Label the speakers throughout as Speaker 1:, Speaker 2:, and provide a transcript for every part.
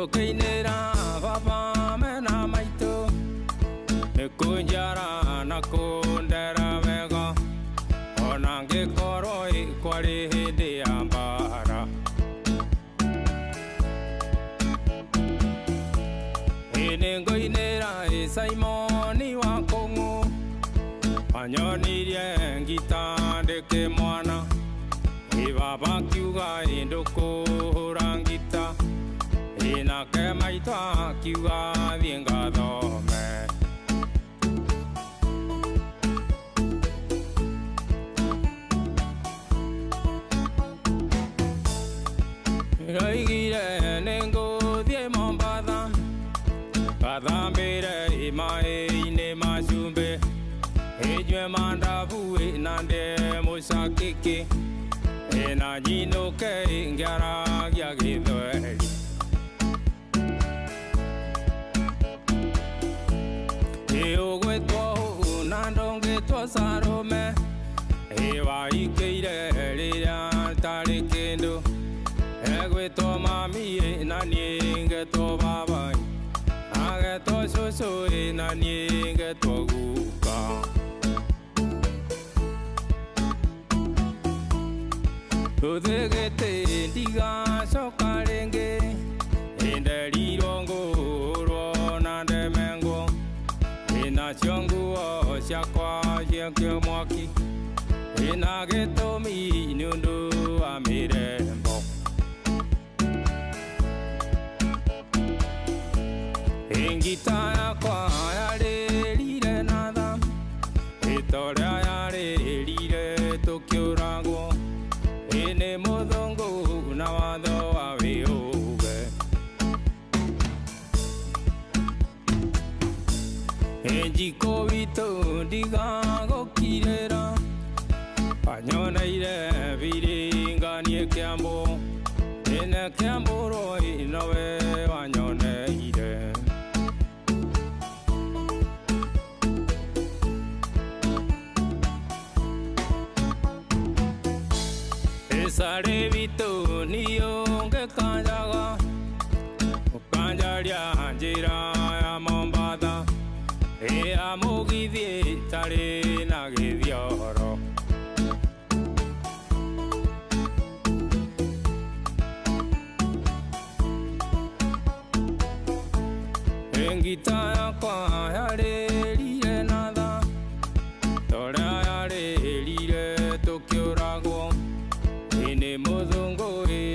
Speaker 1: Ukinira baba mena maitu nikunjara na kundera wega ona ngikorwo kwari hindi ya mbara ninguinira Simoni wa Kung'u anyonirie ngita ndiki mwana baba kiuga ndukuhura ngita nake maitũ akiuga thiĩ ngathome Nĩndoigire nĩngũthiĩ Mombatha ngathambĩre maĩ-inĩ ma cumbĩ nyue mandabu na ndĩe mũcakiki na nyinũke ngĩaragia Gĩthweri Ũgwĩtwo na ndũngĩtwo Salome waikĩire rĩrĩa tarĩ kĩndũ egwĩtwo mami na niĩ ngetwo baba agetwo cũcũ na niĩ ngetwo guka Tũthĩgĩtĩ ndigacoka rĩngĩ nderirwo ngũrwo na ndemengwo nacio nguo ciakwa ciakio mwaki na gĩtũmi nĩ ũndũ wa mĩrembo ngita yakwa yarĩrire na tha ĩtorĩa yarĩrire tũkĩũragwo nĩ mũthũngũ na watho wa wĩũge njiko witũ ndigagũkirĩra wanyoneire biringanie Kiambu ene Kiambu roi nowe wanyoneire Sare witũ niĩ ũngĩkanjaga ũkanjaria njĩra ya Mombatha ya mũgithi tarĩ na gĩthioro ngita yakwa yarĩrire na tha torĩa yarĩrire tũkĩũragwo nĩ mũthũngũ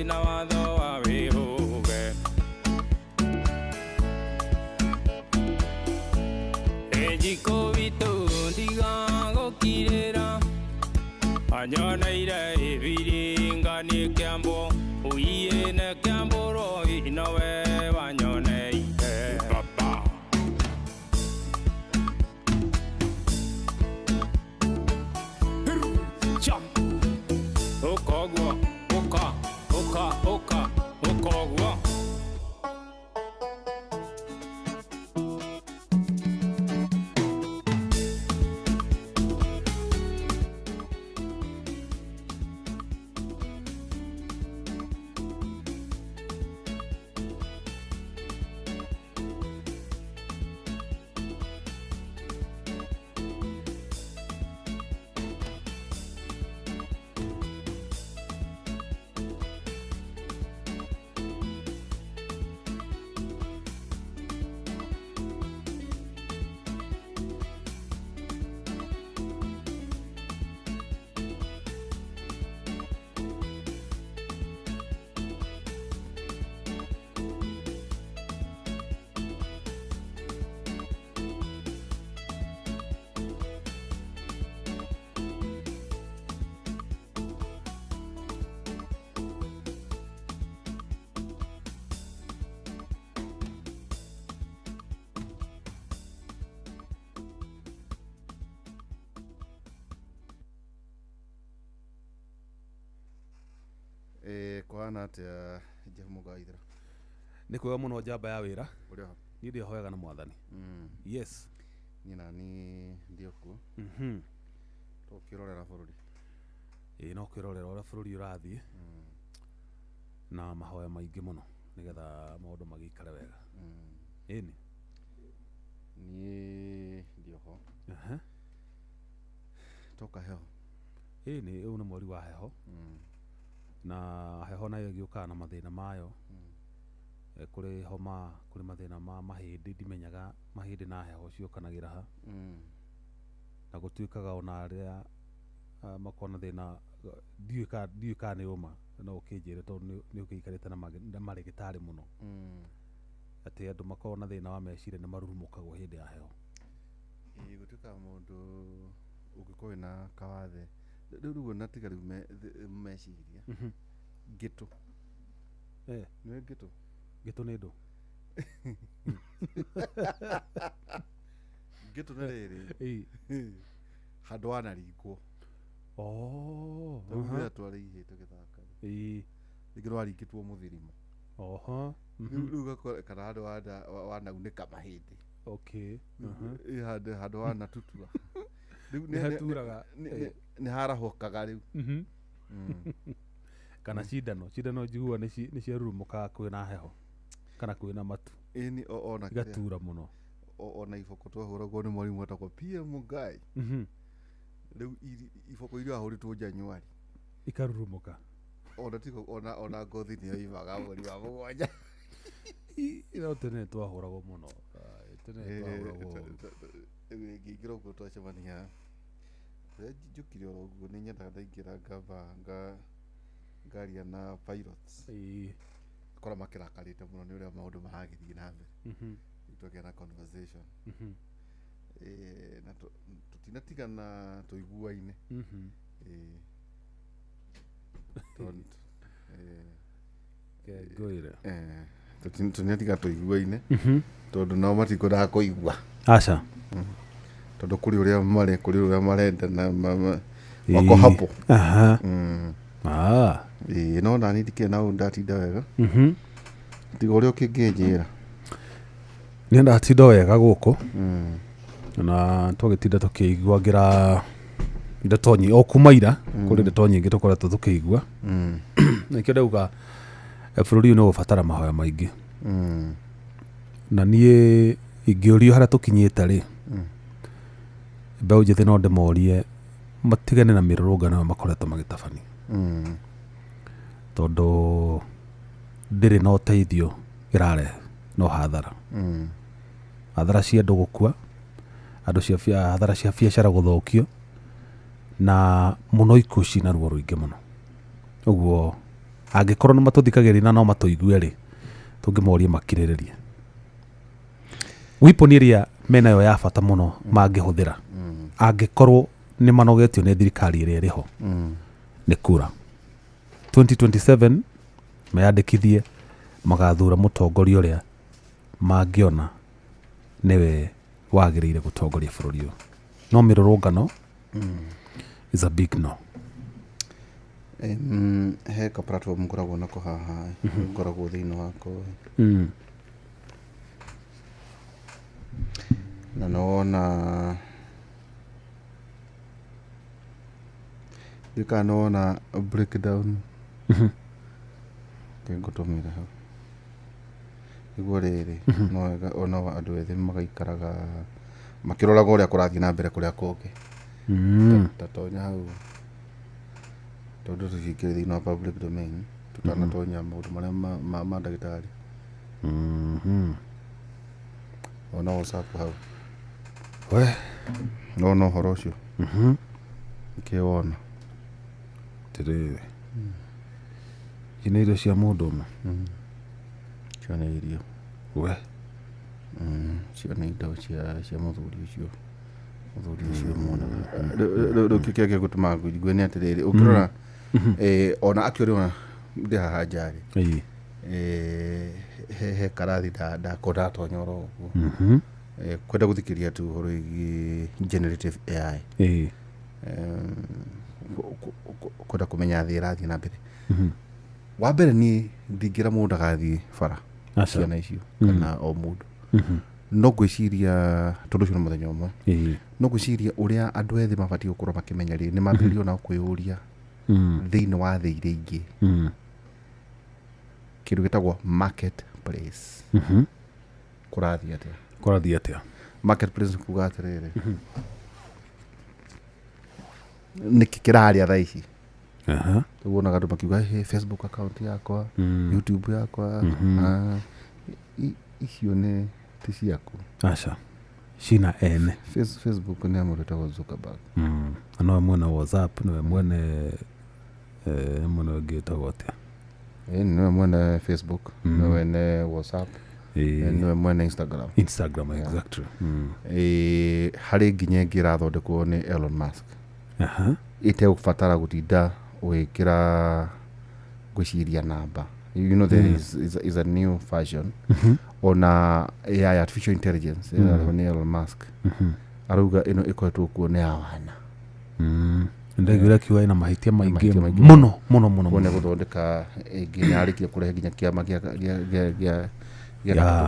Speaker 1: na watho wa wĩhũge njiko witũ ndigagũkirĩra wanyoneire biringanie Kiambu ũiye nĩ Kiambu roi nowe wanyoneire baba ũkogwo ũka ũkogwo
Speaker 2: Kwana atia Jemugaithira
Speaker 3: nĩ kwega mũno njamba ya wĩra
Speaker 2: ũrĩa
Speaker 3: niĩ ndĩhoyaga na mwathani yes
Speaker 2: nyina ni ndioku tũkĩrorera bũrũri
Speaker 3: no kwĩrorera ũrĩa bũrũri ũrathiĩ na mahoya maingĩ mũno nigetha maundu magikare wega ini
Speaker 2: ni ndio ho toka heho
Speaker 3: ini uyu ni mweri wa heho na heho nayo giukaga na mathina mayo kuri homa kuri mathina ma mahindi ndimenyaga mahindi na heho ciukanagira ha na gutuikaga ona aria makona thina ndiuka ni uma no ukinjire tondu ni ukiikarite na marigitari muno ati andu makona thina wa meciria ni marurumukagwo hindi ya heho
Speaker 2: gutuika mundu ungikuwa na kawathe riu natiga riu meciria gitu ni
Speaker 3: gitu ni ndu
Speaker 2: gitu ni riri handu wanaringwo tuge twari ihite githaka ringi rwaringitwo muthirimo riu gakora kana handu wanaunika mahindi handu wanatutua riu ni harahokaga riu
Speaker 3: kana cindano njigua ni ciarurumukaga kwina heho kana kwina matu
Speaker 2: ini ona
Speaker 3: gatura muno
Speaker 2: ona iboko twahuragwo ni mwarimu atako PM guy riu iboko iria ahuritwo January
Speaker 3: ikarurumuka
Speaker 2: ona ngothi niyo imaga mweri wa mugwanja
Speaker 3: ino tene twahuragwo muno
Speaker 2: ngĩingĩra ũguo twacemania njũkire oro ũguo nĩ nyendaga ndaingĩra ngaria na pilots kora makĩrakarĩte mũno nĩ ũrĩa maũndũ maragĩthiĩ na mbere tũkĩgĩa na conversation na tũtinatigana tũiguaine tũtinatiga tũiguaine tondũ nao matikwendaga kũigua
Speaker 3: aca
Speaker 2: tondũ kũrĩ ũrĩa marenda na wako hapo no nani ndikĩrĩ na ũndũ ndatinda wega tiga ũrĩa ũkĩngĩnjĩra
Speaker 3: nĩ ndatinda wega gũkũ na twagĩtinda tũkĩiguagĩra ndeto nyingĩ o kuma ira kũrĩ ndeto nyingĩ tũkoretwo tũkĩigua nĩkĩo ndauga bũrũri ũyũ nĩ ũgũbatara mahoya maingĩ na niĩ ingĩũrio harĩa tũkinyĩte rĩ mbeũ njĩthĩ no ndĩmorie matigane na mĩrũrũngano ĩyo makoretwo magĩtabania tondũ ndĩrĩ na ũteithio ĩrarehe no hathara hathara cia andũ gũkua hathara cia biacara gũthũkio na mũno ikuũ ciĩna ruo rũingĩ mũno ũguo angĩkorwo nĩ matũthikagĩrĩria na no matũigue rĩ tũngĩmorie makirĩrĩrie wiponi ĩrĩa menayo ya bata mũno mangĩhũthĩra angĩkorwo nĩ manogetio nĩ thirikari ĩrĩa ĩrĩho nĩ kura 2027 meyandĩkithie magathura mũtongoria ũrĩa mangĩona nĩwe wagĩrĩire gũtongoria bũrũri ũyũ no mĩrũrũngano is a big no
Speaker 2: he ka platform ngoragwo nako haha ngoragwo thĩinĩ wako na nona nona breakdown ngũtũmĩra hau iguo rĩrĩ no andũ ethĩ magaikaraga makĩroraga ũrĩa kũrathiĩ na mbere kũrĩa kũngĩ tatonya hau tondũ tũcikĩrĩ thĩinĩ wa public domain tũtanatonya maũndũ marĩa ma ndagĩtarĩ ona WhatsApp hau no ũhoro ũcio kĩwona
Speaker 3: tĩrĩ nĩ irio cia mũndũ ũmwe
Speaker 2: cio nĩ irio cio nĩ indo cia mũthuri ũcio mwonaga rĩu kĩrĩa gĩgũtũma ngue nĩ atĩrĩrĩ ũkĩrora ona akĩũrĩa ndĩ haha njarĩ he karathi ndatonya oro ũguo kwenda gũthikĩria tu ũhoro wĩgiĩ generative AI kwenda kũmenya thĩ ĩrathiĩ na mbere wa mbere niĩ ndingĩra mũndũ ndagathiĩ bara ciana icio kana o mũndũ no ngwĩciria tondũ ũcio nĩ mũthenya ũmwe no ngwĩciria ũrĩa andũ ethĩ mabatiĩ gũkorwo makĩmenya rĩ nĩ mambĩrĩrio na kwĩyũria thĩinĩ wa thĩ iria ingĩ kindu gitagwo marketplace kurathi atia marketplace kuga atiriri niki kiraria thaa ici tuonaga andu makiuga Facebook account yakwa YouTube yakwa icio ni ti ciaku
Speaker 3: acha cina ene
Speaker 2: Facebook ni amuretaga Zuckerberg
Speaker 3: no mwena WhatsApp no mwene mwena getagwo atia
Speaker 2: no mwena Facebook no mwena WhatsApp no mwena Instagram
Speaker 3: exactly
Speaker 2: hari nginya ngirathondekwo ni Elon Musk ite ufatara gutinda wikira gwiciria namba you know there is a new version on AI artificial intelligence ni Elon Musk aruga ino ikoretwo kuo ni awana
Speaker 3: ndagira kiwa ina mahitia maingi muno
Speaker 2: wone guthondeka nginya arikia kurehe nginya kiama gia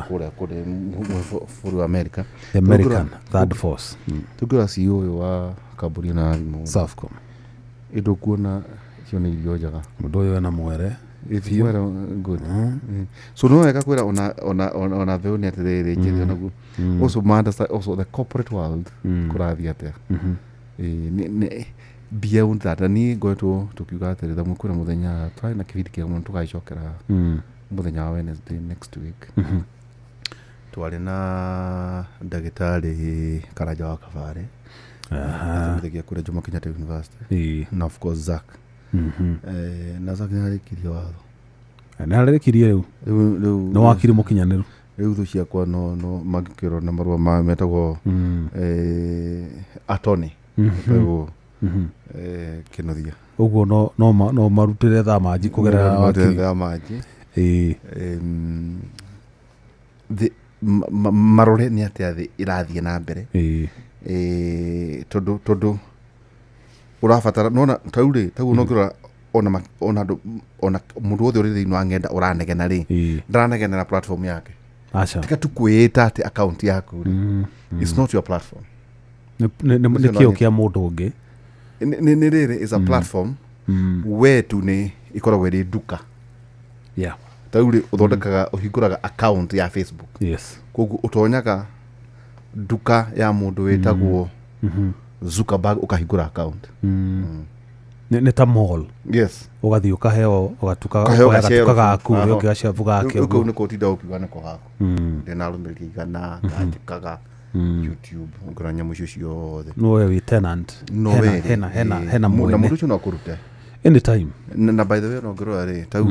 Speaker 2: kure for America
Speaker 3: the American third force
Speaker 2: tugira CEO wa kambuni na
Speaker 3: Safcom
Speaker 2: indo kuona cio ni irio njaga
Speaker 3: mundu uyu na mwere
Speaker 2: mwere good so no wega kwira ona theu ni atiriri njiri naguo also understand also the corporate world kurathi atia beyond that ni goetwo tukiuga atiri thamwe kwira muthenya try na kibindi kia muntu gaicokera muthenya wa Wednesday next week twari na ndagitari Karaja wa Kabare muthenya kure Jomo Kenyatta University na of course Zach na Zach ni kirio watho
Speaker 3: narikirie riu no wakiri mukinyaniru
Speaker 2: riu thu ciakwa no magikiro na marua ma metagwo attorneyego kinothia
Speaker 3: uguo no marutire tha maji kugerera
Speaker 2: wakiri tha maji marore ni atia thi irathie na mbere tondu urafatara nona tauri tagu no kira ona mundu othe uri thiini wa ngenda uranegena ri ndaranegena na platform yake
Speaker 3: acha
Speaker 2: tika tu kuita ati account yaku it's not your platform
Speaker 3: ni kio kia mundu ungi
Speaker 2: ni riri is a platform where tu ni ikoragwo ri duka tauri uthondekaga uhinguraga account ya Facebook kogu utonyaga duka ya mundu witagwo Zuckerberg ukahingura account
Speaker 3: ni ta mall ugathi ukaheo ugatuka gaku ugiacabu gake
Speaker 2: uko ni kotinda ukiuga niko gaku ndina rumiriri igana ngandikaga YouTube ngoranya mucio ciothe
Speaker 3: no we tenant hena
Speaker 2: mwene mundu ucio no kurute
Speaker 3: anytime
Speaker 2: na by the way no ngoro ari tau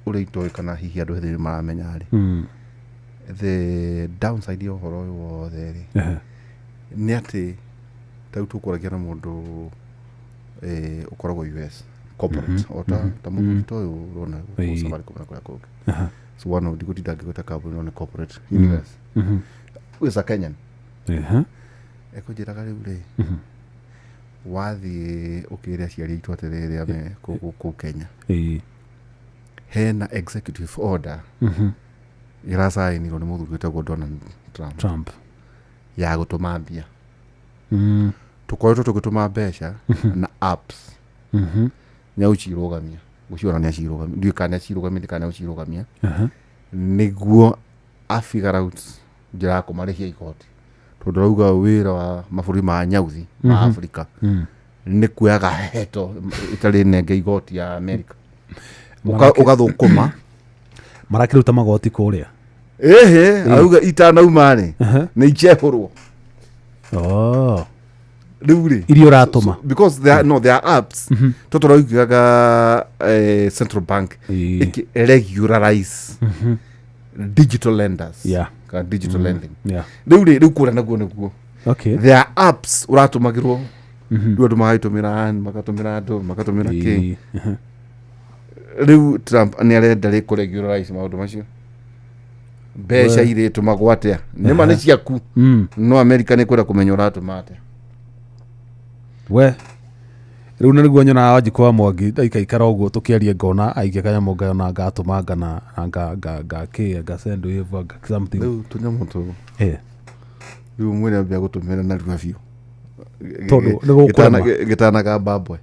Speaker 2: uri itoi kana hihi andu hethiri maramenya ari the downside yo horo wothe ri ni ati tau tukuragia na mundu ukoragwo US corporate ota tamu to rona usabari kwa kwa so one of the good things that company on corporate US is a Kenyan ekujira kali ule wathi ukiria ciari itu atiriri ame ku Kenya hena executive order irasainirwo ni muthu gwitagwo Donald Trump ya gutuma mbia tukoretwo tugituma mbeca na apps nyaucirugamia guciona ni acirugamia ndikana acirugamia kana acirugamia niguo afigure out njira kumarihia igoti tondu rauga wira wa maburi ma nyauthi ma Afrika ni kuyaga heto itari nenge igoti ya America ugathukuma
Speaker 3: marakiruta magoti kuria
Speaker 2: auga itanaumani ni ichehurwo Luri
Speaker 3: irio ratuma
Speaker 2: because there are apps totoraugaga central bank regularize digital lenders digital lending riu kura naguo niguo there are apps uratumagirwo ndu magaitumira makatumira ki riu Trump ni arenda ri regularize maundu macio mbeca ire tumagwo atia nima ni ciaku no America ni kwenda kumenya uratuma atia
Speaker 3: we riu na niguo nyona wajikwa mwangi daikaikara uguo tukiaria ngona aige kanya monga na ngatuma ngana nga send wave something
Speaker 2: riu tunyamu tu riu mwene ambia gutumira na rua biu
Speaker 3: todo nigo
Speaker 2: gitana ga babwe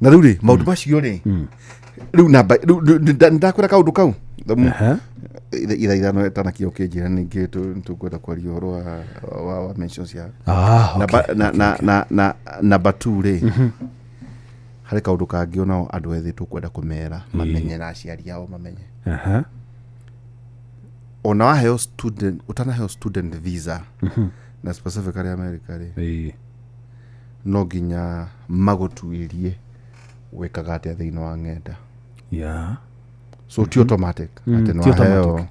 Speaker 2: na rä u rä maå ndå macio rä rä u ndakwä kaå ndå kau ithaithano tanakia å kä njä ra ningä tå kwenda kwaria å horo wa mentions ya namba 2 rä harä kaå ndå kangä onao andå ethä tå kwenda kå mera mamenye na aciari ao mamenye ona waheo student utanaheo student visa na specifically America rĩ no nginya magũtuĩrie wĩkaga atĩa thĩinĩ wa ng'enda so ti automatic atĩ no heo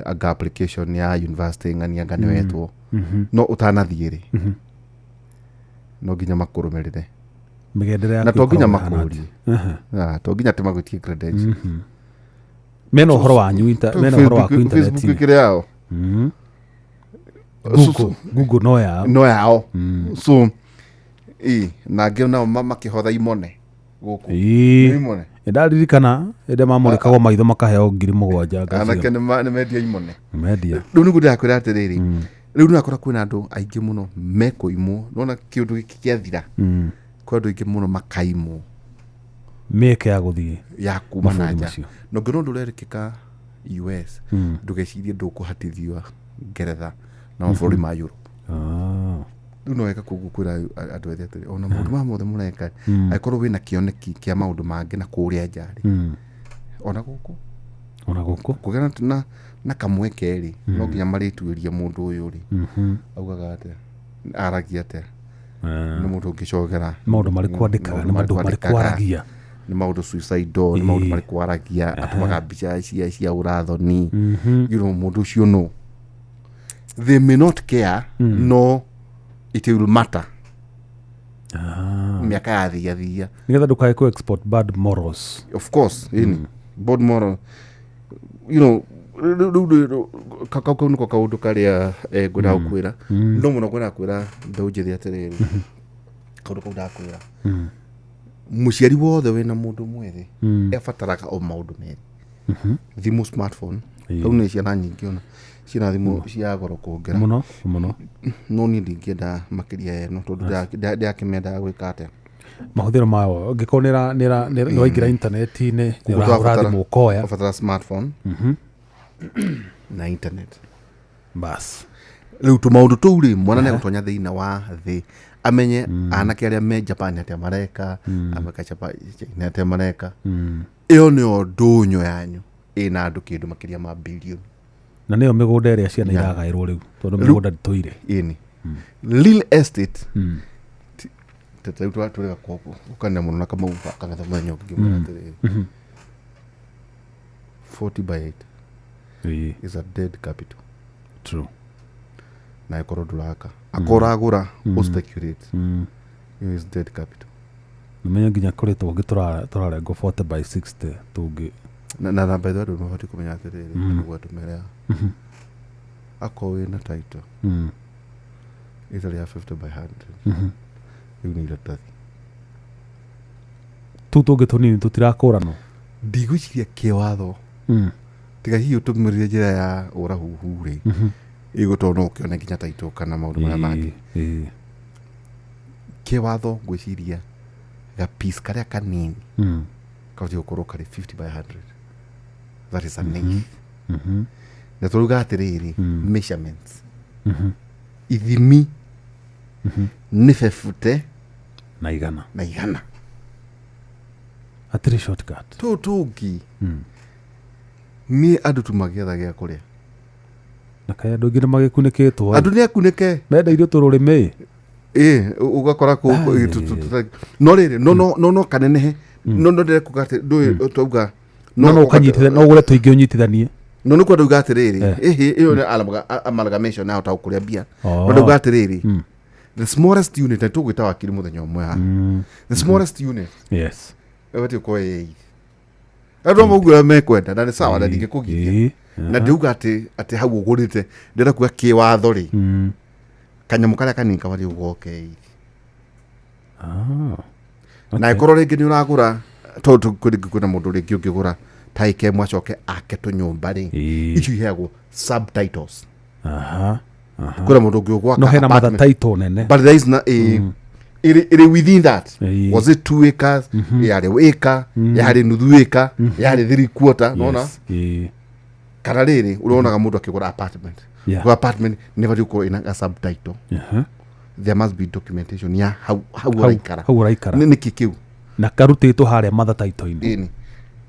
Speaker 2: anga application ya university ng'ania ngane wetwo no utanathiĩ rĩ no nginya makũrũmĩrĩre na to nginya makũrie to nginya tũmagũtie credentials
Speaker 3: mena ũhoro wanyu mena ũhoro waku internet
Speaker 2: Facebook kire yao
Speaker 3: Google no yao
Speaker 2: so na ngĩ nao makĩhotha imone gũkũ imone
Speaker 3: ndaririkana ĩrĩa mamũrĩkagwo maitho makaheo 7,000
Speaker 2: anake nĩ mendia imone
Speaker 3: mendia
Speaker 2: rĩu nĩguo ndĩrakwĩra atĩrĩrĩ rĩu nĩrakora kwĩna andũ aingĩ mũno mekũimwo nona kĩũndũ gĩkĩ gĩathira kwa andũ aingĩ mũno makaimwo
Speaker 3: mĩeke ya gũthiĩ
Speaker 2: ya kuma na nja no ngĩona ũndũ ũrerĩkĩka US ndũgecirie ndũkũhatithio Ngeretha na mabũrũri ma Europe rĩu no wega kwĩra andũ ethĩ atĩrĩ ona maũndũ ma mothe mũreka angĩkorwo wĩna kĩoneki kĩa maũndũ mangĩ na kũrĩa nja rĩ ona gũkũ kũgĩa na kamweke rĩ no nginya marĩtuĩria mũndũ ũyũ rĩ augaga atĩa aragia atĩa nĩ mũndũ ũngĩcogera
Speaker 3: maũndũ marĩ kwandĩkaga nĩ maũndũ marĩ kwaragia
Speaker 2: nĩ maũndũ suicidal nĩ maũndũ marĩ kwaragia atũmaga mbica cia ũrathoni mũndũ ũcio no they may not care no it will matter miaka yathiathia
Speaker 3: nĩgetha ndũkae ku export bad morals
Speaker 2: of course bad moral kakau nĩko kaũndũ karĩa ngwenda gũkwĩra no mũno ngwenda kwĩra mbeũ njĩthĩ atĩrĩrĩ kaũndũ kau ndakwĩra mũciari wothe wĩna mũndũ mwĩthĩ ebataraga o maũndũ merĩ thimũ smartphone kau nĩ ciana nyingĩ ona ciĩna thimũ cia goro kuongera
Speaker 3: mũno
Speaker 2: no niĩ ndingĩenda makĩria ĩno tondũ ndĩakĩmendaga gwĩka atĩa
Speaker 3: mahũthĩro mayo angĩkorwo nĩ waingĩra intaneti-inĩ nĩ ũrahũra thimũ ũkoya
Speaker 2: ũbatara smartphone na internet
Speaker 3: bas
Speaker 2: rĩu tũmaũndũ tũu rĩ mwana nĩ agũtonya thĩinĩ wa thĩ amenye anake arĩa me Japan atĩa mareka ameka China atĩa mareka ĩyo nĩyo ndũnyũ yanyu ĩna andũ kĩndũ makĩria ma bilioni
Speaker 3: na nĩyo mĩgũnda ĩrĩa ciana iragaĩrwo rĩu tondũ mĩgũnda ndĩtũire
Speaker 2: ĩni real estate tũrĩga kwoguo ũkanĩa mũno na kamau kangetha mũthenya ũngĩ mwena atĩrĩrĩ 40/8 is a dead capital
Speaker 3: true
Speaker 2: na ĩkorwo ndũraka akoragũra speculate is dead capital
Speaker 3: nĩmenya nginya kũrĩ tũngĩ tũrarengwo 40/60 tũngĩ
Speaker 2: na by the way ndũ mabatiĩ kũmenya atĩrĩrĩ nĩguo ndũmĩrĩra akorwo wĩna title ĩtarĩ ya 50/100 rĩu nĩ iratathi
Speaker 3: tũu tũngĩ tũnini tũtirakũranwo
Speaker 2: ndigwĩciria kĩwatho tiga hihi ũtũmĩrire njĩra ya ũrahuhu rĩ ĩgũtwarwo no ũkĩone nginya title kana maũndũ marĩa mangĩ kĩwatho ngwĩciria gapiece karĩa kanini kabatiĩ gũkorwo karĩ 50/100 that is a name na tũruga atĩrĩrĩ measurements ithimi nĩ bebute
Speaker 3: na igana hatirĩ shortcut
Speaker 2: tũngĩ niĩ andũ tu magĩetha gĩa kũrĩa
Speaker 3: na kaĩ andũ aingĩ nĩ magĩkunĩkĩtwo
Speaker 2: andũ nĩ akunĩke
Speaker 3: menda irio tũrũrĩmĩ
Speaker 2: ũgakora no rĩrĩ no kanenehe no ndĩrekuga atĩ ndũĩ twauga
Speaker 3: no ũkanyitithania no ũgũre tũingĩ ũnyitithanie
Speaker 2: no nĩ kwenda uga atĩrĩrĩ ĩyo nĩ amalgamation na ũtaũ kũrĩa mbia no uga atĩrĩrĩ the smallest unit na tũgwĩta wakiri mũthenya ũmwe ha the smallest unit
Speaker 3: yes
Speaker 2: ĩbatiĩ gũkorwo ĩ andũ amwe mekwenda na nĩ sawa na ndingĩkũgiria na ndiuga atĩ hau ũgũrĩte ndĩrenda kuga kĩwatho rĩ kanyamũ karĩa kanini kabatiĩ gũkorwo ke na ĩkorwo rĩngĩ nĩ ũragũra tondũ kwĩna mũndũ rĩngĩ ũngĩgũra taike mwacoke ake tũnyũmba rĩ icio iheagwo subtitles kwĩna mũndũ ũngĩ ũgwaka
Speaker 3: no hena matha title nene
Speaker 2: but there is na iri within that
Speaker 3: Ĩĩ.
Speaker 2: was it 2 acres yarĩ acre yarĩ nuthu acre yarĩ 3/4 nona
Speaker 3: Yes. Ĩĩ.
Speaker 2: kana rĩrĩ ũronaga mũndũ akĩgũra apartment
Speaker 3: Yeah.
Speaker 2: Kwa apartment never do ina a subtitle
Speaker 3: Aha.
Speaker 2: there must be documentation ya hau ũraikara
Speaker 3: Hau ũraikara.
Speaker 2: nĩ kĩ kĩu
Speaker 3: Na karutĩtwo harĩa mother title-inĩ.
Speaker 2: ĩni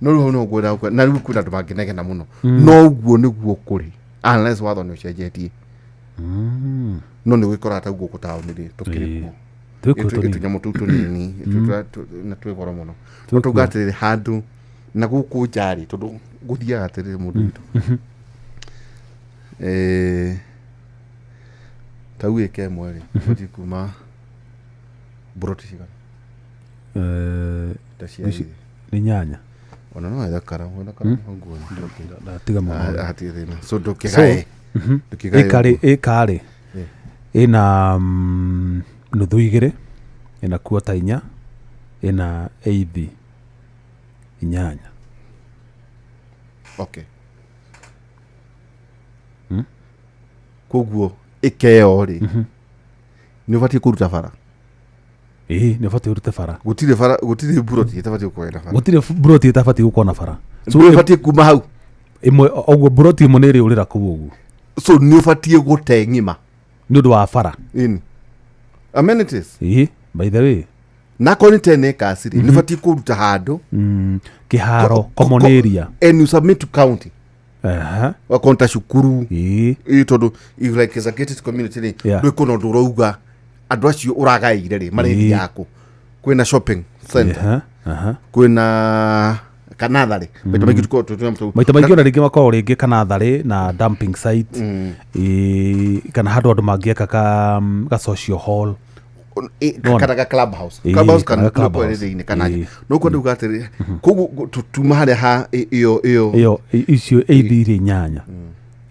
Speaker 2: no rĩu hau no ngwĩra na rĩu kwĩna andũ mangĩnegena mũno no ũguo nĩguo kũrĩ unless watho nĩ ũcenjetie no nĩ gwĩkora ta guo gũtaũnĩ tũkĩrĩ kuo
Speaker 3: Twĩkuo tũnini.
Speaker 2: tũnyamũ tũu tũnini na twĩ goro mũno no tũuga atĩrĩrĩ handũ na gũkũ njarĩ tondũ gũthiaga atĩrĩrĩ mũndũ witũ ta wĩke ĩmwe rĩ ũbatiĩ kuma buroti cigana ta cia
Speaker 3: Ici- nĩ nyanya.
Speaker 2: ona no ethakara nguoni
Speaker 3: Ndatiga maũndũ.
Speaker 2: hatirĩ thĩna so ndũkĩgae
Speaker 3: Ĩkarĩ ĩna nuthu 2 ĩna kuota 4 ĩna eithi 8.
Speaker 2: okay koguo ĩkeo rĩ nĩ ũbatiĩ kũruta bara
Speaker 3: Ĩĩ nĩ ũbatiĩ ũrute bara.
Speaker 2: gũtirĩ buroti ĩtabatiĩ kwenda bara
Speaker 3: Gũtirĩ buroti ĩtabatiĩ gũkorwo na bara. So
Speaker 2: nĩ ũbatiĩ kuma hau
Speaker 3: ĩmwe ũguo buroti ĩmwe nĩ ĩrĩũrĩra kũu ũguo
Speaker 2: so nĩ ũbatiĩ gũte ng'ima
Speaker 3: nĩ ũndũ wa bara.
Speaker 2: ini amenities
Speaker 3: Ĩĩ by the way.
Speaker 2: nako nĩ 10 acres rĩ nĩ ũbatiĩ kũruta handũ
Speaker 3: Kĩharo common area.
Speaker 2: and you submit to county
Speaker 3: Aha.
Speaker 2: wakonta cukuru
Speaker 3: Ĩĩ.
Speaker 2: tondũ like as a gated community rĩ
Speaker 3: Yeah.
Speaker 2: ndwĩ kũna ũndũ ũrauga andũ acio ũragaĩire rĩ marendi yaku kwĩna shopping center
Speaker 3: Aha. Aha.
Speaker 2: kwĩna kanatharĩ maita maingĩ
Speaker 3: Maita maingĩ ona rĩngĩ makorwo rĩngĩ kanatharĩ na dumping site. Kana handũ andũ mangĩaka ka social hall.
Speaker 2: kana ga club house
Speaker 3: Ĩĩ,
Speaker 2: club house
Speaker 3: kana
Speaker 2: kana
Speaker 3: club
Speaker 2: club
Speaker 3: house.
Speaker 2: house kana
Speaker 3: Ĩĩ.
Speaker 2: no kwenda uga atĩrĩ koguo tuma harĩa ha ĩyo
Speaker 3: Ĩyo icio eithi irĩ 8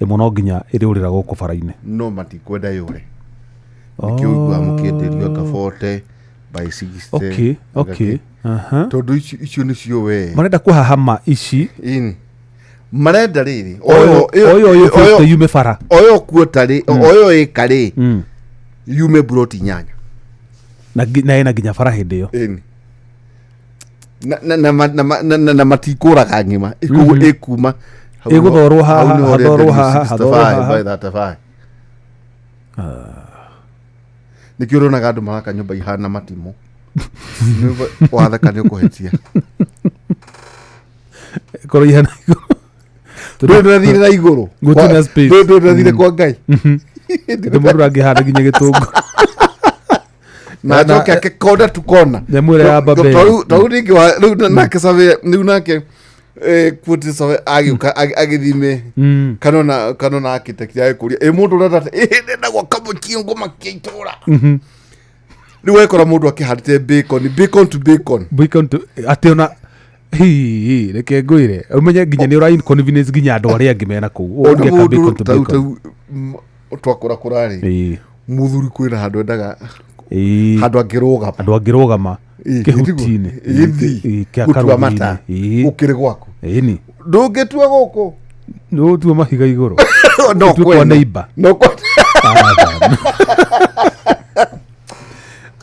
Speaker 3: ĩmwe no nginya ĩrĩũrĩra gũkũ bara-inĩ.
Speaker 2: no matikwenda yũre nikĩũigua mũkĩenderio ngabote by 60
Speaker 3: Okay. Aha.
Speaker 2: tondũ icio nĩcio we
Speaker 3: Marenda kũhahama ici.
Speaker 2: ini marenda rĩrĩ
Speaker 3: Oyo 50 yume bara.
Speaker 2: oyo kuotarĩ oyo ĩkarĩ yume buroti 8
Speaker 3: Na ĩna nginya bara hĩndĩ ĩyo.
Speaker 2: ini na matikũraga ng'ima ĩkuma
Speaker 3: Ĩgũthorwo haha, hathorwo haha, hathorwo haha.
Speaker 2: nĩkĩo ũronaga andũ maraka nyũmba ihana matimũ wathaka nĩ ũkũhetia
Speaker 3: Korwo ihana igũrũ.
Speaker 2: ndũrathire na igũrũ
Speaker 3: Gũtirĩ na space.
Speaker 2: ndũrathire kwa Ngai
Speaker 3: Ndĩ mũndũ angĩhanda nginya gĩtũngũ.
Speaker 2: na njoke akĩkonda tukona
Speaker 3: Nyamũ ĩrĩa ya Babel.
Speaker 2: tau rĩngĩ rĩu nake sabe rĩu nake kuoti sabe agĩũka agĩthime kanona architect agĩkũria mũndũ ũrenda ndenda gwaka mũkingo makĩitũra rĩu wekora mũndũ akĩhandĩte bacon to bacon
Speaker 3: Atĩ ona reke ngwĩre ũmenye nginya nĩ ũra inconvenience nginya andũ arĩa angĩ mena kũu. Ũngĩaka bacon to bacon.
Speaker 2: twakũra kũrarĩ
Speaker 3: Ĩĩ.
Speaker 2: mũthuri kwĩna handũ endaga
Speaker 3: Ĩĩ.
Speaker 2: handũ angĩrũgama
Speaker 3: Andũ angĩrũgama kĩhuti-inĩ. Kĩa
Speaker 2: gũtua mata
Speaker 3: karũri-inĩ.
Speaker 2: ũkĩrĩ gwaku
Speaker 3: Ĩni.
Speaker 2: ndũngĩtua gũkũ
Speaker 3: Nũ tua mahiga igũrũ.
Speaker 2: no
Speaker 3: Tua kwa neighbor.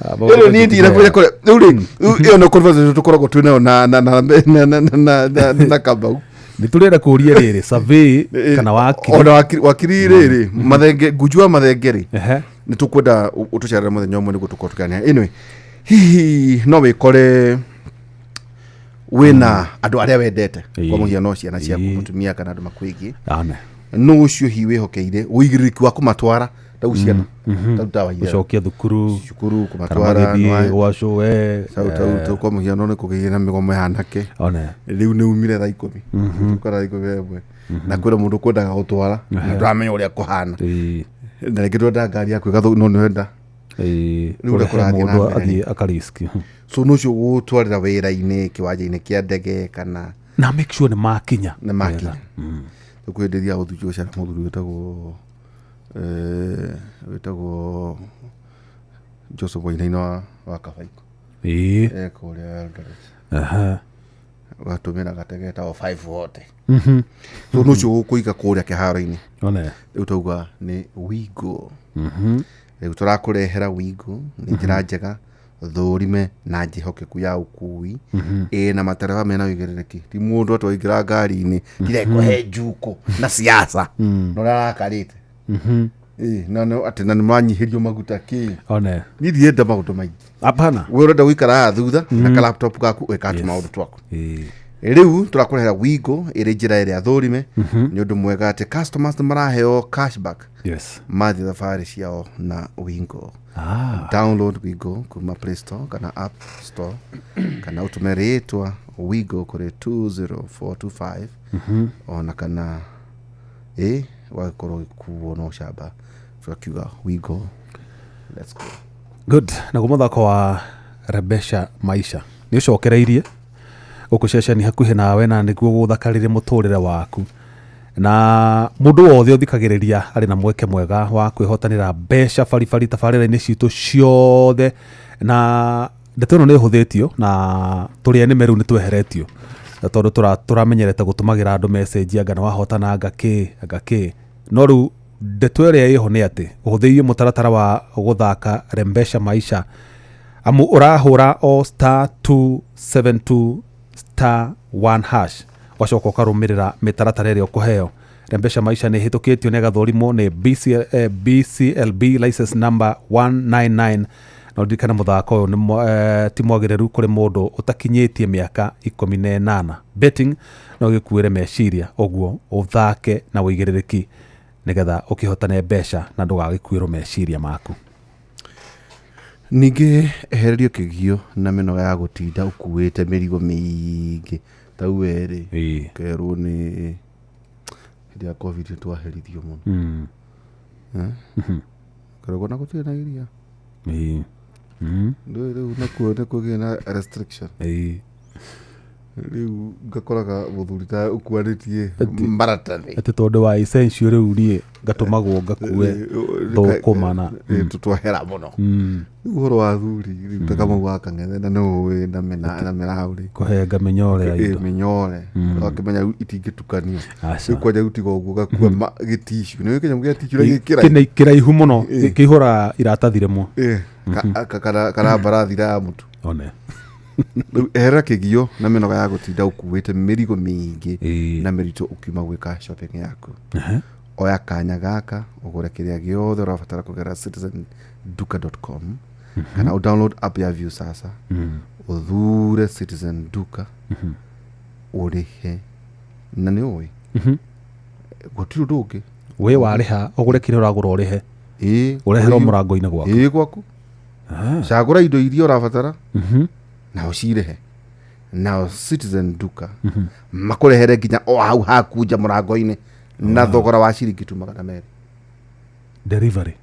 Speaker 2: ĩno niĩ ndire kũrĩa rĩu rĩ ĩyo no conversation tũkoragwo twĩ nayo na Kamau
Speaker 3: Nĩ tũrenda kũria rĩrĩ survey kana wakiri.
Speaker 2: ona wakiri rĩrĩ mathenge ngujua mathenge rĩ
Speaker 3: Ehe.
Speaker 2: nĩ tũkwenda ũtũcerere mũthenya ũmwe nĩguo tũkorwo tũkĩania anyway hihi no wĩkore wĩna andũ arĩa wendete kwa mũhiano ciana ciaku mũtumia kana andũ makwĩgiĩ
Speaker 3: Amen.
Speaker 2: no ũcio hi wĩhokeire ũigĩrĩrĩki wa kũmatwara tau ciana tau tawa iria
Speaker 3: Gũcokia thukuru.
Speaker 2: cukuru
Speaker 3: Kana
Speaker 2: kũmatwara
Speaker 3: magĩthiĩ gwacũ we.
Speaker 2: tau kwa mũhiano nĩ kũgĩire na mĩgomo ya anake
Speaker 3: One.
Speaker 2: rĩu nĩ umire thaa 10 tukara thaa 11 na kwĩna mũndũ kwendaga gũtwara na ndamenya ũrĩa kũhana
Speaker 3: Ĩĩ.
Speaker 2: na rĩngĩ ndwenda ngari yaku ĩgatho no nĩwenda
Speaker 3: Rĩu
Speaker 2: ũrĩa kũrathiĩ na mbere
Speaker 3: athiĩ akariski.
Speaker 2: so no cio gũtwarĩra wĩra-inĩ kĩwanja-inĩ kĩa ndege kana
Speaker 3: Na make sure nĩ makinya.
Speaker 2: nĩ makinya tũkwendithia gũthuki gũcera mũthuri wĩtagwo Joseph Wainaina wa Kabaiko
Speaker 3: Ĩĩ.
Speaker 2: kũrĩa Eldoret
Speaker 3: Aha.
Speaker 2: gatũmĩra gatege ta 5 wote so no cio gũkũiga kũrĩa kĩharo-inĩ
Speaker 3: One.
Speaker 2: rĩu tauga nĩ Wigo rĩu tũrakũrehera Wigo nĩ njĩra njega thurime na njihokeku ya ukui na matereva mena uigĩrĩrĩki ti mũndũ atwaingĩra ngari-inĩ ndirekũhe njuko na siasa no rarakarĩte na nĩ manyihĩrio maguta kĩ
Speaker 3: one
Speaker 2: ni ndienda maũndũ maingĩ
Speaker 3: hapana
Speaker 2: we ũrenda gũikara thutha na ka laptop gaku wĩkatu maũndũ twaku rĩu tũrakũrehera Wigo ĩrĩ njĩra ĩrĩa thũrime nĩ ũndũ mwega atĩ customers nĩ maraheo cashback mathiĩ thabarĩ ciao na Wigo. Download Wigo kuma Play Store kana App Store kana ũtũme rĩtwa Wigo kũrĩ 20425 ona kana wakorwo ikuo no camba tũkiuga Wigo. Let's go.
Speaker 3: Good. Na mũthako wa Rebesha Maisha nĩ ũcokereirie gũkũ ceceni hakuhĩ nawe na nĩguo gũthakarĩre mũtũrĩre waku na mũndũ wothe ũthikagĩrĩria arĩ na mweke mwega wa kwĩhotanĩra mbeca baribari tabarĩra-inĩ citũ ciothe na ndeto ĩno nĩ ĩhũthĩtio na tũrĩa nĩme rĩu nĩ tweheretio tondũ tũramenyerete gũtũmagĩra andũ message anga nĩ wahotana ngakĩ no rĩu ndeto ĩrĩa ĩho nĩ atĩ ũhũthĩrie mũtaratara wa gũthaka Rebesha Maisha amu ũrahũra o *272 *1# wacoka ũkarũmĩrĩra mĩtaratara ĩrĩa ũkũheo. Rebesha Maisha nĩ hĩtũkĩtio nĩ gathũrimũ nĩ BCLB license number 199 na ndikana mũthako ũyũ ti mwagĩrĩru kũrĩ mũndũ ũtakinyĩtie mĩaka 18. Betting no gĩkuĩre meciria ũguo ũthake na wĩigĩrĩrĩki nĩgetha ũkĩhotane mbeca na ndũgagĩkuĩrwo meciria maku.
Speaker 2: Ningĩ ehererio kĩgio na mĩnoga ya gũtinda ũkuĩte mĩrigo mĩingĩ ta werĩ kerwo nĩ hĩndĩ ya COVID twaherithio mũno kerwo na gũtirĩ na iria rĩu nakuo nĩ kũgĩe na restriction rĩu ngakoraga mũthuri ta ũkuanĩtie maratathi
Speaker 3: atĩ tondũ wa essential rĩu niĩ ngatũmagwo ngakue thũkũma na
Speaker 2: tũtwahera mũno rĩu ũhoro wa thuri rĩu ta kama wa kang'ethe na no we na mĩraũrĩ
Speaker 3: kũhenga mĩnyore ya indo
Speaker 2: mĩnyore wakĩmenya itingĩtukanio rĩu kwanja gũtiga ũguo gakua gĩtishu nĩ kĩnyamũ gĩa tishu
Speaker 3: kĩna kĩraihu mũno kĩihũra iratathi rĩmwe
Speaker 2: kana mbarathira ya mũtu
Speaker 3: one
Speaker 2: ehera kĩgio na mĩnoga ya gũtinda ũkuĩte mĩrigo mĩingĩ na mĩritũ ũkiuma gwĩka shopping yaku oya kanya gaka ũgũre kĩrĩa gĩothe ũrabatara kũgerera citizenduka.com kana download app ya View sasa ũthure Citizen Duka ũrĩhe na nĩ ũĩ gũtirĩ ũndũ ũngĩ
Speaker 3: we warĩha ũgũre kĩrĩa ũragũra ũrĩhe ũreherwo mũrango-inĩ gwaku
Speaker 2: gwaku cagũra indo iria ũrabatara na ũcirehe na Citizen Duka makũrehere nginya o hau hakunja mũrango-inĩ na thogora wa ciringi 200
Speaker 3: delivery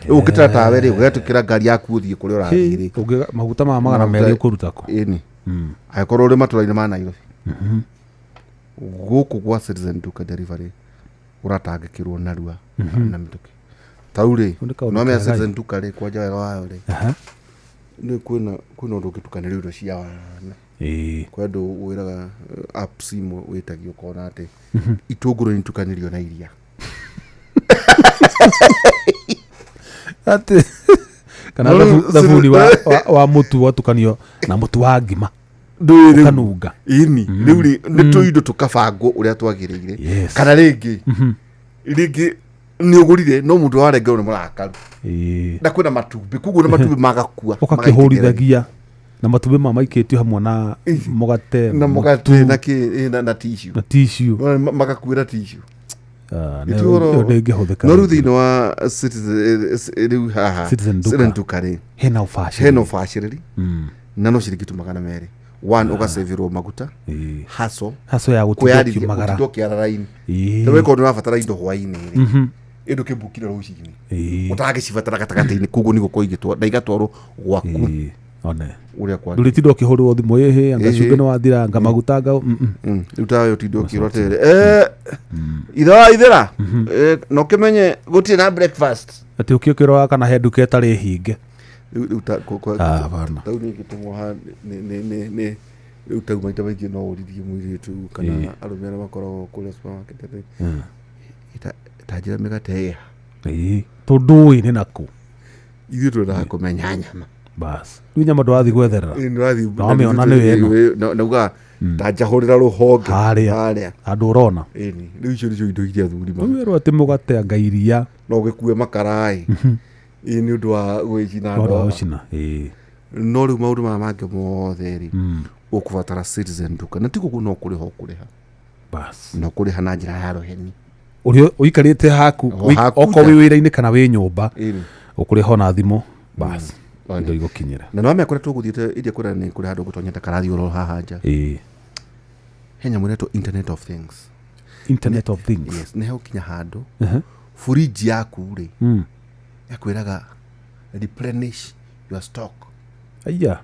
Speaker 2: ũkĩtara tawe rĩ ũgetũkĩra ngari yaku ũthiĩ kũrĩa ũrathiĩ
Speaker 3: rĩ maguta ma 200 ũkũruta kũ
Speaker 2: angĩkorwo ũrĩ matũra-inĩ ma Nairobi gũkũ gwa Citizen Duka delivery ũratangĩkĩrwo narua na mĩtũkĩ tau rĩ no mea Citizen Duka rĩ kwanja wega wayo rĩ nĩ kwĩna ũndũ ũngĩtukanĩrio indo cia wana kwa andũ wĩraga apps imwe wĩtagio ũkona atĩ itũngũrũ nĩitukanĩrio na iria
Speaker 3: atĩ kana thabuni wa mũtu watukanio na mũtu wa ngima ũkanunga
Speaker 2: rĩu nĩ tũindo tũkabangwo ũrĩa twagĩrĩire kana rĩngĩ nĩ ũgũrire no mũndũ warengerwo nĩ mũrakaru na kwĩna matumbĩ koguo na matumbĩ magakua
Speaker 3: ũgakĩhũrithagia na matumbĩ maikĩtio hamwe na mũgate
Speaker 2: na tissue magakuĩra tissue
Speaker 3: no
Speaker 2: rĩu thĩinĩ wa rĩu haha Citizen Duka rĩ
Speaker 3: hena
Speaker 2: ũbacĩrĩri na no ciringi 200 one ũgacevirwo maguta haso
Speaker 3: ya gũtindokĩmagara
Speaker 2: ũkĩara-raini tondũ wĩkorwo nĩ wabatara indo hwainĩ rĩ ĩndũ kĩmbukire rũcinĩ ũtagĩcibatara gatagatĩ-inĩ koguo nĩ gũkorwo igĩtwarwo na igatwarwo gwaku ũrĩa kwagĩrĩire
Speaker 3: ndũrĩtinda ũkĩhũrĩrwo thimũ ĩhĩ anga cumbĩ nĩ wathira anga maguta anga
Speaker 2: rĩu tawe ũtinda ũkĩrwo atĩrĩrĩ ithe wa ithĩra no kĩmenye gũtirĩ na breakfast
Speaker 3: atĩ ũkĩũkĩrwo kana he nduka ĩtarĩ hinge
Speaker 2: tau nĩ gĩtũmwo ha rĩu tau maita maingĩ no ũrithie mũirĩtu kana arũme arĩa makoragwo kũrĩa supermarket tanjĩra mĩgate ĩha
Speaker 3: tondũĩ nĩ nakũ
Speaker 2: ithuĩ twendaga kũmenya nyama
Speaker 3: bas rĩu nyama ndwathi gwetherera
Speaker 2: wamĩona
Speaker 3: nĩ ĩno
Speaker 2: nauga ndanjahũrĩra rũhonge
Speaker 3: harĩa andũ ũrona
Speaker 2: rĩu icio nĩcio indo iria thurima
Speaker 3: wĩrwo atĩ mũgate anga iria
Speaker 2: no gĩkue makarai nĩ ũndũ wa gwĩcina no rĩu maũndũ maya mangĩ mothe rĩ ũkũbatara citizen duka na tiguo no kũrĩha ũkũrĩha
Speaker 3: bas
Speaker 2: no kũrĩha na njĩra ya rũheni
Speaker 3: ũrĩa ũikarĩte haku oko wĩ wĩra-inĩ kana wĩ nyũmba ũkũrĩha na thimũ bas indo igũkinyĩra
Speaker 2: na no mekore tũgũthiĩte iria kũrĩa nĩ kũrĩa andũ gũtonyete karathi ũro haha nja he nyamũ ĩretwo internet of things yes nĩ hegũkinya handũ fridge yaku rĩ yakwĩraga replenish your stock
Speaker 3: aya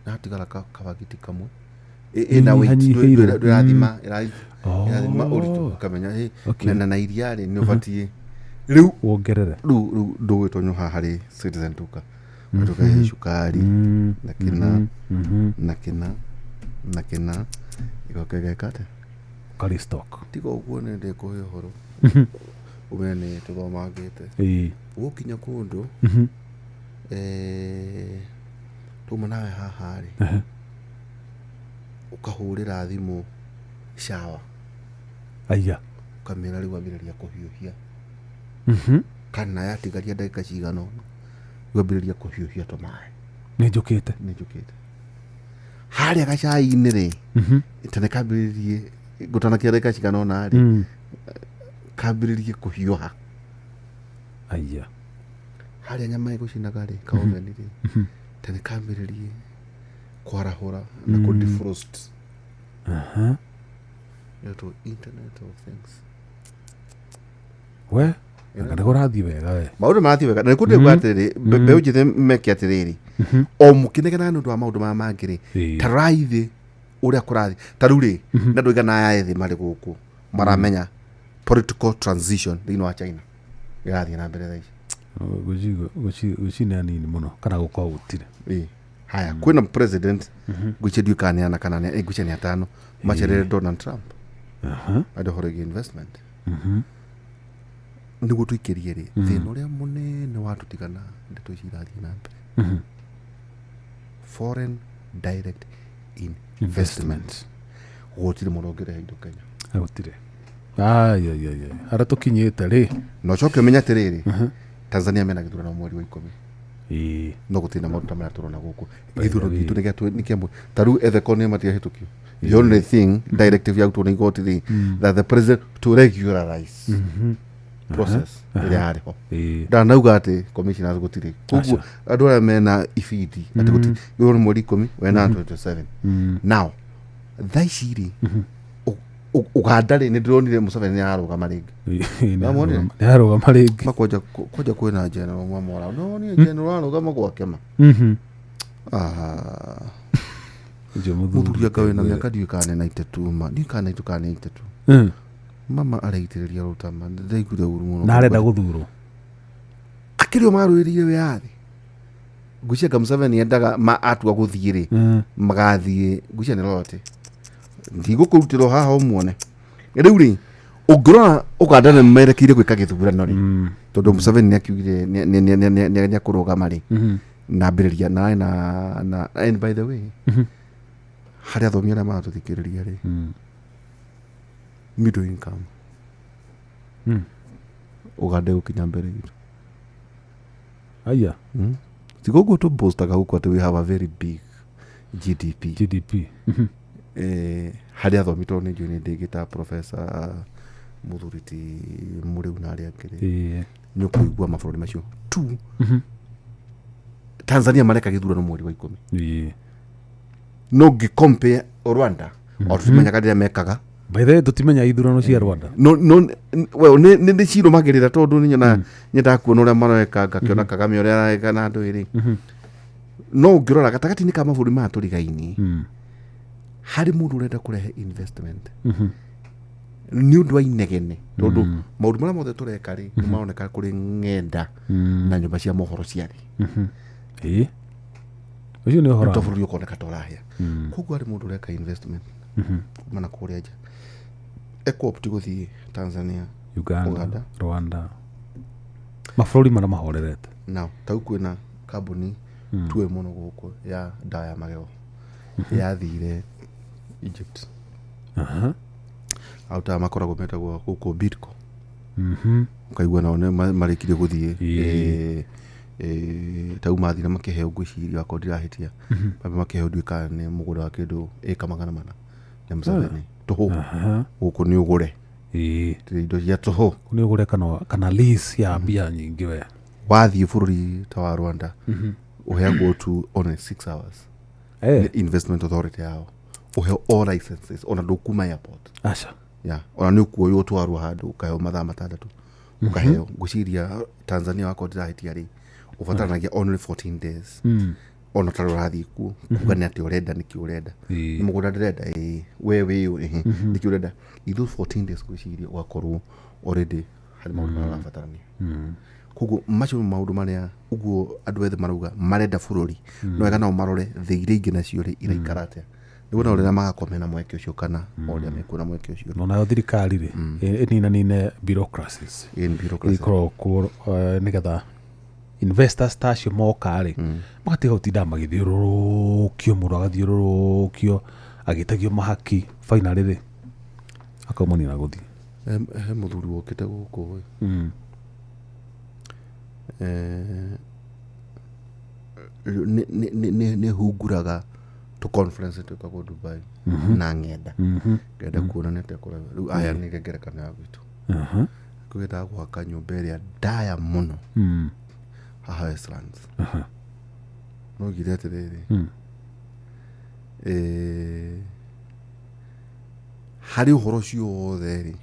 Speaker 2: natigara kabagiti kamwe ĩna weight ndĩrathima ũritũ ũkamenya na iria rĩ nĩ ũbatiĩ rĩu
Speaker 3: wongerere
Speaker 2: rĩu ndũgĩtonyo haha harĩ citizen duka ũtukahe cukari na kĩna igokegekate
Speaker 3: kari stock
Speaker 2: tiga ũguo nĩ ndĩkũhe ũhoro ũmenye nĩ tũthomangĩte ũgũkinya kũndũ tuma nawe haha rĩ ũkahũrĩra thimũ shawa
Speaker 3: aya
Speaker 2: ũkamĩra rĩu ambĩrĩria kũhiũhia kana yatigaria ndagĩka cigana ũna ambĩrĩria kũhiũhia tũmaĩ
Speaker 3: nĩ njũkĩte
Speaker 2: harĩa gacai-inĩ rĩ tene kambĩrĩrie gũtanakia ndagĩka cigana ũna rĩ kambĩrĩrie kũhiũha
Speaker 3: aya
Speaker 2: harĩa nyama ĩgũcinaga rĩ kaoveni rĩ tene kambĩrĩrie kwarahũra na kũdefrost to internet of things
Speaker 3: we nĩ gũrathiĩ wega we
Speaker 2: maũndũ marathiĩ wega na nĩ kũndĩ atĩrĩrĩ mbeũ njĩthĩ meke atĩrĩrĩ o mũkĩnegena nĩ ũndũ wa maũndũ maya mangĩ rĩ tarai thĩ ũrĩa kũrathiĩ ta rĩu rĩ na andũ aigana aya thĩ marĩ gũkũ maramenya political transition thĩinĩ wa China ĩrathiĩ na mbere thaa ici
Speaker 3: gũcina nini mũno kana gũkorwo gũtirĩ
Speaker 2: haya kwĩna president ngwĩciria ndiũkaneana kana ngwĩciria nĩ atano macerere Donald Trump adohoregia investment nĩguo tũikĩrie rĩ thĩna ũrĩa mũnene watũtigana ndeto ici irathiĩ na mbere foreign direct investment gũtirĩ mũrongereha indo Kenya
Speaker 3: gũtirĩ harĩa tũkinyĩte rĩ
Speaker 2: no coke ũmenya atĩrĩrĩ Tanzania mena gĩthurano mweri wa 10 no gũtirĩ na maũndũ marĩa tũrona gũkũ gĩthurano gitũ nĩ kĩamwe ta rĩu etheko nĩ matiahĩtũkio the only thing directive ya gũtũra igoti rĩ that the president to regularize process ĩrĩa harĩho ndanauga atĩ commissioners gũtirĩ koguo andũ arĩa mena ibindi atĩ gũtirĩ gĩthurano mweri 10 wena 27 now thaa ici rĩ Uganda rĩ nĩ ndĩronire Museveni nĩ ararũgama rĩngĩ
Speaker 3: nĩ ararũgama rĩngĩ
Speaker 2: makwanja kwĩna general Mwamora no nĩ general ararũgama gwakema mũthuri akawe na mĩaka ndiũkane na 92 ma ndiũkane itukane 92 mama araitĩrĩria rũtama ndaiguire ũru mũno
Speaker 3: na arenda gũthurwo
Speaker 2: akĩrĩo marũĩrĩire wĩyathi ngwĩciria Museveni endaga atua gũthiĩ rĩ magathiĩ ngwĩciria nĩ rote ndigũkũrutĩrwo haha ũmuone rĩu rĩ ũngĩrora Uganda nĩ merekeire gwĩka gĩthurano rĩ tondũ Museveni nĩ akiugire nĩ akũrũgama rĩ na ambĩrĩria na and by the way harĩa athomi arĩa maratũthikĩrĩria rĩ middle income Uganda gũkinya mbere gitu
Speaker 3: aya
Speaker 2: tigoguo tũbostaga gũkũ atĩ we have a very big GDP harĩa athomi tondũ nĩ njũĩ nĩ ndĩgĩta professor Muthuriti Mũrĩu na arĩa angĩ nĩ ũkũigua mabũrũri macio tu Tanzania mareka gĩthurano mweri wa 10 no ngĩcompare Rwanda o tũtimenyaga rĩrĩa mekaga
Speaker 3: by the way tũtimenya ithurano cia Rwanda
Speaker 2: nĩ cirũmagĩrĩra tondũ nĩ nyona nyendaga kuona ũrĩa mareka ngakĩona Kagame ũrĩa areka na andũ ĩrĩ no ũngĩrora gatagatĩ-inĩ ka mabũrũri maya tũrigainie harĩ mũndũ ũrenda kũrehe investment nĩ ũndũ wa inegene tondũ maũndũ marĩa mothe tũreka rĩ nĩ maroneka kũrĩ ng'enda na nyũmba cia mohoro ciarĩ
Speaker 3: ũcio nĩ ũhoro
Speaker 2: bũrũri ũkoneka ta ũrahĩa koguo harĩ mũndũ ũreka investment mana kũrĩa nja ekopti gũthiĩ Tanzania
Speaker 3: Uganda Rwanda mabũrũri marĩa mahorerete
Speaker 2: now tau kwĩna kambuni tuwe muno guku ya dawa ya magego yathire Egypt auta makoragwo metagwo guku Bidco ukaigua nao nĩ marĩkirie gũthiĩ tau mathire makĩheo ngwĩciria akorwo ndirahitia makĩheo nduĩka nĩ mũgũnda wa kĩndũ ĩka 400 na Museveni tũhũ gũkũ nĩ ũgũre indo cia tũhũ
Speaker 3: nĩ ũgũre kana lease ya mbia nyingĩ we
Speaker 2: wathiĩ bũrũri ta wa Rwanda ũheagwo tu only 6 hours investment authority yao ũheo all licenses ona ndũkuma airport ona nĩ ũkuoywo ũtwarwo handũ ũkaheo mathaa 6 ũkaheo ngwĩciria Tanzania wako ndirahitia rĩ ũbataranagia only 14 days ona tarĩ ũrathiĩ kuo kuga nĩ atĩ ũrenda nĩkĩ ũrenda nĩ mũgũnda ndĩrenda we nĩkĩ ũrenda ithu 14 days ngwĩciria ũgakorwo already harĩ maũndũ marĩa ũrabatarania koguo macio maũndũ marĩa ũguo andũ ethĩ marauga marenda bũrũri no wega nao marore thĩ iria ingĩ nacio rĩ iraikara atĩa nĩguo nao rĩrĩa magakorwo mena mweke ũcio kana ũrĩa mekuona mweke ũcio
Speaker 3: no nayo thirikari rĩ ĩninanine bureaucracies ikorwo kuo nĩgetha investors tacio moka rĩ magatiga gũtinda magĩthiũrũrũkio mũndũ agathiũrũrũkio agĩtagio mahaki finally rĩ akaumania na gũthiĩ
Speaker 2: he mũthuri wokĩte gũkũ nĩ hunguraga to conference twĩkagwo Dubai na ng'enda kuona nĩ atĩa kũrĩa rĩu aya nĩ ngerekano ya gwitũ kũgĩtaga gwaka nyũmba ĩrĩa ndaya mũno haha Westlands no gire atĩrĩrĩ harĩ ũhoro ũcio wothe rĩ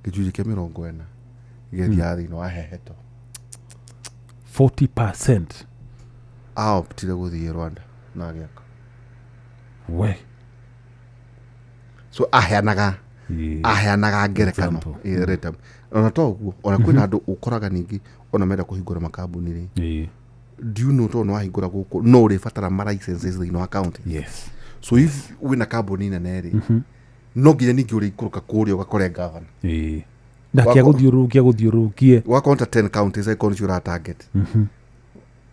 Speaker 2: gĩcunjĩ kĩa 40 gĩthiaga thĩinĩ wa heheto
Speaker 3: 40%
Speaker 2: aoptire gũthiĩ Rwanda na agĩaka
Speaker 3: we
Speaker 2: so aheanaga ngerekano ona to ũguo ona kwĩna andũ ũkoraga ningĩ ona menda kũhingũra makambuni rĩ do you know to no wahingũra gũkũ no ũrĩbatara ma licenses thĩinĩ wa county so if wĩna kambuni nene rĩ no nginya ningĩ ũrĩikũrũka kũrĩa ũgakore governor
Speaker 3: na gũthiũrũrũkie
Speaker 2: wakonta 10 counties icon cio target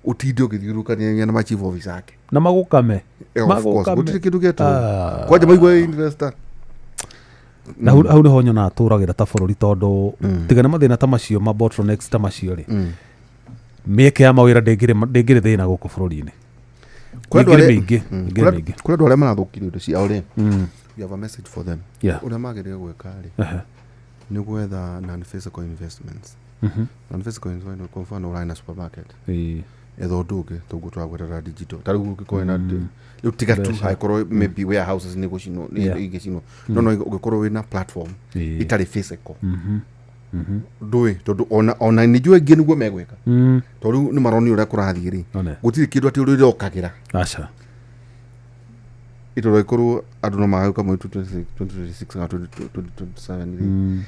Speaker 2: utinde ũgĩthiũrũrũkania na chief officer yake
Speaker 3: na magũkame
Speaker 2: gũtirĩ kĩndũ gĩetwo kwanja maigua investor
Speaker 3: na hau nĩho nyona atũragĩra ta bũrũri tondũ tigana mathĩna ta macio ma bottlenecks ta macio rĩ mĩeke ya mawĩra ndĩngĩrĩ thĩna gũkũ bũrũri-inĩ kũrĩ
Speaker 2: andũ arĩa marathũkirie indo ciao rĩ you have a message for them ũrĩa magĩrĩire gwĩka rĩ nĩ gwetha non-physical investments non-physical investment kwa mfano ũrarĩ na supermarket etha ũndũ ũngĩ tũguo tũragwetera digital tarĩu ũngĩkorwo na rĩu tiga tu haikorwo maybe warehouses nĩ gũcinwo igĩcinwo no ũngĩkorwo wĩna platform itarĩ physical ndũĩ tondũ ona nĩnjũĩ aingĩ nĩguo megwĩka tondũ rĩu nĩ maronio ũrĩa kũrathiĩ rĩ gũtirĩ kĩndũ atĩ ũrĩrokagĩra itũra ikorwo andũ no magauka mweri 2026 na 2027 rĩ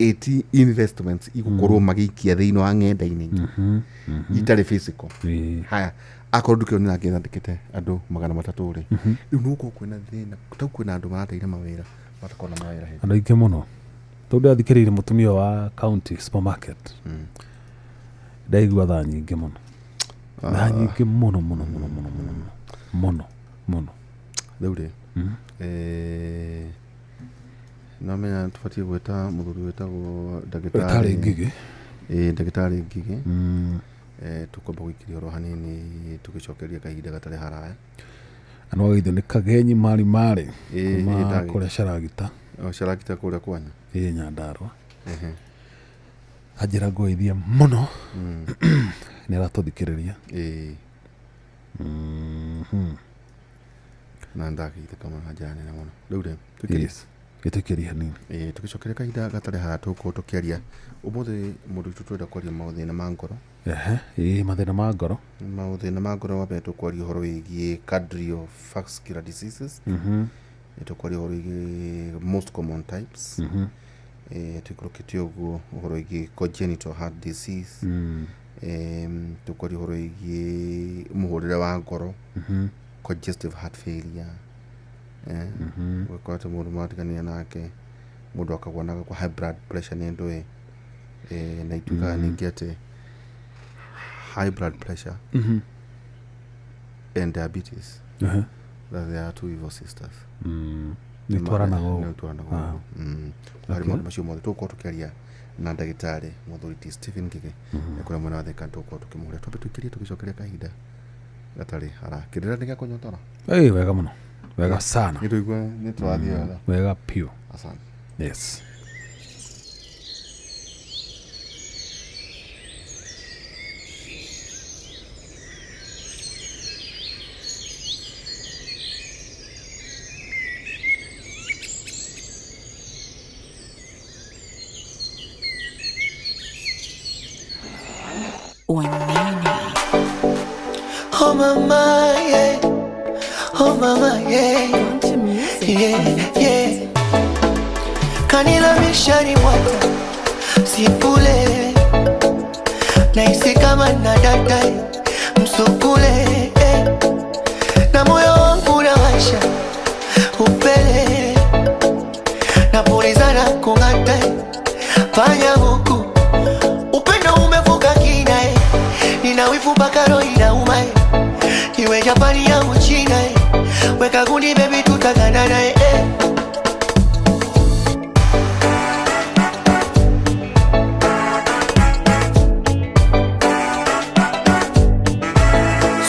Speaker 2: 80 investments igũkorwo magĩikia thĩinĩ wa ng'enda-inĩ itarĩ physical haya akorwo ndukĩo nĩ angĩandĩkĩte andũ 300 rĩ rĩu nũgũkorwo kwĩna thĩna tau kwĩna andũ marateire mawĩra matakorwo na mawĩra
Speaker 3: andũ aingĩ mũno tondũ athikĩrĩire mũtumia wa county supermarket ndaigua thaa nyingĩ mũno thaa nyingĩ mũno
Speaker 2: rĩu rĩ namenya tũbatiĩ gwĩta mũthuri wĩtagwo
Speaker 3: ndagĩtarĩ Ngigĩ
Speaker 2: ndagĩtarĩ Ngigĩ tũkwamba gũikiria oro hanini tũgĩcokeria kahinda gatarĩ haraya
Speaker 3: no githĩ nĩ kagenyi mari kuma kũrĩa Sharagita
Speaker 2: kũrĩa kwanyu
Speaker 3: Nyandarua anjĩra ngũithie mũno nĩ aratũthikĩrĩria na ndagĩithĩ kama njĩra nene mũno rĩu rĩ gĩtũkĩria hanini
Speaker 2: tũgĩcokeria kahinda gatarĩ haraya tũgũkorwo tũkĩaria ũmũthĩ mũndũ witũ twenda kwaria mathĩna ma ngoro mathĩna ma ngoro wambere tũkwaria ũhoro wĩgiĩ cardiovascular diseases tũkwaria ũhoro wĩgiĩ most common types tũikũrũkĩtie ũguo ũhoro wĩgiĩ congenital heart disease tũkwaria ũhoro wĩgiĩ mũhũrĩre wa ngoro congestive heart failure gũkorwo atĩ mũndũ maratigania nake mũndũ akagwa na high blood pressure nĩ ndũĩ na ituĩkaga ningĩ atĩ high blood pressure and diabetes. That they are two evil sisters.
Speaker 3: Nitwarana go.
Speaker 2: Ari mo macio mo to ko tukiaria na ndagitari Muthuri Stephen Ngige ekura mwana wa theka to ko tukimuria twabe tukiria tugicokeria kahinda gatari ara kirira ndiga kunyotora
Speaker 3: Wega muno. Wega sana.
Speaker 2: Nituigwa nitwathi wega.
Speaker 3: Wega pure.
Speaker 2: Asante.
Speaker 3: Yes.
Speaker 4: Oh mama, yeah. Oh mama, yeah. Yeah. Kanila mishani mwata sipule naisi kama nadadai msukule na moyo wangu nawasha upele napulizana kung'ata fanya huku upendo umevuka kina nina wivu mpaka roho inauma iwe Japani au China weka gundi baby tutaganana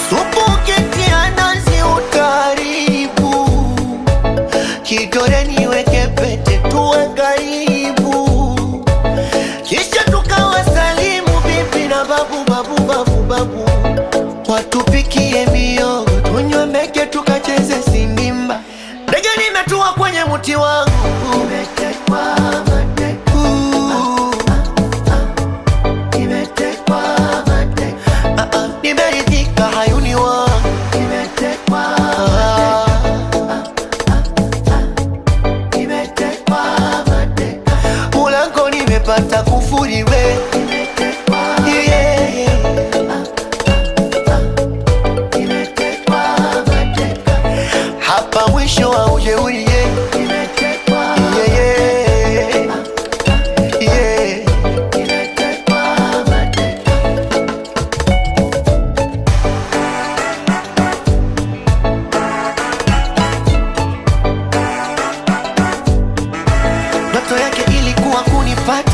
Speaker 4: supu keki ya nazi utaribu kidole niweke pete tuwe karibu kisha tukawasalimu bibi na babu watupikie miogo tunywe meke tukacheze sindimba ndege nimetua kwenye mti wangu nimetekwa mateka nimetekwa mateka nimeridhika hayuni wangu nimetekwa nimetekwa mateka mulango nimepata kufuri we hapa mwisho wa ujeuri nimetekwa nimetekwa mateka ndoto yake ilikuwa kunipata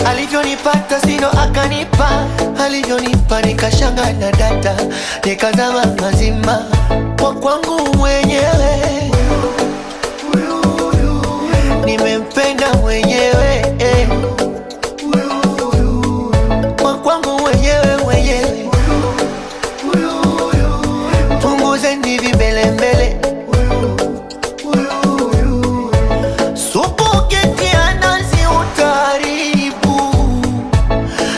Speaker 4: alivyonipata sino akanipa alivyonipa nikashanga na data nikazama mazima kwa kwangu mwenyewe nimempenda mwenyewe kwa kwangu mwenyewe punguzeni vimbelembele supu keki ya nazi utaribu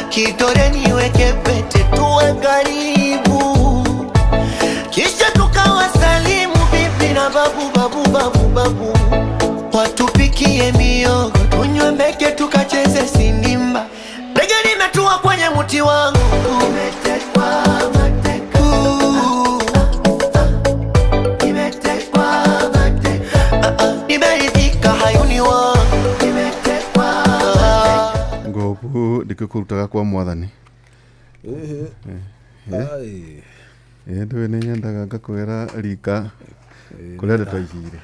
Speaker 4: kidole niweke pete tuwe karibu kisha tukawasalimu bibi na babu watupikie miogo tunywe meke tukacheze sindimba ndege nimetua kwenye mti wangu nimetekwa mateka nimetekwa mateka nimeridhika hayuni wangu nimetekwa
Speaker 2: ngobu ndikukutaga kwa mwathani ndio nyendaga ngakwera rika kuria ndetwaigire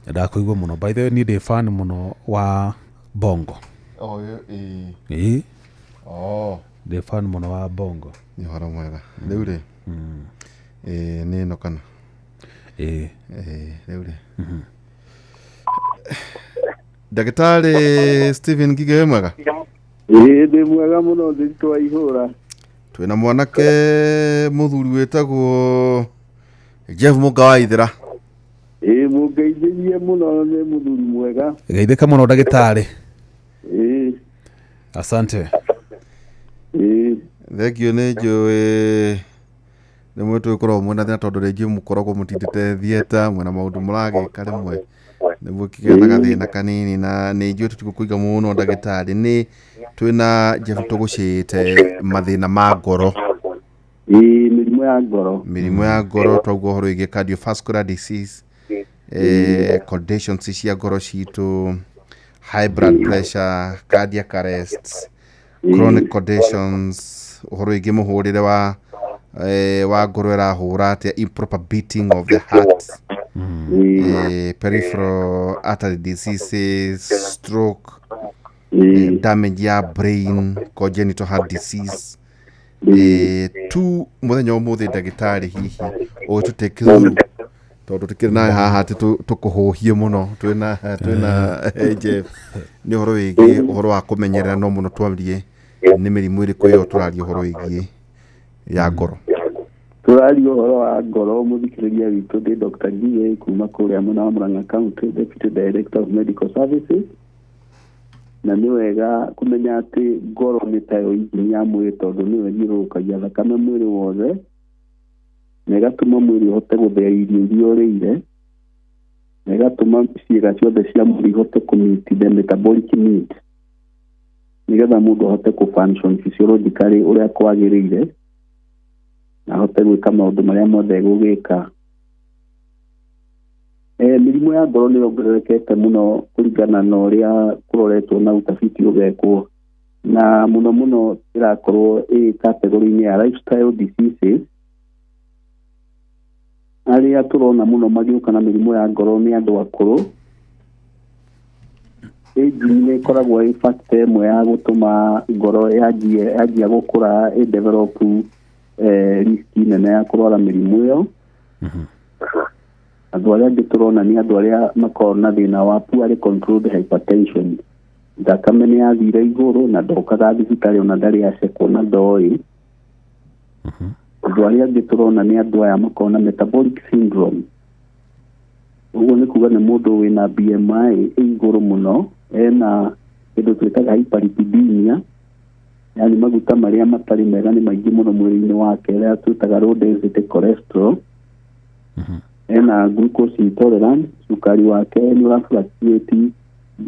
Speaker 3: Ndakuigwa muno. By the way ni de fan muno wa bongo. De fan muno wa bongo.
Speaker 2: Ni hora mwega. Riu ri. Ni no kana. Riu ri. Ndagitari Stephen Ngige mwega.
Speaker 5: Ndi mwega muno nditwa ihura.
Speaker 2: Twina mwanake muthuri wetagwo Jeff Mugawaithira. Mugeithĩrie
Speaker 5: mũno nĩ mũthuri mwega.
Speaker 3: Geithĩka mũno ndagĩtarĩ. Asante.
Speaker 2: Thengio nĩ njũĩ nĩ mwĩtũ ĩkorwo mwena thĩna tondũ rĩngĩ mũkoragwo mũtindĩte thieta mwena maũndũ mũragĩka rĩmwe nĩguo kĩgĩa na gathĩna kanini na nĩ njũĩ tũtigũkũiga mũno ndagĩtarĩ nĩ twĩna Jeff tũgũcĩte mathĩna ma ngoro. Mĩrimũ ya ngoro twauga ũhoro wĩgiĩ cardiovascular disease, conditions cia ngoro citũ, high blood pressure, cardiac arrests, chronic conditions, uhoro ingi muhurire wa ngoro irahura atia, improper beating of the heart, peripheral artery diseases, stroke, damage ya brain, congenital heart disease. Tu muthenya umuthi ndagitari hihi ututekithuru tondu tukiri na haha tukuhuhie muno twina Jeff ni horo wigi uhoro wa kumenyerera no muno twarie ni mirimu iriku yo turarie horo wigi ya ngoro.
Speaker 5: Turario horo wa ngoro muthikiriria witu ndi Dr. D kuma kuria muna wa Murang'a County, Deputy Director of Medical Services. Na nĩ wega kumenya atĩ ngoro nĩ tayo injini ya mwĩrĩ tondũ nĩyo ĩthiũrũrũkagia thakame mwĩrĩ wothe na ĩgatũma mwĩrĩ ũhote gũthĩa irio iria ũrĩire na ĩgatũma ciĩga ciothe cia mwĩrĩ ihote kũmeet the metabolic needs nĩgetha mũndũ ahote kũ-function physiologically ũrĩa kwagĩrĩire na ahote gwĩka maũndũ marĩa mothe egũgĩka. Mĩrimũ ya ngoro nĩ yongererekete mũno kũringana na ũrĩa kũroretwo na utafiti ũgekwo, na mũno ĩrakorwo category-inĩ ya lifestyle diseases. Arĩa tũrona mũno magĩũka na mĩrimũ ya ngoro nĩ andũ akũrũ. Age nĩ ĩkoragwo ĩ factor ĩmwe ya gũtũma ngoro yanjia gũkũra develop risk nene ya kũrwara mĩrimũ ĩyo. Andũ arĩa angĩ tũrona nĩ andũ arĩa makoragwo na thĩna wa poorly controlled hypertension. Thakame nĩ yathire igũrũ na ndokaga thibitarĩ ona ndarĩ acekwo na ndoĩ. Andũ arĩa angĩ tũrona nĩ andũ aya makoragwo na metabolic syndrome. Ũguo nĩ kuuga nĩ mũndũ wĩna BMI ĩ igũrũ mũno, ena kĩndũ twĩtaga hyperlipidemia, yani maguta marĩa matarĩ mega nĩ maingĩ mũno mwĩrĩ-inĩ wake, rĩrĩa twĩtaga low density cholesterol. Ena glucose intolerance, cukari wake nĩ ũrafluctuate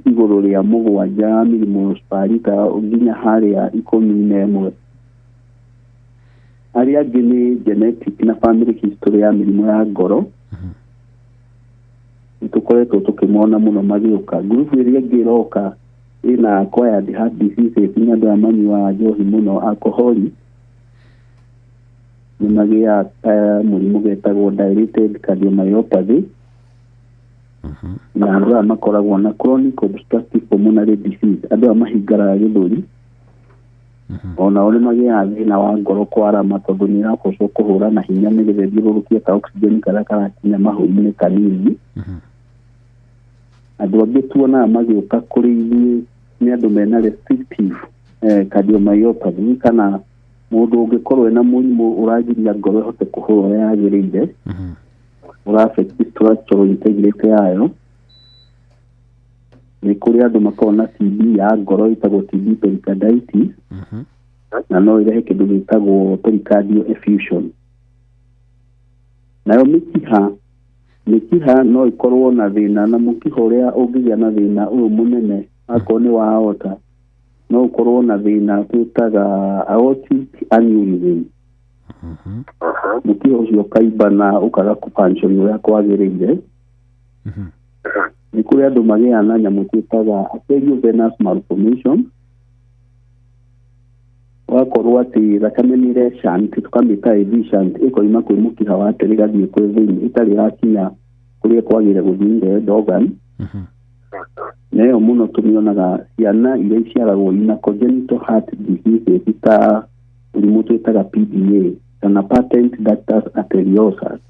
Speaker 5: igũrũ rĩa 7 millimol per liter nginya harĩa 11. Arĩa angĩ nĩ genetic na family history ya mĩrimũ ya ngoro. Nĩtũkoretwo tũkĩmona mũno magĩũka. Group ĩrĩa ĩngĩ ĩroka ĩna acquired heart diseases, nĩ andũ arĩa manyuaga njohi mũno, alcoholic. Nĩmagĩa mũrimũ getagwo dilated cardiomyopathy. Na andũ aya makoragwo na chronic obstructive pulmonary disease, andũ aya mahingaraga gĩthũri. Onao nĩmagĩaga thĩna wa ngoro kwarama tondũ nĩ ĩrakorwo kũhũra na hinya nĩgetha ĩthiũrũrũkie ka oxygen karĩa karakinya mahũri-inĩ kanini. Andũ angĩ tuonaga magĩũka kũrĩ ithuĩ nĩ andũ mena restrictive cardiomyopathy, kana mũndũ ũngĩkorwo ena mũrimũ ũragiria ngoro ĩhote kũhũra ũrĩa yagĩrĩire, ũra-affect structural integrity yayo. Nĩ kũrĩ andũ makoragwo na TB ya ngoro ĩtagwo TB pericarditis, na no ĩrehe kĩndũ gĩtagwo pericardial effusion. Nayo mĩkiha no ĩkorwo na thĩna, na mũkiha ũrĩa ũngĩgĩa na thĩna ũyũ mũnene akorwo nĩ wa aorta, no ũkorwo na thĩna twĩtaga aortic aneurysm. Mũkiha ũcio ũkaimba na ũkaga kũ-function ũrĩa kwagĩrĩire. Nĩ kũrĩ andũ magĩaga na nyamũ twĩtaga arteriovenous malformation. Wakorwo atĩ thakame nĩ ĩre-shunt, tũkamĩta AV shunt, ĩkoima kwĩ mũkiha wa artery ĩgathiĩ kwĩ vein ĩtarĩ yakinya kũrĩa kwagĩrĩire gũthiĩ red organ. Na ĩyo mũno tũmĩonaga ciana iria iciaragwo ina congenital heart diseases ta mũrimũ twĩtaga PDA kana patent ductus arteriosus.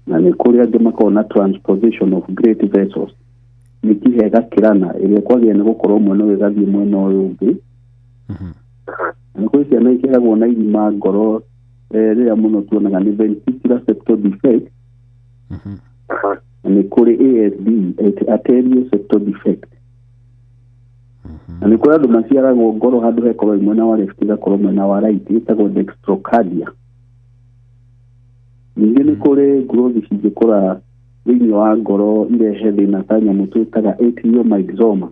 Speaker 5: Na nĩ kũrĩ angĩ makoragwo na transposition of great vessels, mĩkiha ĩgakĩrana ĩrĩa kwagĩrĩire nĩ gũkorwo mwena ũyũ ĩgathiĩ mwena ũyũ ũngĩ. Na nĩ kũrĩ ciana ikeragwo na irima ngoro, rĩrĩa mũno tuonaga nĩ ventricular septal defect. Na nĩ kũrĩ ASD, arterial septal defect. Na nĩ kũrĩ andũ maciaragwo ngoro handũ hekorwo mwena wa left ĩgakorwo mwena wa right, ĩtagwo dextrocardia. Ningĩ nĩ kũrĩ growth cingĩkũra thĩinĩ wa ngoro irehe thĩna ta nyamũ twĩtaga atriomyxoma.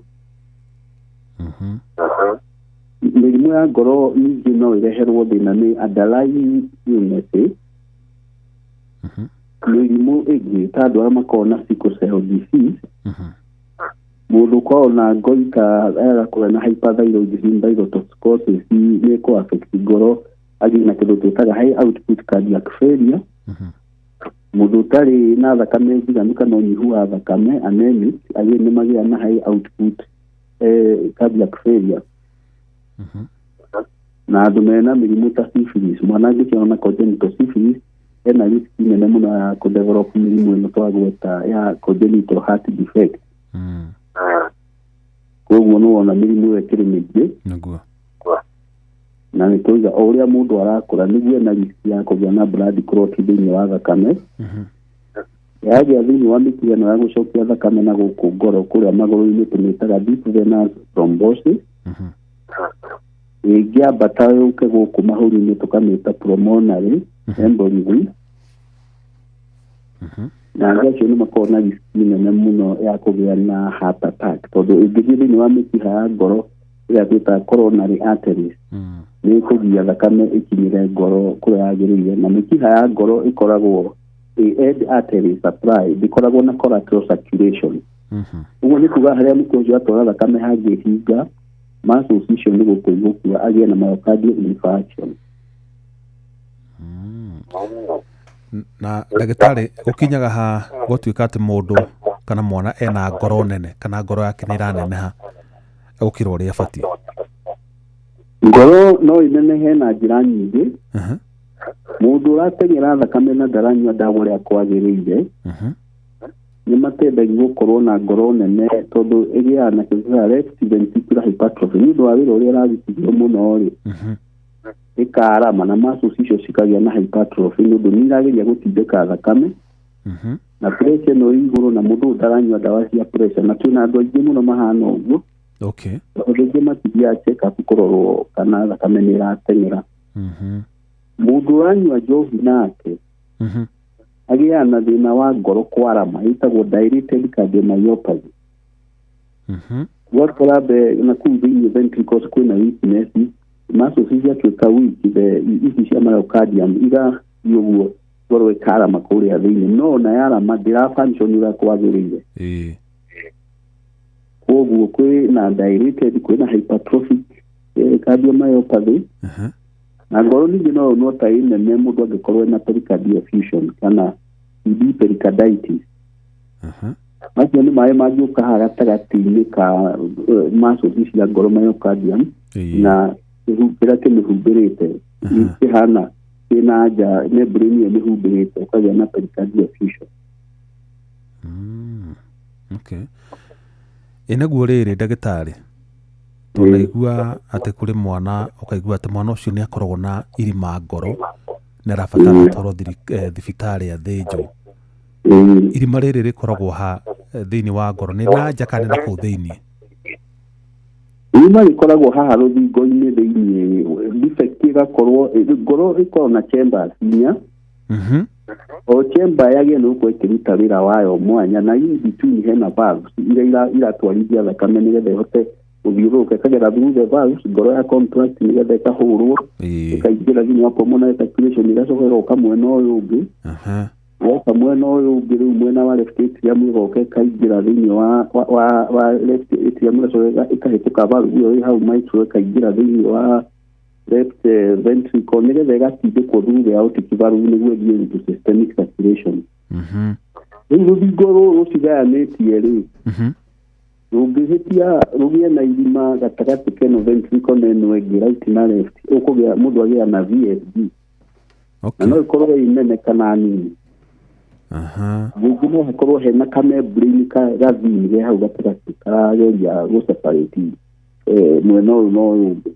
Speaker 5: Mĩrimũ ya ngoro ningĩ no ĩreherwo thĩna nĩ underlying illnesses. Mĩrimũ ĩngĩ ta andũ arĩa makoragwo na sickle cell disease. mundu ko na goita kula na hyperthyroidism thyrotoxicosis ni ko affect ngoro agina kindu twitaga high output cardiac failure mundu tari na thakame njiganu kana unyihu wa thakame anemic agina ni magia na high output cardiac failure na andu mena mirimu ta syphilis mwana ngikiona congenital syphilis ena risk nene muno ya kudevelop mirimu ino twagweta ya congenital heart defect koguo no wona mirimu ekiri mingĩ
Speaker 3: naguo
Speaker 5: na nĩ kuiga o ũrĩa mũndũ arakũra nĩguo na risk ya kũgĩa na blood clot thĩinĩ wa thakame yagĩa thĩinĩ wa mĩkiha ĩno ya gũcokia thakame na gũkũ ngoro kũrĩa magũrũ-inĩ tũmĩtaga deep venous thrombosis ĩngĩambata yũke gũkũ mahũri-inĩ tũkamĩta pulmonary embolism na andũ acio nĩ makoragwo na risk nene mũno ya kũgĩa na heart attack tondũ ĩngĩthiĩ thĩinĩ wa mĩkiha ya ngoro ĩrĩa twĩtaga coronary arteries nĩ kũgia thakame ĩkinyĩre ngoro kũrĩa yagĩrĩire na mĩkiha ya ngoro ĩkoragwo head artery supply ndĩkoragwo na collateral circulation ũguo nĩ kuga harĩa mũkiha ũcio atwara thakame hangĩhinga muscles icio nĩ gũkua agĩe na myocardial infarction
Speaker 3: na ndagĩtarĩ ũkinyaga ha gũtuĩka atĩ mũndũ kana mwana ena ngoro nene kana ngoro yake nĩ ĩraneneha gũkĩra ũrĩa abatiĩ
Speaker 5: ngoro no ĩnenehe na njĩra nyingĩ mũndũ ũrateng'era thakame na ndaranyua ndawa ũrĩa kwagĩrĩire nĩ mateithagia gũkorwo na ngoro nene tondũ ĩgĩaga na kĩndũ left ventricular hypertrophy nĩ ũndũ wa wĩra ũrĩa ũrarutithio mũno rĩ ĩkarama na muscles icio cikagĩa na hypertrophy nĩ ũndũ nĩ irageria gũtindĩka thakame na pressure ĩno igũrũ na mũndũ ũtaranyua ndawa cia pressure na twĩna andũ aingĩ mũno mahana ũguo tondũ rĩngĩ matithiaga check up kũrorwo kana thakame nĩ ĩrateng'era mũndũ ũranyua njohi nake agĩaga na thĩna wa ngoro kwarama ĩtagwo dilated cardiomyopathy gwakora na kũu thĩinĩ ventricles kwĩna weakness muscles ciatuĩka weak ici cia myocardium igathiĩ ũguo ngoro ĩkarama kũrĩa thĩinĩ no na yarama ndĩra function ũrĩa kwagĩrĩire koguo kwĩna dilated kwĩna hypertrophic cardiomyopathy na ngoro ningĩ no ta inene mũndũ angĩkorwo ena pericardial effusion kana TB pericarditis macio nĩ maĩ mangĩũka haha gatagatĩ-inĩ ka muscles cia ngoro myocardium na kĩrĩa kĩmĩhumbĩrĩte kĩhana kĩna nja membrane ĩyo mĩhumbĩrĩte ũkagĩa na pericardial effusion
Speaker 3: naguo rĩrĩ ndagĩtarĩ tũnaigua atĩ kũrĩ mwana ũkaigua atĩ mwana ũcio nĩ akoragwo na irima ngoro na arabatara gũtwarwo thibitarĩ athĩnjwo irima rĩrĩ rĩkoragwo ha thĩinĩ wa ngoro nĩ na nja kana nĩ kũu thĩinĩ
Speaker 5: irima rĩkoragwo haha rũthingo-inĩ thĩinĩ defect ĩgakorwo ngoro ĩkoragwo na chambers inya o chamber yagĩrĩirwo nĩ gũkorwo ĩkĩruta wĩra wayo mwanya na in between hena valves iria iratwarithia thakame nĩgetha ĩhote gũthiũrũrũka ĩkagera through the valves ngoro ya contract nĩgetha ĩkahũrwo ĩkaingĩra thĩinĩ wa pulmonary circulation ĩgacoka ĩgoka mwena ũyũ ũngĩ woka mwena ũyũ ũngĩ rĩu mwena wa left atrium ĩgoka ĩkaingĩra thĩinĩ wa left atrium ĩgacoka ĩkahĩtũka valve ĩyo ĩ hau mitral ĩkaingĩra thĩinĩ wa left ventricle nĩgetha ĩgatindĩkwo through the aortic valve nĩguo ĩthiĩ into systemic circulation rĩu rũthingo rũrũ rũcigayanĩtie rĩ rũngĩhĩtia rũgĩe na irima gatagatĩ keno ventricle na ĩno ĩngĩ right na left ũkũgĩa mũndũ agĩa na VSD na no ĩkorwo ĩnene kana nini rĩngĩ no hakorwo hena kamembrane gathini ge hau gatagatĩ karageria gũseparate mwena ũyũ na ũyũ ũngĩ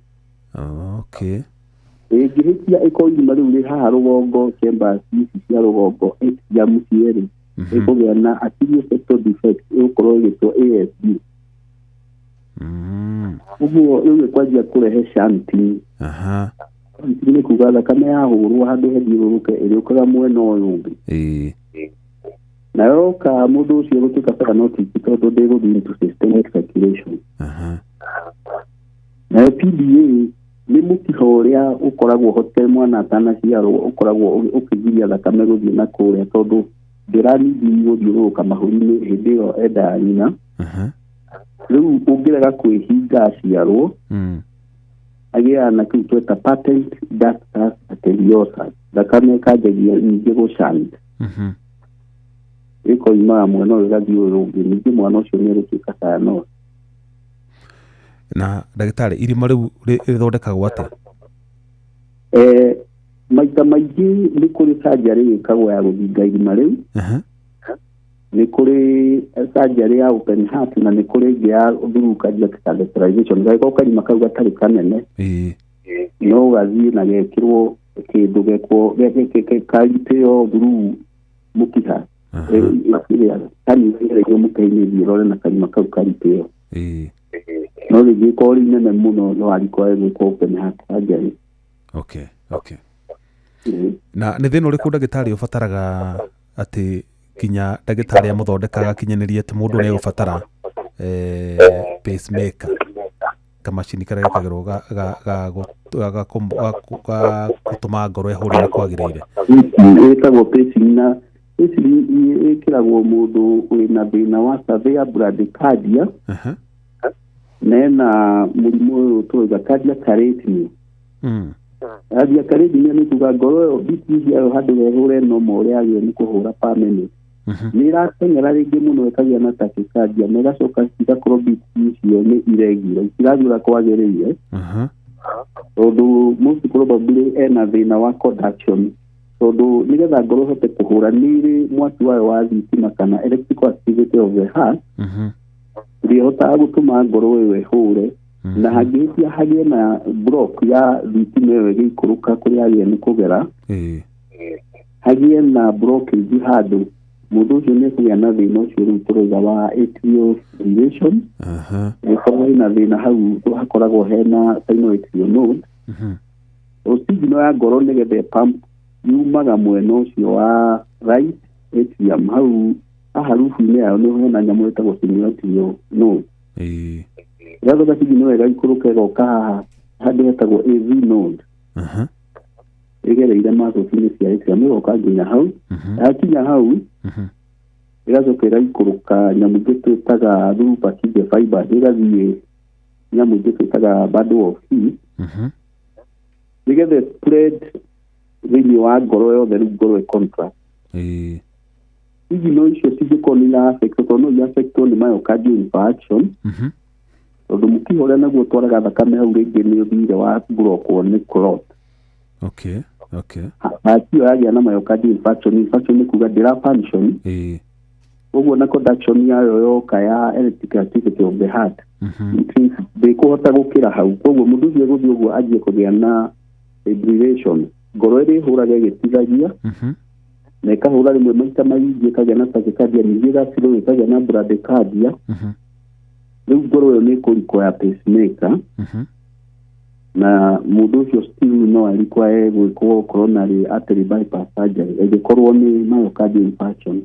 Speaker 5: ĩngĩhĩtia ĩkorwo irima rĩu rĩ haha rũgongo chambers ici cia rũgongo atrium cierĩ ĩkũgĩa na arterial septal defect ĩgũkorwo ĩgĩtwo ASD ũguo rĩu ĩkwanjia kũrehe shunting nĩ kuga thakame yahũrwo handũ hethiũrũrũke ĩrĩũkaga mwena ũyũ ũngĩ na yoka mũndũ ũcio gũtuĩka cyanotic tondũ ndĩgũthiĩ into systemic circulation nayo PDA nĩ mũkiha ũrĩa ũkoragwo hote mwana atanaciarwo ũkoragwo ũkĩgiria thakame gũthiĩ na kũrĩa tondũ ndĩranindi gũthiũrũrũka mahũri-inĩ hĩndĩ ĩyo enda ya nyina rĩu ũngĩrega kwĩhinga aciarwo agĩa na kĩu tweta patent ductus arteriosus, thakame ĩkanjagia ningĩ gũcant ĩkoimaga mwena ũyũ ĩgathiĩ ũyũ ũngĩ, ningĩ mwana ũcio nĩarĩtuĩka cyanosis.
Speaker 3: Na ndagĩtarĩ, irima rĩu rĩthondekagwo atĩa?
Speaker 5: Maita maingĩ nĩ kũrĩ surgery ĩkagwo ya gũthinga irima rĩu, nĩ kũrĩ surgery ya open heart, na nĩ kũrĩ ĩngĩ ya through cardiac catheterization. Gagĩkorwo karima kau gatarĩ kanene no gathiĩ na gekĩrwo kĩndũ karitĩo through mũkiha kanyigererio mũkiha-inĩ thiũrũre na karima kau karitĩo. No rĩngĩ korwo rĩ inene mũno no arĩkorwo gwĩkwo open heart surgery.
Speaker 3: Okay. Na nĩ thĩna ũrĩkũ ndagĩtarĩ ũbataraga atĩ kinya ndagĩtarĩ amũthondekaga kinyanĩrie atĩ mũndũ nĩ ũbatara pacemaker, kamacini karĩa gekagĩrwo ga gũtũma ngoro ĩhũre kwagĩrĩire?
Speaker 5: Ĩtagwo pacing, na ĩkĩragwo mũndũ wĩna thĩna wa severe bradycardia na ena mũrimũ ũyũ tũiga cardiac arrhythmia. Cardiac arrhythmia nĩ kuga ngoro ĩyo beat yayo handũ hehũre normal ũrĩa yagĩrĩirwo nĩ kũhũra per minute nĩ irateng'era rĩngĩ mũno ĩkagĩa na tachycardia, na ĩgacoka cigakorwo beat icio nĩ irregular, itirathiĩ ũrĩa kwagĩrĩire tondũ most probably ena thĩna wa conduction, tondũ nĩgetha ngoro ĩhote kũhũra nĩ ĩrĩ mwaki wayo wa thitima kana electrical activity of the heart ĩrĩa ĩhotaga gũtũma ngoro ĩyo ĩhũre, na hangĩhĩtia hagĩe na block ya thitima ĩyo ĩgĩikũrũka kũrĩa yagĩrĩirwo nĩ kũgera, hagĩe na blockage handũ, mũndũ ũcio nĩ kũgĩa na thĩna ũcio rĩu tũrauga wa atrial fibrillation. Gĩkorwo na thĩna hau hakoragwo hena sinoatrial node. Signal ya ngoro nĩgetha pump yumaga mwena ũcio wa right atrium, hau harufu-inĩ yayo nĩ hena nyamũ ĩtagwo sinoatrial node. Ĩgacoka signal ĩgaikũrũka ĩgoka haha handũ hetagwo AV node ĩgereire macoki-inĩ cia atrium, ĩgoka nginya hau. Yakinya hau ĩgacoka ĩgaikũrũka nyamũ ingĩ twĩtaga through Purkinje fibers, ĩgathiĩ nyamũ ingĩ twĩtaga bundle of heat nĩgetha spread thĩinĩ wa ngoro yothe, rĩu ngoro ĩcontract. Signal icio cingĩkorwo nĩ ira-affect, tondũ no i-affectwo nĩ myocardial infarction, tondũ mũkiha ũrĩa naguo ũtwaraga thakame hau rĩngĩ nĩ ũthire wa blockwo nĩ clot. Hakio yagĩa na myocardial infarction nĩ kuga ndĩra-function, ũguo na conduction yayo yoka ya electrical activity of the heart ndĩkũhota gũkĩra hau, koguo mũndũ ũcio gũthiĩ ũguo anjie kũgĩa na fibrillation, ngoro ĩrĩa ĩhũraga ĩgĩtigagia na ĩkahũra rĩmwe maita maingĩ, ĩkagĩa na tachycardia, ningĩ ĩgacirwo ĩkagĩa na bradycardia. Rĩu ngoro ĩyo nĩ ĩkũrequire pacemaker, na mũndũ ũcio still no require gwĩkwo coronary artery bypass surgery ĩngĩkorwo nĩ myocardial infarction.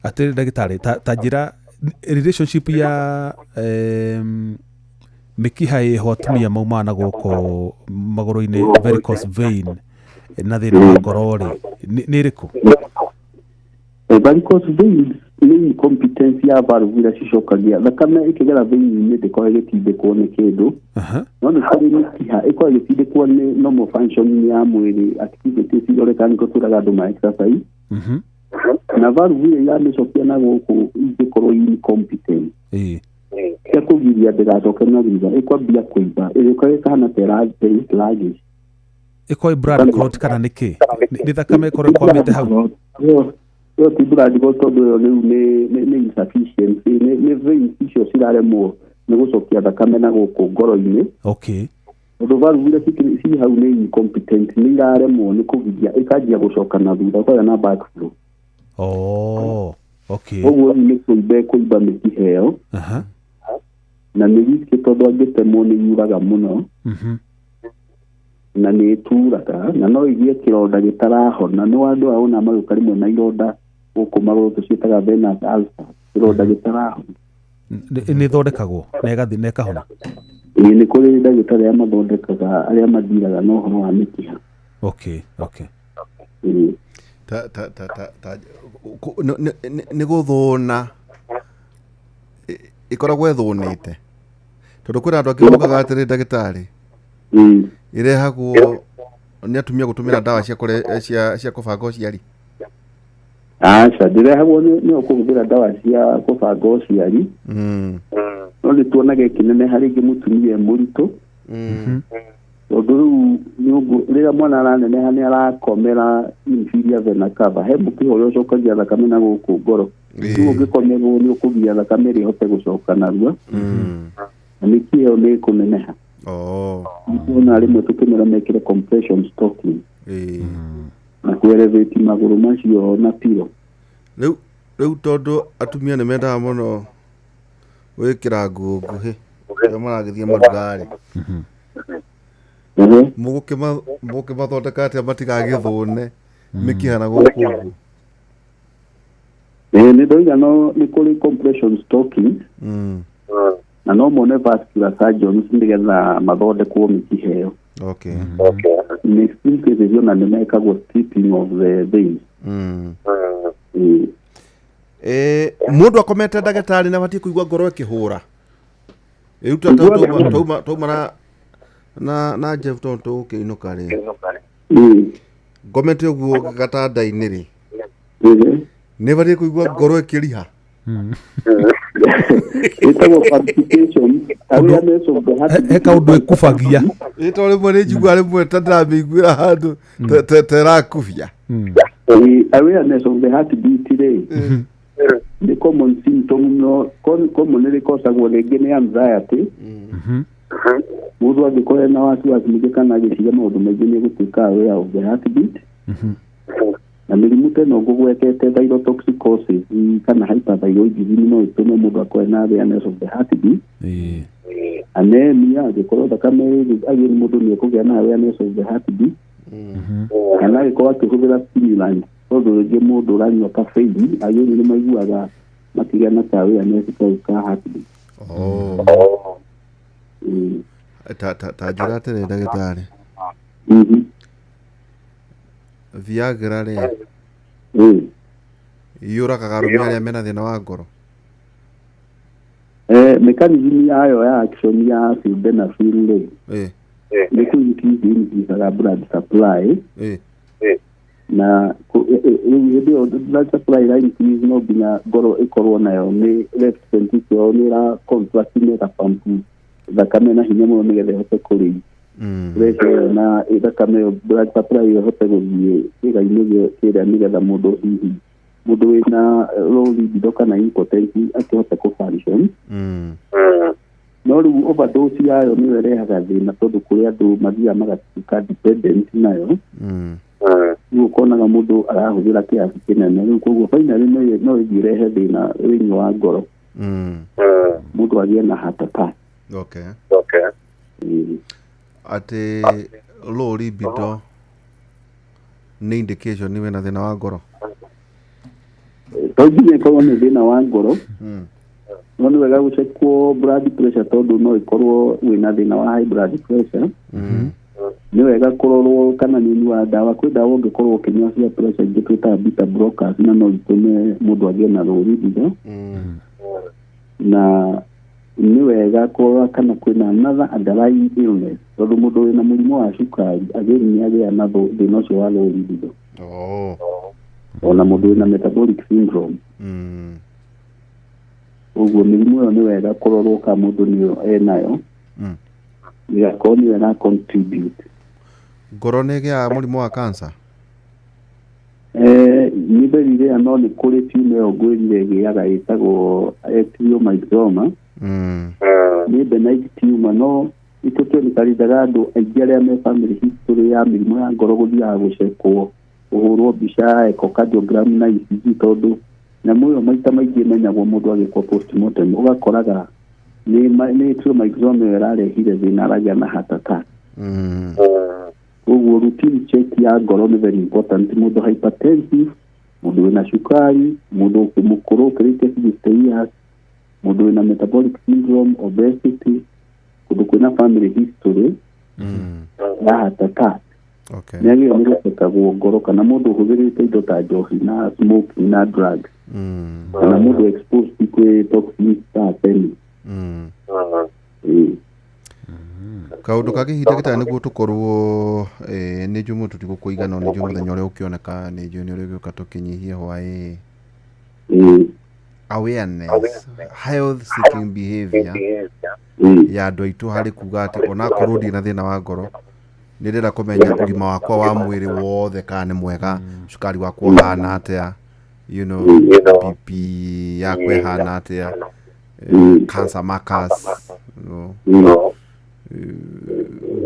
Speaker 3: Atĩ ndagĩtarĩ, ta njĩra relationship ya mĩkiha ĩho atumia maumaga na gũkũ magũrũ-inĩ varicose vein na thĩna wa ngoro-rĩ nĩ ĩrĩkũ?
Speaker 5: Varicose vein nĩ incompetence ya valve iria cicokagia thakame ĩkĩgera vein-inĩ, ndĩkorwo ĩgĩtindĩkwo nĩ kĩndũ, no nĩ kũrĩ mĩkiha ĩkorwo ĩgĩtindĩkwo nĩ normal function ya mwĩrĩ, activities iroreka nĩko twĩraga andũ ma exercise, na valve iria iramĩcokia na gũkũ ingĩkorwo incompetent cia kũgiria ndĩgacoke na thutha, ĩkwambia kũimba, ĩgĩkorwo ĩkahana sluggish,
Speaker 3: ĩkorwo blood clot kana nĩkĩ? Nĩ thakame ĩkorwo ĩkwamĩte hau?
Speaker 5: Yo ti blood clot, tondũ ĩyo rĩu nĩ insufficiency, nĩ veins icio ciraremwo nĩ gũcokia thakame na gũkũ ngoro-inĩ. Tondũ valve iria ci hau nĩ incompetent, nĩ iraremwo nĩ kũgiria, ĩkanjia gũcoka na thutha, kwaya na backflow. Ũguo nĩ kũimba mĩkiha ĩyo, na nĩ risk tondũ angĩtemwo nĩ yuraga mũno na nĩ ĩturaga, na no ĩgĩe kĩronda gĩtarahona. Nĩ andũ aona magĩũka rĩmwe na ironda gũkũ magũrũ tũciĩtaga venous ulcer, kĩronda gĩtarahona.
Speaker 3: Nĩ ĩthondekagwo na ĩgathiĩ na ĩkahona?
Speaker 5: Nĩ kũrĩ ndagĩtarĩ arĩa mathondekaga, arĩa mathiraga na ũhoro wa mĩkiha.
Speaker 2: Nĩ gũthũna ikoragwo ethũnĩte tondũ kwĩna andũ angĩ mokaga atĩrĩ ndagĩtarĩ irehagwo nĩ atumia gũtũmĩra ndawa cia kũbanga ũciari.
Speaker 5: Aca ndirehagwo nĩ ũkũhũthĩra ndawa cia kũbanga ũciari no nĩ tuonaga kĩnene harĩ ingĩ mũtumia mũritũ tondũ rĩu rĩrĩa mwana araneneha nĩ arakomera inferior vena cava he mũkiha ũrĩa ũcokagia thakame na gũkũ ngoro rĩu ũngĩkomerwo nĩ ũkũgia thakame ĩrĩa ĩhote gũcoka narua na mĩkiha ĩyo nĩ ĩkũneneha. Nĩkuona rĩmwe tũkĩmera mekĩre compression stocking na kwelevate magũrũ macio na piro.
Speaker 2: Rĩu tondũ atumia nĩ mendaga mũno gwĩkĩra nguo nguhĩ rĩrĩa maragĩthiĩ marugarĩ mũgũkĩmathondeka atĩa matigagĩthũne mĩkiha na gũkũ ũguo?
Speaker 5: Nĩ ndoiga no nĩ kũrĩ compression stocking na no mone vascular surgeons nĩgetha mathondekwo mĩkiha ĩyo. In extreme cases ona nĩ mekagwo stripping of the veins.
Speaker 2: Mũndũ akomete ndagĩtarĩ na batie kũigua ngoro ĩkĩhũra rĩu tauma na Jeff tonto ũkĩinũka rĩ ngomete ũguo gatanda-inĩ rĩ nĩ batie kũigua ngoro ĩkĩriha?
Speaker 5: Itagwo palpitation awareness of the heart.
Speaker 3: He kaũndũ ĩkubagia
Speaker 2: ĩtwa rĩmwe nĩ njigua rĩmwe ta ndamĩiguĩra handũ terakubia.
Speaker 5: Awareness of the heartbeat rĩ the common symptom no commonly causagwo rĩngĩ nĩ anxiety. Mũndũ angĩkorwo na wasiwasi mũingĩ kana agĩciria maũndũ maingĩ nĩ gũtuĩka aware of the heartbeat. Na mĩrimũ ta ĩno ngũgwetete thyrotoxicosis kana hyperthyroidism no ĩtũme mũndũ akorwo na awareness of the heartbeat. Anemia angĩkorwo thakame agĩrĩ mũndũ nĩ ekũgĩa na awareness of the heartbeat. Kana angĩkorwo akĩhũthĩra stimulant tondũ rĩngĩ mũndũ ũranyua caffeine agĩrĩ nĩ maiguaga makĩgĩa na awareness ka heartbeat.
Speaker 2: Ta njĩra atĩrĩ ndagĩtarĩ Viagra rĩ yũragaga arũme arĩa mena thĩna wa ngoro?
Speaker 5: Mechanism yayo ya action ya sildenafil rĩ nĩ kũnyitithisaga blood supply na hĩndĩ blood supply line no nginya ngoro ĩkorwo nayo nĩ left ventricle nĩ ĩra contract nĩ pump thakame na hinya mũno nĩgetha ĩhote kũrĩ pressure na thakame blood supply ĩhote gũthiĩ kĩga-inĩ kĩrĩa nĩgetha mũndũ wĩna low libido kana impotence akĩhote kũfunction. No rĩu overdose yayo nĩyo ĩrehaga thĩna tondũ kũrĩ andũ mathiaga magatuĩka dependent nayo. Rĩu ũkonaga mũndũ arahũthĩra kĩasi kĩnene rĩu koguo finally no ĩthiĩ ĩrehe thĩna thĩinĩ wa ngoro mũndũ agĩe na heart attack.
Speaker 2: Atĩ low libido nĩ indication nĩ wĩna thĩna wa ngoro?
Speaker 5: Tondũ nĩ ĩkorwo nĩ thĩna wa ngoro no nĩ wega gũcekwo blood pressure tondũ no ĩkorwo wĩna thĩna wa high blood pressure. Nĩ wega kũrorwo kana nĩ ũnyua ndawa. Kwĩ ndawa ũngĩkorwo ũkĩnyua cia pressure ingĩ twĩtaga beta blockers na no itũme mũndũ agĩe na low libido. Na nĩ wega kũrora kana kwĩna another underlying illness tondũ mũndũ wĩna mũrimũ wa cukari agĩrĩ nĩ agĩa na thĩna ũcio wa low libido. Ona mũndũ wĩna metabolic syndrome. Ũguo mĩrimũ ĩyo nĩ wega kũrorwo ka mũndũ nĩyo enayo ĩgakorwo nĩyo ĩra contribute.
Speaker 2: Ngoro nĩ ĩgĩaga mũrimũ wa cancer?
Speaker 5: Nĩ mberire no nĩ kũrĩ tumor ĩyo ngwĩrire ĩgĩaga ĩtagwo epithelioma. Nĩ benign tumor no itũtũnĩkarithaga andũ aingĩ arĩa me family history ya mĩrimũ ya ngoro gũthiaga gũcekwo ũhũrwo mbica echocardiogram na ECG tondũ nyamũ ĩyo maita maingĩ menyagwo mũndũ agĩkwo postmortem ũgakoraga nĩ tumor ĩyo ĩrarehire thĩna aragĩa na heart attack. Ũguo routine check ya ngoro nĩ very important. Mũndũ hypertensive, mũndũ wĩna cukari, mũndũ mũkũrũ ũkĩrĩtie 60 years, mũndũ wĩna metabolic syndrome, obesity, kũndũ kwĩna family history ya heart attack. Nĩ agĩrĩirwo nĩ gũcekagwo ngoro kana mũndũ ũhũthĩrĩte indo ta njohi na smoking na drugs kana mundu exposed kwi toxins ta peni
Speaker 2: kaundu kagihinda gita niguo tukorwo ni njumu tutigukuigana ni njumu muthenya uria ukioneka ni njumu uria gioka tukinyihie hwai awareness health seeking behavior ya andu aitu hari kuga ati ona korwo ndi na thina wa ngoro ni ndira kumenya ugima wakwa wa mwiri wothe kana ni mwega cukari wakwa hana atia BP yakwa hana atia cancer markers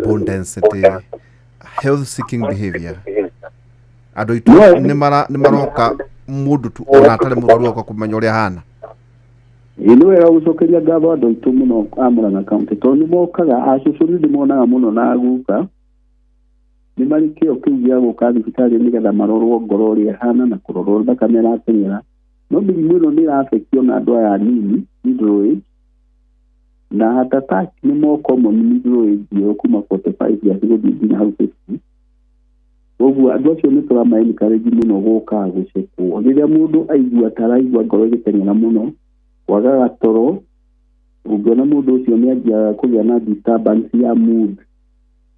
Speaker 2: bone density health seeking behavior andu aitu ni maroka mundu tu ona atari murwaru oka kumenya uria hana
Speaker 5: ino wega gucokeria ngabo andu aitu muno Murang'a County tondu mokaga acucuri ndimonaga muno na guka ni mari kio kiu gia guka thibitari nigetha marorwo ngoro uria hana na kurorwo thakame irateng'era no mĩrimũ ĩno nĩ ĩrafekio na andũ aya anini middle age na heart attack nĩ more common middle age ĩyo kuma 45 years gũthiĩ nginya hau 50. Ũguo andũ acio nĩ tũrama-encourage mũno gũka gũcekwo rĩrĩa mũndũ aigua taraigua ngoro ĩgĩteng'era mũno kwagaga toro ũngĩona mũndũ ũcio nĩ anjia kũgĩa na disturbance ya mood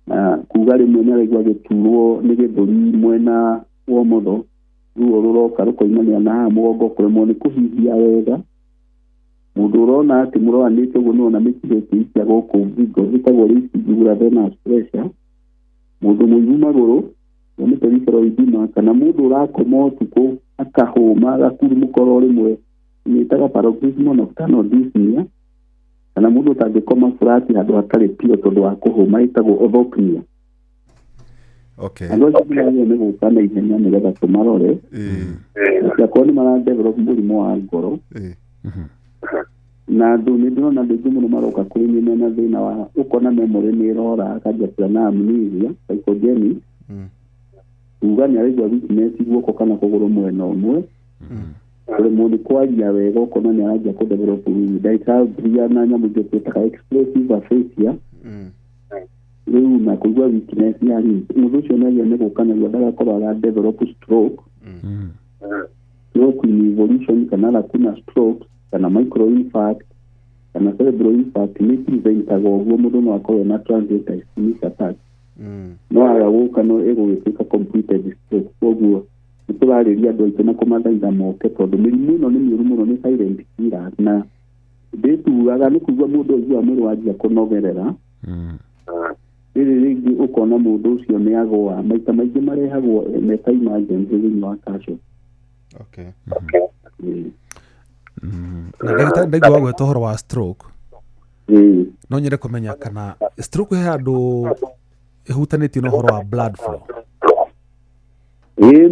Speaker 5: na kuga rĩmwe nĩ araigua gĩturwo nĩ gĩthũri mwena wa ũmotho ruo ruroka rukoimania na haha mũgongo kũremwo nĩ kũhihia wega mũndũ ũrona atĩ mũrwanĩte ũguo nĩwona mĩkiha cia gũkũ ngingo ĩtagwo radicular venous pressure mũndũ mũigu magũrũ nĩ peripheral kana mũndũ ũrakoma ũtukũ akahũma agakurumũkora rĩmwe nĩtaga paroxysmal nocturnal dyspnea kana mũndũ ũtangĩkoma flat handũ hatarĩ pio tondũ wa kũhũma ĩtagwo orthopnea.
Speaker 2: Okay.
Speaker 5: Andũ acio nĩ gũka na ihenya nĩgetha tũmarore akorwo nĩ maradevelop mũrimũ wa ngoro na andũ nĩ ndĩrona andũ aingĩ mũno maroka kũrĩ niĩ mena thĩna wa ũkona memory nĩ ĩrora akanjia na amnesia psychogenic kuga nĩ araigua weakness guoko kana kũgũrũ mwena ũmwe kũremwo nĩ kwaria wega ũkona nĩ aranjia kũdevelop dysarthria na nyamũ ingĩ twĩtaga explosive aphasia rĩu na kũigua weakness ya mũndũ ũcio nĩ gũkanagia ndagakorwo agadevelop stroke stroke in evolution kana lacuna stroke kana microinfarct kana cerebral infarct nĩ preventaga ũguo mũndũ no akorwo na transient ischemic attack no aga gũka no ĩgũgĩtuĩka completed stroke koguo nĩ tũrarĩria andũ aitũ na kũmathaitha moke tondũ mĩrimũ ĩno nĩ mĩũru mũno nĩ silent killer na ndĩtuaga nĩ kuga mũndũ ũcio mwĩrĩ wanjia kũnogerera rĩrĩ rĩngĩ ũkona mũndũ ũcio nĩ agwa maita maingĩ marehagwo meta emergency thĩinĩ wa kasho.
Speaker 2: Okay.
Speaker 3: Na ndaigua gweta ũhoro wa stroke no nyende kũmenya kana stroke he handũ ĩhutanĩtio na ũhoro wa blood flow.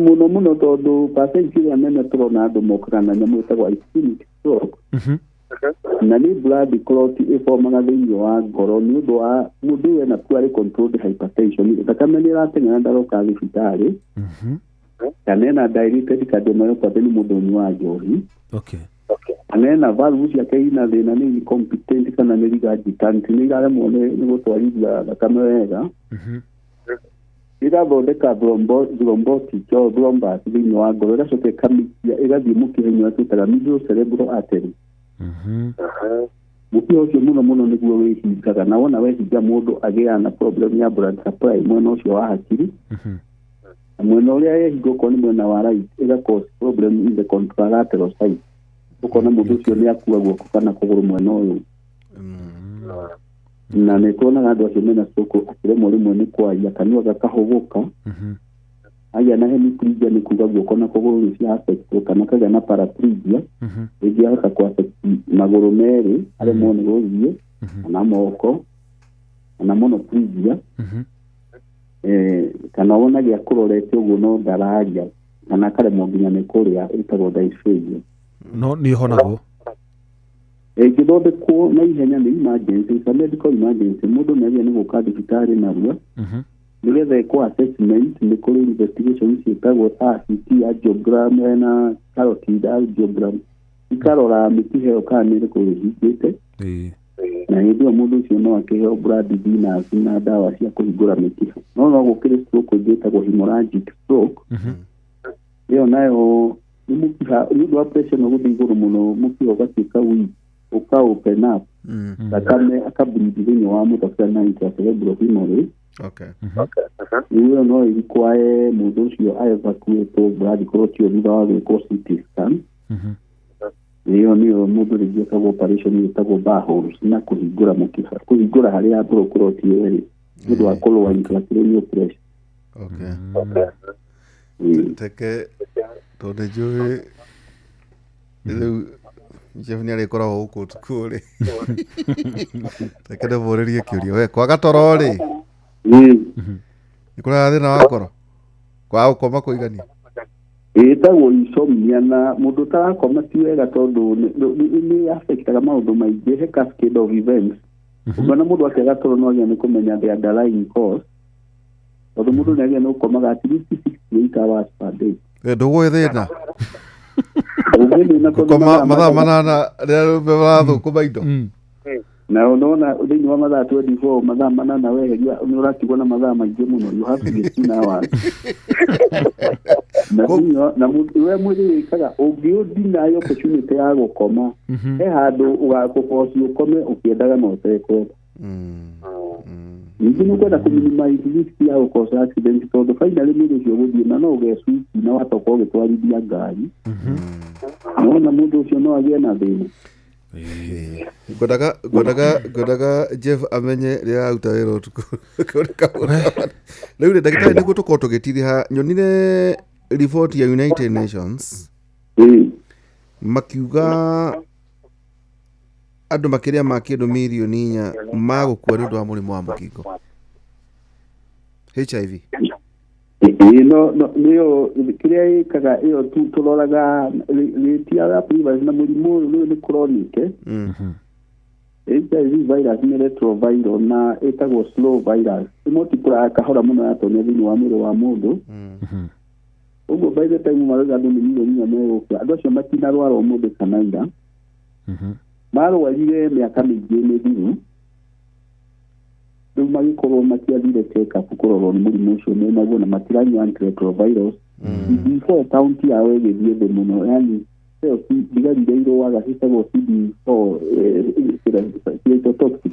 Speaker 5: Mũno mũno tondũ percentage ĩrĩa nene tũrona andũ mokaga na nyamũ ĩtagwo ischemic stroke na nĩ blood clot ĩformaga thĩinĩ wa ngoro nĩ ũndũ wa mũndũ ũyũ ena poorly controlled hypertension thakame nĩ ĩrateng'era ndaroka thibitarĩ kana ena dilated cardiomyopathy nĩ mũndũ ũnyuaga njohi kana ena valve ciake ina thĩna nĩ incompetent kana nĩ regurgitant nĩ iraremwo nĩ gũtwarithia thakame wega ĩgathondeka thrombotic or thrombus thĩinĩ wa ngoro ĩgacoka ĩkamĩkia ĩgathiĩ mũkiha-inĩ ũrĩa twĩtaga middle cerebral artery. Mũkiha ũcio mũno mũno nĩguo wĩhingaga na wona wehinga mũndũ agĩaga na problem ya blood supply mwena ũcio wa hakiri na mwena ũrĩa yehinga ũkorwo nĩ mwena wa right ĩga-cause problem in the contralateral side ũkona mũndũ ũcio nĩ akua guoko kana kũgũrũ mwena ũyũ na nĩ tuonaga andũ acio mena stroke akĩremwo rĩmwe nĩ kwaria kanua gakahũgũka agĩa na hemiplegia nĩ kuga guoko na kũgũrũ nĩ cia affect kana kagĩa na paraplegia rĩngĩ ahota kũ-affect magũrũ merĩ aremwo nĩ gũthiĩ kana moko kana monoplegia kana wona gĩa kũrorete ũguo no ndararia kana akaremwo nginya nĩ kũrĩa ĩtagwo dysphagia.
Speaker 3: No nĩ honagwo
Speaker 5: ĩngĩthondekwo na ihenya nĩ emergency ta medical emergency mũndũ nĩ agĩa nĩ gũka thibitarĩ narua nĩgetha ĩkwo assessment nĩ kũrĩ investigation ciĩtagwo RCT angiogram na carotid angiogram ikarora mĩkiha ĩyo kana nĩ ĩrĩkũ ĩhingĩte na hĩndĩ ĩyo mũndũ ũcio no akĩheo blood thinners na ndawa cia kũhingũra mĩkiha no gũkĩrĩ stroke ĩngĩ ĩtagwo hemorrhagic stroke ĩyo nayo ni mukiha ni do pressure no guthi iguru muno mukiha ugatuika wi uka open up thakame akabreathe thĩinĩ wa mũthabia na intracerebral hemorrhage.
Speaker 2: Okay.
Speaker 5: Iyo no require mũndũ ũcio aevacuate blood clot thutha wa gwĩkwo CT scan. Iyo nĩyo mũndũ rĩngĩ ĩkagwo operation ĩtagwo bareholes na kũhingũra mũkiha kũhingũra harĩa blood clot ĩrĩ nĩ ũndũ wa kũrũa intracranial pressure.
Speaker 2: Okay. Teke tondũ njũĩ rĩu Jeff nĩ arĩkoragwo gũkũ ũtukũ rĩ teke ndĩmũũrĩrie kĩũria we kwaga toro rĩ nĩ kũrega thĩna wa ngoro kwaga gũkoma kũigania
Speaker 5: ĩtagwo insomnia na mũndũ ũtarakoma ti wega tondũ nĩ affectaga maũndũ maingĩ he cascade of events. Ũngĩona mũndũ akĩaga toro no agĩa nĩ kũmenya the underlying cause tondũ mũndũ nĩ agĩa nĩ gũkomaga at least 68 hours per day.
Speaker 2: Ndũgũĩ thĩna gũkoma mathaa manana rĩrĩa marathũkũma indo
Speaker 5: na unaona thĩinĩ wa mathaa 24 mathaa manana weheria nĩ ũratigwo na mathaa maingĩ mũno you have to get 2 hours. Na we mwĩrĩ wĩkaga ũngĩũdeny opportunity ya gũkoma he handũ ũgakũboci ũkome ũkĩendaga na ũtekwenda. Ningĩ nĩ kwenda kũminimize risk ya gũkosa accident tondũ finally mũndũ ũcio gũthiĩ na no ũgecwiki na watoka ũgĩtwarithia ngari na mũndũ ũcio no agĩe na thĩna.
Speaker 2: Ngwendaga Jeff amenye rĩrĩa aruta wĩra ũtukũ rĩu ndagĩtarĩ nĩguo tũkorwo tũgĩtiriha nyonire report ya United Nations makiuga andũ makĩria ma kĩndũ mirioni 4 magũkua nĩ ũndũ wa mũrimũ wa mũkingo HIV. Nĩyo kĩrĩa ĩkaga ĩyo tũroraga rĩtiaga prevalence na mũrimũ ũyũ nĩ chronic. HIV virus nĩ retroviral na ĩtagwo slow virus ĩmũtikũraga kahora mũno yatonya thĩinĩ wa mwĩrĩ wa mũndũ. Ũguo by the time marauga andũ nĩ mirioni 4 megũkua andũ acio matinarwara ũmũthĩ kana ira marwarire mĩaka mĩingĩ mĩthiru rĩu magĩkorwo matiathire check up kũrorwo nĩ mũrimũ ũcio menaguo na matiranyua antiretrovirals before county yao ĩgĩthiĩ thĩ mũno yani thigari iria irũaga citagwo CD4 cytotoxic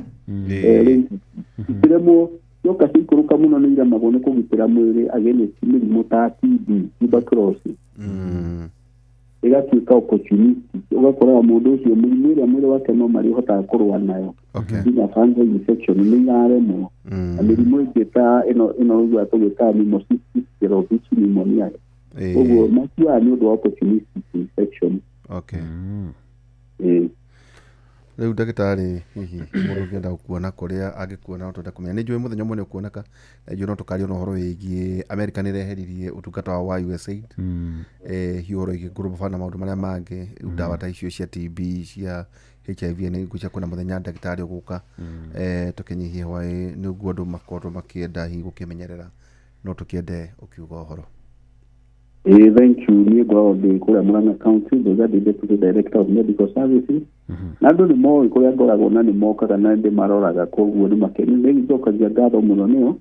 Speaker 2: ciremwo yoka ciikũrũka mũno nĩ iremagwo nĩ kũgitĩra mwĩrĩ against mĩrimũ ta TB tuberculosis ĩgatuĩka opportunity ũgakoraga mũndũ ũcio mũrimũ ĩrĩa mwĩrĩ wake no marĩhotaga kũrũa nayo nginya fungal infection nĩ iraremwo na mĩrimũ ĩngĩ ta ĩno ũguo tũgĩtaga pneumocystis pneumonia ũguo makuaga nĩ ũndũ wa opportunistic infection. Rĩu ndagĩtarĩ hihi mũndũ ũngĩenda gũkuona kũrĩa angĩkuona no tũenda kũmenya nĩ njũĩ mũthenya ũmwe nĩ ũkuoneka na njũĩ no tũkaria na ũhoro wĩgiĩ America nĩ ĩreheririe ũtungata wa USAID hihi ũhoro wĩgiĩ global fund na maũndũ marĩa mangĩ ndawa ta icio cia TB cia HIV nĩ ngwĩciria kwĩna mũthenya ndagĩtarĩ ũgũka tũkĩnyihie hwaĩ nĩguo andũ makorwo makĩenda hihi gũkĩmenyerera no tũkĩende ũkiuga ũhoro.
Speaker 5: Thank you. Niĩ ngoragwo ndĩ kũrĩa Murang'a County the Deputy Director of Medical Services na andũ nĩ moĩ kũrĩa ngoragwo na nĩ mokaga na ndĩ maroraga koguo nĩ nĩgĩcokagia ngatho mũno nĩo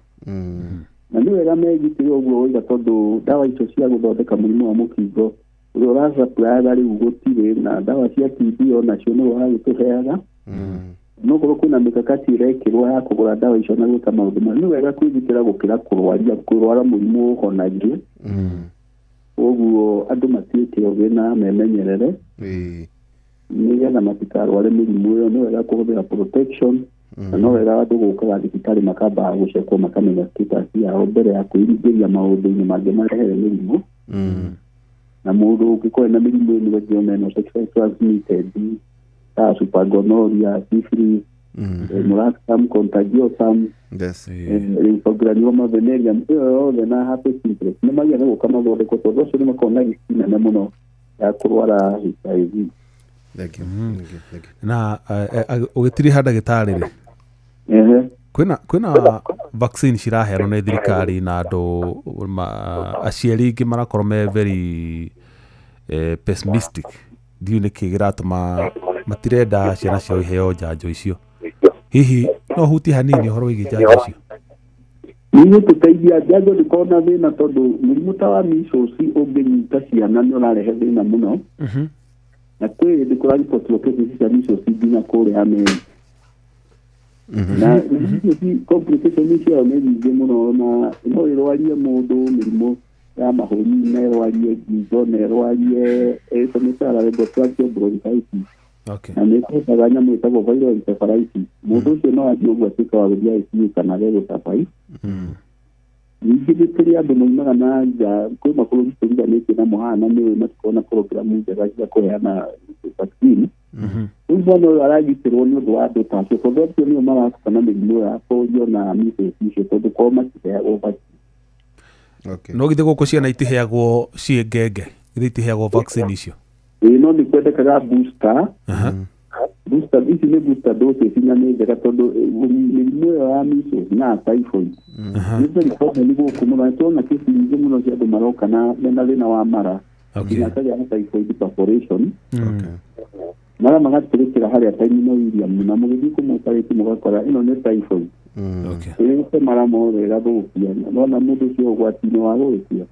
Speaker 5: na nĩ wega megitĩre ũguo oiga tondũ ndawa icio cia gũthondeka mũrimũ wa mũkingo ũrĩa ũracapuraga rĩu gũtirĩ na ndawa cia TB onacio nĩ ũragĩtũheaga no gũkorwo kwĩna mĩkakati ĩrekĩrwo ya kũgũra ndawa icio na gwĩka maũndũ nĩ wega kwĩgitĩra gũkĩra kũrwara mũrimũ ũhonagie ũguo andũ matuĩke ogĩ na memenyerere nĩgetha matikarware mĩrimũ ĩyo nĩ wega kũhũthĩra protection na no wega andũ gũkaga thibitarĩ makambaga gũcekwo makamenya status yao mbere ya kwĩingĩria maũndũ-inĩ mangĩ marehere mĩrimũ na mũndũ ũngĩkorwo na mĩrimũ ĩno nĩgĩo sexually transmitted ta supergonorrhea, syphilis, marasm contagiosum, lymphogranuoma venereum ĩyo yothe na herpes simplex nĩ magĩrĩire gũka mathondekwo tondũ ũcio nĩ makoragwo na risk nene mũno ya kũrwara HIV.
Speaker 3: Na ũgĩtiriha ndagĩtarĩ rĩ kwĩna vaccine ciraheanwo nĩ thirikari na andũ aciari ingĩ marakorwo me very pessimistic ndiũ nĩkĩ kĩratũma matirenda ciana ciao iheo njanjo icio hihi no huti hanini ũhoro wĩgiĩ njanjo icio.
Speaker 5: nĩguo tũteithia njanjo ndĩkorwo na thĩna tondũ mũrimũ ta wa measles ũngĩnyita ciana nĩ ũrarehe thĩna mũno na kwĩ hĩndĩ kũraripotirwo cases cia measles nginya kũrĩa Amerika na complications ciao nĩ nyingĩ mũno na no ĩrwarie mũndũ mĩrimũ ya mahũri na ĩrwarie ngingo na ĩrwarie respiratory bronchitis na nĩ ĩkũhotaga nyamũ ĩtagwo viral encephalitis mũndũ ũcio no athiĩ ũguo atuĩka wa gũthiĩ ICU kana gũtabai ningĩ nĩ kũrĩ andũ maumaga na nja kwĩ mabũrũri tũriganĩtie namo haha na nĩũĩ matikoragwo na programu njega cia kũheana vaccine rĩu mwana ũyũ aragitĩrwo nĩ ũndũ wa andũ ta acio tondũ acio nĩo maratukana mĩrimũ ya polio na measles icio tondũ korwo matiheagwo vaccine
Speaker 3: no githĩ gũkũ ciana itiheagwo ciĩ ngenge githĩ itiheagwo vaccine icio
Speaker 5: no nĩ kwendekaga booster ici nĩ booster doses na nĩ njega tondũ mĩrimũ ĩyo ya measles na typhoid nĩ very common gũkũ mũno nĩtũrona kesi nyingĩ mũno cia andũ maroka mena thĩna wa mara nginya akagĩa na typhoid perforation mara magatũrĩkĩra harĩa taini-inĩ William na mũgĩthiĩ kũmũtarĩki mũgakora ĩno nĩ typhoid ĩrĩte mara mothe ĩgathũkia nona mũndũ ũcio ũgwati-inĩ wa gũgĩkua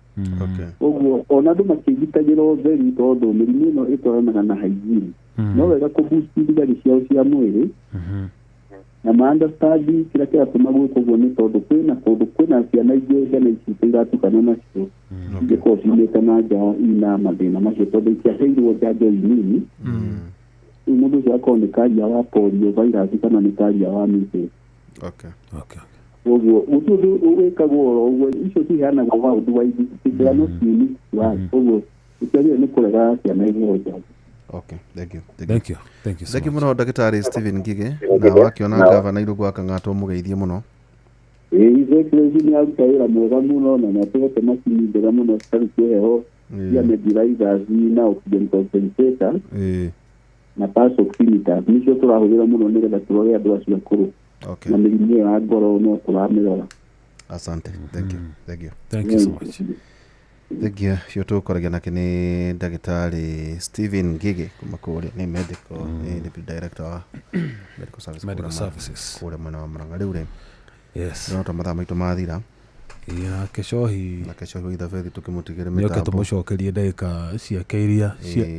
Speaker 5: ũguo ona andũ makĩgitagĩrwo theri tondũ mĩrimũ ĩno ĩtwaranaga na hygiene no wega kũbusti thigari ciao cia mwĩrĩ na ma-understand kĩrĩa kĩratũma gwĩka ũguo nĩ tondũ kwĩna ciana ingĩ ngana ici iratukana nacio ingĩkorwo ciumĩte na nja ina mathĩna macio tondũ itiaheirwo njanjo nini rĩu mũndũ ũcio akorwo nĩ karia wa polio virus kana nĩ karia wa measles ũguo ũndũ wĩkagwo oro ũguo icio ciheanagwo maũndũ wa ithikĩrano ciini wa ũguo ikiagĩrĩire nĩ kũrega ciana iheo njanjo.
Speaker 2: Thank you mũno ndagĩtarĩ Stephen Ngige na wakiona gavana Irũngũ Kang'atũ mũgeithie mũno
Speaker 5: Excellency nĩ aruta wĩra mwega mũno na nĩatũhete macini njega mũno citarĩ kĩheho cia nebulizers na oxygen concentrators na pulse oximeters nĩcio tũrahũthĩra mũno nĩgetha tũrore andũ acio akũrũ na mĩrimũ ya ngoro no tũramĩrora.
Speaker 2: Asante.
Speaker 3: Thank you so much.
Speaker 2: Thengia cio tũkoragia nake nĩ ndagĩtarĩ Stephen Ngige kuma kũrĩa nĩ medical deputy director wa medical services kũrĩa mwena wa Murang'a rĩu rĩ no mathaa maitũ mathira
Speaker 3: na Kecohi
Speaker 2: itha fethi tũkĩmũtigĩre
Speaker 3: mĩtambo tũmũcokerie ndagĩka ciake iria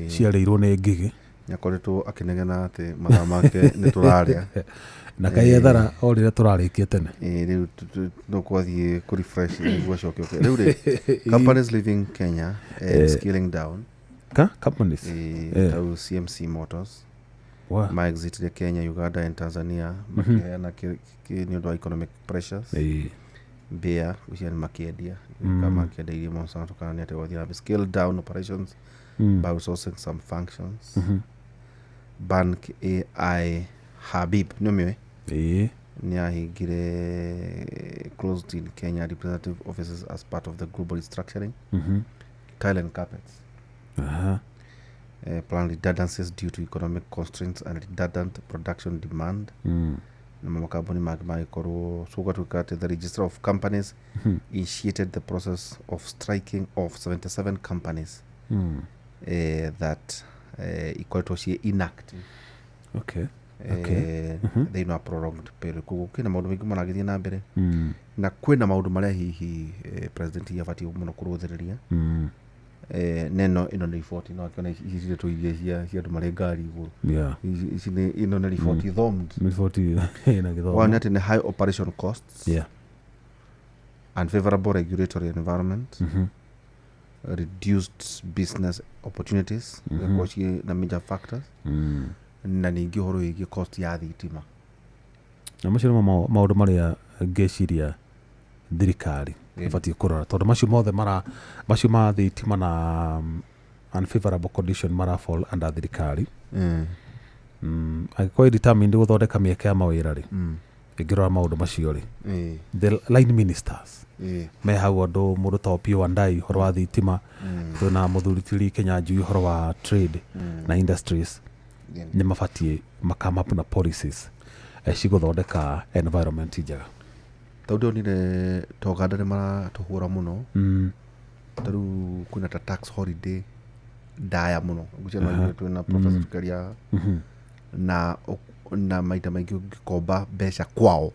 Speaker 3: ciarĩirwo nĩ Ngige
Speaker 2: nĩakoretwo akĩnegena atĩ mathaa make nĩ tũrarĩa
Speaker 3: na kaiyethara o rĩrĩa tũrarĩkia tene
Speaker 2: rĩu no kwathiĩ kũ refresh nĩguo acoke rĩu rĩ companies leaving Kenya and scaling down
Speaker 3: companies
Speaker 2: tau CMC Motors ma exit Kenya, Uganda and Tanzania makiheana nĩ ũndũ wa economic pressures Beer ucia nĩ makĩendia kama kĩendia Monsanto kana nĩ atĩ gũthiĩ scale down operations by outsourcing some functions Bank AI Habib nĩmĩwe nĩahingire closed in Kenya representative offices as part of the global restructuring Thailand carpets planned redundancies due to economic constraints and redundant production demand na makambuni magĩkorwo sugatuĩka atĩ the register of companies initiated the process of striking off 77 companies that ikoretwo ciĩ inactive thĩinĩ wa prolonged period koguo kwĩna maũndũ maingĩ maragĩthiĩ na mbere na kwĩna maũndũ marĩa hihi president abatiĩ mũno kũrũthĩrĩria neno ĩno nĩ riboti no akiona ici nĩ tũiria cia andũ marĩ ngari igũrũ ici ĩno nĩ riboti thomed one atĩ nĩ high operation costs unfavorable regulatory environment reduced business opportunities na major factors na ningĩ ũhoro wĩgiĩ cost ya thitima
Speaker 3: na macio nĩmo maũndũ marĩa ngeciria thirikari ĩbatiĩ kũrora tondũ macio ma thitima na unfavorable condition mara fall under thirikari angĩkorwo determined gũthondeka mĩeke ya mawĩra rĩ ĩngĩrora maũndũ macio rĩ the line ministers me hau andũ mũndũ ta Opiyo Wandayi ũhoro wa thitima twĩna mũthuri Tiri Kĩnyanjui ũhoro wa trade na industries nĩ mabatiĩ makama na policies cigũthondeka environment njega
Speaker 2: tondũ nire toganda nĩ maratũhũra mũno tarĩu kwĩna ta tax holiday ndaya mũno gwĩciana twĩna professor Tukaria na na maita maingĩ ũngĩkomba mbeca kwao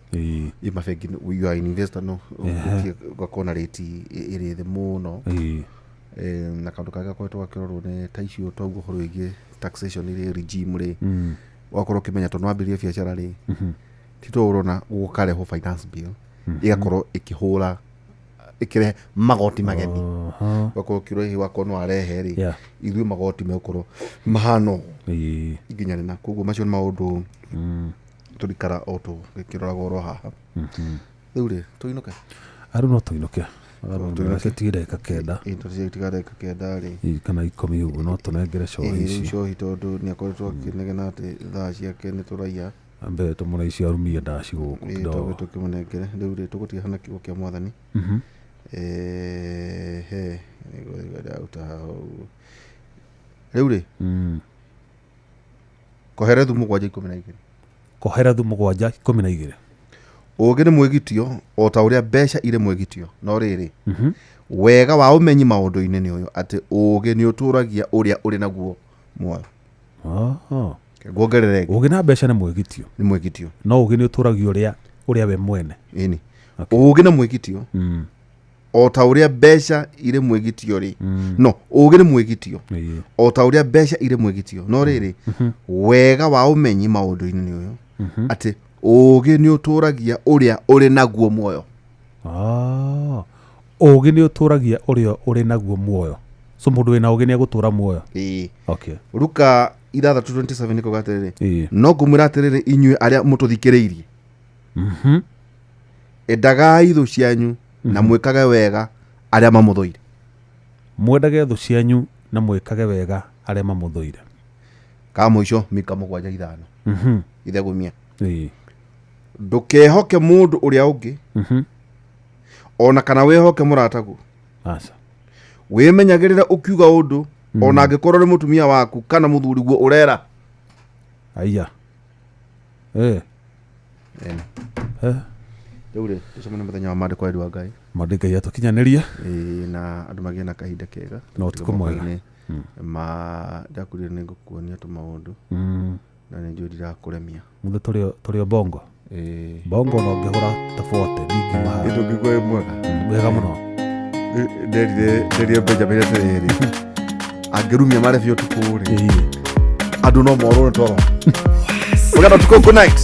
Speaker 2: i mabengi you are an investor no ũgakona rate ĩrĩ thĩ mũno na kaũndũ kangĩ gakoretwo gakĩrorwo nĩ ta icio toguo ũhoro wĩgiĩ taxation ĩrĩ regime rĩ wakorwo ũkĩmenya tondũ wambĩrĩrie biacara rĩ ti to ũrona gũkarehwo finance bill ĩgakorwo ĩkĩhũra ĩkĩrehe magoti mageni wakorwo ũkĩrwo hihi wakorwo nĩ warehe rĩ ithuĩ magoti megũkorwo mahana ũũ nginya na koguo macio nĩ maũndũ tũrikara o tũgĩkĩroraga oro haha rĩu rĩ tũinũke
Speaker 3: arũ no tũinũke tigire ndagĩka kenda
Speaker 2: tũtigire ndagĩka kenda rĩ
Speaker 3: kana 10 ũguo no tũnengere cohi ici
Speaker 2: cohi tondũ nĩ akoretwo akĩnegena atĩ thaa ciake nĩ tũraiya
Speaker 3: ambe tũmũra ici arumia ndaci gũkũ
Speaker 2: kidogo tũkĩmũnengere rĩu rĩ tũgũtiga hana kiugo kĩa mwathani rĩu rĩ kohere thumu 7:12
Speaker 3: kohere thumu 7:12
Speaker 2: ũgĩ nĩ mwĩgitio o ta ũrĩa mbeca irĩ mwĩgitio no rĩrĩ wega wa ũmenyi maũndũ-inĩ nĩ ũyũ atĩ ũgĩ nĩ ũtũragia ũrĩa ũrĩ naguo muoyo nguongerere
Speaker 3: ũgĩ na mbeca nĩ mwĩgitio no ũgĩ nĩ ũtũragia ũrĩa we mwene
Speaker 2: ĩni ũgĩ na mwĩgitio o ta ũrĩa mbeca irĩ mwĩgitio rĩ no ũgĩ nĩ mwĩgitio o ta ũrĩa mbeca irĩ mwĩgitio no rĩrĩ wega wa ũmenyi maũndũ-inĩ nĩ ũyũ atĩ ũgĩ nĩ ũtũragia ũrĩa ũrĩ naguo muoyo
Speaker 3: ũgĩ nĩ ũtũragia ũrĩa ũrĩ naguo muoyo so mũndũ wĩna ũgĩ nĩ egũtũra muoyo
Speaker 2: Luka 6:27 nĩ kuuga atĩrĩrĩ no ngũmwĩra atĩrĩrĩ inyuĩ arĩa mũtũthikĩrĩirie endagai thũ cianyu na mwĩkage wega arĩa mamũthũire
Speaker 3: mwendage thũ cianyu na mwĩkage wega arĩa mamũthũire
Speaker 2: ka mũico Mika 7:5 ithegumia ndũkehoke mũndũ ũrĩa ũngĩ ona kana wĩhoke mũrataguo wĩmenyagĩrĩra ũkiuga ũndũ ona angĩkorwo nĩ mũtumia waku kana mũthuri guo ũrera
Speaker 3: rĩu
Speaker 2: rĩ tũcemane mũthenya wa mandĩko wendi wa Ngai
Speaker 3: Ngai atũkinyanĩrie
Speaker 2: na andũ magĩe na kahinda kega
Speaker 3: na ũtukũ mwega
Speaker 2: ndakurire nĩ ngũkuonia tũmaũndũ na nĩ njũĩ ndirakũremia
Speaker 3: mũthĩ tũrĩ o bongo bongo no ngĩhũra tabote ndingĩma
Speaker 2: ĩtũngĩgua mwega
Speaker 3: wega mũno
Speaker 2: nderire Benjamin atĩrĩrĩ angĩrumia marebi ũtukũ rĩ andũ no morwo nĩ toro ũgana ũtukũ good night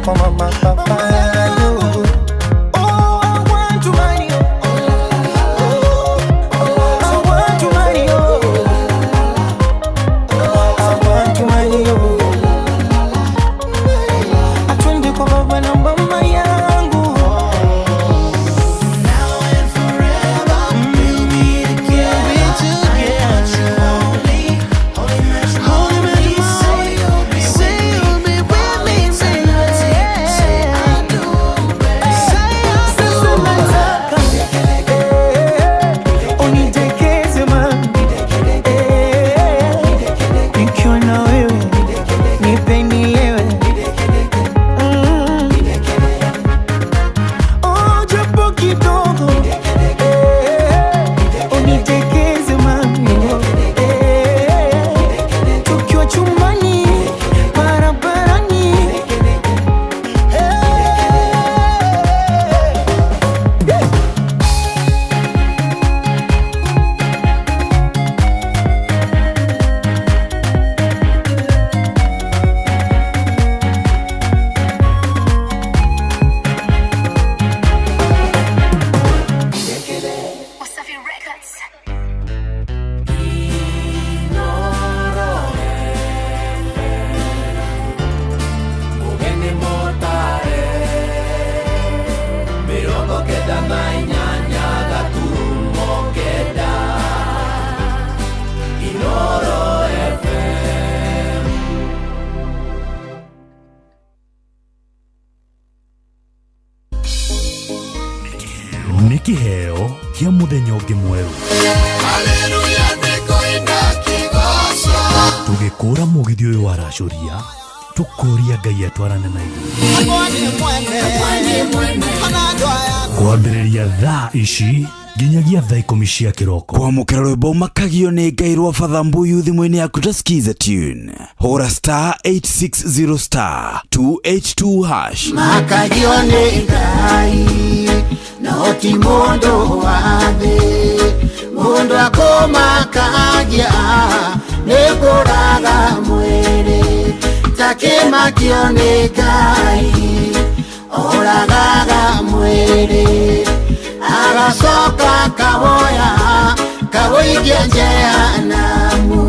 Speaker 4: kwa mama papa yo. Oh, I want to marry you. I want to marry you. I want to marry you. Atwende kwa baba na mama yangu. Now and forever we'll be together. I want you only. Holy man, say you'll be with me. Say I do. Say nataka unitekeze mami. Nikiwa na wewe nipe nilewe. Oh, japo kidogo unitekeze mami. Tukiwa chumbani barabarani.
Speaker 6: Wasafi Records.
Speaker 7: nĩ kĩheo kĩa mũthenya ũngĩ mwerũ tũgĩkũra mũgithi ũyũ wa racoria tũkũria Ngai atwarane na ithuĩ kwambĩrĩria thaa ici nginyagia thaa 10 cia kĩroko
Speaker 8: kwamũkĩra rwĩmbo makagio nĩ Ngai rwa Father Mbuyu thimũ-inĩ yaku ta skiza tune hũra *860 *282#
Speaker 4: Makagio nĩ Ngai no ti mũndũ wa thĩ. Mũndũ akũmakagia nĩ kũraga mwĩrĩ. Takĩmakio nĩ Ngai oragaga mwĩrĩ. Agacoka kawoya kawoigia jehanamu.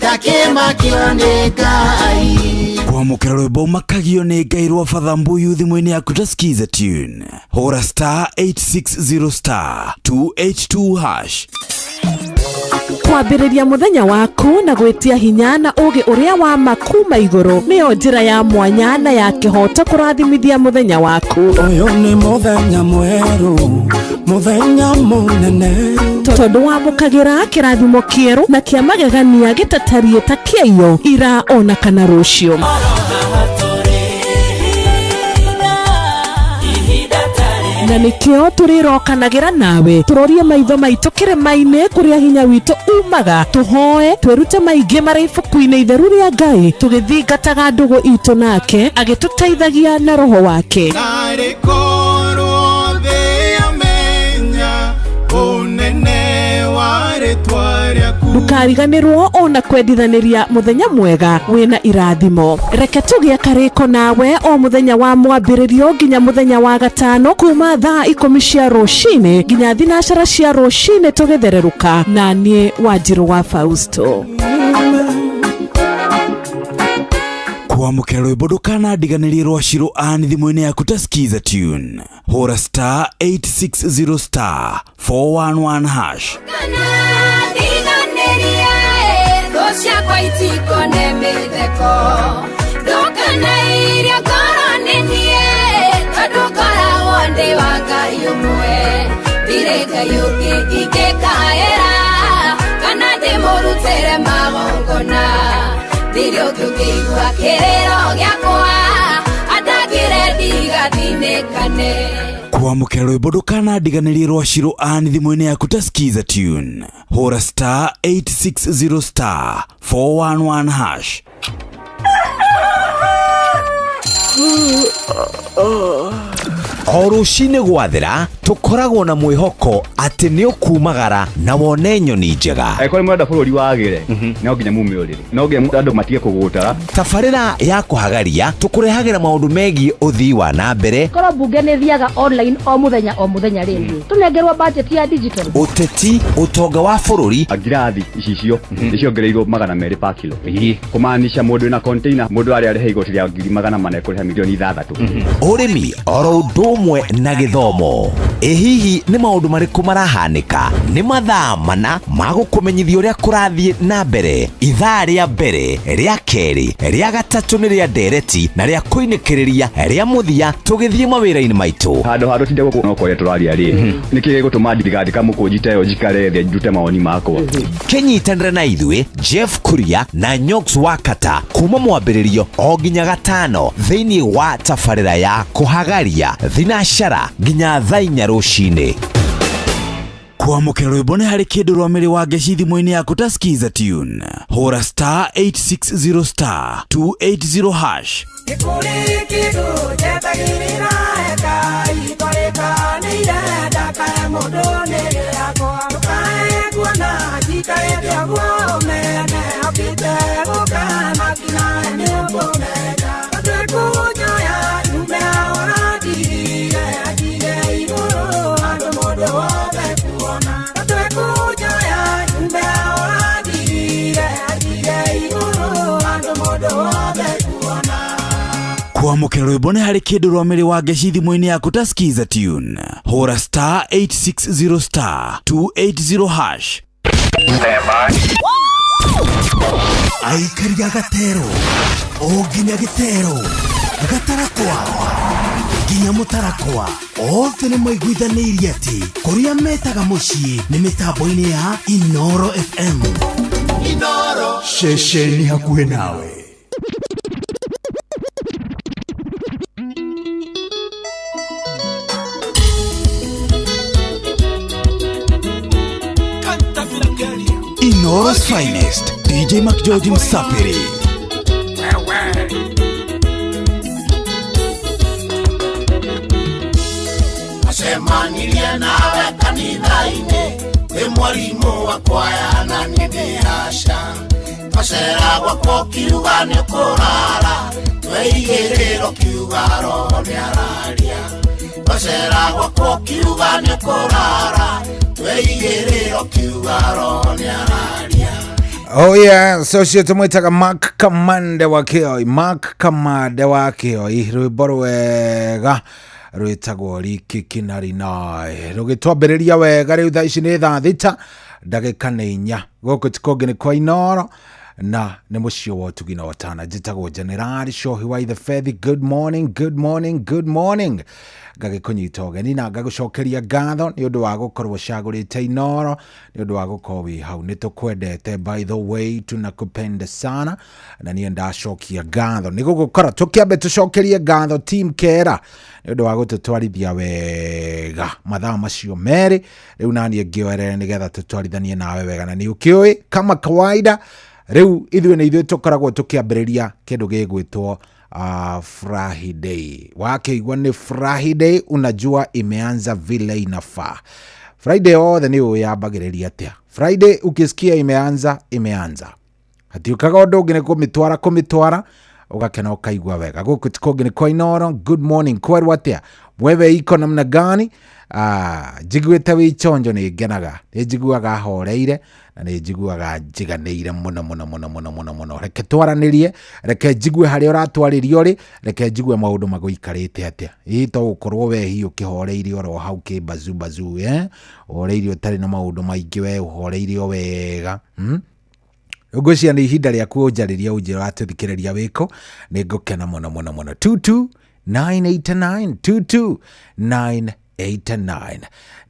Speaker 4: Takĩmakio nĩ Ngai.
Speaker 8: kwamũkĩra rwĩmbo makagio nĩ Ngai rwa Father Mbuyu thimũ-inĩ yaku ta skiza tune hũra *860 *282#
Speaker 9: kwambĩrĩria mũthenya waku na gwĩtia hinya na ũgĩ ũrĩa wa makuma igũrũ nĩyo njĩra ya mwanya na ya kĩhoto kũrathimithia mũthenya waku.
Speaker 4: Ũyũ nĩ mũthenya mwerũ, mũthenya mũnene.
Speaker 9: Tondũ wamũkagĩra kĩrathimo kĩerũ na kĩa magegania gĩtatariĩ ta kĩayo ira ona kana rũciũ. Na nĩkĩo tũrĩrokanagĩra nawe tũrorie maitho maitũ kĩrĩma-inĩ kũrĩa hinya witũ umaga tũhoe twĩrute maingĩ marĩ ibuku-inĩ itheru rĩa Ngai tũgĩthingataga ndũgũ itũ nake agĩtũteithagia na roho wake. Ndũkariganĩrwo ona kwendithanĩria mũthenya mwega wĩna irathimo. Reke tũgĩe karĩko nawe o mũthenya wa mwambĩrĩrio nginya mũthenya wa gatano kuma thaa 10 cia rũcinĩ nginya thinacara cia rũcinĩ tũgĩthererũka na niĩ Wanjirũ wa Fausto.
Speaker 8: kwamũkĩra rwĩmbo ndũkanandiganĩrie rwa Shirũ Ann thimũ-inĩ yaku ta skiza tune hũra *860 411#.
Speaker 6: Ciakwa itikone mĩtheko ndũkanairia ngoro nĩ niĩ tondũ ngoragwo ndĩ wa Ngai ũmwe ndirĩ Ngai ũngĩ ingĩkaĩra kana ndĩmũrutĩre magongona ndirĩ ũngĩ ũngĩigua kĩrĩro gĩakwa andangĩre ndigathinĩkane.
Speaker 8: kwamũkĩra rwĩmbo ndũkanandiganĩrie rwa Shirũ Ann thimũ-inĩ yaku ta skiza tune hũra *860 411#. o rũcinĩ gwathera tũkoragwo na mwĩhoko atĩ nĩ ũkumagara na wone nyoni njega.
Speaker 10: Kũrĩ mwenda bũrũri wagĩre no nginya mume ũrĩrĩ, no nginya andũ matige kũgũtara.
Speaker 8: Tabarĩra ya kũhagaria tũkũrehagĩra maũndũ megiĩ ũthii wa na mbere.
Speaker 11: Korwo bunge nĩ thiaga online o mũthenya rĩngĩ tũnengerwo budget ya digital.
Speaker 8: Ũteti, ũtonga wa bũrũri.
Speaker 10: Ngirathi icio nĩciongereirwo 200 per kilo. Kũmaanisha mũndũ na container mũndũ arĩa arĩhe igoti rĩa 400 kũrĩha milioni 6.
Speaker 8: Ũrĩmi oro ũndũ ũmwe na gĩthomo. Hihi nĩ maũndũ marĩkũ marahanĩka? Nĩ mathaa mana ma gũkũmenyithia ũrĩa kũrathiĩ na mbere. Ithaa rĩa mbere, rĩa kerĩ, rĩa gatatũ nĩ rĩa ndereti na rĩa kũinĩkĩrĩria rĩa mũthia tũgĩthiĩ mawĩra-inĩ maitũ.
Speaker 10: Handũ tinde gũkũ no kũrĩa tũraria rĩ. Nĩkĩ gũtũma thirikari kamũkũnjita ĩyo njikare thĩ njute mawoni makwa.
Speaker 8: Kĩnyitanĩre na ithuĩ Jeff Kuria na Nyox Wakata kuma mwambĩrĩrio o nginya gatano thĩinĩ wa tabarĩra ya kũhagaria thinacara nginya thaa 4 rũcinĩ. Kwamũkĩra rwĩmbo nĩ harĩ kĩndũ rwa mĩrĩ wa ngeci thimũ-inĩ yaku ta skiza tune. Hũra star 860 star 280 hash. Kwamũkĩra rwĩmbo nĩ harĩ kĩndũ rwa mĩrĩ wa ngeci thimũ-inĩ yaku ta skiza tune. Hũra star 860 star 280 hash. Aikaria gatero o nginya gĩtero gatarakwa nginya mũtarakwa othe nĩ maiguithanĩirie atĩ kũrĩa metaga mũciĩ nĩ mĩtambo-inĩ ya Inoro FM. Inoro ceceni hakuhĩ nawe. Inoro's finest, DJ McGeorge Msapiri. Asemanirie nawe kanitha-inĩ wĩ mwarimu wa kwaya na nĩndĩhaca. Macera gwakwa kiuga nĩ kũrara tweigĩrĩro kiuga roho nĩ araria. Macera gwakwa kiuga nĩ kũrara tweigĩrĩro kiuga roho nĩ araria. Oh yeah, so cio mwitaga Mark Kamande wa Kioi, Mark Kamande wa Kioi, rwĩmbo rwega rwĩtagwo Rikikinari nae. Rũgĩtwambĩrĩria wega rĩu thaa ici nĩ thaa 6 ndagĩka 4 gũkũ tikũngĩ nĩ kwa Inoro na nĩ mũciĩ wa ũtugi na watana. Njĩtagwo General Shohi wa the Fethi. Good morning, good morning, good morning. Ngagĩkũnyita ũgeni na ngagũcokeria ngatho nĩ ũndũ wa gũkorwo cagũrĩte Inoro, nĩ ũndũ wa gũkorwo wĩ hau. Nĩ tũkwendete, by the way, tunakupenda sana na niĩ ndacokia ngatho nĩ gũgũkora. Tũkĩambe tũcokerie ngatho Team Kera nĩ ũndũ wa gũtũtwarithia wega mathaa macio merĩ. Rĩu naniĩ ngĩoerere nĩgetha tũtwarithanie nawe wega, na nĩ ũkĩũĩ kama kawaida rĩu ithuĩ nĩ ithuĩ tũkoragwo tũkĩambĩrĩria kĩndũ gĩgwĩtwo Friday. Wakĩigua nĩ Friday, unajua imeanza vile inafaa. Friday othe nĩ ũyambagĩrĩria atĩa. Friday ukisikia imeanza, imeanza. Hatiukaga ũndũ ũngĩ nĩ kũmĩtwara ũgakena ũkaigua wega. Gũkũ tikũngĩ nĩ kwa Inoro. Good morning, kweru atĩa, wewe iko namna gani? Njiguĩte wĩ chonjo nĩ ngenaga, nĩ njiguaga horeire na nĩ njiguaga njiganĩire mũno. Reke twaranĩrie, reke njigue harĩa ũratwarĩrio rĩ, reke njigue maũndũ magũikarĩte atĩa. Ito gũkorwo we hiũ kĩhoreire oro hau kĩ bazu horeire ũtarĩ na maũndũ maingĩ, we ũhoreire wega. Ũgũcia nĩ ihinda rĩaku ũnjarĩria ũnjĩra atũthikĩrĩria wĩko, nĩ ngũkena mũno. 22989 22989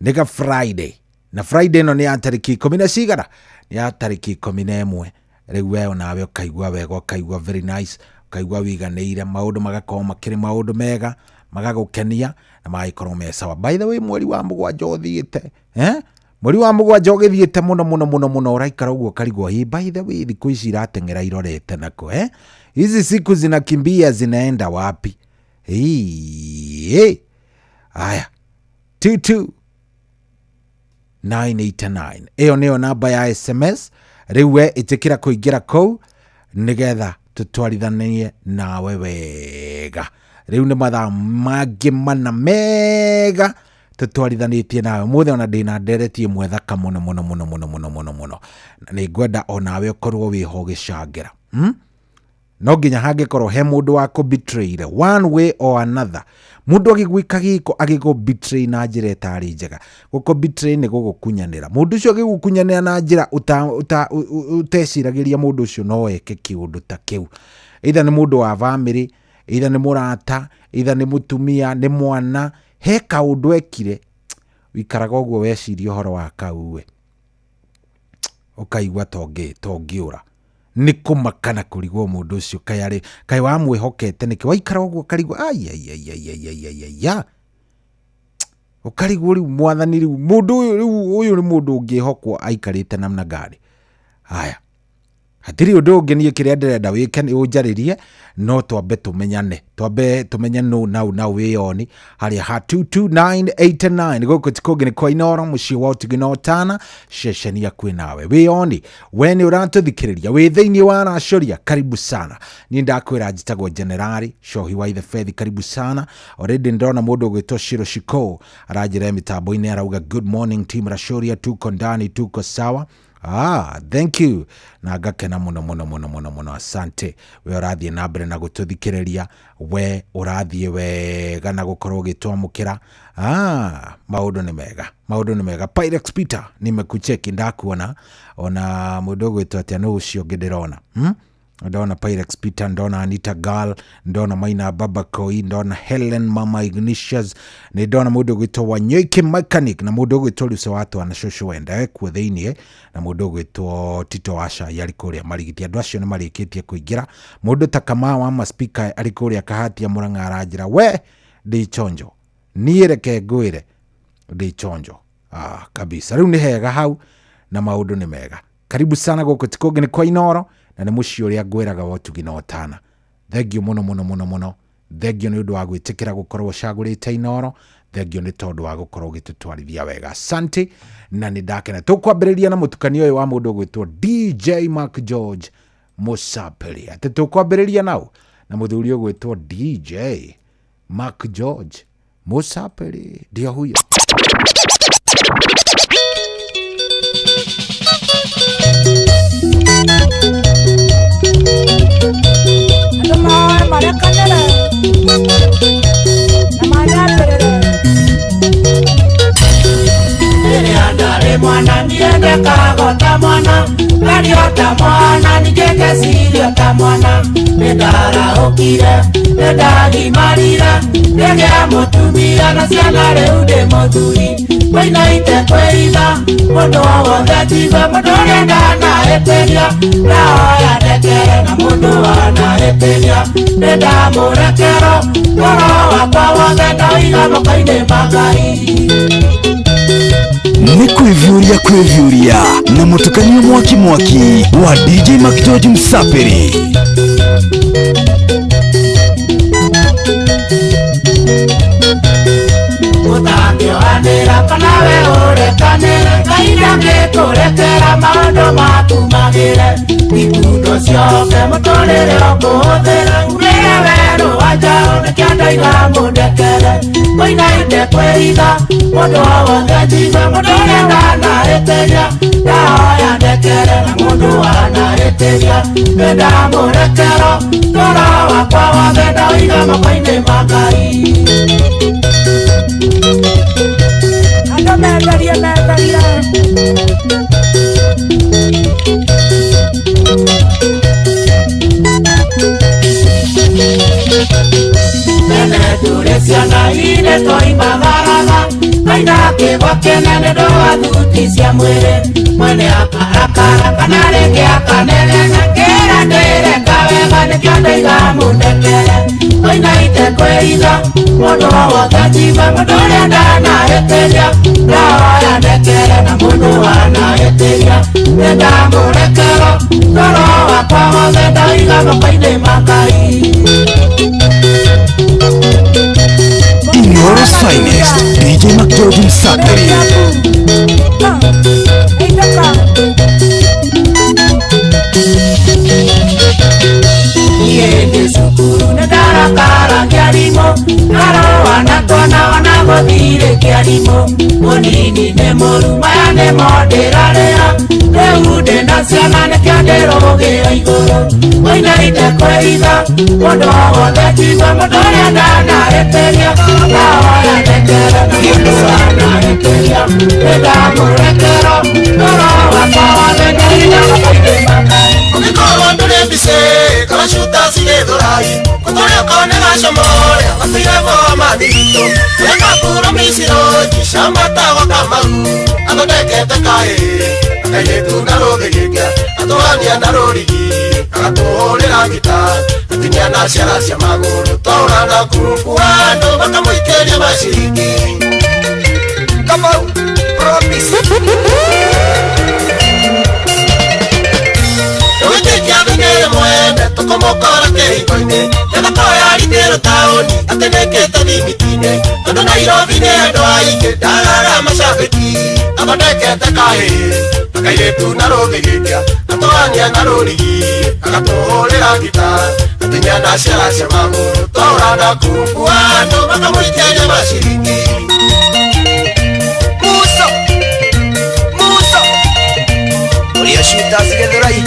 Speaker 8: nĩga Friday, na Friday no nĩ ya tarĩki 10 na cigara, nĩ ya tarĩki 11. Rĩu we nawe ũkaigua wega, ũkaigua very nice, ũkaigua wiganĩire, maũndũ magakorwo makĩrĩ maũndũ mega magagũkenia na magagĩkorwo me sawa. By the way, mweri wa mũgwanja ũthiĩte, mweri wa mũgwanja ũgĩthiĩte mũno ũraikara ũguo karigwo. By the way, thikũ ici irateng'era irorete nako, hizi siku zinakimbia zinaenda wapi?
Speaker 12: Aya 22989 iyo niyo namba ya SMS riwe itikira kuingira kou nigetha tutwarithanie nawe wega. Riu ni mathaa mangi mana mega tutwarithanĩtie nawe muthe ona ndina nderetie mwethaka muno muno muno muno muno muno muno na nĩ ngwenda onawe ũkorwo wĩho gĩcangĩra no nginya hangĩkorwo he mũndũ wa kũ-betray one way or another. Mũndũ agĩgwĩka gĩko agĩgũ-betray na njĩra ĩtarĩ njega. Gũkũ-betray nĩ gũgũkunyanĩra. Mũndũ ũcio agĩgũkunyanĩra na njĩra ũteciragĩria mũndũ ũcio no eke kĩũndũ ta kĩu. Either nĩ mũndũ wa family, either nĩ mũrata, either nĩ mũtumia, nĩ mwana, he kaũndũ ekire wikaraga ũguo weciria ũhoro wa kau we ũkaigua tongĩũra nĩ kũmakana kũrigwo mũndũ ũcio kaĩ wamwĩhokete nĩkĩ waikara ũguo ũkarigwo ya ũkarigwo rĩu mwathani rĩu mũndũ ũyũ nĩ mũndũ ũngĩhokwo aikarĩte namna gani. Haya hatiri ũndũ ũngĩ niĩ kĩrĩa ndĩrenda wĩke nĩ ũnjarĩrie no twambe tumenye no now wĩyoni harĩa ha 22989 gũkũ tikũngĩ nĩ kwa Inooro mũciĩ wa Ũtũgino Tana ceceni ya kwĩ nawe wĩyoni we nĩ ũratũthikĩrĩria wĩ thĩinĩ wa Racoria karibu sana. Niĩ ndakwĩra njĩtagwo Generali Cohi wa Ithebeth karibu sana. Already ndĩrona mũndũ ũgwĩtwo Shiro Shiko aranjĩra mĩtambo-inĩ arauga good morning team Racoria tuko ndani tuko sawa. Thank you. Na ngakena muno asante. We ũrathiĩ na mbere na gũtũthikĩrĩria, we ũrathiĩ wega na gũkorwo ũgĩtwamũkĩra. Maũndũ nĩ mega. Pyrex Peter nimekucheki ndakuona ona mũndũ ũgwĩtwo atĩa no ũcio ũngĩ ndĩrona. Ndona Pyrex Peter, ndona Anita Gal, ndona Maina Babakoi, ndona Helen Mama Ignatius, ni ndona mũndũ ũgwĩtwo Wanyoike Mechanic na mũndũ ũgwĩtwo Lucio Watwa na Shosho Wenda kuo thĩinĩ na mũndũ ũgwĩtwo Tito Asha yari kũrĩa Marigiti. Andũ acio nĩ marĩkĩtie kũingĩra. Mũndũ ta Kamau wa Maspika arĩ kũrĩa Kahatia Mũrang'a aranjĩra we ndĩ chonjo niĩ reke ngwĩre ndĩ chonjo kabisa. Rĩu nĩ hega hau na maũndũ nĩ mega. Karibu sana gũkũ tikũngĩ nĩ kwa Inooro na nĩ mũciĩ ũrĩa ngwĩraga wa Ũtũgino Tana. Thengio mũno. Thengio nĩ ũndũ wa gwĩtĩkĩra gũkorwo ũcagũrĩte Inooro. Thengio nĩ tondũ wa gũkorwo ũgĩtũtwarithia wega. Asante na nĩ ndakena. Tũkwambĩrĩria na mũtukanio ũyũ wa mũndũ ũgwĩtwo DJ Mark George Musapeli. Atĩ tũkwambĩrĩria nao na mũthuri ũgwĩtwo DJ Mark George Musapeli. Ndio huyo.
Speaker 8: Mwana niende kagota mwana ngariota mwana nigeke sirio ta mwana ndara ukire ndagimarira ndegea mutumia na ciana riu ndi muthuri kwainaite kwĩitha mũndũ wothe tiga mũndũ ũrĩa ndanahĩtĩria ndahoya ndekere na mũndũ wanahĩtĩria ndĩndamũrekero ngoro wakwa wothe ndawĩiga moko-inĩ ma Ngai.
Speaker 7: Ni kwivyuria na mũtukanio mwaki wa DJ Mark George Musapeli.
Speaker 8: Utangĩohanĩra kana we ũrekanĩre Ngai ndangĩkũrekera maũndũ maku magĩre ikundo cioke mũtũrĩre ũkũhũthĩre urĩre werũ wa njaũ nĩkĩo ndaiga mũndekere mũinaite kwĩitha mũndũ wothe njigue mũndũ ũrĩa ndanahĩtĩria ndahoya ndekere na mũndũ wanahĩtĩria ndĩndamũrekero ngoro wakwa wothe ndawĩiga moko-inĩ ma Ngai. Andũ mendaria Nene tũrĩ ciana ine tũimagaraga Maina kĩgwa kĩnene ndũgathuti cia mwĩrĩ mwene akarakara kana rĩngĩ akanegena kĩra ndĩreka wega nĩkĩo ndaiga mũndekere mũinaite kwĩitha mũndũ wothe njigue mũndũ ũrĩa ndanahĩtĩria ndahoya ndekere na mũndũ wanahĩtĩria ndĩndamũrekero ngoro wakwa wothe ndawĩiga moko-inĩ ma Ngai.
Speaker 7: Inooro Finest
Speaker 13: Niende cukuru nĩ ndarakara kĩarimũ, aroa na twana ona gũthire kĩarimũ. Mũnini nĩ mũru maya nĩmo ndĩrarĩa, rĩu ndĩna ciana nĩkĩo ndĩrũgĩra igũrũ. Mũinaite kwĩitha mũndũ o wothe tigwo mũndũ ũrĩa ndanarĩkĩria, ndahoya ndekere na mũndũ wanarĩkĩria, nĩndamũrekera ngoro wakwa wothe ndĩrĩa gũtũithĩma.
Speaker 8: Ũngĩkorwo ndũrĩ mbicĩ kana cuta cirĩ thũrai, gũtũrĩa ũkone gacomore gatuire voa mathitũ, ũrĩa gakuro micirũnji ciamatagwo kamaru, athondekete kahĩĩ akairĩtu na rũthigĩkia, atũrania na rũrigi agatũhũrĩra ngita, atinia na ciara cia magũrũ, twaũra na kuruku andũ makamũikĩria maciringi. Kamau promise Nĩrĩ mwene tũkũmũkora kĩhingo-inĩ, nĩthakoya ritĩrũ taũni atĩ nĩkĩte thimiti-inĩ, tondũ Nairobi nĩ andũ aingĩ ndagaga macambĩki, athondekete kahĩĩ akairĩtu na rũthigĩkia, atũrania na rũrigi agatũhũrĩra ngita, atinia na ciara cia magũrũ, twaũra na kuruku andũ makamũikĩria maciringi. Musa Musa ũrĩa cuta cigĩthũrai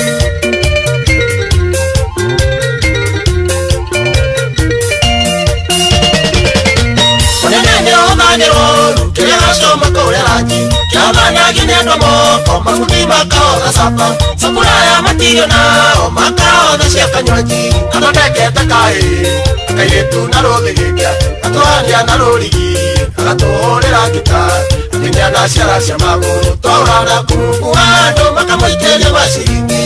Speaker 8: Nĩrũru kĩrĩa gacoma kũrĩa rangi, kĩamanagi nĩ andũ moko mabundi makaotha capa, sapuraya matirio nao makaotha cia kanywanji, athondekete kahĩĩ akairĩtu na rũthigĩkia, atũrania na rũrigi agatũhũrĩra ngita, atinia na ciara cia magũrũ, twaũra na kuruku andũ makamũikĩria maciringi.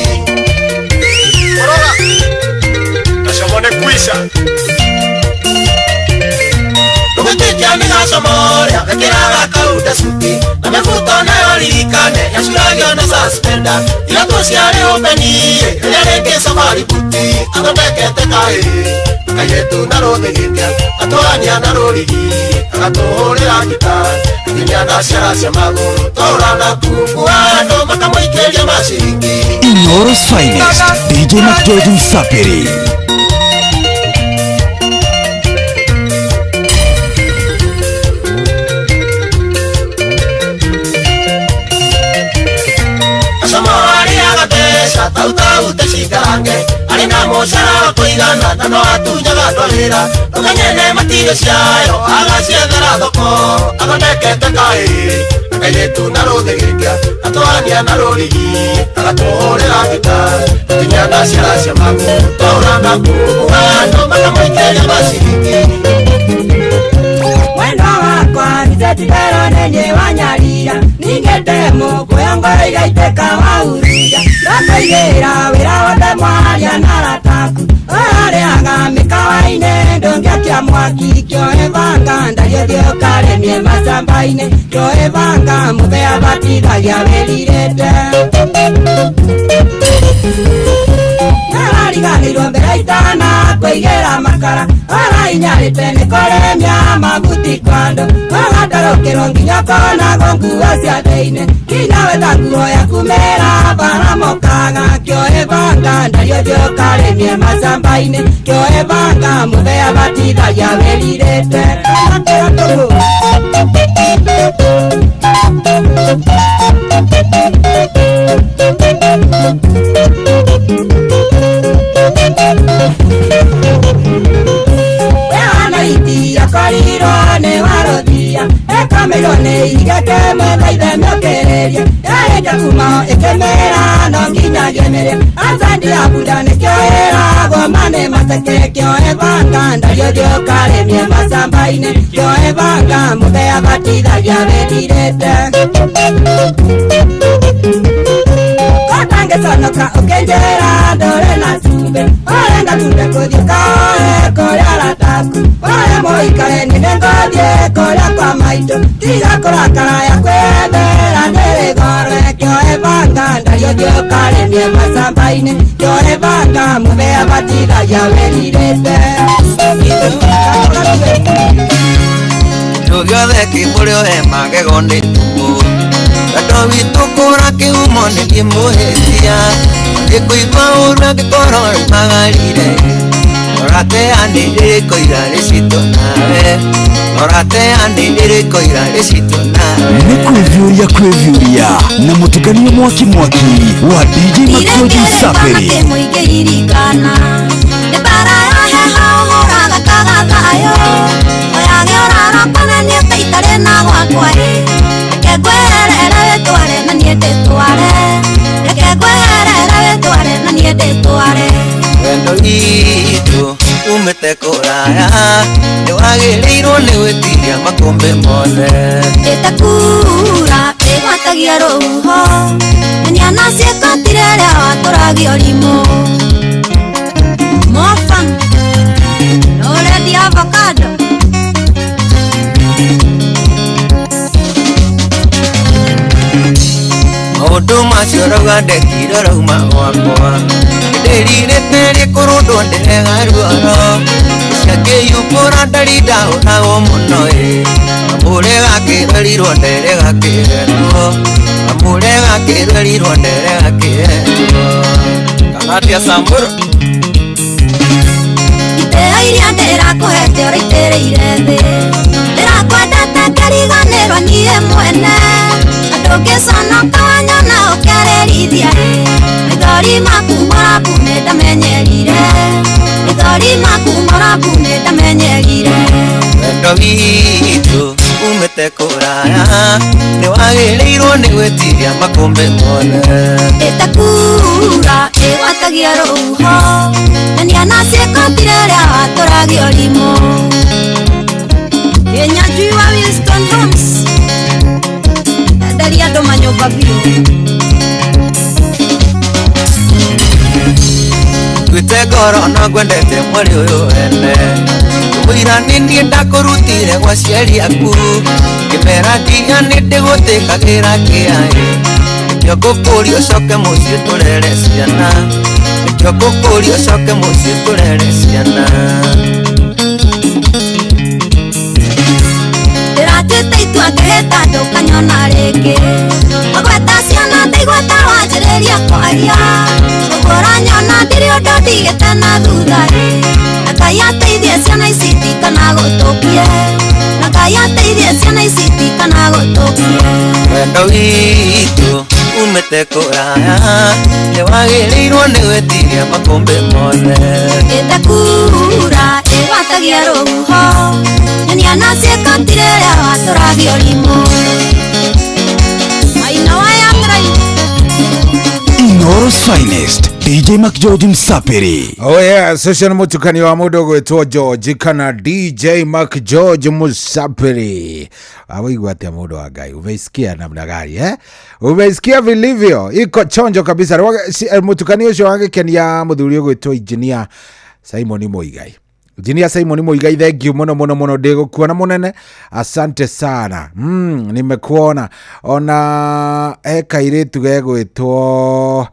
Speaker 8: Ũrora gacomo nĩ kuica Ũgĩtĩkia nĩ gacomorĩa gakĩraga kaunda cuti, na mĩbuto nayo ririkane yacuragio na suspender, iratũ ciarĩ ũmeni rĩrĩa rĩngĩ safari buti, athondekete kahĩĩ akairĩtu na rũthigĩkia, atũrania na rũrigi agatũhũrĩra ngita, atinia na ciara cia magũrũ, twaũra na kuruku andũ makamũikĩria maciringi.
Speaker 7: Inoros Finest, DJ McGeorge Msapiri.
Speaker 8: Tau tecikange arĩ na mũcara wa kũigana, na no atunyaga andũ wĩra, ndũkanyene matirio ciayo agaciethera thoko, athondekete kahĩĩ akairĩtu na rũthigĩkia, atũrania na rũrigi agatũhũrĩra ngita, atinia na ciara cia magũrũ, twaũra na kuruku andũ makamũikĩria maciringi.
Speaker 13: Mwendo wakwa nĩtetibero nenye wanyarira, ningĩte mũkũya ngoro igaitĩka waurira, ndakoigĩra wĩra wothe mwaria na rataku, ũrarĩaga mĩkawa-inĩ ndũngĩakia mwaki, kĩoe banga ndariũthiũ karemie macamba-inĩ, kĩoe banga mũthea batithagia wĩrirĩte. Nĩrariganĩirwo mbere itana kwĩigĩra makara, arainyarĩte nĩ kũremia mabuti kwandũ, agatarũkĩrwo nginya konagwo nguo cia thĩinĩ, nginya wetha nguo ya kumĩra bara mokaga, kĩoe banga ndariũthiũ karemie macamba-inĩ, kĩoe banga mũthea batithagia wĩrirĩte. Itia korirwo nĩ warothia, ĩkamĩrwo nĩ igeke mwetha ithe mĩũkĩrĩria, yarĩkia kuma ĩkĩmĩra no nginya gĩmĩrĩa, acandi ya bunda nĩkĩo ĩragwo mane mateke, kĩoe banga ndariũthiũ karemie macamba-inĩ, kĩoe banga mũthea batithagia wĩrirĩte. Kotangĩconoka ũkĩnjĩra ndũrĩ na cumbĩ, ũrenda tumbĩ kũthiĩ kaoe kũrĩa rataku, ũrĩa mũikare nĩ ngothiĩ kũrĩa kwa maitũ, tiga kũrakara ya kwĩethera ndĩrĩ gore, kĩoe banga ndariũthiũ karemie macamba-inĩ, kĩoe banga mũthea batithagia wĩrirĩte.
Speaker 4: Kindu giothe kimurio he magego ni tumu Wendo witu kura kiumo ni ndimuhitia Ndikuigua uru angikoro magarire Oratea ni ndirikoira ricito nawe Oratea ni ndirikoira ricito nawe
Speaker 7: Ni kwivyuria na mutuganio mwaki wa DJ Makoji Msapiri
Speaker 6: Muigeririkana Nibara ya heha uhuraga kagathayo Oyage urara kwana niete itare na gwakwa Reke ngweherere witware na niĩ ndĩtware Reke ngweherere witware na niĩ ndĩtware
Speaker 4: Wendo witu umĩte kũraya Nĩwagĩrĩirwo nĩ gwĩtiria makũmbĩ mothe
Speaker 6: Ĩtakura ĩgwatagia rũhuho Nyana ciĩkotire rĩa watũragio rimũ Mofa no ready avocado
Speaker 4: Maũndũ macio rauga ndekire rauma gwakwa Ndĩrirĩte rĩkũrũndwo ndĩrega ruoro Ciakĩyumbũra ndarida ũnagwo mũno Amũre gakĩrwerirwo ndere gakĩhetwo Amũre gakĩrwerirwo ndere gakĩhetwo Kanatia Samburu
Speaker 6: Iteo iria ndĩrakũhete ũraitĩrĩire thĩ Ndĩrakwendete ngariganĩrwo niĩ mwene Ndũngĩconoka wanyona ũkĩarĩrithia Mĩthori maku morabu nĩndamenyerire Mĩthori maku morabu nĩndamenyerire
Speaker 4: Wendo witu umĩte kũraya Nĩwagĩrĩirwo nĩ gwĩtiria makũmbĩ mothe
Speaker 6: Ĩtakura ĩgwatagia rũhuho Nyana ciĩkotire rĩa watũragio rimũ Kĩnyanjui wa Wilston Homes Enderia andũ manyũmba biũ
Speaker 4: Gwĩte ngoro no ngwendete mweri ũyũ wene Mũira nĩ niĩ ndakũrutire gwa ciari aku Ngĩmera nginya nĩ ndĩgũtĩkagĩra kĩaĩ Nĩkĩo ngũkũria ũcoke mũciĩ tũrere ciana Nĩkĩo ngũkũria ũcoke mũciĩ tũrere ciana
Speaker 6: Ndĩratuĩte itua ngĩhĩta ndũkanyona rĩngĩ Ũgweta ciana ndaigweta wanjĩrĩria kwaria Ũguo ũranyona ndirĩ ũndũ ndigĩte na thutha Na Ngai ateithie ciana ici itikana gũtũkie Na Ngai ateithie ciana ici itikana gũtũkie
Speaker 4: Wendo witu umĩte kũraya Nĩwagĩrĩirwo nĩ gwĩtiria makũmbĩ mothe
Speaker 6: Ĩtakura ĩgwatagia rũhuho Nyana ciĩkotire rĩa watũragio rimũ Maina wa Yamrai
Speaker 7: Inoros Finest DJ Makoji Msapiri
Speaker 12: Oh yeah, social mutukani wa mũndũ gwĩtwo George kana DJ Makoji Msapiri Awaigua atia mũndũ wa Ngai umeisikia namna gani Umeisikia vilivyo iko chonjo kabisa mutukani ũcio wagĩkenia mũthuri ũgwĩtwo Engineer Simon Muigai Engineer Simon Muigai thank you muno ndĩgũkuona mũnene asante sana nimekuona ona kairĩtu gegwĩtwo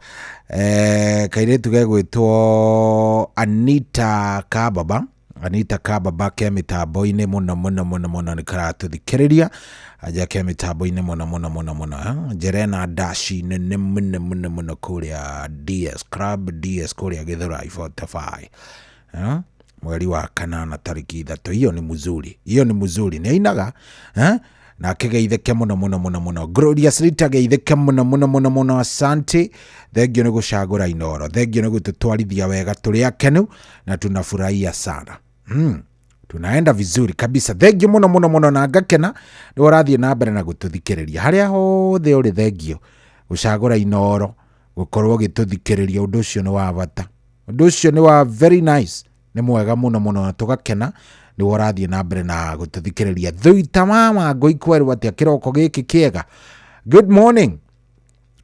Speaker 12: Anita Kababa ke mitambo-inĩ mũno nĩkaratũthikĩrĩria aja ke mitambo-inĩ mũno Jerena Dashi nene mũno kũrĩa DS Club DS kũrĩa Gĩthũrai 45 mweri wa kanana tariki 3 hiyo ni mzuri ni ainaga na kegeitheke muno Glorious Rita geitheke muno asante thengio ni gucagura Inoro thengio ni gututwarithia wega turi akenu na tunafurahia sana tunaenda vizuri kabisa thengio muno na ngakena ni warathie na mbere na gututhikiriria haria hothe uri thengio gucagura Inoro gukorwo gituthikiriria undu ucio ni wa bata undu ucio ni wa very nice ni mwega muno na tugakena ni warathie na mbere na gututhikiriria thuita mama ngoikwerwo atia kiroko giki kiega good morning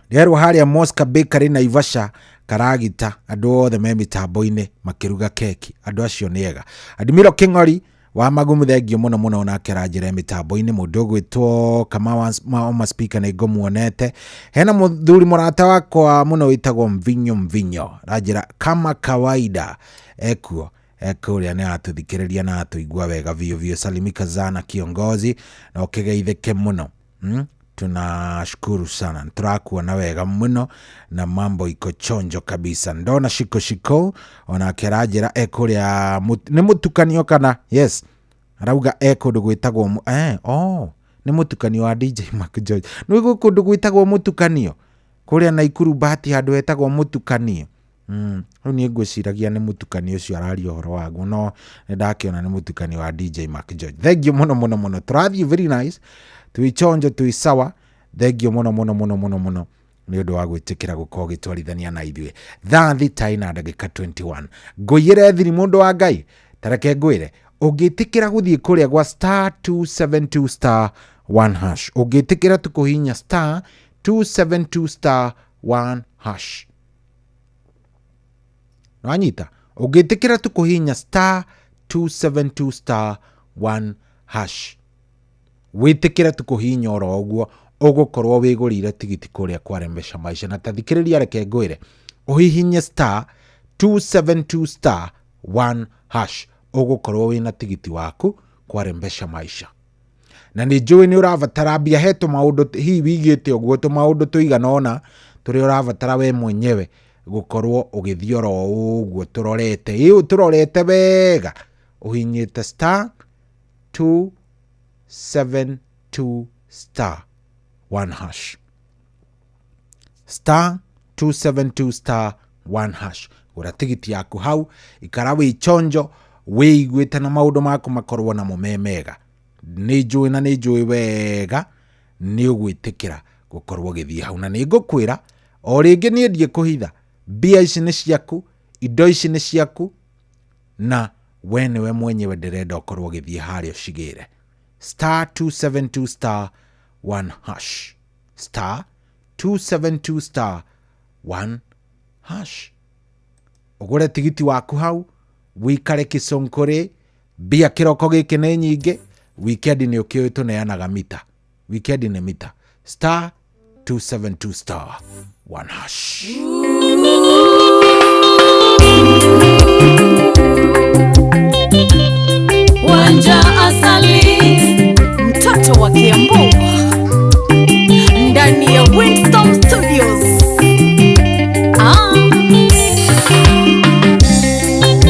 Speaker 12: rero haria Mosca Bakery na Ivasha karagita andu othe me mitambo-ini makiruga keki andu acio niega Admiro King'ori wa magumu thengio muno na keranjire mitambo-ini mundu gwitwo kama wa speaker ni ngomuonete hena muthuri murata wakwa muno witagwo Mvinyo ranjira kama kawaida ekuo kuria ni atuthikiriria na atuigua wega vio salimika sana kiongozi na ukigeithike muno. Tunashukuru sana, turakuona wega muno na mambo iko chonjo kabisa. Ndona shiko ona kerajira kuria ni mutukanio kana yes arauga kundu gwitagwo ni mutukanio wa DJ Mark George. Niguo kundu gwitagwo mutukanio kuria Naikuru Bahati handu hetagwo mutukanio. Ni ngwiciragia ni mutukanio ucio araria horo waguo, no ndakiona ni mutukanio wa DJ Mark George. Thank you muno turathi very nice tuichonjo tuisawa. Thank you muno ni undu wa gwitikira gukorwo gitwarithania na ithuĩ thathi taina ndagika 21 ngoyire thiri mundu wa Ngai tareke ngwire ungitikira guthii kuria gwa *272*1#. ungitikira tukuhinya *272*1#. Nwanyita ungitikira tukuhinya *272*1#. witikira tukuhinya oro oguo ugukorwo wigurire tigiti kuria kwa Rembesha Maisha. Na tathikiriria reke ngwire uhihinye *272*1# ugukorwo wina tigiti waku kwa Rembesha Maisha. Na ni njui ni uravatara mbia heto maundu hi wigite oguo tu maundu tuiganona turi uravatara we mwenyewe gukorwo ugithioro uguo turorete iu turorete wega uhinyite *272*1#. *272*1#. Ura tigiti yaku hau ikara wichonjo wiiguite na maundu maku makorwo na mumemega. Ni njui wega ni ugwitikira gukorwo githii hau. Na ni ngukwira o ringi ni ndie kuhitha mbia ici ni ciaku, indo ici ni ciaku, na we mwenyewe ndirenda ukorwo githii hario cigire. *272*1#. *272*1#. ugure tigiti waku hau wikare Kisonkore. Mbia kiroko giki ni nyingi. Weekend ni ukioi tuneanaga mita. Weekend ni mita *272*1#.
Speaker 14: Wanja Asali, mtoto wa Kiambu, ndani ya Windstorm Studios.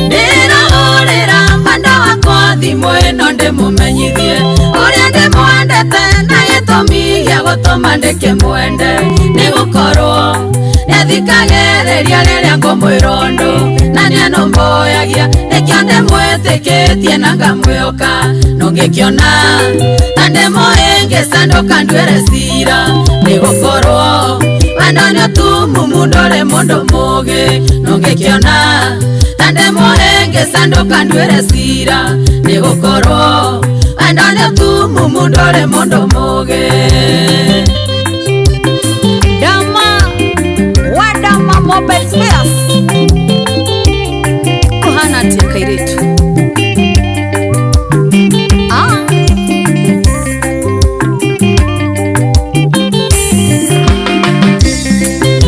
Speaker 14: Ndĩrahũrĩra mwenda wakwa thimũ ĩno ndĩmũmenyithie ũrĩa ndĩmwendete na gĩtũmi gĩa gũtũma ndĩkĩmwende nĩ gũkorwo nĩathikagĩrĩria rĩrĩa ngũmwĩra ũndũ na nĩanũmbũyagia nĩkĩo ndĩmwĩtĩkĩtie na ngamwĩhoka nũngĩkĩona na ndĩmũhĩngĩcanũka nduĩre cira nĩ gũkorwo wendo nĩũtumumu ndũrĩ mũndũ mũũgĩ nũngĩkĩona na ndĩmũhĩngĩcanũka nduĩre cira nĩ gũkorwo wendo nĩũtumumu ndũrĩ mũndũ mũũgĩ. Dama Mobile Spares kuhana tia kairetu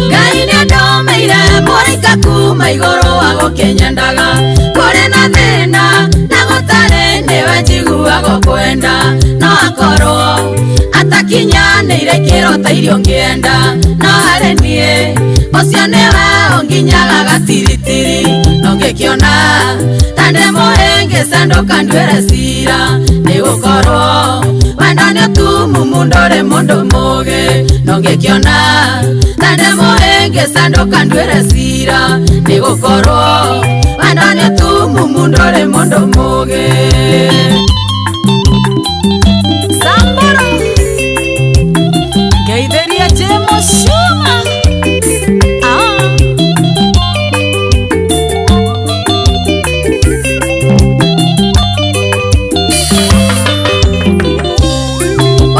Speaker 14: Gaine ndomeire mũraika kuma igũrũ wa gũkĩnyendaga kũrĩ na thĩna na gũtarĩ nĩwe njiguaga kwenda no akorwo atakinyanĩire kĩrota irio ngĩenda no harĩ niĩ ũcio nĩwe ũnginyaga gatiritiri nũngĩkĩona ta ndĩmũhĩngĩcanũka nduĩre cira nĩ gũkorwo wendo nĩũtumumu ndũrĩ mũndũ mũũgĩ nũngĩkĩona ta ndĩmũhĩngĩcanũka nduĩre cira nĩ gũkorwo wendo nĩũtumumu ndũrĩ mũndũ mũũgĩ. Samburu Gaitheria Jemo Shuma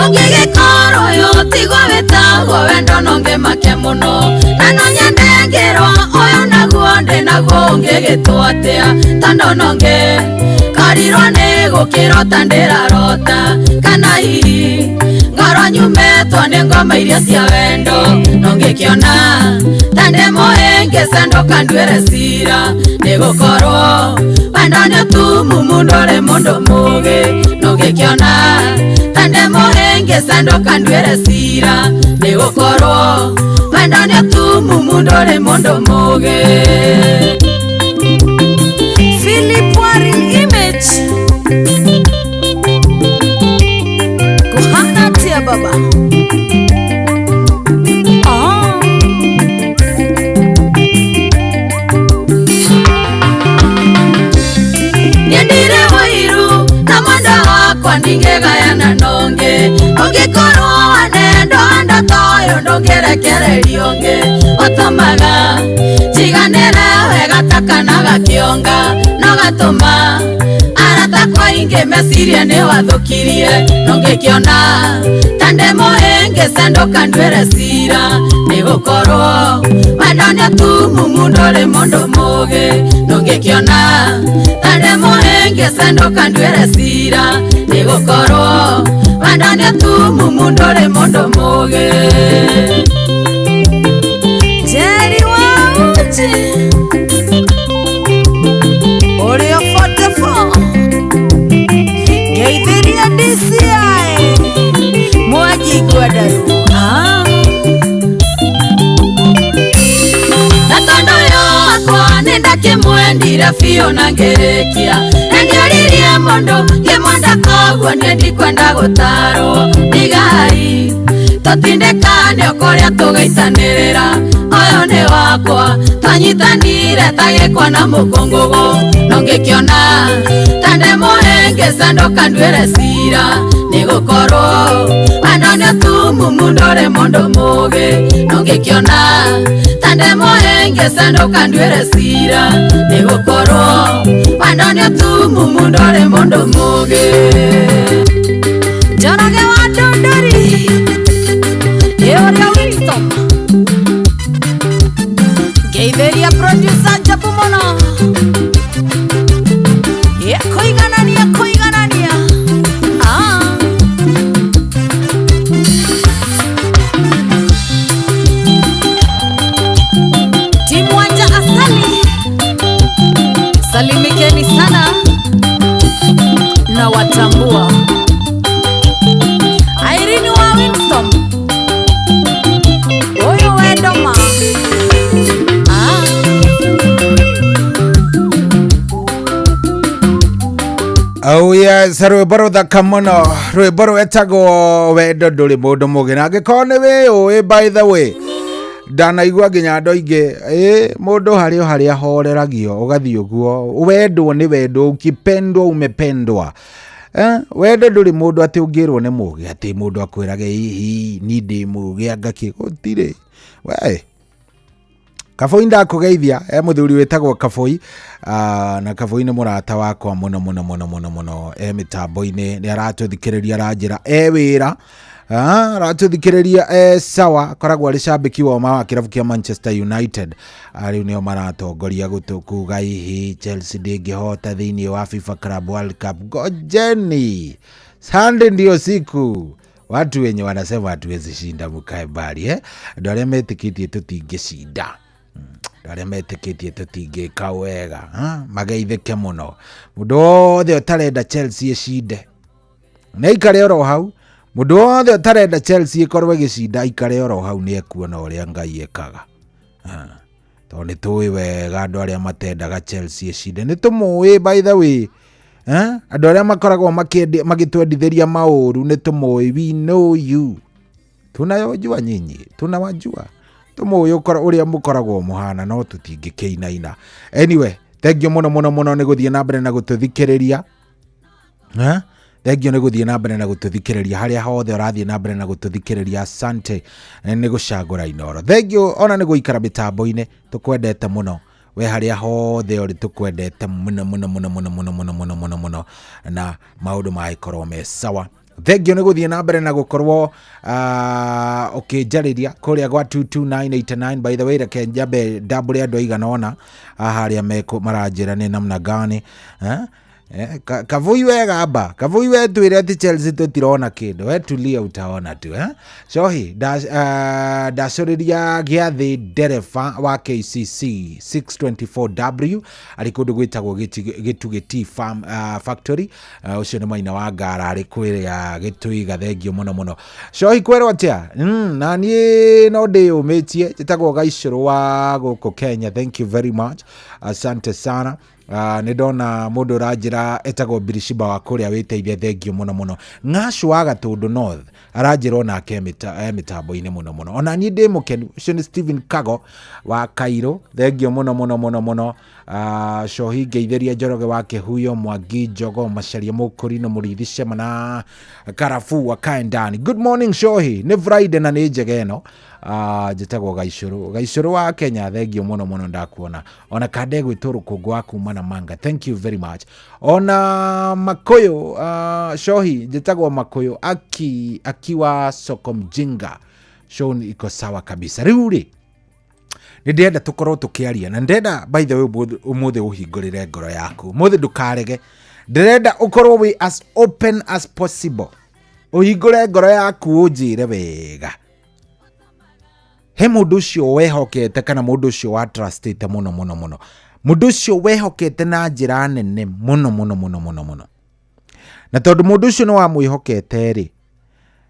Speaker 14: Ungĩgĩkorwo ũyũ tigwo wĩtagwo wendo nongĩmake mũno na no nyendengerwo ũyũ naguo ndĩ naguo ũngĩgĩtwo atĩa tondũ nongĩ korirwo nĩ gũkĩrota ndĩrarota kana hihi ngoro nyumetwo nĩ ngoma iria cia wendo nongĩkĩona tande moenge sendo kanduere cira nĩgũkorwo wendo nĩ ũtumumu ndore mũndũ mũgĩ nongĩkĩona tande moenge sendo kanduere cira nĩgũkorwo wendo nĩ ũtumumu ndore mũndũ mũgĩ. Philip Waring Image kuhana tia baba Nyendire wairu na mwenda wakwa ningegayana nonge ongikorwo wanendo anda toyo ndongerekereria onge otomaga tiganire wega takanaga kionga no gatuma arata kwa inge mesirie ni wathukirie nongĩkĩona tande moenge sendo kanduere cira nĩgũkorwo wendo nĩ ũtumumu ndore mũndũ mũgĩ nongĩkĩona tande moenge sendo kanduere cira nĩgũkorwo wendo nĩ ũtumumu ndore mũndũ mũgĩ. Jerry Wauchi Oreo 44 Geithiria DCI Mwaji Gwadaru Natondo yakwa nĩndakĩmwendire biũ na ngĩrĩkia nĩngĩoririe mũndũ ngĩmwenda koguo nĩndikwenda gũtarwo ndigari tũtindĩkane kũrĩa tũgĩitanĩrĩra ũyũ nĩ wakwa twanyitanire tagĩkwa na mũkũngũgũ nongĩkĩona tande moenge sendo kanduere cira nĩgũkorwo wendo nĩ ũtumumu ndore mũndũ mũgĩ nongĩkĩona tande moenge sendo kanduere cira nĩgũkorwo wendo nĩ ũtumumu ndore mũndũ mũgĩ. Njoroge wa Ndũndũri Eoria Wilson Geithiria producer Jabu Mono Kũiganania Timu Wanja Asali salimikeni sana na watambua Irene wa Winston Oyo wedoma
Speaker 12: Oh yes, rwĩmbo rũthaka mũno, rwĩmbo rwetagwo wendo ndũrĩ mũndũ mũgĩ na angĩkorwo nĩ wĩũĩ by the way ndanaigua nginya andũ aingĩ mũndũ harĩa ahoreragio ũgathiĩ ũguo wendwo nĩ wendo ukipendwa umependwa wendo ndũrĩ mũndũ atĩ ũngĩrwo nĩ mũgĩ atĩ mũndũ akwĩrage hihi ni ndĩ mũgĩ angakĩ gũtirĩ we Kaboi ndakũgeithia mũthuri wĩtagwo Kaboi na Kaboi nĩ mũrata wakwa mũno mĩtambo-inĩ nĩ aratũthikĩrĩria aranjĩra wĩra aratũthikĩrĩria sawa koragwo arĩ cambĩki wa kĩrabu kĩa Manchester United rĩu nĩo maratongoria kuga hihi Chelsea ndĩngĩhota thĩinĩ wa FIFA Club World Cup gojeni Sunday ndio siku watu wenye wanasema hatuwezi shinda mkae mbali ndio arĩa metĩkĩtie tũtingĩcinda arĩa metĩkĩtie tũtingĩka wega mageithĩke mũno mũndũ wothe ũtarenda Chelsea ĩcinde na ikare oro hau mũndũ wothe ũtarenda Chelsea ĩkorwo ĩgĩcinda ikare oro hau nĩ ekuona ũrĩa Ngai ekaga tondũ nĩ tũĩ wega andũ arĩa matendaga Chelsea ĩcinde nĩ tũmũĩ by the way andũ arĩa makoragwo magĩtwendithĩria maũru nĩ tũmũĩ we know you tunayojua nyinyi tunawajua tũmũĩ ũrĩa mũkoragwo mũhana no tũtingĩkĩinaina anyway thengiũ mũno nĩ gũthiĩ na mbere na gũtũthikĩrĩria thengiũ nĩ gũthiĩ na mbere na gũtũthikĩrĩria harĩa hothe ũrathiĩ na mbere na gũtũthikĩrĩria asante nĩ gũcagũra inoro thengiũ ona nĩ gũikara mĩtambo-inĩ tũkwendete mũno we harĩa hothe ũrĩ tũkwendete mũno na maũndũ magĩkorwo me sawa thengiũ nĩ gũthiĩ na mbere na gũkorwo ũkĩnjarĩria kũrĩa gwa 22989 by the way reke njambe ndambũre andũ aigana ona harĩa maranjĩra nĩ namna gani Kavui wega mba, Kavui wetwire ati Chelsea tutirona kindu, wetulia utaona tu Cohi ndacuriria giathi ndereba wa KCC 624W ari kundu gwitagwo Gitugiti Farm Factory ucio ni Maina wa Ngara ari kwiria Gituiga thengio muno Cohi kwero atia na nie no ndiyumitie njitagwo Gaicuru wa guku Kenya. Thank you very much, asante sana. Nä ndona må ndå å ranjä ra etagwo Birishiba wa kå rä a wä teithia thengio må no Ng'acu wa Gatå North aranjä ra onake mä tambo-inä må no ona niä ndä må kenu. Ucio nä Stephen Kago wa Kairå, thengio må no Cohi Ngeithäria Njoroge wa Kä Huyo, Mwangi Njogo, Macaria må kå ri no må rithi Cema na Karabu wa Kaendani. Good morning Cohi, nä Friday na nä njega ä no. Njitagwo Gaicuru wa Kenya, thengio må no ndakuona ona kande gwä two rå kå ngå wa kuma na Manga. Thank you very much. Ona Makoyo Cohi njitagwo Makoyo akiwa Soko Mjinga. Show iko sawa kabisa. Riu ri nä ndenda tå korwo tå kä aria na ndenda by the way må thä å hingå rä re ngoro yaku må thä ndåkarege. Ndärenda å korwo wä as open as possible, å hingå re ngoro yaku å njä re wega. He må ndå å cio wehokete kana må ndå å cio wa trustete må no må ndå å cio wehokete na njä ra nene må no na tondå må ndå å cio nä wa mwä hokete rä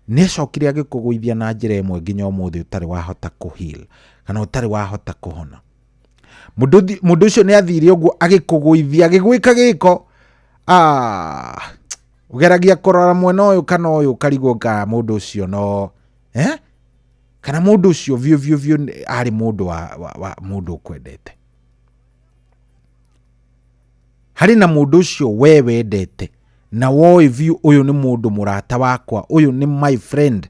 Speaker 12: nä acokire agä kå gũithia na njä ra ä mwe nginya å må thä å tarä wahota kå heal kana å tarä wahota kå hona. Må ndå å cio nä athire å guo agä kå gũithia agä gwä ka gä ko å geragia kå rora mwena å yå kana å yå karigwo ka må ndå å cio no kana må ndå å cio biå arä må ndå wa må ndå å kwendete. Harĩ na må ndå å cio we wendete na woĩ biũ ũyũ nĩ mũndũ mũrata wakwa, ũyũ nĩ my friend,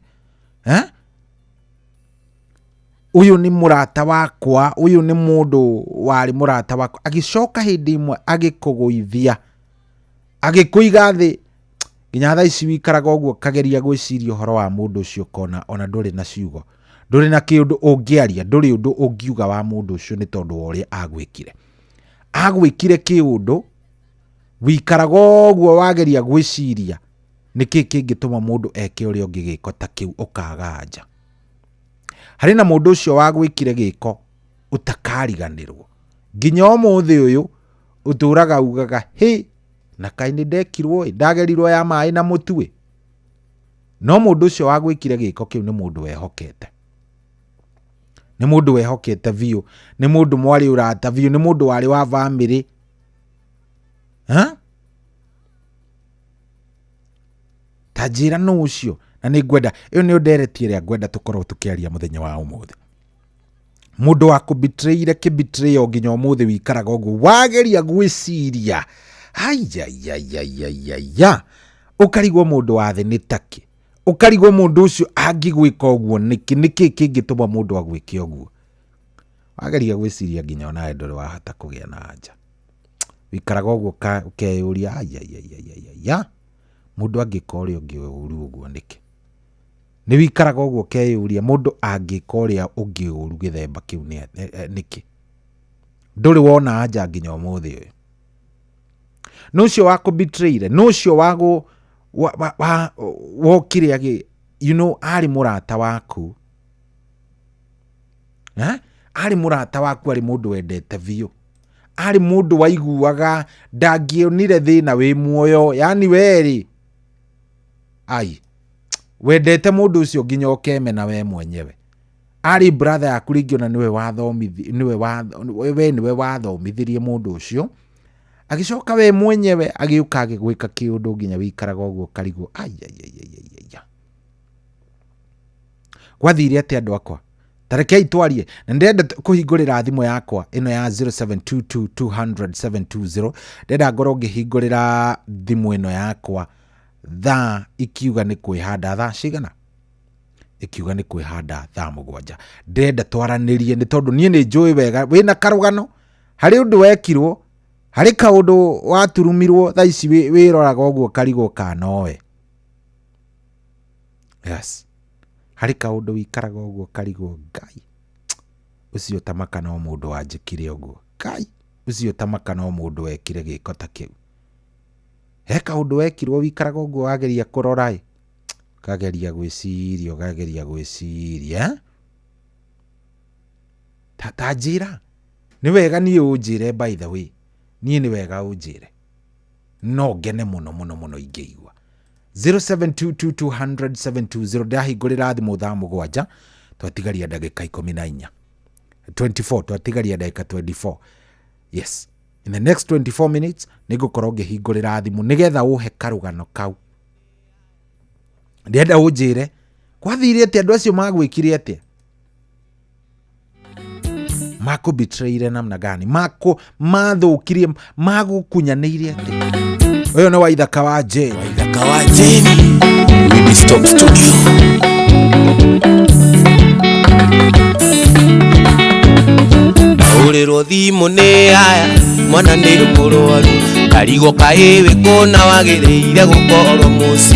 Speaker 12: ũyũ nĩ mũrata wakwa, ũyũ nĩ mũndũ warĩ mũrata wakwa, agĩcoka hĩndĩ ĩmwe agĩkũgũithia agĩkũiga thĩ nginya thaa ici wikaraga ũguo kageria gwĩciria ũhoro wa mũndũ ũcio kona ona ndũrĩ na ciugo, ndũrĩ na kĩndũ ũngĩaria, ndũrĩ ũndũ ũngiuga wa mũndũ ũcio nĩ tondũ wa ũrĩa agwĩkire kĩũndũ wikaraga ũguo wageria gwĩciria nĩkĩ kĩngĩtũma mũndũ eke ũrĩa ũngĩ gĩko ta kĩu ũkaga nja. Harĩ na mũndũ ũcio wagwĩkire gĩko ũtakariganĩrwo nginya ũmũthĩ ũyũ ũtũraga ugaga hĩ na kaĩ nĩ ndekirwo ndagerirwo ya maĩ na mũtu no mũndũ ũcio wagwĩkire gĩko kĩu nĩ mũndũ wehokete, nĩ mũndũ wehokete biũ, nĩ mũndũ mwarĩ ũrata biũ, nĩ mũndũ warĩ wa bamĩrĩ ta njĩra nũ ũcio. Na nĩ ngwenda ĩyo nĩ nderetie ĩrĩa ngwenda tũkorwo tũkĩaria mũthenya wa ũmũthĩ. Mũndũ wa kũbitreire kĩbitreyo nginya ũmũthĩ wikaraga ũguo wageria gwĩciria ya ũkarigwo mũndũ wa thĩ nĩ takĩ, ũkarigwo mũndũ ũcio angĩgwĩka ũguo nĩkĩ kĩngĩtũma mũndũ agwĩke ũguo. Wageria gwĩciria nginya onawe ndũrĩ wahota kũgĩa na anja, wikaraga ũguo ũkeyũria ya mũndũ angĩka ũrĩa ũngĩ ũru ũguo nĩkĩ. Nĩ wikaraga ũguo ũkeyũria mũndũ angĩka ũrĩa ũngĩ ũru gĩthemba kĩu nĩkĩ, ndũrĩ wona anja nginya ũmũthĩ ũyũ. Nĩ ũcio wakũbitreire, nĩ ũcio wokire arĩ mũrata waku, arĩ mũrata waku, arĩ mũndũ wendete biũ, arĩ mũndũ waiguaga ndangĩonire thĩna wĩ muoyo, yani werĩ wendete mũndũ ũcio nginya ũkemena we mwenyewe. Arĩ brother yaku rĩngĩ ona nĩwe wathomithirie mũndũ ũcio, agĩcoka we mwenyewe agĩũka agĩgwĩka kĩũndũ nginya wikaraga ũguo karigwo gwathire atĩ andũ akwa. Tarekei twarie na ndenda kũhingũrĩra thimũ yakwa ĩno ya 0722200720. Ndenda ngorwo ngĩhingũrĩra thimũ ĩno yakwa thaa ikiuga nĩ kwĩhanda thaa cigana, ikiuga nĩ kwĩhanda thaa 7. Ndenda twaranĩrie nĩ tondũ niĩ nĩ njũĩ wega wĩna karũgano, harĩ ũndũ wekirwo, harĩ kaũndũ waturumirwo, thaa ici wĩroraga ũguo karigwo kanowe. Yes, harĩ kaũndũ wikaraga ũguo karigwo Ngai ũcio tamaka no mũndũ wanjĩkire ũguo, Ngai ũcio tamaka no mũndũ wekire gĩko ta kĩu. heka undu wekirwo wikaraga uguo wageria kurora kageria gwiciria tatanjira ni wega ni unjire by the way ni wega unjire no ngene muno ingeigua 0722200720 ndahingurira thimu thaa mugwanja twatigaria ndagika 14 24 twatigaria ndagika 24 yes in the next 24 minutes nigukorwo ngihingurira thimu nigetha uhe karugano kau ndienda unjire kwathire atia andu acio magwikire atia mako betrayire namna gani mako mathukirie magukunyanire atia uyo ni Waithaka wa Jane
Speaker 7: Winnie Stock Studio.
Speaker 15: Urero thimu ni aya mwana ni murwaru karigo kaewe kona wagereire gukorwo muci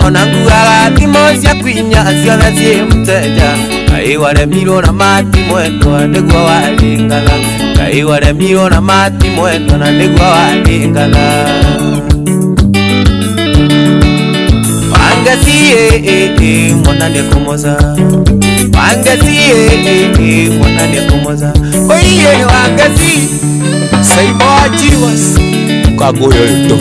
Speaker 15: ona nguaga thimo cia kwinya ciothe cie mteja kai waremirwo na mati mwendwa niguo waringaga kai waremirwo na mati mwendwa na niguo waringaga wangeci mwana ni kumoza wangeci mwana ni kumoza oiye wangeci saibo jiwas kagoyo ito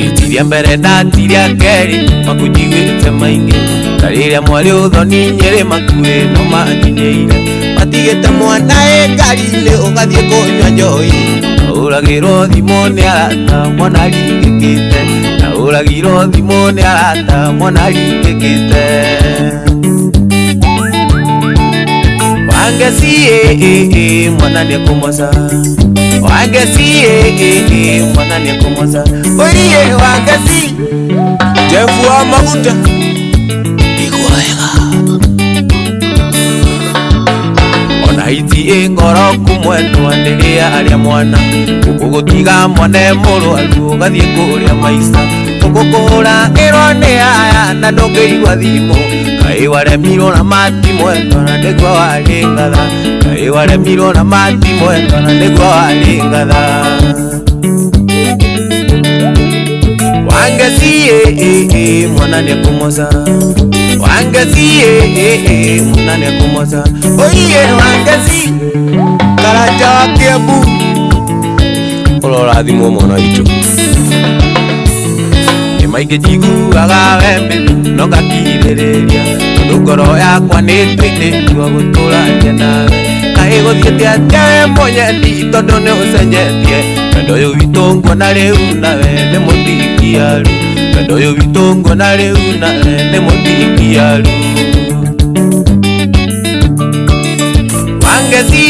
Speaker 15: itiria mbere na tiria keri makujigwite maingi kariria mwari uthoni nyeri makue no makinyeire matigite mwana ngari-ini ugathie kunywa njoi uragirwo thimu ni arata mwana ringikite na uragirwo thimu ni arata mwana ringikite wangeci mwana ni kumoza wangeci mwana ni kumoza oiye wangeci Jefu wa maguta iguaega ona iti ngoro kumwendwa ndiria aria mwana ukugutiga mwane murwaru ugathie kuria maisa ukukura iro ni aya na ndungeigua thimu kai waremirwo na mati mwendwa na niguo waringatha kai waremirwo na mati mwendwa na niguo waringatha wangeci mwana ni kumoza wangeci mwana ni kumoza oiye wangeci karanja wa Kiambu urora thimu mwana itu ni maingi njiguaga wembe no ngakirĩrĩria tondu ngoro yakwa nĩ twĩtĩtwo gũtũrania nawe kaĩ gũthiĩte atĩa we mũnyeni tondu nĩ ũcenjetie wendo ũyũ witũ nguona rĩu nawe nĩ mũtingiaru wendo ũyũ witũ nguona rĩu nawe nĩ mũtingiaru wangeci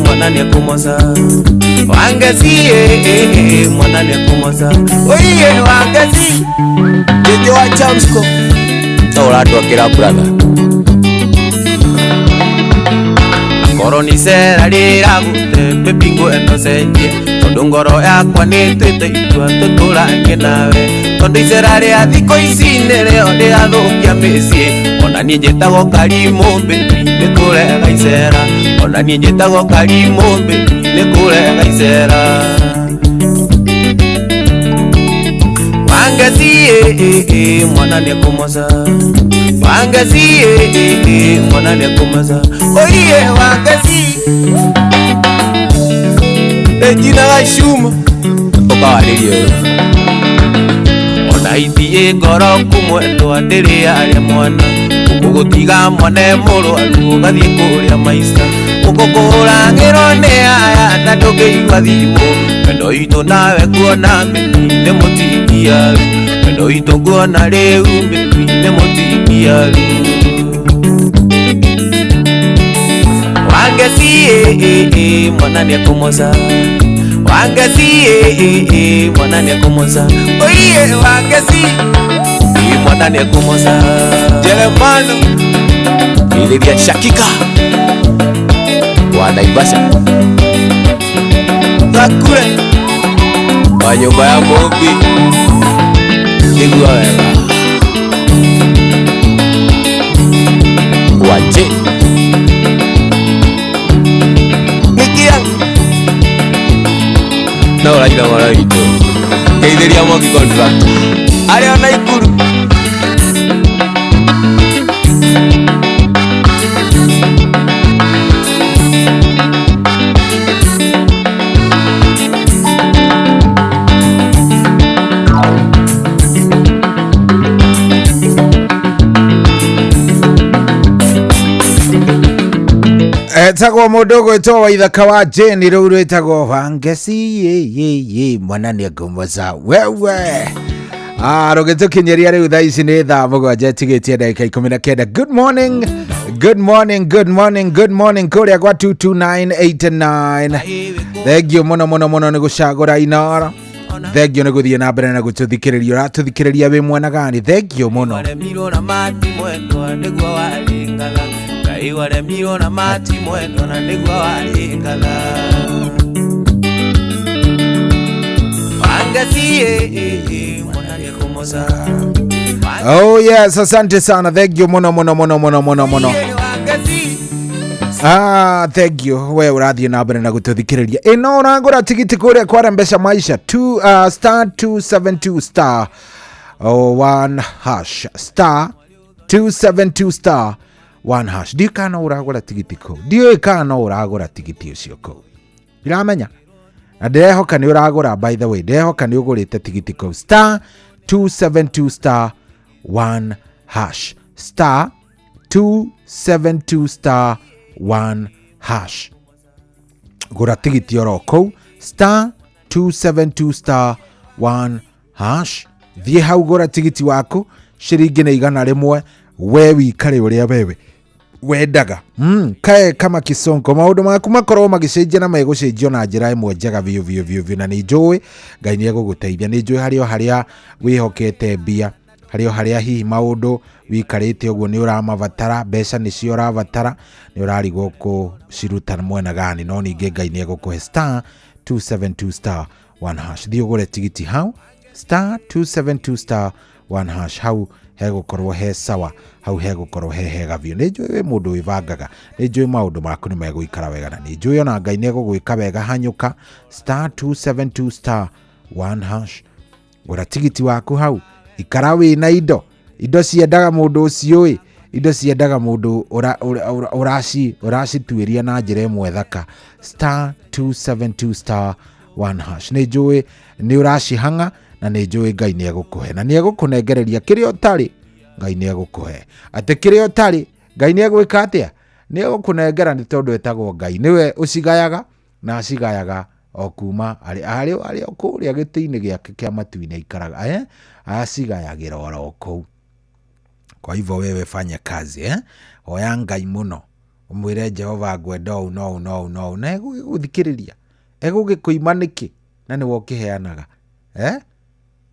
Speaker 15: mwana nĩ kũmoca wangeci mwana nĩ kũmoca oiye wangeci jeje wa Chamsco ũratwakĩra brother ngoro ni cera rĩragũte bingo eno cenjie tondu ngoro yakwa nĩ twĩtĩtwo tũtũranie nawe tondu icera rĩa thikũ ici nĩrĩo rĩrathũkia mĩciĩ ona niĩ njĩtagwo Karimũ mbĩri nĩ kũrega icera ona niĩ njĩtagwo Karimũ mbĩri nĩ kũrega icera wangeci mwana nĩ kũmoca wangeci mwana nĩ kũmoca oiye wangeci ejinaga cuma ũkawarĩrie ona ithi ngoro kumwendwa ndĩrĩ aria mwana ũgũtiga mwane mũrwaru ũgathiĩ kũrĩa maica ũgũkũragĩrwo nĩ aya na ndũngĩigua thimũ wendo witũ nawe kuona mbĩri nĩ mũtingiaru wendo witũ nguona rĩu mbĩri nĩ mũtingiaru wangeci mwana nĩ kũmoca wangeci mwana nĩ kũmoca oiye wangeci mwana nĩ kũmoca Jeremano iliria Shakika wa Naivasha Gakure wa nyumba ya Mombi igua wega waje no Raila mwana witũ geithĩria Mwangi contract arĩ ona Ikuru.
Speaker 12: etagwo mundu gwitwo wa ithaka wa Jane riu rwitagwo Wangeci ye mwana ni ngumoza wewe rugitukinyeria riu thaa ici ni thaa mugwanja tigitie ndagika 19. Good morning, good morning, good morning, good morning kuria gwa 22989. Thengio muno muno muno ni gucagura inara. Thengio ni guthie na mbere na gututhikiriria uratuthikiriria wi mwana gani. Thengio muno iwaremiro na mati mwendo na nigwa waringaga Wangeci mwana ni kumoza. Oh yes, asante sana. Thank you muno muno muno muno muno muno. Thank you. We urathie na mbere na gututhikiriria ino uragura tigiti kuria kwa Mpesa Maisha star 272 star 1 hash star 272 star 1 hash. Dio kana uragura tigiti ko. Dio kana uragura tigiti ucio ko. Iramenya. Na ndehoka ni uragura, by the way. Ndehoka ni ugurite tigiti ko star 272 star 1 hash. Star 272 star 1 hash. Gura tigiti oro ko star 272 star 1 hash. Thie hau gura tigiti wako shiringi na igana rimwe we wikare uria wewe wendaga. Kae kama kisonko maundu maku makorwo magicenjia na megucenjio na njira imwe njega biu na ni njui Ngai ni eguguteithia. Ni njui haria wihokete mbia, haria hihi maundu wikarite uguo ni uramavatara, mbeca nicio uravatara, ni urarigwo kuciruta mwena gani, no ninge Ngai ni egukuhe star 272 star 1 hash. Thie ugure tigiti hau star 272 star 1 hash. Hau hegukorwo he sawa, hau hegukorwo he hega biu. Ni njui we mundu wivangaga, ni njui maundu maku ni meguikara wega, na ni njui ona Ngai ni egugwika wega. Hanyuka star 272 star 1 hash. Gura tigiti waku hau, ikara wina indo ciendaga mundu ucio indo ciendaga mundu uracituiria na njira imwe thaka. Star 272 star 1 hash. Ni njui ni uracihanga na ni njui Ngai ni egukuhe, na ni egukunengereria kiria utari. Ngai ni egukuhe ate kiria utari, Ngai ni egwika atia, ni egukunengera ni tondu etagwo Ngai. Niwe ucigayaga na acigayaga o kuma ari okuria giti-ini giake kia matu-ini ikaraga acigayagira oro kou. Kwa hivyo wewe fanya kazi oya Ngai muno, umwire Jehova ngwenda no na egũthikĩrĩria, egũgĩkũima nĩkĩ na nĩwe ũkĩheanaga.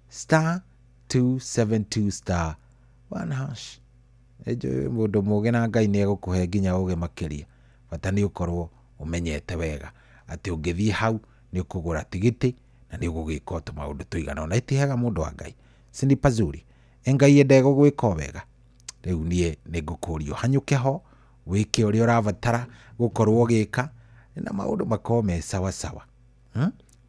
Speaker 12: Star 272 star 1 hash. Mũndũ mũgĩ na Ngai nĩ egũkũhe nginya ũgĩ makĩria. Bata nĩ ũkorwo umenyete wega atĩ ũngĩthiĩ hau nĩ ũkũgũra tigiti na nĩ ũgũgĩka tũmaũndũ tũigana ũna. Itihaga mũndũ wa Ngai sindi pazuri, Ngai ende egũgwĩka wega. Rĩu niĩ nĩ ngũkũrio hanyũke ho wĩke ũrĩa ũrabatara gũkorwo ũgĩka na maũndũ makorwo me sawa sawa.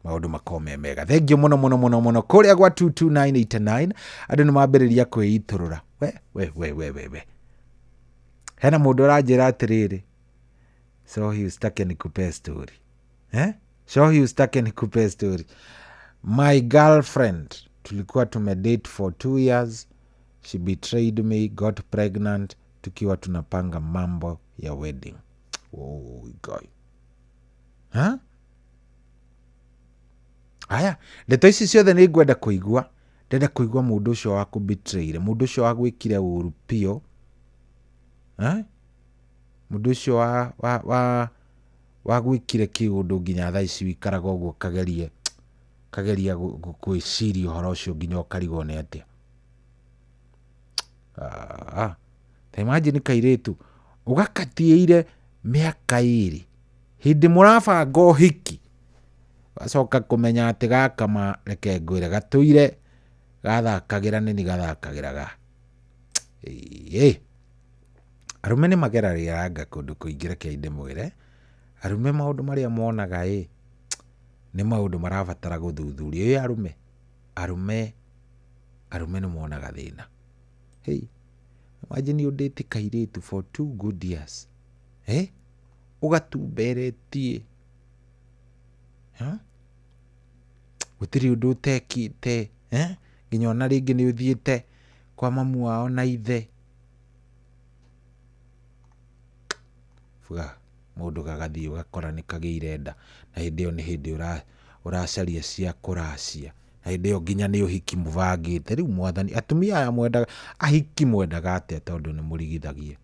Speaker 12: Maũndũ makorwo me mega. Thengio muno muno muno muno kũrĩa gwa 22989. Andũ nĩ mambĩrĩria kwĩitũrũra. We hena mũndũ ũranjĩra atĩrĩrĩ, Shohi usitake nikupe story. Shohi usitake nikupe story. My girlfriend, tulikuwa tumedate for 2 years. She betrayed me, got pregnant, tukiwa tunapanga mambo ya wedding. Oh God. Aya, ndeto ici ciothe nĩ ngwenda kũigua. Ndenda kũigua mũndũ ũcio wa kũbetrayire, mũndũ ũcio wa gwĩkire ũru pio. Mũndũ ũcio wa gwĩkire kĩũndũ nginya thaa ici wikaraga ũguo kageria gwĩciria ũhoro ũcio nginya ũkarigwo nĩ atĩa. Ta imagine kairĩtu ũgakatiĩire mĩaka 2 hĩndĩ mũrabanga ũhiki, gacoka kũmenya atĩ gaka reke ngwĩre gatũire gathakagĩra nĩ gathakagĩraga. Arume nĩ mageragĩra kũndũ kũingĩ, reke ndĩmwĩre. Arume maũndũ marĩa monaga nĩ maũndũ marabatara gũthuthurio. Arume nĩ monaga thĩna. Hey, imagine ũndĩte kairĩtu for 2 good years. Ũgatumberetie. Gũtirĩ ũndũ ũtekĩte. Nginya ona rĩngĩ nĩ ũthiĩte kwa mamu wao na ithe. Fuga mũndũ gagathiĩ ũgakora nĩ kagĩire nda, na hĩndĩ ĩyo nĩ hĩndĩ ũracaria cia kũracia, na hĩndĩ ĩyo nginya nĩ ũhiki mũbangĩte. Rĩu mwathani, atumia aya mwendaga ahiki mwendaga atĩa tondũ nĩ mũrigithagie?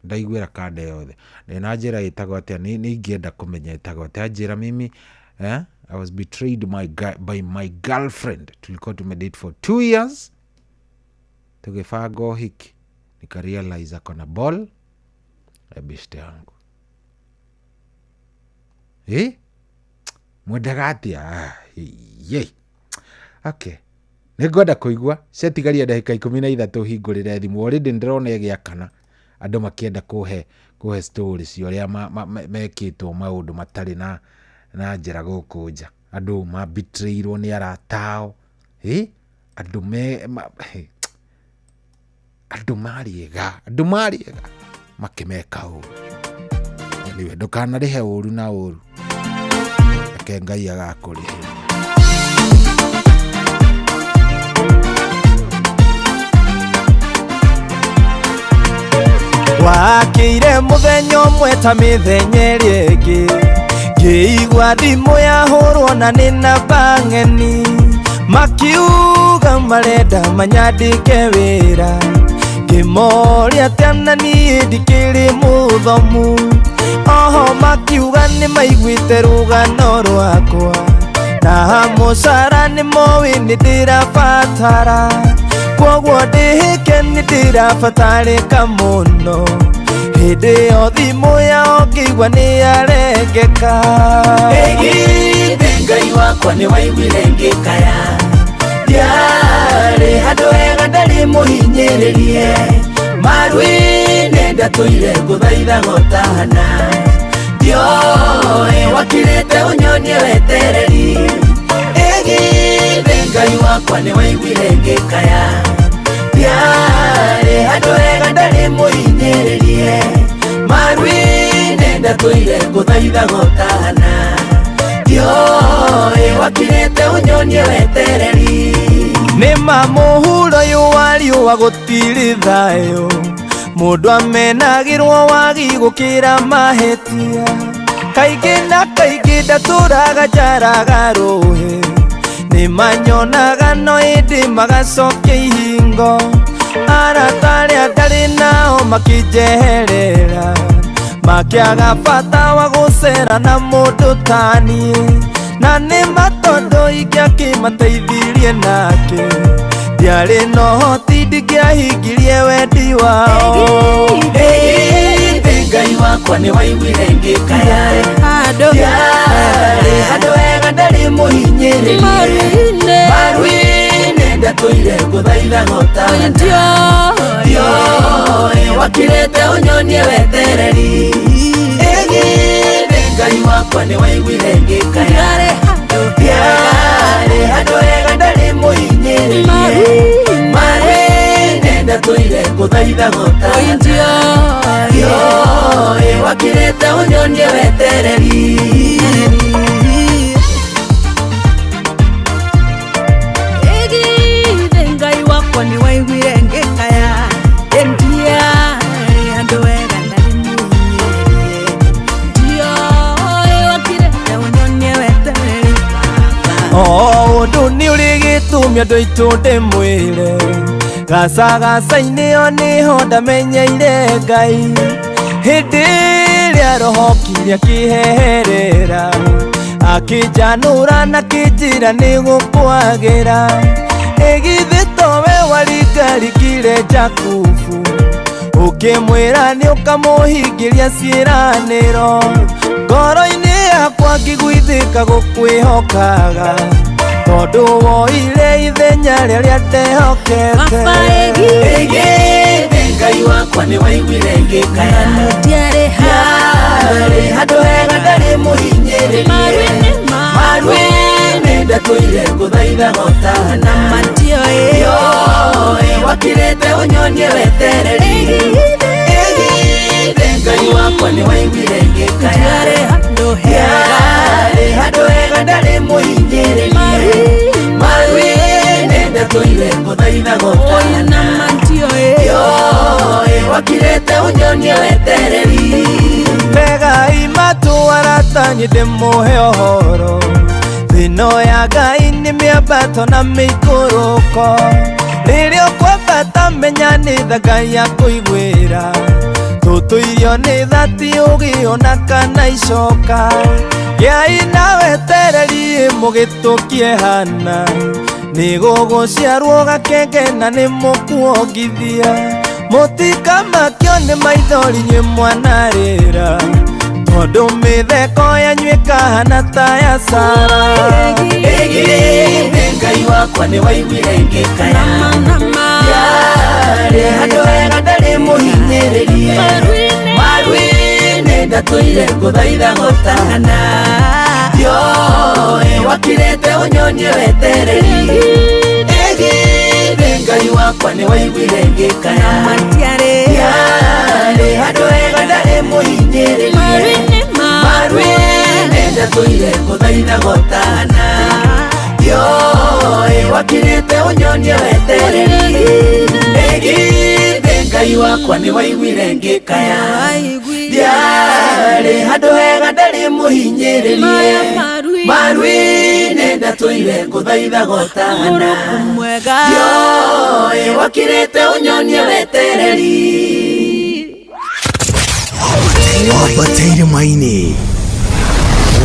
Speaker 12: Ndaiguĩra kanda yothe na njĩra ĩtagwo atĩa, nĩ ingĩenda kũmenya ĩtagwo atĩa. Njĩra mimi I was betrayed by my girlfriend. Tulikuwa tumedate for 2 years, tugĩbanga ũhiki, nikarealize akona ball ya beshte yangu. Mwendaga atĩa? Okay, nĩngwenda kũigua cetigaria ndagĩka 13 hingũrĩre thimũ. Already ndĩrona ĩgĩakana, andũ makĩenda kũhe stories cia ũrĩa mekĩtwo maũndũ matarĩ na njĩra gũkũ nja. Andũ mabitrairwo nĩ aratao. Andũ mariega makĩmeka ũru. Niwe ndũkanarĩhe ũru na ũru, reke Ngai agakũrĩhe.
Speaker 16: Wakĩire mũthenya ũmwe ta mĩthenya ĩrĩa ĩngĩ, ngĩigua thimũ yahũrwo na nĩ namba ng'eni, makiuga marenda manyandĩke wĩra. Ngĩmoria atĩ na niĩ ndikĩrĩ mũthomu, oho makiuga nĩ maiguĩte rũgano rwakwa, na mũcara nĩ moĩ nĩ ndĩrabatara, kwoguo ndĩhĩke nĩ ndĩrabatarĩka mũno. Hĩndĩ ĩyo thimũ yao ngĩigua nĩ yarengeka.
Speaker 13: Ĩgithĩ Ngai wakwa nĩ waiguire ngĩkaya, ndiarĩ handũ hega ndarĩ mũhinyĩrĩrie, maru-inĩ ndatũire ngũthaitha gotahana, ndioĩ wakirĩte ũnyonie wetereri. Ĩgithĩ Ngai wakwa nĩ waiguire ngĩkaya, ndiarĩ handũ hega ndarĩ mũhinyĩrĩrie, maru-inĩ ndatũire ngũthaitha gotahana, ndioĩ wakirĩte ũnyonie wetereri.
Speaker 16: Nĩ mamũhuro ũyũ wa riũa gũtirĩ thayũ, mũndũ amenagĩrwo wagi gũkĩra mahĩtia, kaingĩ na kaingĩ ndatũraga njaraga rũhĩ, nĩ manyonaga no ĩndĩ magacokia ihingo, arata arĩa ndarĩ nao makĩnjeherera, makĩaga bata wa gũcera na mũndũ ta niĩ, na nĩ matondũ ingĩakĩmateithirie nake, ndiarĩ na ũhoti ndingĩahingirie wendi wao.
Speaker 13: Ĩgithĩ Ngai wakwa nĩ waiguire ngĩkaya, ndiarĩ handũ hega ndarĩ mũhinyĩrĩrie, maru-inĩ ndatũire ngũthaitha gotahana, ndioĩ wakirĩte ũnyonie wetereri. Ĩgithĩ Ngai wakwa nĩ waiguire ngĩkaya, ndiarĩ handũ hega ndarĩ mũhinyĩrĩrie, maru-inĩ ndatũire ngũthaitha gotahana, ndioĩ wakirĩte ũnyonie wetereri.
Speaker 14: Ĩgithĩ Ngai wakwa nĩ waiguire ngĩkaya, ndiarĩ handũ hega ndarĩ mũhinyĩrĩrie, ndioĩ wakirĩte ũnyonie wetereri.
Speaker 16: Ũndũ nĩ ũrĩ gĩtũmi andũ aitũ ndĩmwĩre, gacagaca-inĩ ĩyo nĩho ndamenyeire Ngai, hĩndĩ ĩrĩa roho kinya kĩheherera, akĩnjanũra na kĩnjĩra nĩ gũkwagĩra. Ĩgithĩ towe waringaringire Jakubu, ũkĩmwĩra nĩ ũkamũhingĩria ciĩranĩro, ngoro-inĩ yakwa ngĩgwithĩka gũkwĩhokaga, tondũ woire ithenya rĩrĩa ndehokete.
Speaker 13: Ĩgithĩ Ngai wakwa nĩ waiguire ngĩkaya, ndiarĩ
Speaker 16: Yari hado hega ndari muhinyiririe Marwini ndatuire nguthaitha gotana Matio yo wakirete unyonie wetereri Ngai wakwa ni waiguire ngikaya Yari hado hega ndari muhinyiririe Marwini ndatuire nguthaitha gotana Yo wakirete unyonie wetereri Ngai matuaratanye ndimuhe ohoro Thino ya Ngai ni miambato na miikuruko Riria kwambata menya ni tha Ngai akuiguira Tutuirio ni thati ugiona kana icoka Ngai nawe tereri mugitukie hana Ni guguciarwo gakenge na ni mukuongithia Mutikamakio ni maithori nye mwanarira Tondu mitheko yanyu ikahana ta ya Sara Ngai wakwa ni waiguire ngikaya Yari hado hega ndari muhinyiririe Marwini ndatuire nguthaitha gotana Yo wakirete unyonie wetereri Ngai wakwa ni waiguire ngikaya Yari hado hega ndari muhinyiririe Marwini ndatuire nguthaitha gotana Yo wakirete unyonie wetereri Ngai wakwa ni waiguire ngikaya Yari hado hega ndari muhinyiririe Marwini ndatuire nguthaitha gotana Yo wakirete unyonie wetereri
Speaker 7: Wabateire maini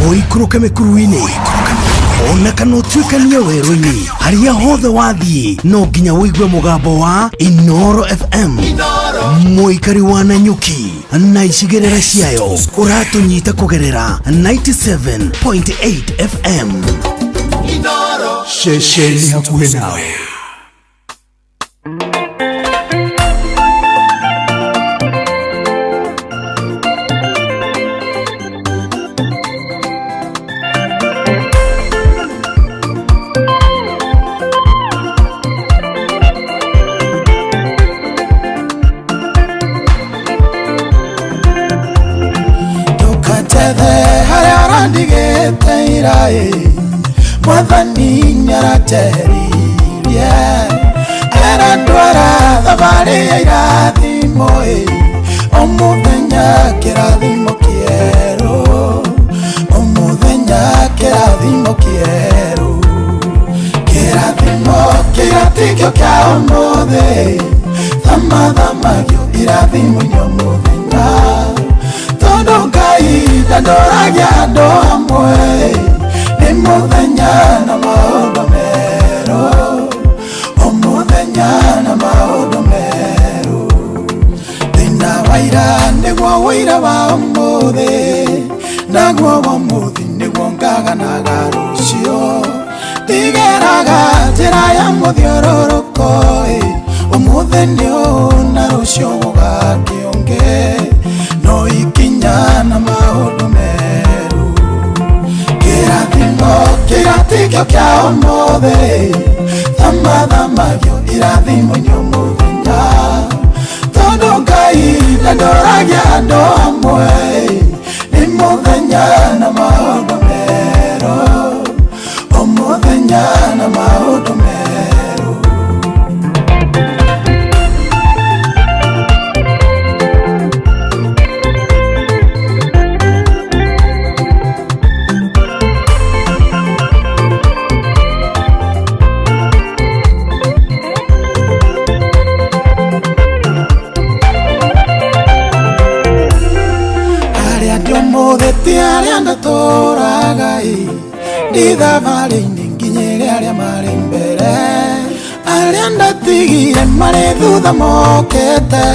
Speaker 7: Oikuruke mekuruini Ona kana utuikanie werũ-inĩ haria hothe wathiĩ no nginya wĩigue mũgambo wa Inoro FM mũikari wa Nanyuki na icigĩrĩra ciayo ũratũnyita kũgerera 97.8 FM ceceni hakuhĩ nawe.
Speaker 8: Mwathani nyarateririe arandwara thabari ya irathimo omuthenya kirathimo kieru omuthenya kirathimo kieru kirathimo kiratikio kia omothe thamathamagio irathimo nyomuthenya tondu Ngai ndandoragia andu amwe Muthenya na maundu meru Omuthenya na maundu meru Thina waira niguo wira wa umuthi Naguo wa umuthi niguo ngaganaga rucio Tigeraga njira ya muthiururuko Umuthi niu na rucio gugakionge No ikinya na maundu meru Kirathimo kiratikio kia omothe Thamathamagio irathimo nyomuthenya Tondu Ngai ndandoragia andu amwe Ni muthenya na maundu meru Omuthenya na maundu meru Aria ndatũraga ndi thabarĩ-inĩ nginyĩre arĩa marĩ mbere Aria ndatigire marĩ thutha mokĩte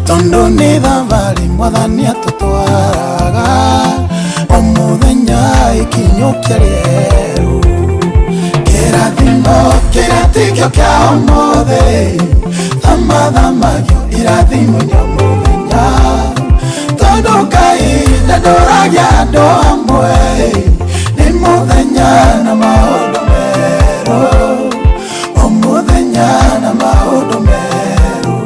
Speaker 8: Tondu nĩ thabarĩ Mwathani atũtwaraga Omũthenya ikinyũkia rĩerũ Kĩrathimo kĩratikio kia omothe Thamathamagio irathimo nyamũthenya
Speaker 17: tondu kahinda nduragia andu amwe ni muthenya na maundu meru o muthenya na maundu meru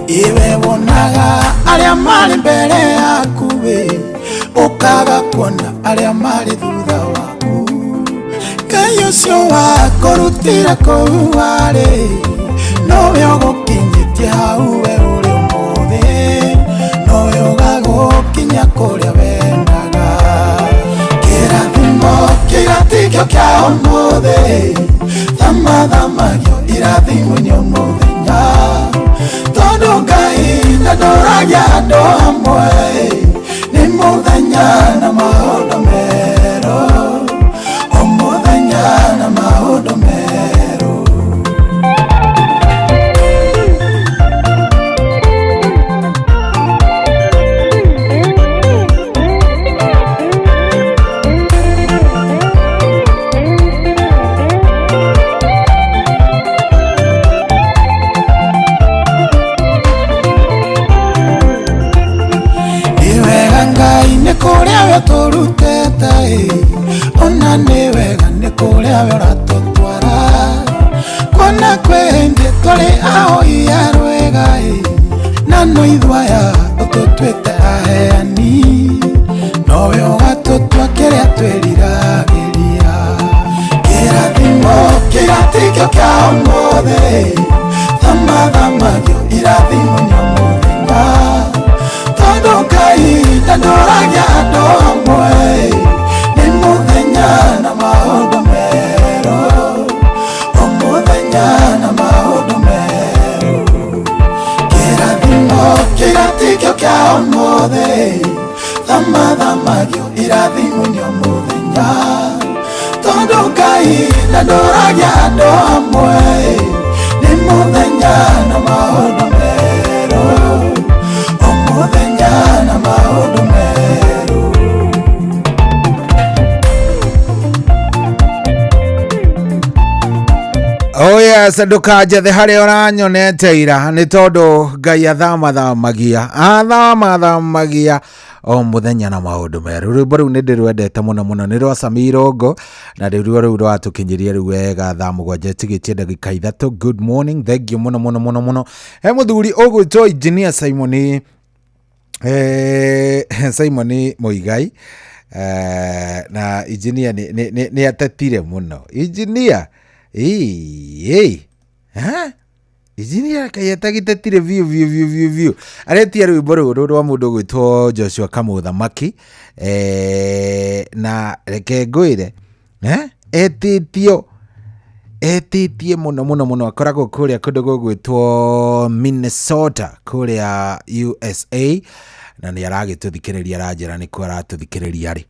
Speaker 17: iwe wonaga aria mari mbere yaku ukaga kuona aria mari thutha waku Ngai ucio wakurutira kou wari nowe ugukinyitie hau we uri umuthi nowe ugagukinya kuria wendaga kirathimo kiratikio kia umuthi thamathamagio irathimo-inĩ mũthenya tondu Ngai ndandũragia andũ amwe ni muthenya na maundu meru o muthenya na maundu meru kuria we turutete ona ni wega ni kuria we uratutwara kona kwende turi aho iya rwega na no ithwaya ututwite aheani nowe ugatutwa kiria twiriragiria kirathimo kiratikio kia umuthi thamathamagio irathimo-inĩ mũthenya tondu Ngai ndandũragia andũ amwe ni muthenya na maundu meru o muthenya na maundu meru kirathimo kiratikio kia umuthi thamathamagio irathimo-inĩ mũthenya tondu Ngai ndandũragia andũ amwe ni muthenya na maundu meru o muthenya na maundu meru
Speaker 12: Oya sanduka njathe haria uranyonete ira ni tondu Ngai athamathagia o muthenya na maundu meru rwimbo riu ni ndirwendete muno ni rwa Samirongo na ndirwo riu rwatukinyirie riu wega thaa 7 tigitie ndagika 3 good morning thank you muno he muthuri ugwitwo engineer Simon Muigai na engineer ni atetire muno engineer engineer kayetagitetire view aretia rwimbo ruru rwa mundu gwitwo Joshua Kamuthamaki na reke ngwire etitie muno akoragwo kuria kundu gugwitwo Minnesota kuria USA na ni aragituthikiriria aranjira ni ko aratuthikiriria ri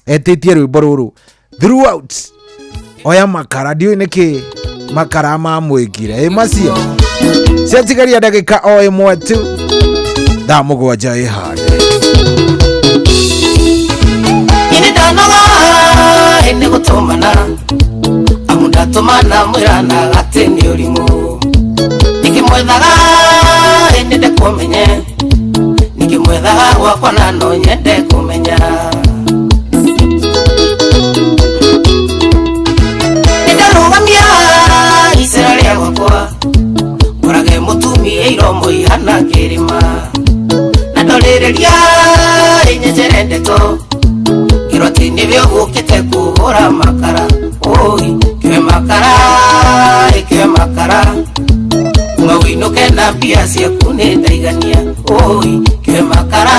Speaker 12: etitie rwimbo ruru throughout oya makara ndio niki makara mamwikire macio ciatigaria ndagika o imwe tu thaa 7 ihande
Speaker 16: ini ndanoga ini gutumana amundatumana mwirana gatini urimu nikimwethaga ini ndekumenye nikimwethaga gwakwa na no nyende kumenya nidarugamia isiraria gwakwa ngorage mutumia iromo ihana kirima na ndorireria inyenjere ndeto kiroti nibyo gukite kuhura makara oi kiwe makara mwawinuke na pia siaku nindaigania oi kiwe makara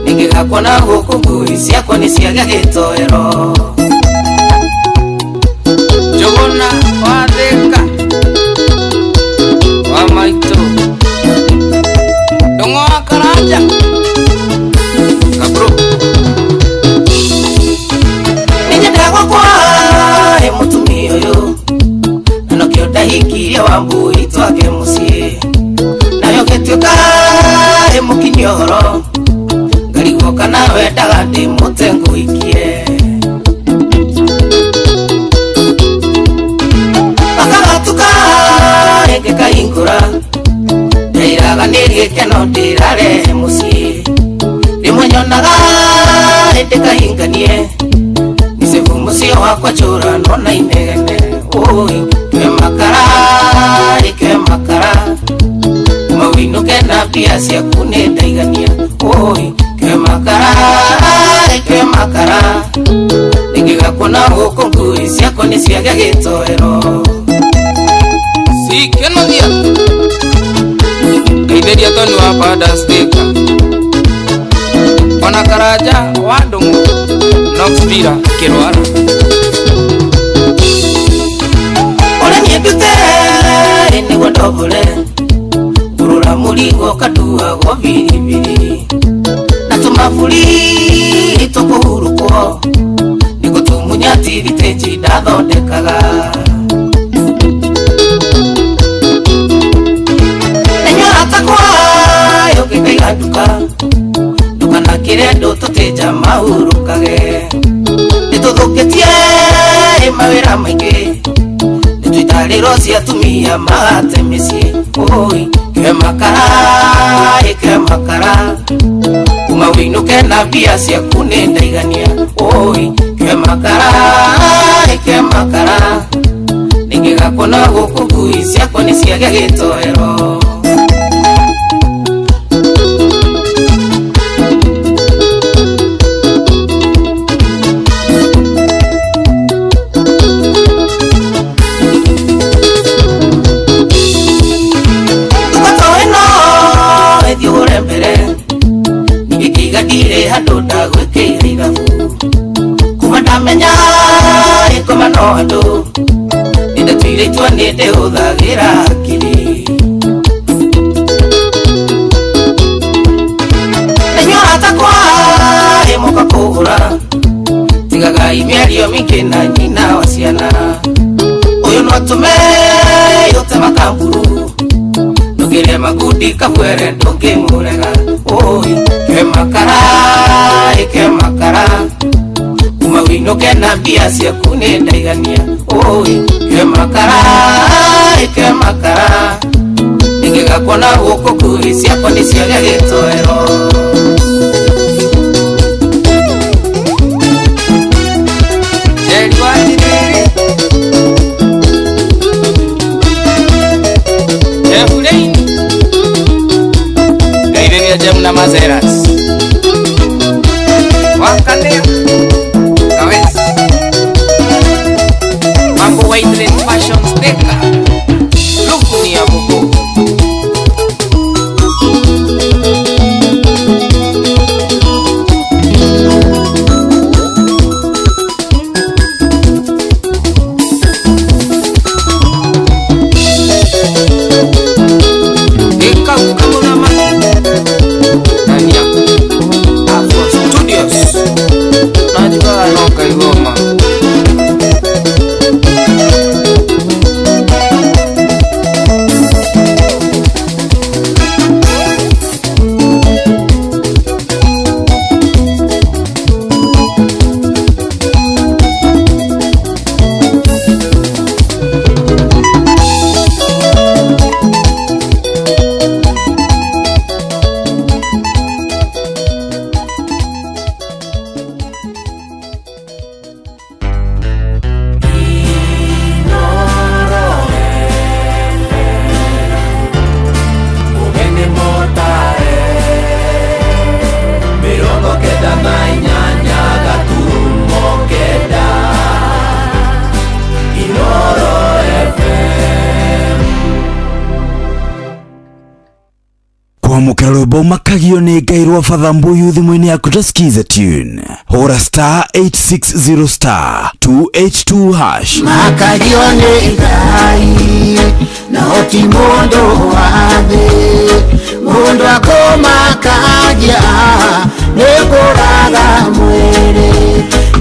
Speaker 16: ningigakwa na guku ngui siakwa ni ciaga gitoero
Speaker 1: Jogona watheka wa maito dongo akaranja kabro
Speaker 16: ninyendagwa kwa mutumia uyu no kiodahikirie wambui twake mucie nayo gituka mukinyoro ngarigo kana wendaga ndi mutengu ikie akagatuka engekaingura ndairaga niri gikeno ndirare mucii rimwe nyonaga ndikahinganie nisevu mucio wakwa njura nona inegene oi twe makara mawinuke na pia ciaku nĩ ndaigania oi twe makara nĩngĩgakuona gũkũ ngui ciakwa nĩ ciagĩa gĩtoero
Speaker 1: Sikenogia Kaitheria Tony wa Padasteka Ona Karaja wa Ndung'u Knoxville Kirwara
Speaker 16: Ole nyendute nĩguo ndobore Kurura mũrigo kaduagwo biribiri Na tũmaburi tũkũhurũkwo Nĩguo tũmunya tiriteji ndathondekaga Duka na kirendo tuteja mahurukage nituthukitie mawira maingi nitwitariro cia tumia mate micii oi ke makara kuma winuke na bia ciaku nĩ ndaigania oi ke makara nĩngĩgakuona gũkũ ngui ciakwa nĩ ciagĩa gĩtoero Nigikigandire handu ndagwikira ithabu kuma ndamenya ikoma no andu nindatuire itua nindihuthagira akiri enyora takwa imuka kugura tigaga imiario mingi na nyina wa ciana uyu no tume yote makamburu Nugire magundi kabwere ndungimurega oi ke makara Uma winuke na bia ciaku nĩ ndaigania oi ke makara nĩngĩgakuona gũkũ ngui ciakwa nĩ ciagĩa gĩtoero
Speaker 1: Jerry wa Nyiriri Jeffrey Kaitheria Jemna Mazeras Wakanea Kawes Mambo White Fashion Sticker Lukuni ya Buku
Speaker 7: kwamũkĩra rwĩmbo makagio nĩ Ngai rwa Father Mbuyu thimũ-inĩ yaku ta skiza tune hũra *860 282 hash
Speaker 4: makagio nĩ Ngai no ti mũndũ wa thĩ mũndũ akũmakagia nĩ kũraga mwĩrĩ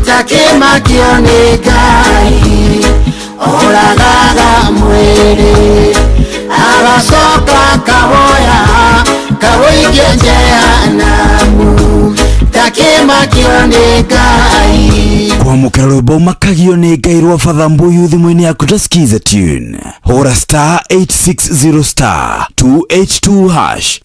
Speaker 4: takĩmakio nĩ Ngai oragaga mwĩrĩ agacoka kahoya kawoige jehanamu takĩmakio nĩ Ngai
Speaker 7: kwamũkĩra rwĩmbo makagio nĩ Ngai rwa Father Mbuyu thimũ-inĩ yaku ta skiza tune hũra *860 282 hash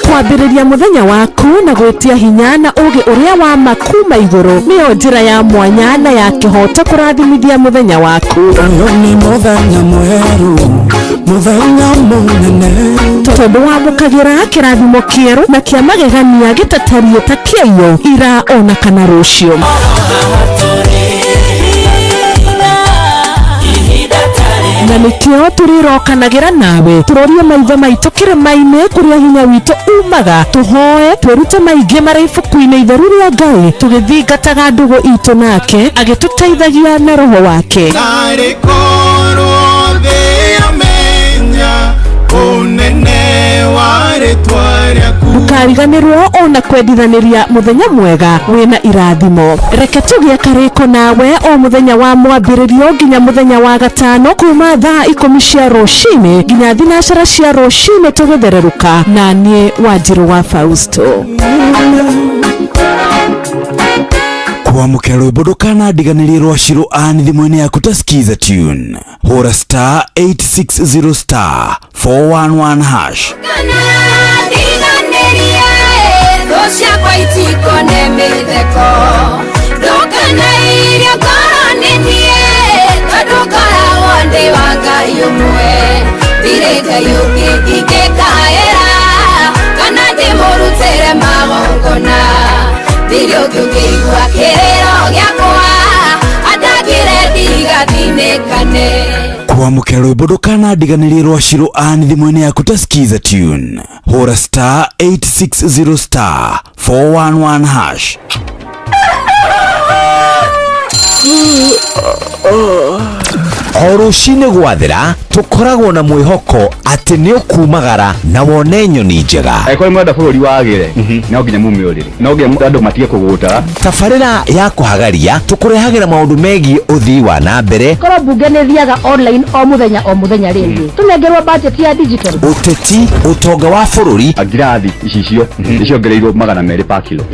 Speaker 9: kwambĩrĩria mũthenya waku na gwĩtia hinya na ũgĩ ũrĩa wa makuma igũrũ nĩyo njĩra ya mwanya na ya kĩhoto kũrathimithia mũthenya waku.
Speaker 17: Nĩ mũthenya mwerũ, mũthenya mũnene,
Speaker 9: tondũ wamũkagĩra kĩrathimo kĩerũ na kĩa magegania gĩtatarie ta kĩayo ira ona kana rũciũ. Na nĩkĩo tũrĩrokanagĩra nawe tũrorie maitho maitũ kĩrĩma-inĩ kũrĩa hinya witũ umaga, tũhoe twĩrute maingĩ marĩ ibuku-inĩ itheru rĩa Ngai tũgĩthingataga ndũgũ itũ nake agĩtũteithagia na roho wake. Ndũkariganĩrwo ona kwendithanĩria mũthenya mwega wĩna irathimo. Reke tũgĩe karĩko nawe o mũthenya wa mwambĩrĩrio nginya mũthenya wa gatano kuma thaa 10 cia rũcinĩ nginya thinacara cia rũcinĩ tũgĩthererũka na niĩ Wanjirũ wa Fausto.
Speaker 7: Kwamũkĩra rwĩmbo ndũkanandiganĩrie rwa Shirũ Ann thimũ-inĩ yaku ta skiza tune. Hũra star 860 star 411 hash.
Speaker 14: Ciakwa itikone mĩtheko ndũkanairie ngoro nĩniĩ tondũ ngoragwo ndĩ wa Ngai ũmwe ndirĩ Ngai ũngĩ ingĩkaĩra kana ndĩmũrutĩre magongona ndirĩ ũngĩ ũngĩigua kĩrĩro gĩakwa andagĩre ndigathinĩkane.
Speaker 7: Kwamũkĩra rwĩmbo ndũkanandiganĩrie rwa Shirũ Ann thimũ-inĩ yaku ta skiza tune. Hũra star 860 star 411 hash.
Speaker 18: O rũcinĩ gwathĩra tũkoragwo na mwĩhoko atĩ nĩ ũkumagara na wone nyoni njega.
Speaker 10: Angĩkorwo mwenda bũrũri wagĩre no nginya mume ũrĩrĩ, no nginya andũ matige kũgũta.
Speaker 18: Tabarĩra ya kũhagaria tũkũrehagĩra maũndũ megiĩ ũthii wa na mbere.
Speaker 11: Korwo mbunge nĩ thiaga online o mũthenya rĩngĩ tũnengerwo budget ya digital.
Speaker 18: Ũteti, ũtonga wa bũrũri,
Speaker 10: ngirathi icicio nĩciongereirwo 200 per kilo.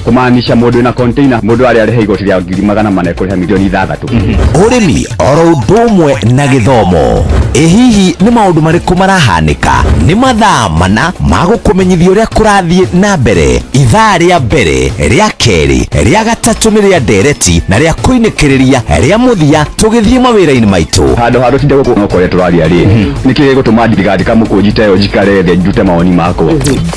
Speaker 10: Kũmaanisha mũndũ wĩna container, mũndũ arĩa arĩhe igoti rĩa 400 kũrĩha milioni 6.
Speaker 18: Ũrĩmi oro ũndũ ũmwe na gĩthomo. Hihi nĩ maũndũ marĩkũ marahanĩka? Nĩ mathaa mana ma gũkũmenyithia ũrĩa kũrathiĩ na mbere. Ithaa rĩa mbere, rĩa kerĩ, rĩa gatatũ nĩ rĩa ndereti na rĩa kũinĩkĩrĩria rĩa mũthia tũgĩthiĩ mawĩra-inĩ maitũ.
Speaker 10: Handũ tinde gũkũrĩa tũraria nĩkĩ gũtũma thirikari kamũkũnjita ĩyo njikare thĩ njute mawoni makwa.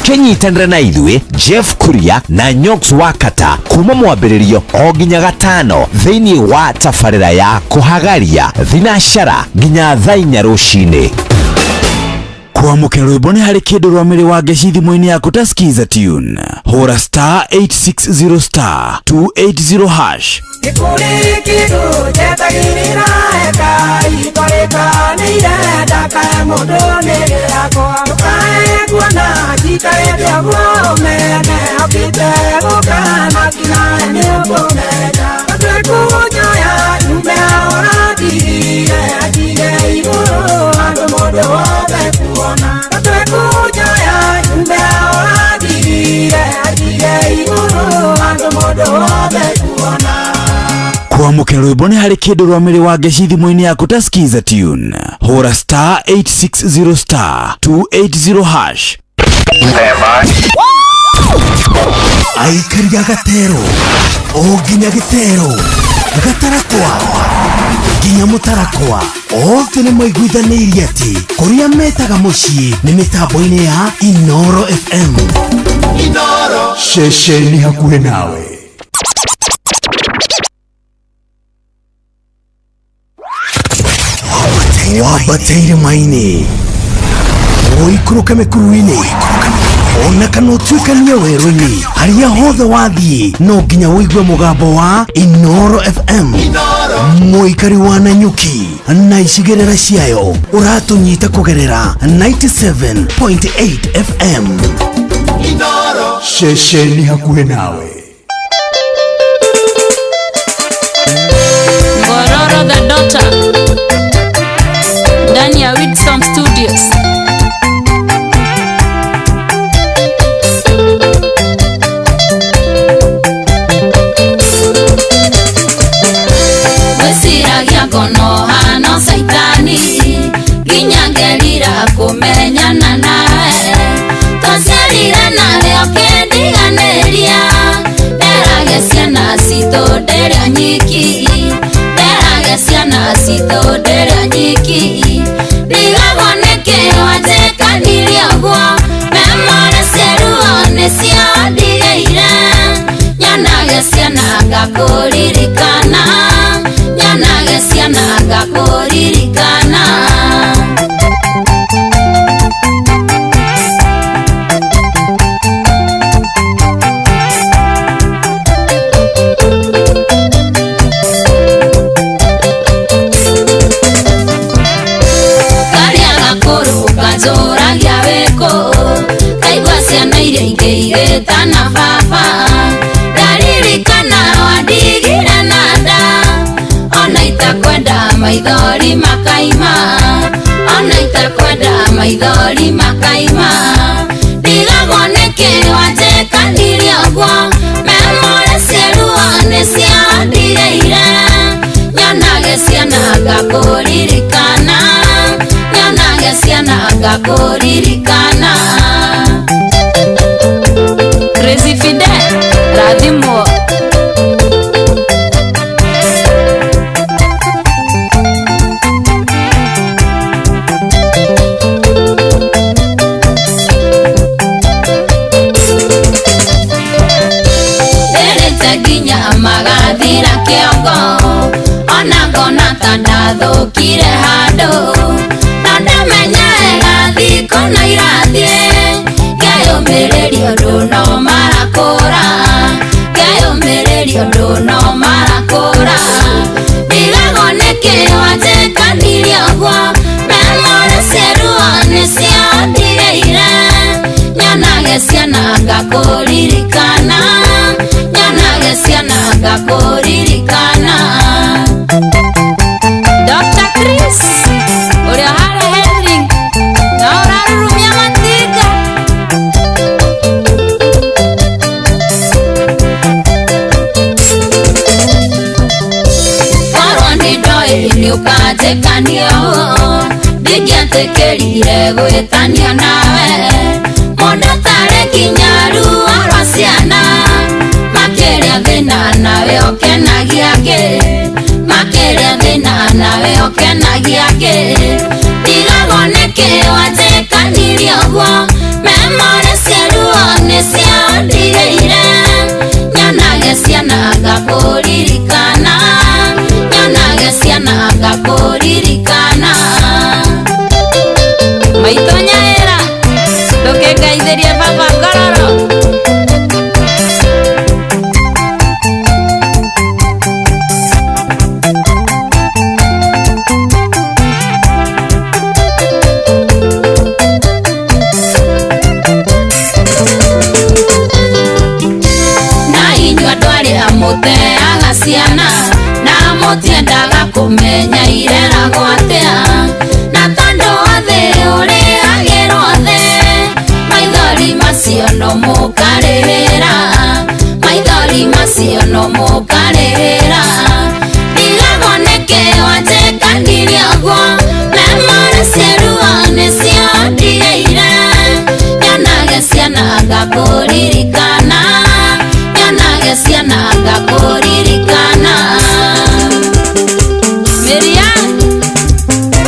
Speaker 18: Kĩnyitanĩre na ithuĩ Jeff Kuria na Nyox Wakata kuma mwambĩrĩrio o nginya gatano thĩinĩ wa tabarĩra ya kũhagaria thinacara nginya thaa 4 rũcinĩ.
Speaker 7: Kwamũkĩra rwĩmbo nĩ harĩ kĩndũ rwa mĩrĩ wa ngeci thimũ-inĩ yaku ta skiza tune. Hũra star 860 star 280 hash.
Speaker 13: Gĩkũrĩ kĩndũ njetagĩrĩra Ngai twarĩkanĩire ndakahe mũndũ nĩ gĩakwa ndũkae kuona njikare ndĩaguo mene okĩte gũkana kinae nĩ ũkũmenya twĩkunyoya nyume ũrathire atige igũrũ andũ mũndũ wothe kuona twĩkunyoya nyume ũrathire atige igũrũ andũ mũndũ wothe kuona.
Speaker 7: Kwamũkĩra rwĩmbo nĩ harĩ kĩndũ rwa mĩrĩ wa ngeci thimũ-inĩ yaku ta skiza tune. Hũra star 860 star 280 hash.
Speaker 17: Aikaria gatero o nginya gĩtero gatarakwa nginya mũtarakwa othe nĩ maiguithanĩirie atĩ kũrĩa metaga mũciĩ nĩ mĩtambo-inĩ ya Inoro FM. Inoro ceceni hakuhĩ nawe. Wambatĩire maini ũikũrũke mĩkuru-inĩ ona kana ũtuĩkanie werũ-inĩ harĩa hothe wathiĩ no nginya wĩigue mũgambo wa Inoro FM. Mũikari wa Nanyuki na icigĩrĩra ciayo ũratũnyita kũgerera 97.8 FM. Inoro ceceni hakuhĩ nawe.
Speaker 19: Ngororo the daughter ndani ya Widsom Studios. Wesiragia ngono hano saitani nginyagerira kumenyana nae nderia nyiki nderage ciana citũ nderia nyiki ndigaboneke wanjĩkanire ũguo memore ciaruo nĩ ciandigĩire nyanage ciana ngakũririkana nyanage ciana ngakũririkana kanjũragia wĩkũ kaigua ciana iria ingĩ igĩtana baba ndaririkana wandigire na nda ona itakwenda maithori makaima ona itakwenda maithori makaima ndigaboneke wanjĩkanire ũguo memore ciaruo nĩ ciandigĩire nyanage ciana ngakũririkana nyanage ciana ngakũririkana Crazy Fidel Rathimo nderĩte nginya magathira kĩongo ona ngona ta ndathũkire handũ na ndamenya wega thikũ na irathiĩ ngeyũmĩrĩria ũndũ no marakũra ngeyũmĩrĩria ũndũ no marakũra ndigaboneke wanjĩkanire ũguo memore ciaruo nĩ ciandigĩire nyanage ciana ngakũririkana nyanage ciana ngakũririkana Dr. Chris ũrĩa harĩ Henry na ũrarurumia matinga korwo nĩndoĩ nĩũkanjĩkania ũũ ndingĩetĩkĩrire gwĩtania nawe mũndũ tarĩ nginya ruo rwa ciana makĩria thĩna nawe ũkenagia ngĩ makĩria thĩna nawe ũkenagia ngĩ ndigaboneke wanjĩkanire ũguo memore ciaruo nĩ ciandigĩire nyanage ciana ngakũririkana nyanage ciana ngakũririkana maitũ nyaĩra ndũkĩngaithĩrie baba ngororo mũteaga ciana na mũtiendaga kũmenya ireragwo atĩa na tondũ othe ũrĩagĩrwo thĩ maithori macio no mũkarĩrĩra maithori macio no mũkarĩrĩra ndigaboneke wanjĩkanire ũguo memore ciaruo nĩ ciandigĩire nyanage ciana ngakũririkana nyanage ciana ngakũririkana Miriam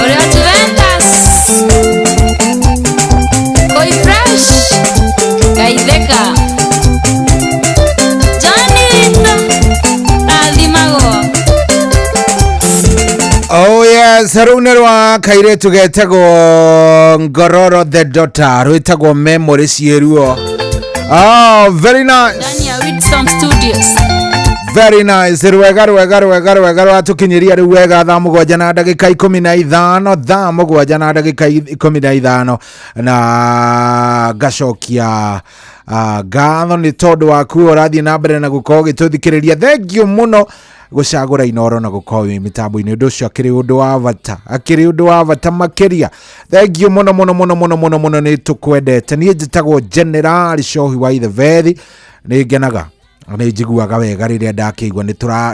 Speaker 19: ũrĩa Juventus Koi Fresh Gaitheka Johnny Rathimagwo
Speaker 12: Oh yes, rĩu nĩ rwa kairĩtu getagwo Ngororo the Daughter rwĩtagwo Memory ciĩruo. Oh, very nice.
Speaker 19: Dania Wilson Studios.
Speaker 12: Very nice. Rwega rwatukinyiria rĩu wega thaa mũgwanja na ndagĩka 15 thaa mũgwanja na ndagĩka 15 na gacokia ngatho nĩ tondũ waku ũrathiĩ na mbere na gũkorwo ũgĩtũthikĩrĩria. Thank you mũno gucagura inoro na gukorwo wi mitambo-ini undu ucio akiri undu wa bata makiria. Thank you muno ni tukwendete. Ni njitagwo General Shohi wa Ithevethi. Ni ngenaga ni njiguaga wega riria ndakigwa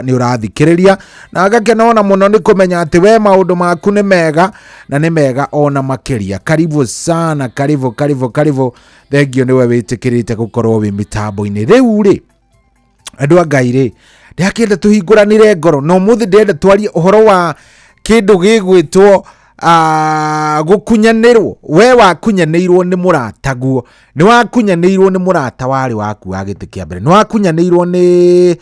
Speaker 12: ni urathikiriria na ngakena ona muno ni kumenya ati we maundu maku ni mega na ni mega ona makiria. Karibu sana, karibu. Thank you ni we witikirite gukorwo wi mitambo-ini. Riu ri andu a Ngai ri ndiakenda tuhingũranire ngoro no muthi ndenda twarie uhoro wa kindu gigwitwo gukunyanirwo. We wakunyanirwo ni murataguo, ni wakunyanirwo ni murata wari waku wa giti kia mbere, ni wakunyanirwo ni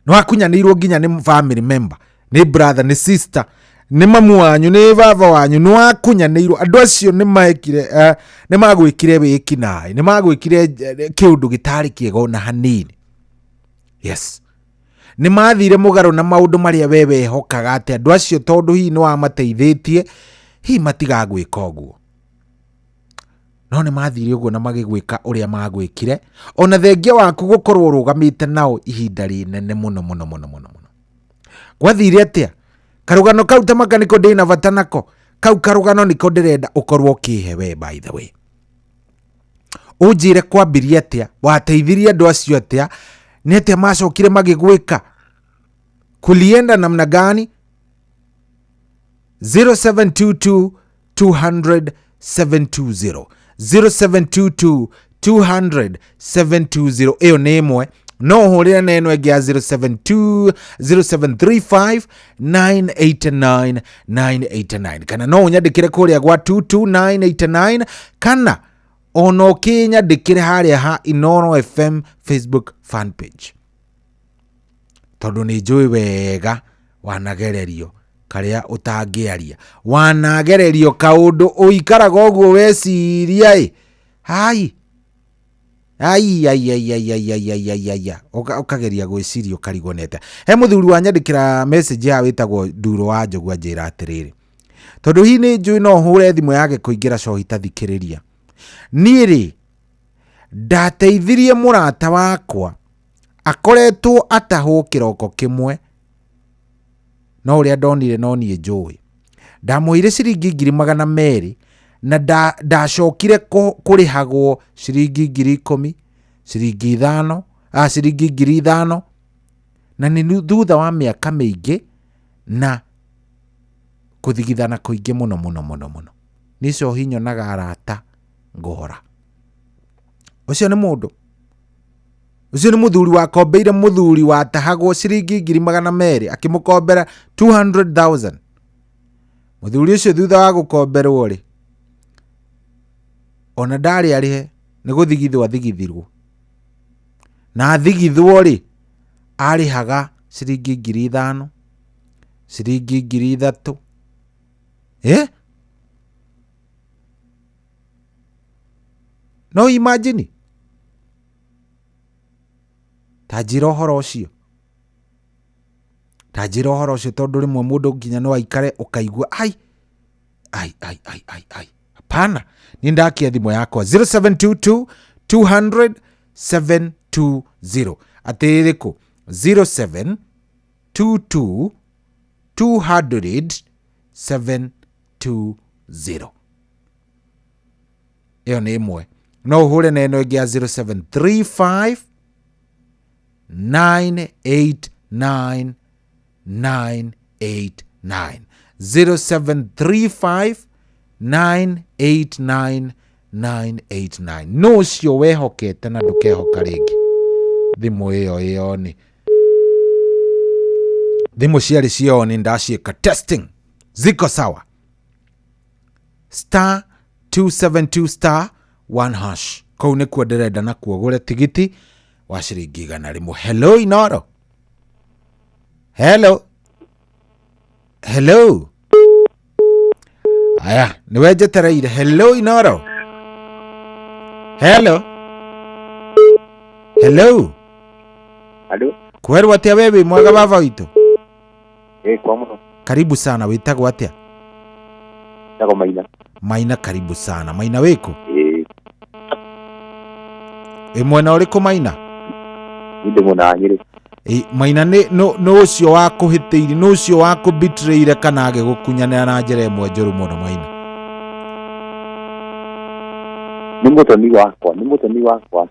Speaker 12: wakunyanirwo nginya ni family member, ni brother, ni sister, ni mamu wanyu, ni baba wanyu, ni wakunyanirwo. Andu acio ni maekire ni magwikire wiki nae, ni magwikire kiundu gitari kiego na hanini. Yes, ni mathire mugaro na maundu maria wewe hokaga ati andu acio tondu hi ni wamateithitie hi matigagwika uguo, no ni mathire uguo na magigwika uria magwikire ona thengia waku gukorwo rugamite nao ihinda rinene muno muno muno muno muno. Gwathire atia karugano kau ta makaniko ndina bata nako, kau karugano niko ndirenda ukorwo kihe we. By the way, unjire kwambiria atia, wateithirie andu acio atia, ni atia macokire magigwika, kulienda namna gani? 0722 200 720 0722 200 720. Iyo ni imwe. No hurira neno ege 072 0735 989 989 kana no unyandikire kuria gwa 22989 kana ono kinyandikire haria ha Inooro FM Facebook fan page, tondu ni njui wega wanagererio karia utangiaria, wanagererio kaundu uikaraga uguo weciria hai ai ukageria gwiciria ukarigonete. He muthuri wanyandikira message ya witagwo Nduro wa Njogu anjira atiriri, tondu hi ni njui no hure thimu yake kuingira cohi tathikiriria, niiri ndateithirie murata wakwa akoretwo atahwo kiroko kimwe, no uria ndonire no nie njui ndamuhire ciringi 200 na ndacokire kurihagwo ciringi 10,000 ciringi 5 ciringi 5,000 na ni thutha wa miaka mingi na kuthigithana kuingi muno muno muno muno. Nicio hinyonaga arata ngora. Ucio ni mundu, ucio ni muthuri wakombeire muthuri watahagwo ciringi 200 akimukombera 200,000. Muthuri ucio thutha wa gukomberwo ri ona ndari arihe ni guthigithwa thigithirwo na thigithwo ri arihaga ciringi 5,000 ciringi 3,000. No imagine tajira horo ucio, tajira horo ucio tondu rimwe mundu nginya no aikare ukaigua ai hapana. Ni ndakia thimu yakwa 0722 200 720 atiriko 0722 200 720. Iyo ni imwe. No uhure neno ege 0735 989 989 0735 989 989. No cio wehokete na ndukehoka ringi thimu iyo ni thimu ciari cio ni ndaciika testing ziko sawa. star 272 star 1 hash kou ni kuo ndirenda na kuo gure tigiti wa ciringi 100. Hello Inooro, hello hello. Aya ni wejetereire. Hello Inooro, hello hello.
Speaker 20: Hello,
Speaker 12: kweru atia wewe mwega baba witu?
Speaker 20: kwa muno.
Speaker 12: Karibu sana, witagwo atia?
Speaker 20: Tago Maina.
Speaker 12: Maina, karibu sana. Maina wiko? Mwena uriku Maina?
Speaker 20: Inde mwena Nyeri.
Speaker 12: Maina no ucio wa kuhitiire, no ucio wa kubitreire kana agigukunyanira na njira imwe njuru muno Maina?
Speaker 20: Ni muthoni wakwa.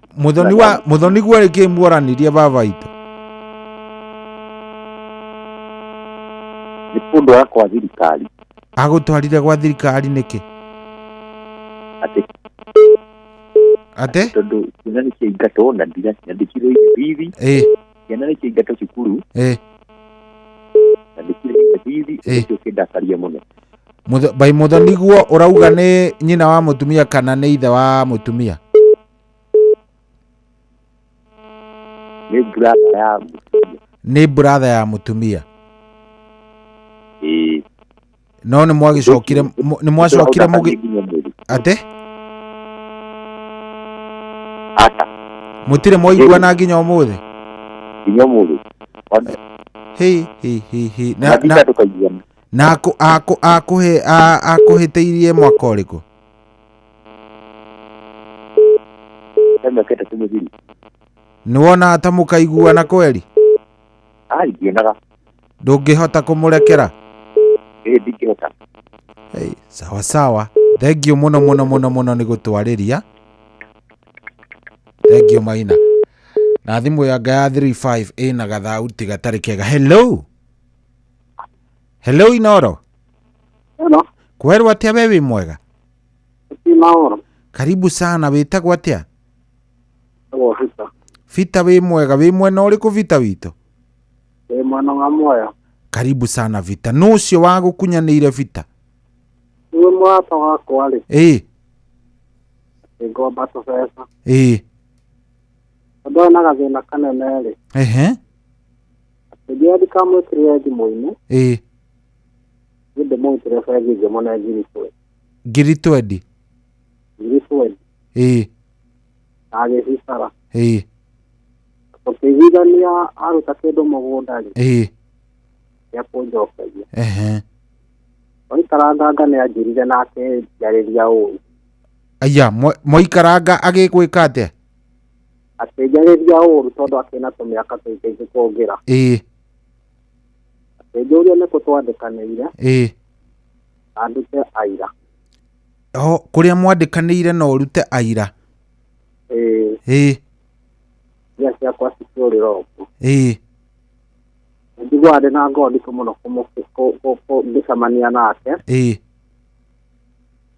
Speaker 12: Muthoni gwa riki mworanirie baba itu?
Speaker 20: Ni pundu wakwa thirikari.
Speaker 12: Agutwarire gwa thirikari niki?
Speaker 20: Ati
Speaker 12: ate
Speaker 20: tondu ciana nä ciaingatwo na ndandäkirwo bithi ciana nä ciaingatwo cukuru ndandäkirwo bithi cio kä ndakaria må no
Speaker 12: bai mutho niguo urauga nä nyina wa mutumia kana nä ithe wa mutumia
Speaker 20: nä brother ya mutumia
Speaker 12: nä brother ya mutumia no nä mwagicokire mugi ate mutire mwaiguana nginya umuthi na akuhiteirie mwaka uriku niwona ata mukaiguana kweri ndungihota kumurekera sawa sawa thank you muno muno muno muno ni gutwariria thank you Maina na thimu yanga ya 35 ina gathauti gatari kega hello Inoro kwerwo atia wewe mwega karibu sana witagwo atia Vita wi mwega wi mwena uriku Vita wito
Speaker 21: mwena wa Mwea
Speaker 12: karibu sana Vita nucio wa gukunyanire Vita
Speaker 21: uwe mwata wako ali ngomba tubesa ndo na gathina kanene ndio ndikamwitirie thimu-ini ndio mwitire bengi mona ngiri 20 agĩcicara tũkĩiguithania aruta kĩndũ mũgũnda-rĩ nĩakũnjokeria waikaranga nĩ anjĩrire nake njarĩria ũũ
Speaker 12: aya mwaikaranga agĩgwĩka atĩa
Speaker 21: akĩnjarĩria ũũru tondũ akĩna tũmĩaka tũingĩ kũngĩra akĩnjũria nĩkũ twandĩkanĩire andĩke aira
Speaker 12: kũrĩa mwandĩkanĩire no ũrute aira
Speaker 21: iria ciakwa cikĩũrĩra ũguo njiguaga ndĩ na ngondiko mũno ngĩcemania nake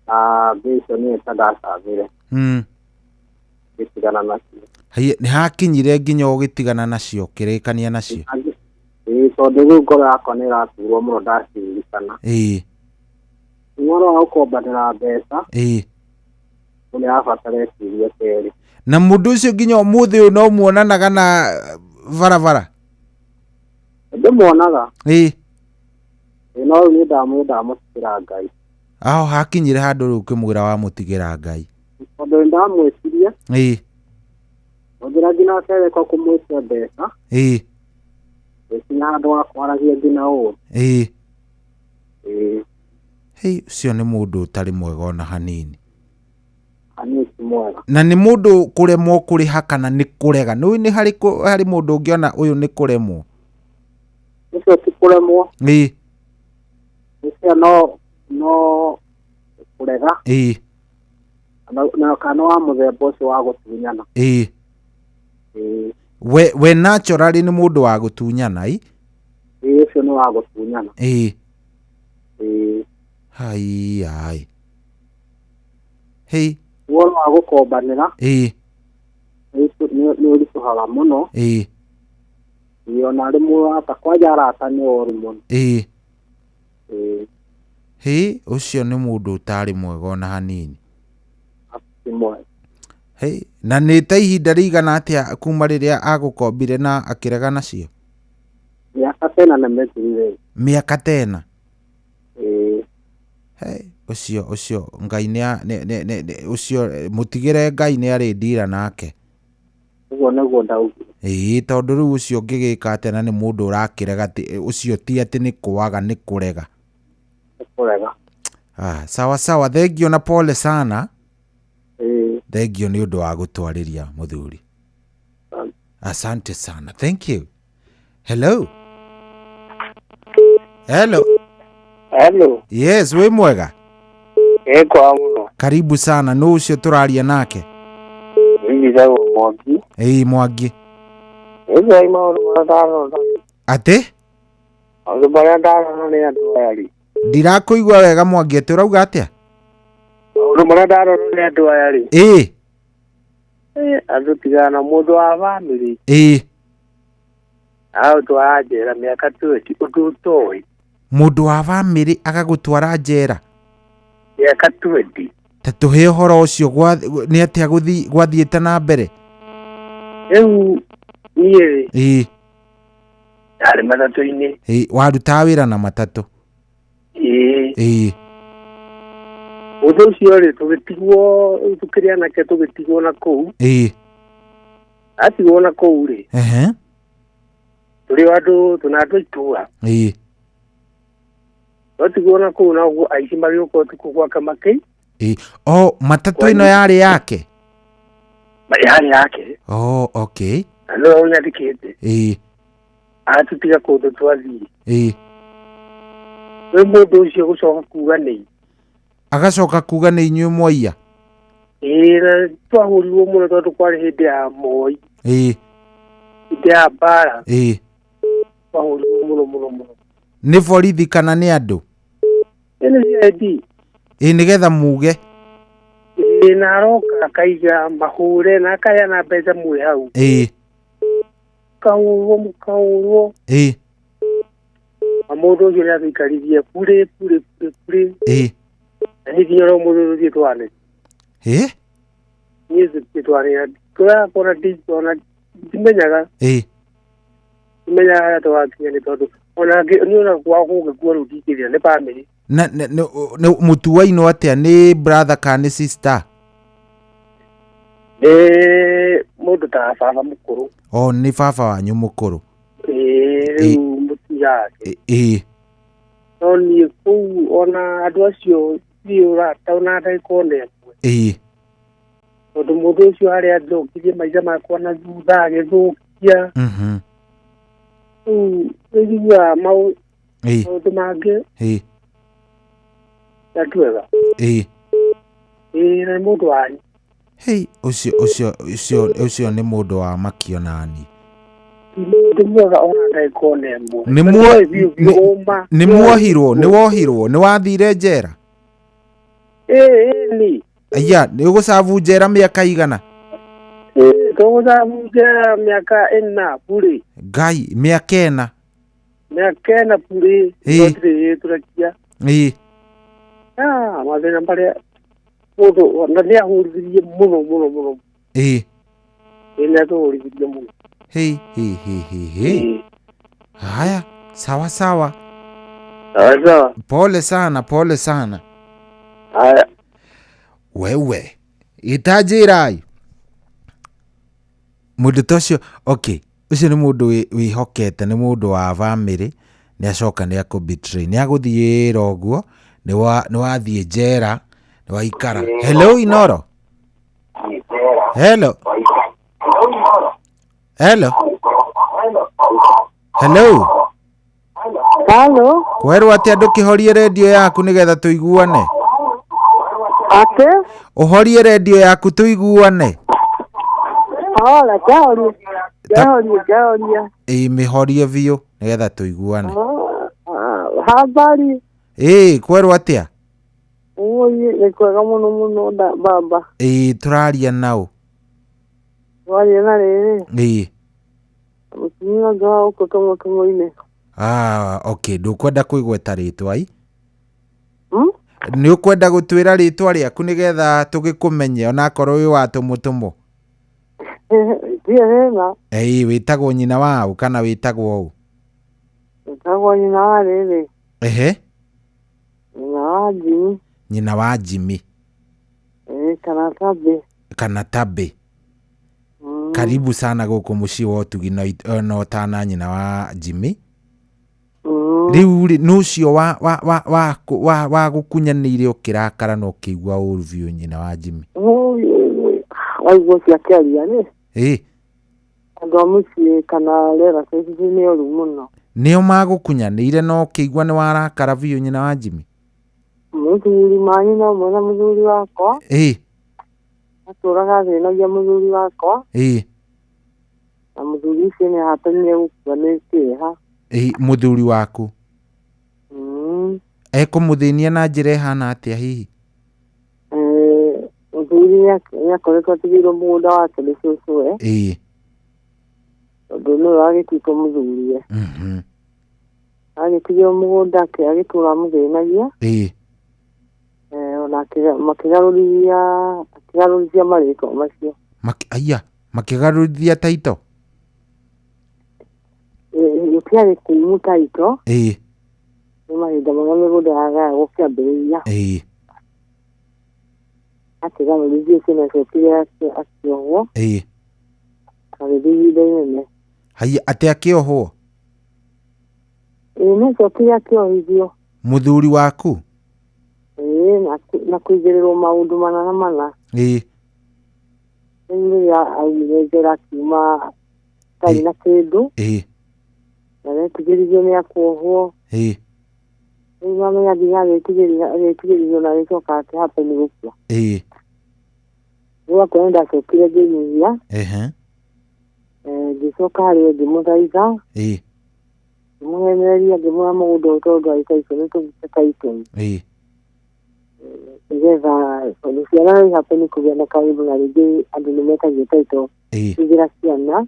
Speaker 21: na mbia icio nĩta ndacagĩre ngĩtigana nacio
Speaker 12: nĩ hakinyire nginya ũgĩtigana nacio kĩrĩkania nacio
Speaker 21: tondũ rĩu ngoro yakwa nĩ ĩraturwo mũno ndaciririkana ũhoro wa gũkombanĩra mbeca nĩ abatara eciria kerĩ
Speaker 12: na mũndũ ũcio nginya ũmũthĩ ũyũ no muonanaga na barabara
Speaker 21: ndĩmuonaga no rĩu nĩ ndamũtigĩra Ngai
Speaker 12: hakinyire handũ rĩu ũkĩmwĩra wamũtigĩra Ngai
Speaker 21: tondũ nĩ ndamwĩciria hũthĩra nginya kereka kũmwĩtia mbeca gĩkinya handũ wa kwaragia nginya ũũ
Speaker 12: ũcio nĩ mũndũ ũtarĩ mwega ona hanini
Speaker 21: mwega
Speaker 12: na nĩ mũndũ kũremwo kũrĩha kana nĩ kũrega nĩ harĩ mũndũ ũngĩona ũyũ nĩ kũremwo
Speaker 21: ũcio ti kũremwo ũcio no kũrega na kana wa mũthemba ũcio wa gũtunyana
Speaker 12: we naturally nĩ mũndũ wa gũtunyana
Speaker 21: ũcio nĩ wa gũtunyana wona wa gũkombanĩra nĩ ũritũhaga mũno ona rĩmwe kwanja arata nĩ oru mũno
Speaker 12: ũcio nĩ mũndũ ũtarĩ mwega ona hanini na nĩ ta ihinda rĩigana atĩa kuma rĩrĩa agũkombire na akĩrega nacio
Speaker 21: mĩaka tena nĩ mĩthirire
Speaker 12: mĩaka tena ũcio Ngai ũcio mũtigĩre Ngai nĩ arĩ ndira nake
Speaker 21: ũguo nĩguo ndaugire
Speaker 12: tondũ rĩu ũcio ũngĩgĩka atĩ na nĩ mũndũ ũrakĩrega ũcio ti atĩ nĩ kwaga nĩ kũrega sawa sawa thengio na pole sana thengio nĩ ũndũ wa gũtwarĩria mũthuri asante sana thank you hello yes wĩ mwega
Speaker 21: kwa mũno
Speaker 12: karibu sana nũ ũcio tũraria nake
Speaker 21: Mwangi
Speaker 12: Mwangi
Speaker 21: atĩ
Speaker 12: maũndũ marĩa ndarona nĩ andũ aya rĩ ndirakũigua wega Mwangi atĩ ũrauga atĩa
Speaker 21: maũndũ marĩa ndarona nĩ andũ aya rĩ Andũ tigana mũndũ wa bamĩrĩ. Agũtwara njera mĩaka 20 ũndũ ũtoĩ.
Speaker 12: Mũndũ wa bamĩrĩ agagũtwara njera
Speaker 21: mĩaka 20.
Speaker 12: Ta tũhe ũhoro ũcio nĩ atĩa gwathiĩte na mbere?
Speaker 21: Rĩu niĩ arĩ matatũ-inĩ.
Speaker 12: Warutaga wĩra na matatũ?
Speaker 21: Ũndũ ũcio rĩ tũgĩtigwo tũkĩrĩ anake tũgĩtigwo na kũu. Atigwo na kũu rĩ. Tũrĩ andũ tũna andũ itũra. Tũtigwo na kũu na ũguo aici magĩũka ũtukũ gwaka makĩ.
Speaker 12: Matatũ ĩno yarĩ yake?
Speaker 21: Yarĩ yake.
Speaker 12: Okay.
Speaker 21: No nyandĩkĩte. Atũtiga kũndũ twathiĩ. We mũndũ ũcio gũcoka kuga nĩ.
Speaker 12: Agacoka kuga nĩ inyuĩ mwaia?
Speaker 21: Na twahũrirwo mũno tondũ kwarĩ hĩndĩ ya Moi. Hĩndĩ ya mbara. Twahũrirwo mũno.
Speaker 12: Nĩ borithi kana nĩ andũ?
Speaker 21: Nĩ CD.
Speaker 12: Nĩgetha muge?
Speaker 21: Na aroka akaiga mahũre na akaheana mbeca mwĩ hau. Mũkahũrwo. Na mũndũ ũcio nĩ atũikaririe bure. Na nĩ nginya no mũndũ ũthiĩ twane. Niĩ tũthiĩ twane. Tũrakora ndimenyaga. Ndimenyaga harĩa tũgakinya nĩ tondũ ona nĩ ona gwao gũgĩkua rĩu ndingĩthira nĩ bamĩrĩ.
Speaker 12: Mũtuainwo atĩa nĩ brother kana nĩ sister?
Speaker 21: Mũndũ ta baba mũkũrũ.
Speaker 12: Nĩ baba wanyu mũkũrũ?
Speaker 21: Rĩu mũtumia wake. No niĩ kũu ona andũ acio ũrata ona ndagĩka ona ĩmwe. Tondũ mũndũ ũcio harĩa athũkirie maica makwa na thutha agĩthũkia. Rĩu maũndũ mangĩ atwega. Na mũndũ wanyu.
Speaker 12: Ũcio nĩ mũndũ wa makio nani. Nĩ wathire njera? Aya, nĩ ũgũcabu njera mĩaka igana?
Speaker 21: Tũgũcabu njera mĩaka 4 bure.
Speaker 12: Ngai, mĩaka 4?
Speaker 21: Mĩaka 4 bure. Tũtirĩ tũrakia. Mathĩna marĩa mũndũ na nĩ ahũrithirie mũno. Nĩ atũhũrithirie mũno.
Speaker 12: Haya, sawa. Pole sana.
Speaker 21: Haya.
Speaker 12: Wewe, itajirai. Mũndũ tocio, okay. Ũcio nĩ mũndũ wĩhokete, nĩ mũndũ wa bamĩrĩ, nĩ acoka nĩ akũbetray. Nĩ agũthiĩ ũguo, nĩ wathiĩ njera, nĩ waikara. Hello Inoro. Hello. Kwerwo atĩa ndũkĩhorie redio yaku nĩgetha tũiguane? Ũhorie redio yaku tũiguane. Mĩhorie biũ nĩgetha tũiguane.
Speaker 21: Habari.
Speaker 12: Kwerwo atĩa?
Speaker 21: Nĩ kwega mũno baba.
Speaker 12: Tũraria naũ?
Speaker 21: Tũraria na rĩrĩ. Mũtumia ngawa ũkũ tũmũtũmũ-inĩ.
Speaker 12: Okay, ndũkwenda kũigweta rĩtwa i? Nĩ ũkwenda gũtwĩra rĩtwa rĩaku nĩgetha tũgĩkũmenye onakorwo wĩ wa tũmũtũmũ? Wĩtagwo nyina waũ kana wĩtagwo ũũ?
Speaker 21: Wĩtagwo nyina wa rĩrĩ.
Speaker 12: Nyina wa Jimmy. Nyina wa Jimmy. Kana Tabe. Karibu sana gũkũ mũciĩ wa ũtugi na ũtana nyina wa Jimmy. Rĩu nũcio wa gũkunyanĩire ũkĩrakara na ũkĩigua ũru biũ nyina wa Jimmy?
Speaker 21: Waigua ciakĩaria nĩ? Andũ a mũciĩ kana rĩera nĩ ũru mũno.
Speaker 12: Nĩo magũkunyanĩire na ũkĩigua nĩ warakara biũ nyina wa Jimmy?
Speaker 21: Mũthuri manyu no mwena mũthuri wakwa. Atũraga thĩnagia mũthuri wakwa. Na mũthuri ũcio nĩ ahatanire gũkua nĩ kĩeha.
Speaker 12: Mũthuri waku? Ekũmũthĩnia na njĩra ĩhana atĩa hihi?
Speaker 21: Mũthuri muthuri nĩakoretwo atigĩirwo mũgũnda wake nĩ cũcũwe tondũ nĩwe agĩtuĩka mũthurie agĩtigĩrwo mũgũnda ake agĩtũra mũthĩnagia ona akĩgarũrithia marĩtwa macio
Speaker 12: makĩgarũrithia taito
Speaker 21: gũtiarĩ kumu taito nĩ mahinda marĩa mĩgũnda yagayagwo kĩambĩrĩria akĩgarũrithia ciĩ nacokire akĩohwo agĩthiĩ ihinda inene
Speaker 12: atĩ akĩohwo
Speaker 21: nĩacokire akĩohithio
Speaker 12: mũthuri waku
Speaker 21: na kũigĩrĩrwo maũndũ mana rĩrĩa aumire njĩra akiuma tarĩ na kĩndũ na netigĩrithio nĩ akuohwo rĩu mamenya nginya agĩtigĩrithio na gĩcoka akĩhape nĩ gũkua rĩu akorwo ndacokire ngĩnyihia ngĩcoka harĩ ngĩmũthaitha ngĩmũhenereria ngĩmũha mũgũnda ũyũ tondũ aikaicio nĩ tũgĩteka itũmi nĩgetha tondũ ciana nĩ hape nĩ kũgĩa na kaũndũ na rĩngĩ andũ nĩ metagia taito kũigĩra ciana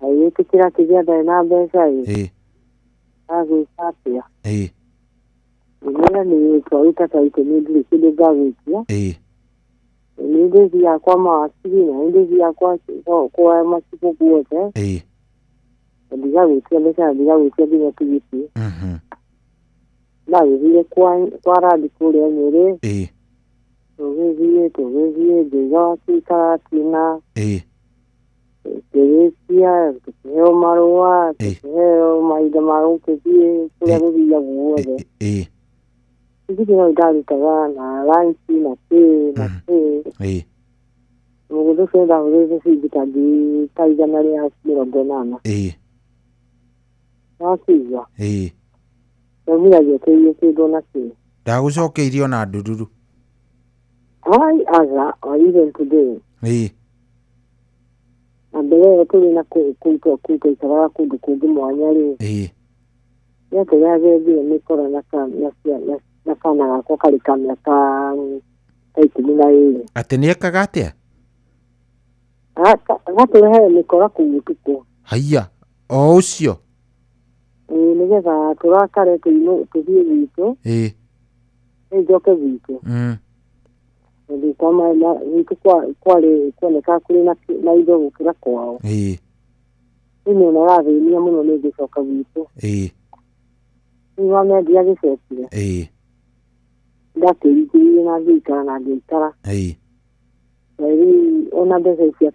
Speaker 21: agĩtĩkĩra kĩgĩa ndarĩ na mbeca agwĩka atĩa nĩmera nĩ twaruta taito nĩ ndirĩ kĩndũ ngagwĩkia nĩ ndĩthiaga kwa mawakiri na nĩ ndĩthiaga kwa macibũ guothe ndigagwĩtia mbeca na ndigagwĩtia nginya tigiti ndagĩthire kwa randi kũrĩa Nyĩrĩ tũgĩthiĩ ngĩiga wakiri tina ngĩrĩkia tũkĩheo marũa tũkĩheo mahinda ma gũgĩthiĩ kũrĩa gũthiaga guothe icio no ndarutaga na ranchi na kĩ mũgũnda ũcio ndahũthĩrĩte ciringi ta igana rĩa 80 wakigua naumiragia kĩirie kĩndũ na kĩ
Speaker 12: ndagũcokeirio na ndururu
Speaker 21: or even today na mbere ĩyo tũrĩ na tũikaraga kũndũ kũngĩ mwanya rĩ nĩatũragethire mĩkora na kana gakwa karĩ ka mĩaka 12
Speaker 12: atĩ nĩekaga atĩa
Speaker 21: gatũrehere mĩkora kũu ũtukũ
Speaker 12: haiya o ũcio
Speaker 21: nĩgetha tũrakare tũthiĩ gwitũ nĩnjoke gwitũ gwitũ kwarĩ kuoneka kũrĩ na indo gũkĩra kwao rĩu narathĩnia mũno nĩ ngĩcoka gwitũ rĩu wamendia gĩcokire ndakĩringĩrire na ngĩikara na ngĩikara rĩu ona mbeca ici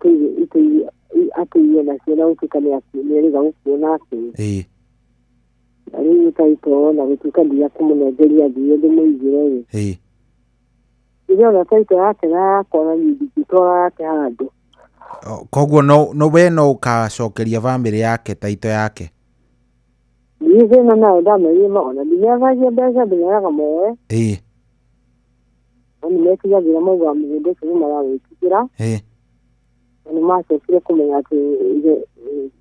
Speaker 21: atũire nacio na gũtuĩka nĩerĩga gũkuona atĩ na rĩu taito na gũtuĩka ndia kũmũnengeria thiĩ ndĩmũigĩre rĩ ndĩrona taito yake na yakwa na ndingĩtwara yake handũ
Speaker 12: koguo we no ũkacokeria bamĩrĩ yake taito yake
Speaker 21: niĩ thĩna nayo ndamerire ona ndimethagio mbeca ndĩmeraga moe na nĩmetigagĩra mauga mũgũnda ũcio nĩmarawĩtigĩra na nĩmacokire kũmenya atĩ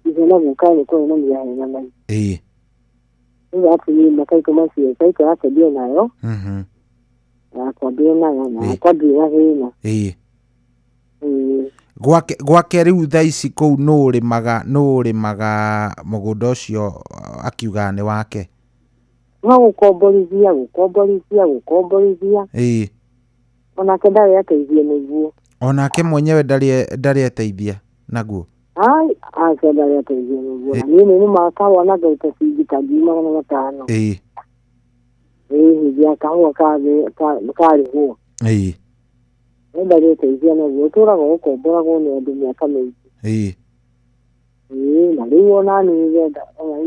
Speaker 21: ithe na guka nĩ kũhenania henanagia rĩu atĩ mataito macio taito yake ndirĩ nayo yakwa ndirĩ nayo na yakwa ndirĩ na thĩna
Speaker 12: gwake rĩu thaa ici kũu nũ ũrĩmaga mũgũnda ũcio akiuga nĩ wake
Speaker 21: no gũkomborithia onake ndarĩ ateithie nĩguo
Speaker 12: onake mwenyewe ndarĩ ateithia naguo
Speaker 21: aca ndarĩ ateithie nĩguo na niĩ nĩ makawa na ngaita ciringi ta 500 hĩndĩ ya kahũa karĩhwo ndarĩ ateithia naguo ũtũraga ũkomboragwo nĩ andũ mĩaka mĩingĩ na rĩu ona niĩ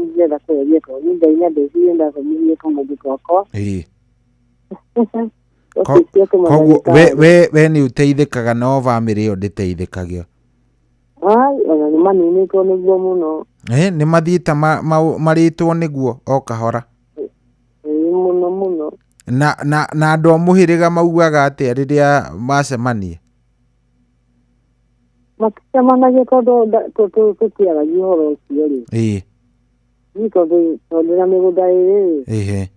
Speaker 21: ndĩrenda kweria tondũ Ngai nĩandĩcirie ndathomirie tũmũndũ twakwa
Speaker 12: koguo we nĩ ũteithĩkaga no bamĩrĩ ĩyo ndĩteithĩkagio
Speaker 21: ona nĩ maninĩtwo nĩguo mũno
Speaker 12: nĩ mathiĩte marĩtwo nĩguo o kahora
Speaker 21: mũno
Speaker 12: na andũ a mũhĩrĩga maugaga atĩa rĩrĩa macemania
Speaker 21: maticemanagia tondũ tũtiaragia ũhoro ũcio rĩ tondũ na mĩgũnda ĩrĩ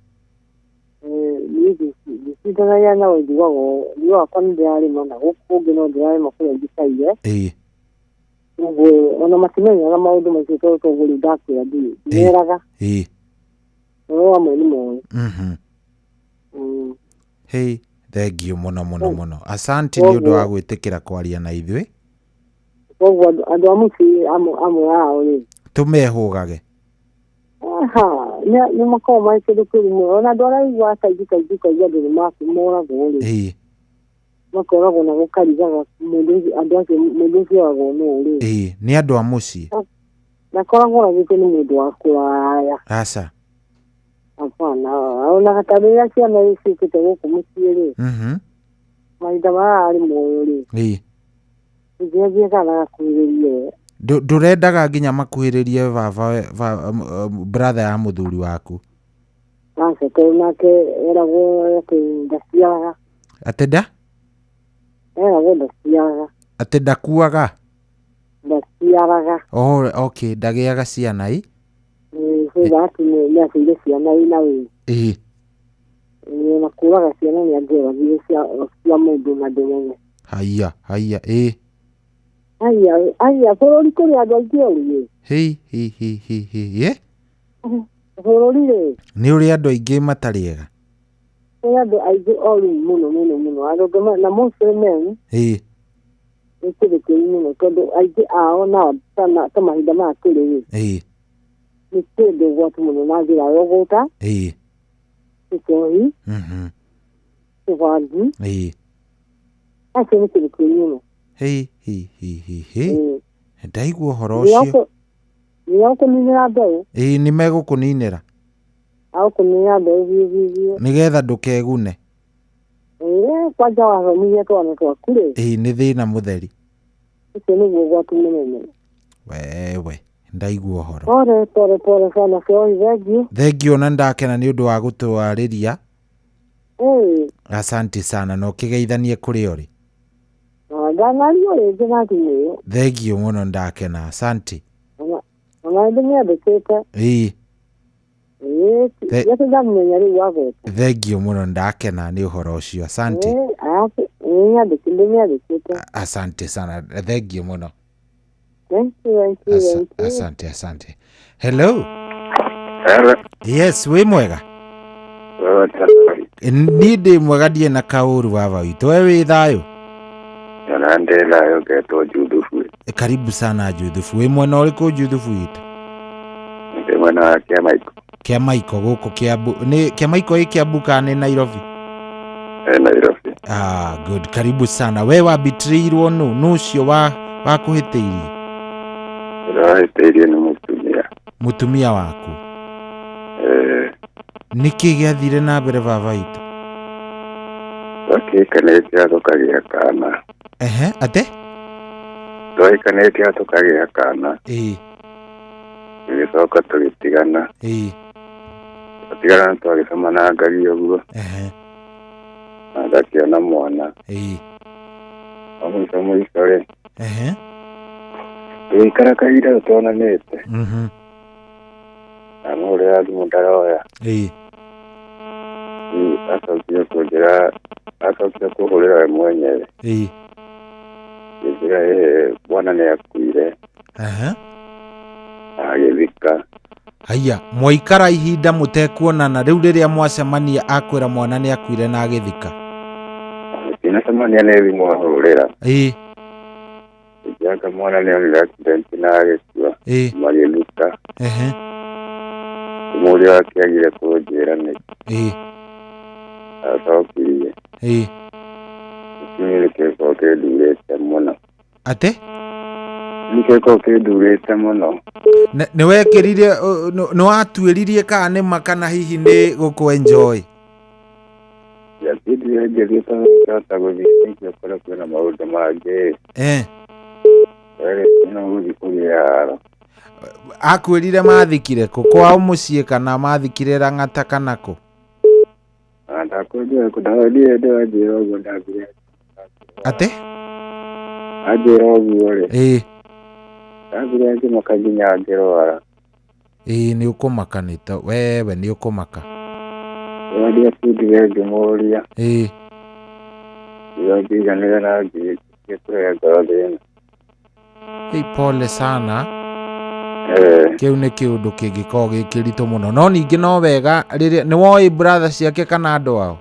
Speaker 21: Ndithitanagia na njiguaga nĩ wakwa nĩ ndĩrarĩma na gũkũ kũngĩ no ndĩrarĩma kũrĩa njikaire. Ũguo ona matimenyaga maũndũ macio tondũ tũgũri ndakwĩra ndimeraga. No amwe nĩ moĩ.
Speaker 12: Hei, thengio mũno. Asante nĩ ũndũ wa gwĩtĩkĩra kwaria na ithuĩ.
Speaker 21: Koguo andũ a mũciĩ amwe ao rĩ.
Speaker 12: Tũmehũgage.
Speaker 21: Nĩ makoragwo marĩ kĩndũ kĩrumũ. Ona andũ araigua kaingĩ andũ nĩ moragwo rĩ. Makoragwo na gũkarigaga andũ acio mũndũ ũcio wagwo nũũ rĩ.
Speaker 12: Nĩ andũ a mũciĩ.
Speaker 21: Ndakoragwo oragĩtwo nĩ mũndũ wa kũraya.
Speaker 12: Aca.
Speaker 21: Hapana, ona gatarũ rĩrĩa ciana ciũkĩte gũkũ mũciĩ rĩ. Mahinda marĩa arĩ muoyo rĩ. Nginya gakuhĩrĩrie.
Speaker 12: Ndũrendaga nginya makuhĩrĩrie brother ya mũthuri waku.
Speaker 21: Aca, tondũ nake eragwo atĩ ndaciaraga.
Speaker 12: Atĩ nda?
Speaker 21: Eragwo ndaciaraga.
Speaker 12: Atĩ ndakuaga?
Speaker 21: Ndaciaraga.
Speaker 12: Okay, ndagĩaga ciana i?
Speaker 21: Kwĩga atĩ nĩ aciire ciana ina wĩ. Na kũraga ciana nĩ angĩrathire cia mũndũ na ndĩmenye.
Speaker 12: Haiya,
Speaker 21: bũrũri kũrĩ andũ aingĩ ũrĩ. Bũrũri rĩ.
Speaker 12: Nĩ ũrĩ andũ aingĩ matarĩega.
Speaker 21: Nĩ andũ aingĩ ũrĩ mũno. Andũ na Muslim. Nĩ kĩndũ kĩrĩ mũno tondũ aingĩ ao nao ta mahinda maya tũrĩ rĩ. Nĩ kĩndũ gwatu mũno na njĩra ya ũgũta. Gĩcohi. Kĩbangi. Acio nĩ kĩndũ kĩrĩ mũno.
Speaker 12: Ndaigua ũhoro ũcio.
Speaker 21: Nĩgũkũninĩra mbeũ.
Speaker 12: Nĩ megũkũninĩra.
Speaker 21: Agũkũninĩra mbeũ biũ.
Speaker 12: Nĩgetha ndũkegune.
Speaker 21: Kwanja wathomithia twana twaku rĩ.
Speaker 12: Nĩ thĩna mũtheri.
Speaker 21: Ũcio nĩguo gwatu mũnene.
Speaker 12: Wewe, ndaigua ũhoro.
Speaker 21: Pore sana sorry, thengio.
Speaker 12: Thengio na ndakena nĩ ũndũ wa gũtwarĩria. Asante sana, no kĩgeithanie kũrĩ ũrĩ.
Speaker 21: Ndanario rĩngĩ na thimũ.
Speaker 12: Thengio mũno ndakena, asante.
Speaker 21: Ona ndĩmĩandĩkĩte. Ndamenya rĩu wagweta.
Speaker 12: Thengio mũno ndakena nĩ ũhoro ũcio, asante.
Speaker 21: Ndĩmĩandĩkĩte.
Speaker 12: Asante sana, thengio mũno.
Speaker 21: Thank you.
Speaker 12: Asante. Hello. Yes, wĩ mwega. Niĩ ndĩ mwega ndiĩ na kaũru baba witũ. We wĩ thayũ?
Speaker 5: Na ndĩ thayũ ngetwo Juthubu.
Speaker 12: Karibu sana Juthubu. Wĩ mwena ũrĩkũ Juthubu witũ?
Speaker 5: Ndĩ mwena wa Kĩamaiko.
Speaker 12: Kĩamaiko gũkũ Kĩambu. Nĩ Kĩamaiko ĩ Kĩambu kana nĩ Nairobi?
Speaker 5: Nairobi.
Speaker 12: Good. Karibu sana. We wabitĩrĩirwo nũ ũcio wakũhĩtĩirie?
Speaker 5: Wahĩtĩirie nĩ mũtumia.
Speaker 12: Mũtumia waku? Nĩkĩ gĩathire na mbere baba witũ?
Speaker 5: Twakikanĩte tukagĩa kana.
Speaker 12: Atĩ?
Speaker 5: Twakikanĩte tukagĩa kana. Tũgĩcoka tũgĩtigana. Tũtigana twagĩcemana ngari ũguo. Na ngakĩona mwana. Mũico rĩ. Tũgĩikara kahinda tũtonanĩte. Na mũrĩa thimũ ndaroya. Akaukia kũhũrĩra we mwenyewe. Ngĩnjĩra bwana nĩ akuire. Agĩthika.
Speaker 12: Haiya, mwaikara ihinda mũtekuonana, rĩu rĩrĩa mwacemania akwĩra mwana nĩ akuire na agĩthika?
Speaker 5: Tinacemania nĩ thimũ ahũrĩra. Ngĩaka mwana nĩ onire accident na agĩkua. Magĩthika. Mũrĩa wake agire kũnjĩra nĩ. Acokirie. Nĩkĩko kĩndurĩte mũno.
Speaker 12: Atĩ?
Speaker 5: Nĩkĩko kĩndurĩte mũno.
Speaker 12: Nĩwekĩrire, nĩwatuĩririe kana nĩ ma kana hihi nĩ gũkũ-enjoy?
Speaker 5: Yakĩndire ngĩthiĩta gũthiĩ kũrĩa kwĩna maũndũ mangĩ. No gũthiĩ kũgĩa.
Speaker 12: Akwĩrire mathikire kũ? Kwao mũciĩ kana mathikire Lang'ata kana kũ?
Speaker 5: Ndakwĩrire kũndagĩrire ndĩranjĩra ũguo ndambire.
Speaker 12: Atĩ?
Speaker 5: Anjĩra ũguo rĩ. Ndambire ngĩmaka nginya ngĩrwara.
Speaker 12: Nĩ ũkũmaka wewe nĩ ũkũmaka.
Speaker 5: ndio kudire jumuria ndio jiganira na jikitura gode
Speaker 12: pole sana kiu nä kä å ndå kä ngä korwo gä kä ritå må no no ningä no wega nä woä brother ciake kana andå ao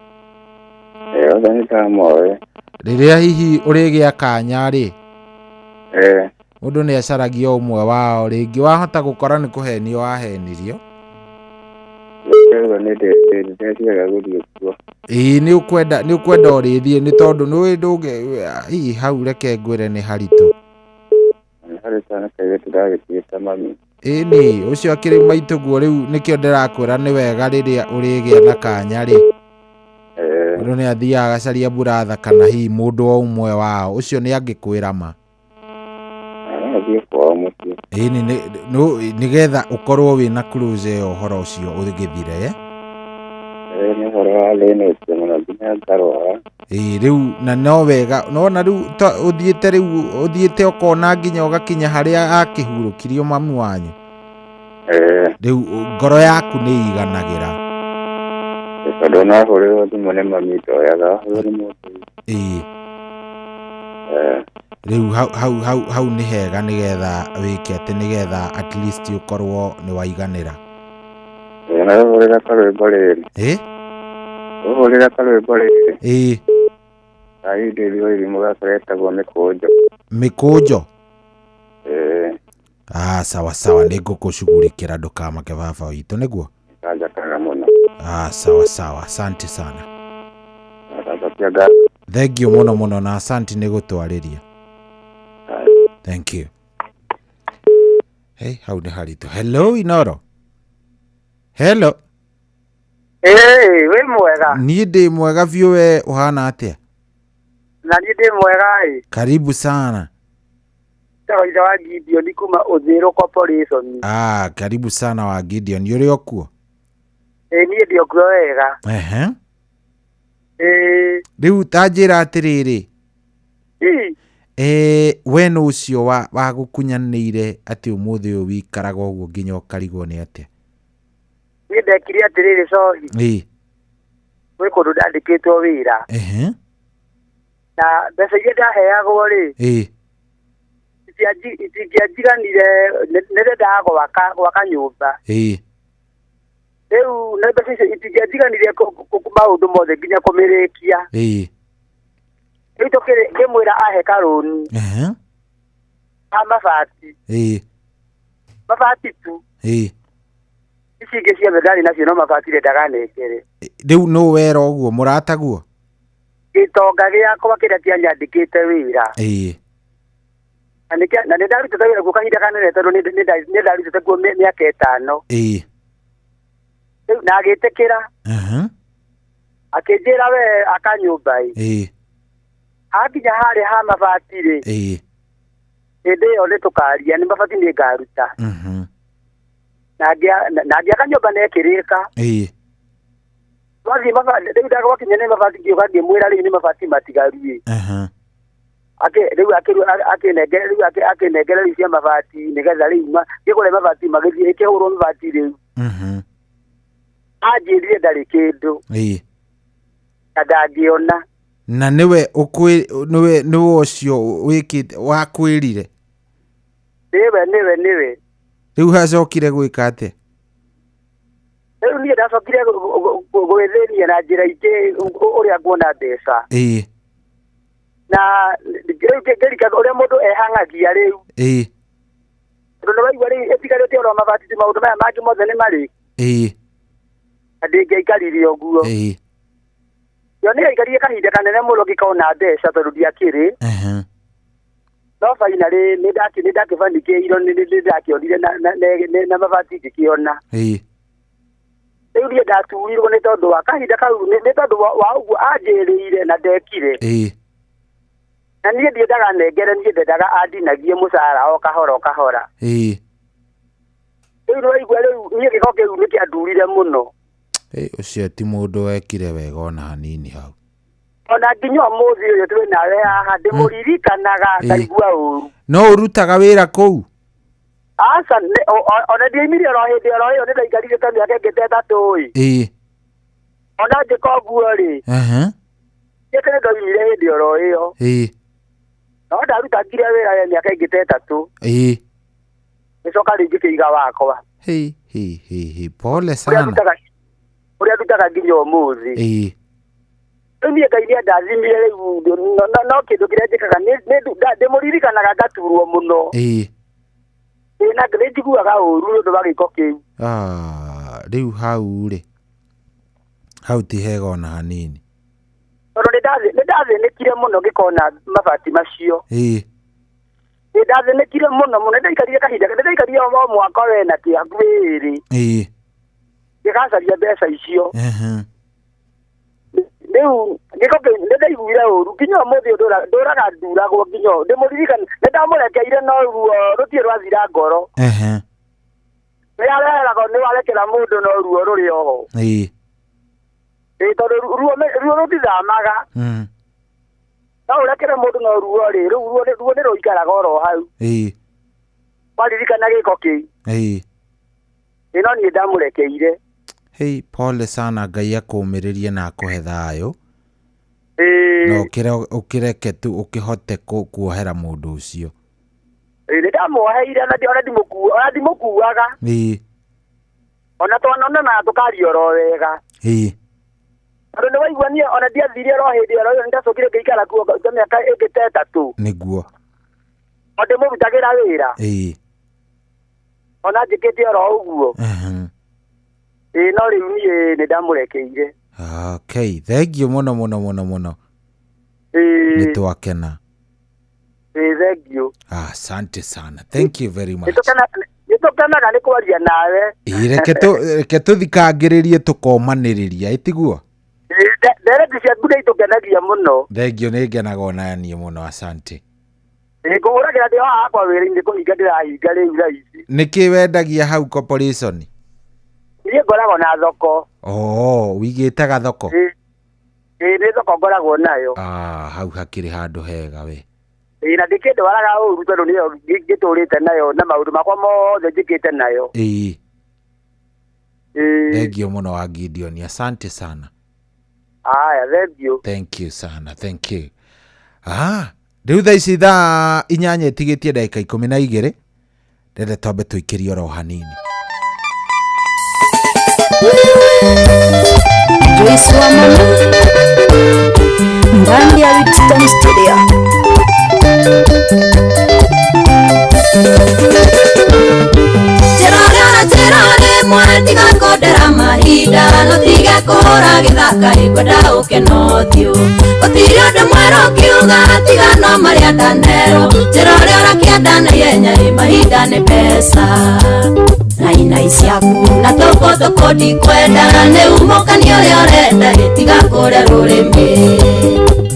Speaker 12: rä rä a hihi å rä gä a kanya rä må ndå nä acaragia å mwe wao rä ngä wahota gå kora nä kå henio wahenirio nä å kwenda å rä thiä nä tondå nä ndå hihi hau reke ngwä re nä haritå nä å cio akä rä maitå guo rä u nä kä o ndä rakwä ra nä wega rä rä a å rä gä a na kanya rä må ndå nä athiaga agacaria buratha kana hihi må ndå o ũmwe wao å cio nä angä kwä ra ma nä getha å korwo wä na cruise ä yo å horo å cio å gä thire rä u na no wega nona rä u å thiä te okona nginya å gakinya harä a akä hurå kirio mami wanyu rä u ngoro yaku nä iganagä ra rä u hau nä hega nä getha wä ke atä nä getha at least å korwo nä waiganä ra mä kå njo sawa sawa nä ngå kå cugurikä ra ndå kamake baba witå nä guo sawa sawa asante sana thank you muno muno na asante nä gå twarä ria thank you hau nä haritå hello Inoro hello
Speaker 21: wä mwega
Speaker 12: niä ndä mwega biå we å hana atä
Speaker 21: na niä ndä mwega
Speaker 12: karibu sana
Speaker 21: tawaitha wa Gideon kuma Uzero Corporation
Speaker 12: karibu sana wa Gideon yå rä o kuo
Speaker 21: niä ndä o kuo wega
Speaker 12: rä u tanjä ra atä rä rä we nä å cio wa gå kunyanä ire atä å må thä å wikaraga å guo nginya å karigwo nä atä
Speaker 21: niä ndekire atä rä rä cohi gwä kå ndå ndandä kä two wä ra na mbeca iria ndaheagwo rä itingĩanjiganire nä rendaga gwaka nyũmba rä u na mbeca icio itingĩanjiganire maå ndå mothe nginya kå mä rä kia rä u ngä mwä ra ahe karåni a mabati tu ici ingä ciothe ndarä nacio no mabati rendaga nengere
Speaker 12: rä u no wera å guo må rata guo
Speaker 21: gä tonga gä akwa kä rä a kĩanyandĩkä te wä ra na nä ndarutä te wä ra guo kahinda kanene tondå nä ndarutä te guo mä aka 5 rä u na agä tä kä ra akä njä ra we akanyåmba hakinya harä ha mabati rä hä ndä ä yo nä tå karia nä mabati nä ngaruta na ngä aka nyåmba nekä rä ka rä u ndagwakinya nä mabati ngä å ka ngä mwä ra rä u nä mabati matigaruä rä u akä nengere rä u cia mabati nä getha rä u ngä gå re mabati magä thiä ä kä hå rwo mabati rä u anjä rire ndarä kä ndå na ndangä ona
Speaker 12: na nä å cio wakwä rire
Speaker 21: nä we
Speaker 12: rä u hacokire gwä ka atä
Speaker 21: rä u niä ndacokire gwä thä ria na njä ra ingä å rä a nguona mbeca na ngä rikaga å rä a må ndå ehangagia rä u tondå nä waigua rä u ä tigarä te oro mabati maå ndå maya mangä mothe nä marä na ndä ngä aikarire å guo yo nä aikarire kahinda kanene må no ngä kona mbeca tondå ndiakä rä no fainarä nä ndakä banikä irwo nä ndakä onire na mabati ngä kä ona rä u niä ndaturirwo nä tondå wa kahinda kau nä tondå wa å guo anjä rä ire na ndekire na niä ndiendaga nengere niä ndendaga andinagie må cara o kahora rä u nä waigua rä u niä gä ko kä u nä kä andurire må no
Speaker 12: å cio ti må ndå wekire wega ona hanini hau
Speaker 21: ona nginya må thä å yå twä nawe haha ndä må ririkanaga ngaigua å ru
Speaker 12: no å rutaga wä ra kå u
Speaker 21: aca ona ndiaimire oro hä ndä oro ä yo nä ndaikarire ta mä aka ä ngä te tatå ona Jacob ri yekene ndabire hindi oro iyo no ndaruta kire wira ya miaka ingite 3 nicoka ringi kiiga wakwa
Speaker 12: pole sana
Speaker 21: uria ndutaga nginya umuthi Emi akaidia ndazimire riu no kindu kiria njikaga ni muririkanaga ngaturwo muno na ngĩjiguaga ũru nĩ bagĩko kĩu
Speaker 12: rĩu hau rĩ hau ti hega ona hanini
Speaker 21: tondũ nĩ ndathĩnĩkire mũno ngĩkona mabati macio nĩ ndathĩnĩkire mũno ndaikarire kahinda ndaikarire o mwaka wena kĩakwĩrĩ ngĩgacaria mbeca icio rĩu nĩ ndaiguire ũru nginya ũmũthĩ ndũraga nduragwo nginya ndĩmũririkana nĩ ndamũrekeire no ruo rũtirĩ rwathira ngoro nĩ warekera mũndũ no ruo rũrĩ oho tondũ ruo rũtithamaga no ũrekere mũndũ no ruo rĩ ruo nĩ rũikaraga oro hau waririkana gĩko kĩu no niĩ ndamũrekeire
Speaker 12: pole sana Ngai akũmĩrĩrie na akũhe thayũ na ũkĩreke tu ũkĩhote kuohera mũndũ ũcio
Speaker 21: nĩ ndamuoheire na ndimũkuaga ona twanonana tũkaria oro wega tondũ nĩ waigua niĩ ona ndiathire ro hĩndĩ oro ĩyo nĩ ndacokire ngĩikara kuo mĩaka ĩngĩ 3
Speaker 12: nĩguo
Speaker 21: o ndĩmũrutagĩra wĩra ona njĩkĩte oro ũguo no rĩu niĩ nĩ ndamũrekeire
Speaker 12: thengiũ mũno nĩ twakena
Speaker 21: thank you
Speaker 12: asante sana thank you very much
Speaker 21: nĩ tũkenaga nĩ kwaria nawe
Speaker 12: reke tũthikangĩrĩrie tũkomanĩrĩria ĩtiguo
Speaker 21: ndereti ciaku nĩ itũkenagia mũno
Speaker 12: thengiũ nĩ ngenaga ona niĩ mũno asante
Speaker 21: ngũhũragĩra ndĩ haha hakwa wĩra-inĩ kũhinga ndĩrahinga rĩu raici
Speaker 12: nĩkĩ wendagia hau corporation
Speaker 21: niĩ ngoragwo na thoko
Speaker 12: wigĩtaga thoko
Speaker 21: nĩ thoko ngoragwo nayo
Speaker 12: hau hakĩrĩ handũ hega we
Speaker 21: na ndĩkĩndwaraga ũru tondũ nĩyo ngĩtũrĩte nayo na maũndũ makwa mothe njĩkĩte nayo
Speaker 12: thengiũ mũno wa Gideon asante sana thank you sana thank you rĩu thaa ici thaa 8 ĩtigĩtie ndagĩka 12 ndende twambe tũikĩrie oro hanini
Speaker 6: Joyce wa mama ndani ya Wixton Studio. Terore mwati gakodera mahinda no tiga kora githaka ikwenda ukenotio otiri undu mwero kiuga tiga no maria ndanero terore orakienda na yenya mahinda ni pesa naina ciaku na toko ndikwenda nĩ umũkania ũrĩa ũrenda ĩtiga kũrĩa rũrĩmĩ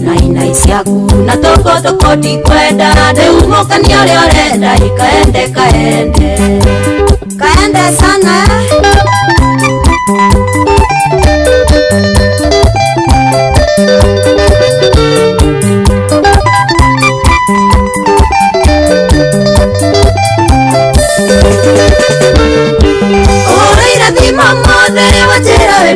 Speaker 6: naina ciaku na toko ndikwenda nĩ umũkania ũrĩa ũrenda ikaende sana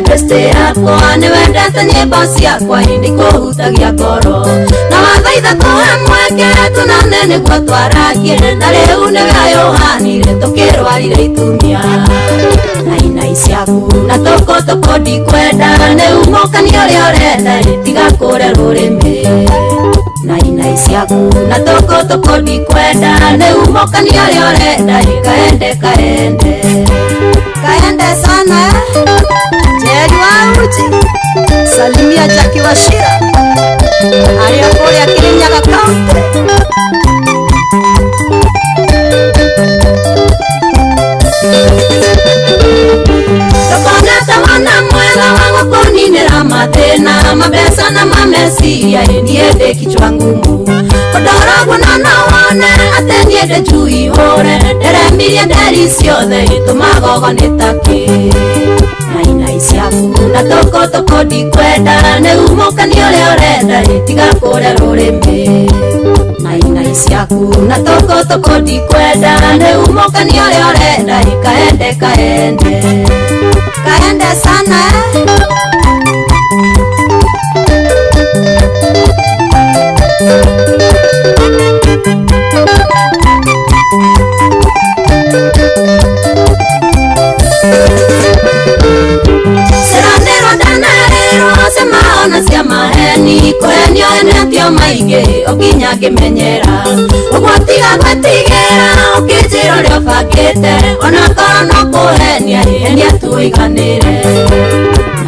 Speaker 6: Peste yakwa nĩ wendete nyĩmbo ciakwa hindi kũhutagia ngoro na wathaitha kũhe mweke tũnane nĩguo twaragie na rĩu nĩwe yohanire tũkĩrwarire itumia naina ciaku na toko ndikwenda nĩ umũkania ũrĩa ũrenda ĩtiga kũrĩa rũrĩmĩ naina ciaku na toko ndikwenda nĩ umũkania ũrĩa ũrenda ikaende sana Jerry Wauji Salimia Jackie Washira Aliakoya Kirinyaga County Tokonata wana mwela wangu kuninira matena mabesa na mamesia ndiende kichwa ngumu Odorogwo na nawane ate ndiende juu ihore Deremirie nderi ciothe itumagogo nĩtaki naina ciaku na toko ndikwenda nĩ umũkania ũrĩa ũrenda ĩtiga kũrĩa rũrĩmĩ naina ciaku na toko ndikwenda nĩ umũkania ũrĩa ũrenda ikaende sana mangimenyera ugwatiga gwetigera ukijira uria ubangite ona korwo no kuhenia henia tuiganire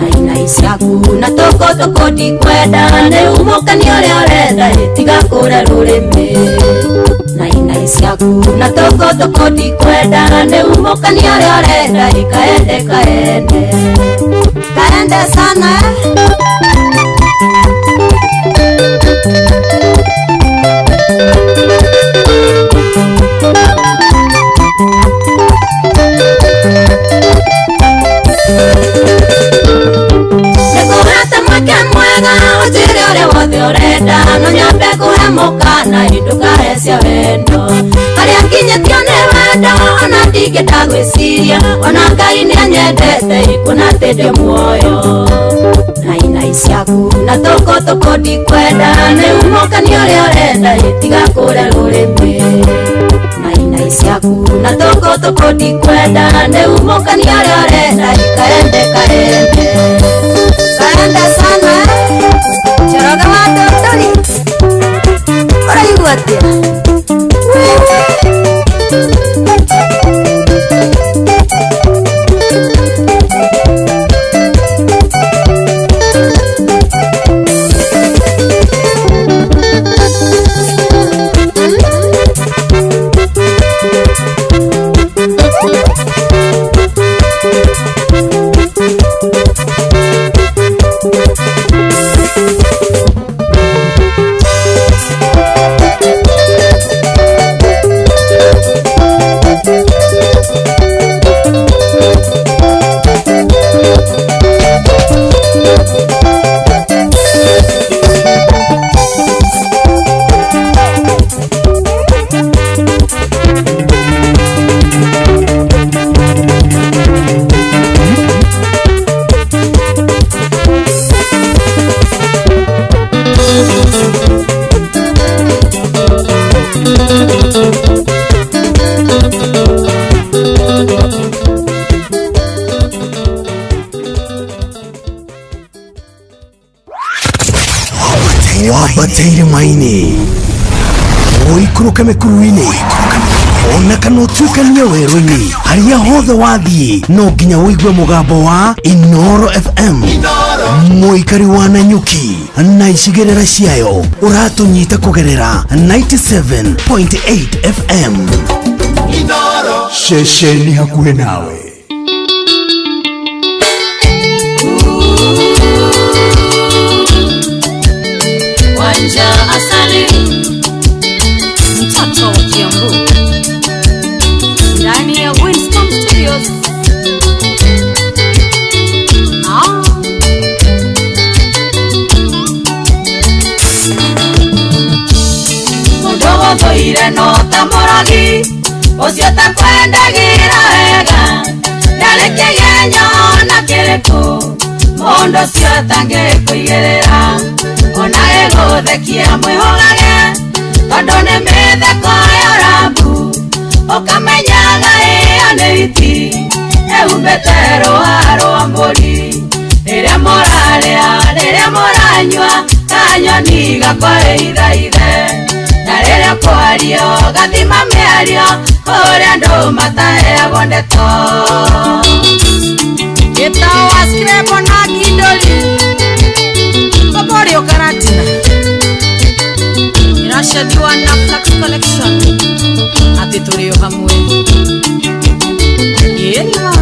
Speaker 6: nainai ciaku na toko ndikwenda ni umukani uria urenda tiga kure rurimi nainai ciaku na toko ndikwenda ni umukani uria urenda kaende sana Nikuhata mwake mwega ujiri uria wothe urenda no nyambe kuhe mukana ndukahe cia wendo aria nginyĩtio nĩ wendo ona ndingĩenda gwĩciria ona Ngai nĩanyendete ikuona atĩ ndĩ muoyo nainai ciaku na toko ndikwenda nĩ umũkania ũrĩa ũrenda tiga kũre rũrĩmĩ nainai ciaku na toko ndikwenda nĩ umũkania ũrĩa ũrenda kaende sana Njoroge wa Ndũndũri ũraigua atĩa
Speaker 17: wabateire maini uikuruka mikuruini ona kana utuikanie werũ-inĩ harĩa hothe wathiĩ no nginya ũigue mũgambo wa Inoro FM mũikari wa Nanyuki na icigĩrĩra ciayo ũratũnyita kũgerera 97.8 FM Inoro ceceni hakuhĩ nawe
Speaker 14: Wanja asali mtoto wa Kiambu ndani ya Winston Studios. Mudogo toire no tamoragi ucio takwendagira wega ndarekegenyo na kiriko mondo cio tangĩkũigĩrĩra ona egũthekia mwĩhũgage tondũ nĩ mĩtheko ya Rabu ũkamenyaga ĩyo nĩ wiki ĩumbĩte rũa rwa mbũri rĩrĩa mũrarĩa rĩrĩa mũranyua kanyoni gakũrĩithaithe na rĩrĩa kwario gathima mĩario kũrĩa andũ mataheagwo ndeto gĩtawa skrebo na kidoli Kokorio Karatina inashadiwa na Flax Collection ati tulio hamwe yeliwa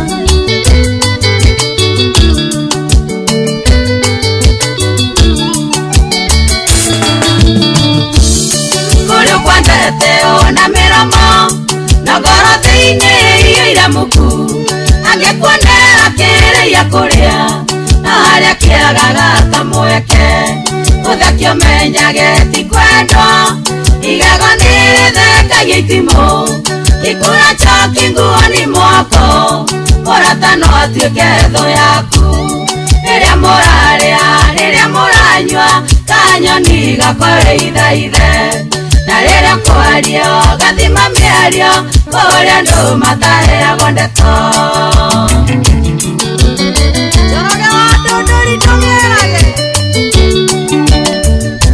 Speaker 14: Kuru kwandete ona miromo Nagoro thĩinĩ ira muku angĩkuonera kĩrĩa ya kũrĩa harĩa kĩagaga kamweke ũthakio menyage ti kwendwo igego nĩrĩthekagia itimũ gĩkũra choki nguoni mwako mũrata no atuĩke thũ yaku rĩrĩa mũrarĩa rĩrĩa mũranyua kanyoni gakũrĩithaithe na rĩrĩa kwario gathima mĩario kũrĩa andũ mataheagwo ndeto Njoroge wa Ndũndũri ndũng'erage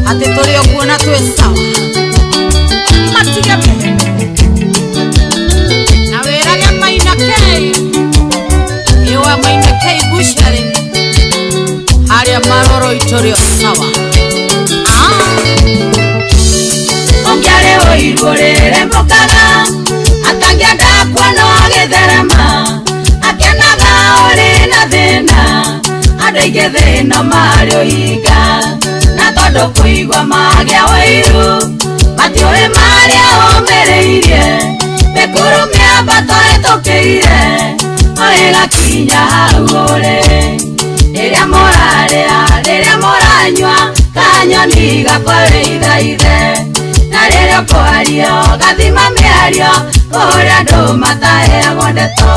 Speaker 14: atĩ tũrĩ ũguo na twĩ sawa andå aingä thä no marä å hinga na tondå kå igua magä a wairu matiå marä a å mä rä irie mä kuru mä mbato ä tå kä ire å gakinya hau å rä rä rä a må rarä a rä rä a må ranyua kanyoni gakwarä ithaithe na rä rä a å kwario gathima mä ario kå rä andå mataheagwo ndeto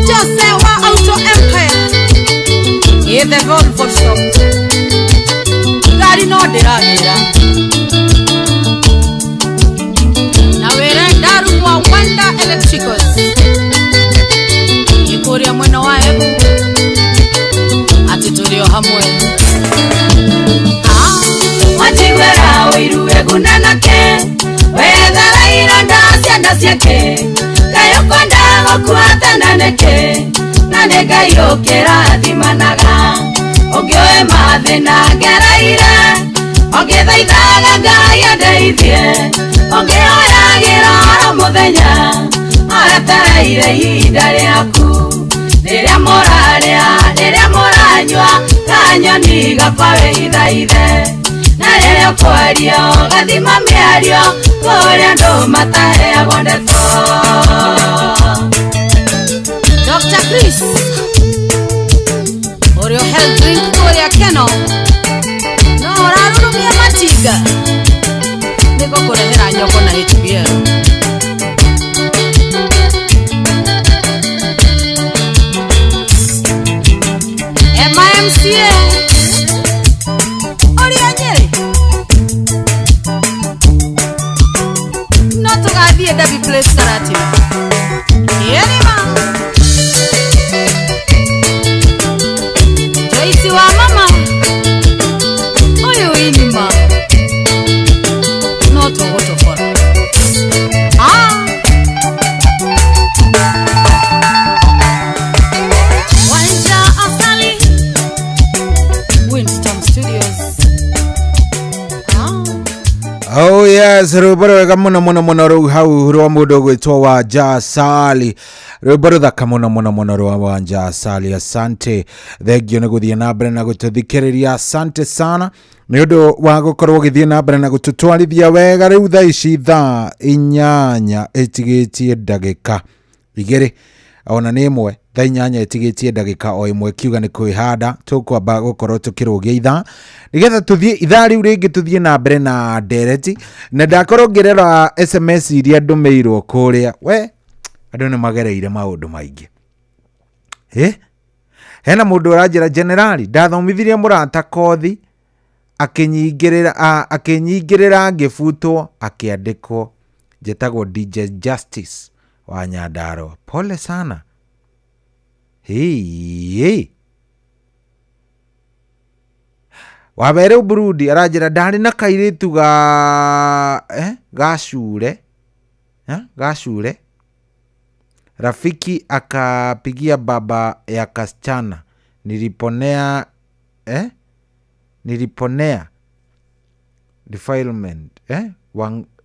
Speaker 14: Jose wa Auto Empire in the Volvo shop gari no ndĩragĩra na wĩra ndaru wa Wanda Electricals ĩkũrĩa mwena wa Embu atĩ tũrĩ o hamwe wachigwera wĩru egunanake wethera ironda ciana ciake kayokonda gũkuatananeke na nĩ Ngai ũkĩrathimanaga ũngĩũĩ mathĩna ngereire ũngĩthaithaga Ngai andeithie ũngĩoyagĩra oro mũthenya aretereire ihinda rĩaku rĩrĩa mũrarĩa rĩrĩa mũranyua kanyoni gakwawe ithaithe na rĩrĩa ũkwario gathima mĩario kũrĩa andũ mataheagwo ndeto Dr. Chris Oreo health drink kũrĩa Keno no ũrarũrũmia matinga nĩko kũrehera nyoko na HBL MMCA Oreo Nyeri no tũgathiĩ Debbie Place Karate Yerima Joyce wa mama Oyo inima No tũgũtũkora Wanja Asali Winston Studios
Speaker 12: Oh yes, rwĩmbo rwega mũno mũno mũno rũu hau rwa mũndũ gwĩtwo Wanja Asali rwĩmbo rũthaka mũno mũno mũno rwa Wanja Asali asante thengio nĩ gũthiĩ na mbere na gũtũthikĩrĩria asante sana nĩ ũndũ wa gũkorwo gĩthiĩ na mbere na gũtũtwarithia wega rĩu thaa ici thaa 8 ĩtigĩtie ndagĩka 2 ona nĩ ĩmwe thaa 8 ĩtigĩtie ndagĩka o ĩmwe kiuga nĩ kwĩhanda tũkwamba gũkorwo tũkĩrũgia ithaa nĩgetha tũthiĩ ithaa rĩu rĩngĩ tũthiĩ na mbere na ndereti na ndakorwo ngĩrera SMS iria ndũmĩirwo kũrĩa we andũ nĩ magereire maũndũ maingĩ hena mũndũ ũranjĩra generali ndathomithirie mũrata kothi akĩnyingĩrĩra ngĩbutwo akĩandĩkwo njĩtagwo DJ Justice wa Nyandarua pole sana Wabere Burundi arajira ndari na kairitu gashure rafiki akapigia baba ya kasichana niliponea defilement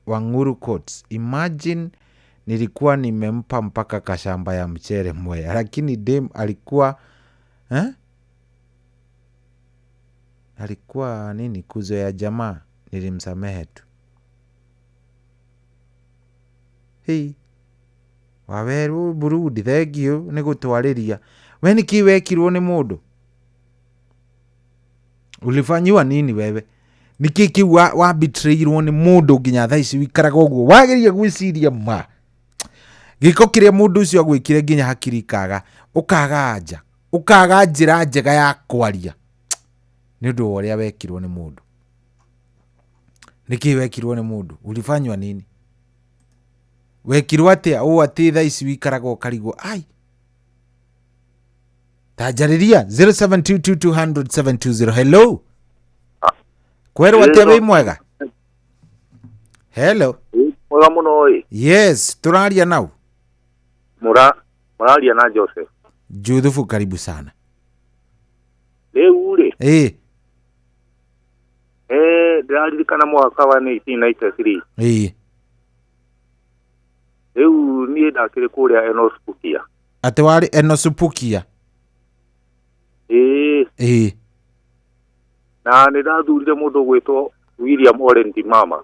Speaker 12: Wanguru Courts imagine nilikuwa nimempa mpaka kashamba ya mchere Mwea lakini dem alikuwa nini kuzo ya jamaa nilimsamehe tu Waweru Burundi thegio nĩ gũtwarĩria we nĩkĩ wekirwo nĩ mũndũ ulifanyiwa nini wewe nĩkĩ kiu wa betrayirwo nĩ mũndũ nginya thaa ici wikaraga ũguo wagĩrĩire gwĩciria ma gĩko kĩrĩa mũndũ ũcio agwĩkire nginya hakiri kaga ũkaga njĩra njega ya kwaria nĩ ũndũ wa ũrĩa wekirwo nĩ mũndũ nĩkĩ wekirwo nĩ mũndũ ulifanywa nini wekirwo atĩa atĩ thaa ici wikaraga ũkarigwo tanjarĩria 0722200720 hello kwerwo atĩa wĩ mwega hello
Speaker 5: mwega mũno ĩ
Speaker 12: yes tũraria nau
Speaker 5: mũraria na Joseph
Speaker 12: Juthufu karibu sana
Speaker 5: rĩu rĩ ndĩraririkana mwaka wa 1993 rĩu niĩ ndakĩrĩ kũrĩa Enosupukia
Speaker 12: atĩ warĩ Enosupukia
Speaker 5: rĩ na nĩ ndathurire mũndũ gwĩtwo William Orendi Mama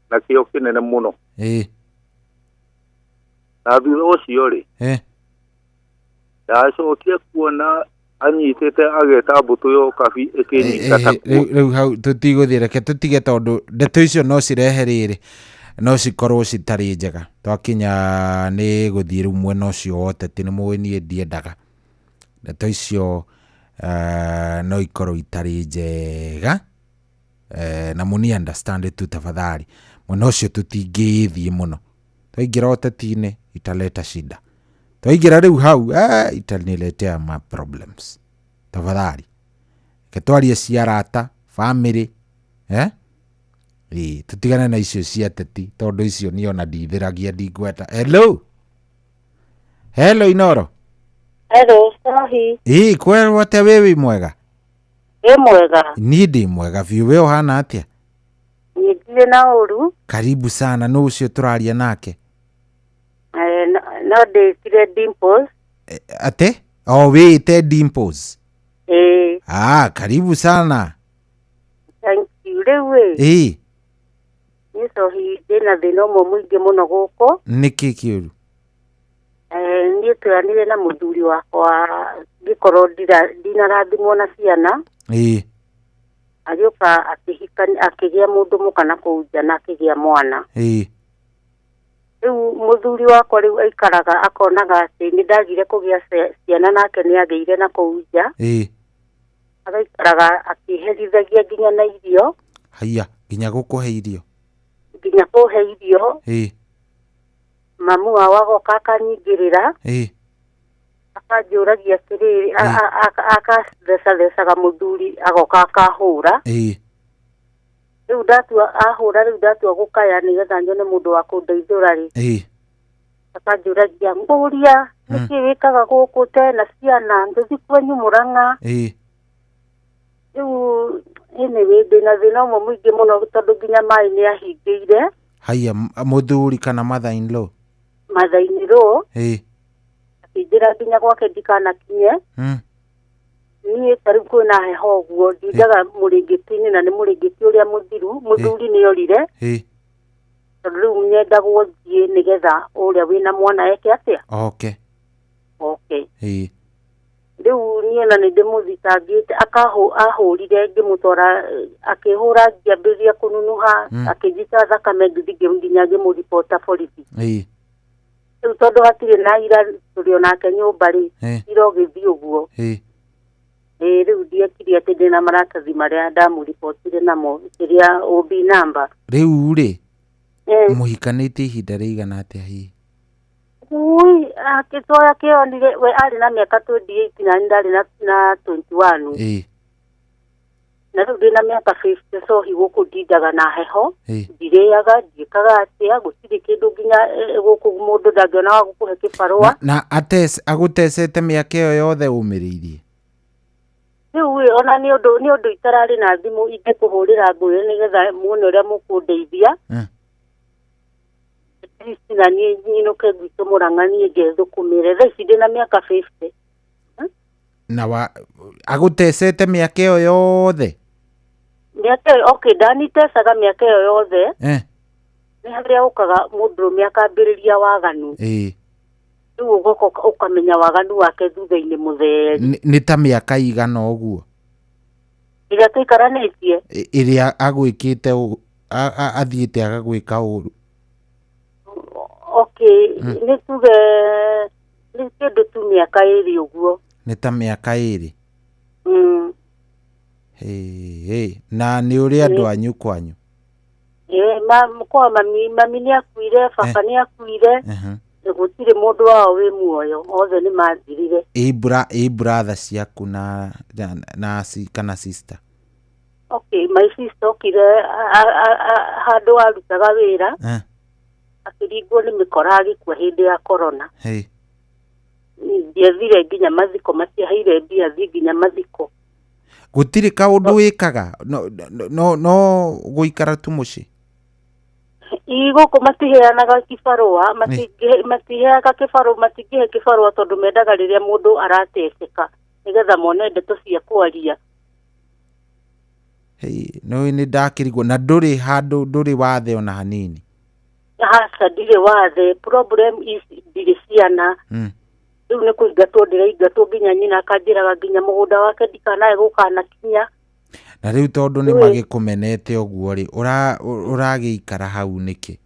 Speaker 5: na kĩo kĩnene mũno na thutha ũcio rĩ ndacokia kuona anyitĩte ageta mbũtũ yo kabi ĩkĩnyita
Speaker 12: rĩu hau tũtigũthiĩ reke tũtige tondũ ndeto icio no cirehe rĩrĩ no cikorwo citarĩ njega twakinya nĩ gũthiĩ rĩu mwena ũcio wote tĩ nĩ mũĩ niĩ ndiendaga ndeto icio no ikorwo itarĩ njega na mũni understand tu tafadhali mwena ũcio tũtingĩthiĩ mũno twaingĩra ũteti-inĩ italeta shida twaingĩra rĩu hau itaniletea ma problems tafadhali ketwarie ciarata family tutigane na icio cia teti tondũ icio niona ndithĩragia ndingweta. Hello Inoro.
Speaker 3: Hello sahi.
Speaker 12: Kwerwo atĩa wĩ mwega?
Speaker 3: Mwega.
Speaker 12: Niĩ ndĩ mwega biũ, we ũhana atĩa?
Speaker 3: Niĩ ndirĩ na ũru.
Speaker 12: Karibu sana, nũ ũcio tũraria nake?
Speaker 3: No ndĩtire Dimples.
Speaker 12: Ate? Wĩte Dimples? Karibu sana.
Speaker 3: Thank you. Rĩu nĩ sohi ndĩna thĩna ũmwe mũingĩ mũno gũkũ.
Speaker 12: Nĩkĩ kĩũru?
Speaker 3: Niĩ tũranire na mũthuri wakwa ngĩkorwo ndinarathimwo na ciana. Agĩũka akĩgĩa mũndũ mũkana kũu nja na akĩgĩa mwana. Rĩu mũthuri wakwa rĩu aikaraga akonaga atĩ nĩ ndagire kũgĩa ciana nake nĩ agĩire na kũu nja. Agaikaraga akĩherithagia nginya na irio.
Speaker 12: Haiya, nginya gũkũhe irio?
Speaker 3: Nginya kũhe irio. Mamu wao agoka akanyingĩrĩra. Akanjũragia atĩrĩrĩ, akathecathecaga mũthuri agoka akahũra. Rĩu ndatua gũkaya nĩgetha nyone mũndũ wa kũndeithũra rĩ. Akanjũragia mbũria nĩkĩ wĩkaga gũkũ tena ciana ndũthi kwenyu Mũrang'a. Rĩu ndĩna thĩna ũmwe mũingĩ mũno tondũ nginya maĩ nĩ ahingĩire.
Speaker 12: Haiya, mũthuri kana mother-in-law?
Speaker 3: Mother-in-law. Akĩnjĩra nginya gwake ndikanakinye. Niĩ tarĩu kwĩna heho ũguo ndindaga mũrĩngĩti-inĩ na nĩ mũrĩngĩti ũrĩa mũthiru. Mũthuri nĩ orire. Tondũ rĩu nyendagwo thiĩ nĩgetha ũrĩa wĩna mwana eke atĩa. Rĩu niĩ na nĩ ndĩmũthitangĩte ahũrire ngĩmũtwara akĩhũra ngĩambĩrĩria kũnunuha akĩnjita thakame nginya ngĩmũripota borithi. Rĩu tondũ hatirĩ na ira tũrĩ onake nyũmba rĩ ira ũgĩthiĩ ũguo. Rĩu ndiekire atĩ ndĩna maratathi marĩa ndamũripotire namo kĩrĩa OB number.
Speaker 12: Rĩu rĩ mũhikanĩtie ihinda rĩigana atĩa hihi?
Speaker 3: Akĩtoya kĩonire we arĩ na mĩaka 28 na ndarĩ na 21. Na rĩu ndĩna mĩaka 50 so gũkũ ndindaga na heho ndirĩaga ndiĩkaga atĩa gũtirĩ kĩndũ nginya gũkũ mũndũ ndangĩona wa gũkũhe kĩbarũa.
Speaker 12: Na agũtecete mĩaka ĩyo yothe ũmĩrĩirie?
Speaker 3: Rĩu ona nĩ ũndũ itararĩ na thimũ ingĩkũhũrĩra ngũĩ nĩgetha muone ũrĩa mũkũndeithia. Na niĩ nyinũke gwitũ Mũrang'a niĩ ngethũkũmĩre thaa ici ndĩna mĩaka 50.
Speaker 12: Na agũtecete mĩaka ĩyo yothe?
Speaker 3: Mĩaka ĩyo ndanitecaga mĩaka ĩyo yothe. Nĩ harĩa ũkaga mũndũrũme akambĩrĩria waganu. Rĩu ũgoka ũkamenya waganu wake thutha-inĩ mũtheri.
Speaker 12: Nĩ ta mĩaka igana ũguo?
Speaker 3: Ĩrĩa tũikaranĩtie.
Speaker 12: Ĩrĩa agwĩkĩte athiĩte agagwĩka ũru?
Speaker 3: Nĩ tuge nĩ kĩndũ tu mĩaka 2 ũguo.
Speaker 12: Nĩ ta mĩaka 2? Na nĩ ũrĩ andũ anyu kwanyu?
Speaker 3: Kwa mami nĩ akuire, baba nĩ akuire. Gũtirĩ mũndũ wao wĩ muoyo, othe nĩ mathirire.
Speaker 12: Brother ciaku kana sister?
Speaker 3: My sister okire handũ arutaga wĩra. Akĩringwo nĩ mĩkora agĩkua hĩndĩ ya corona. Ndiathire nginya mathiko matiaheire mbia thiĩ nginya mathiko.
Speaker 12: Gũtirĩ kaũndũ wĩkaga no gũikara tu mũciĩ?
Speaker 3: Igũkũ matiheanaga kibarũa, matiheaga kibarũa, matingĩhe kibarũa tondũ mendaga rĩrĩa mũndũ arateceka nĩgetha mone ndeto cia kwaria.
Speaker 12: No nĩ ndakĩrigwo na ndũrĩ wathe ona hanini.
Speaker 3: Hasa ndirĩ wathe, problem is ndirĩ ciana. Rĩu nĩ kũingatwo ndĩraingatwo nginya nyina akanjĩraga nginya mũgũnda wake ndikanae gũkanakinya.
Speaker 12: Na rĩu tondũ nĩ magĩkũmenete ũguo rĩ ũragĩikara hau nĩkĩ?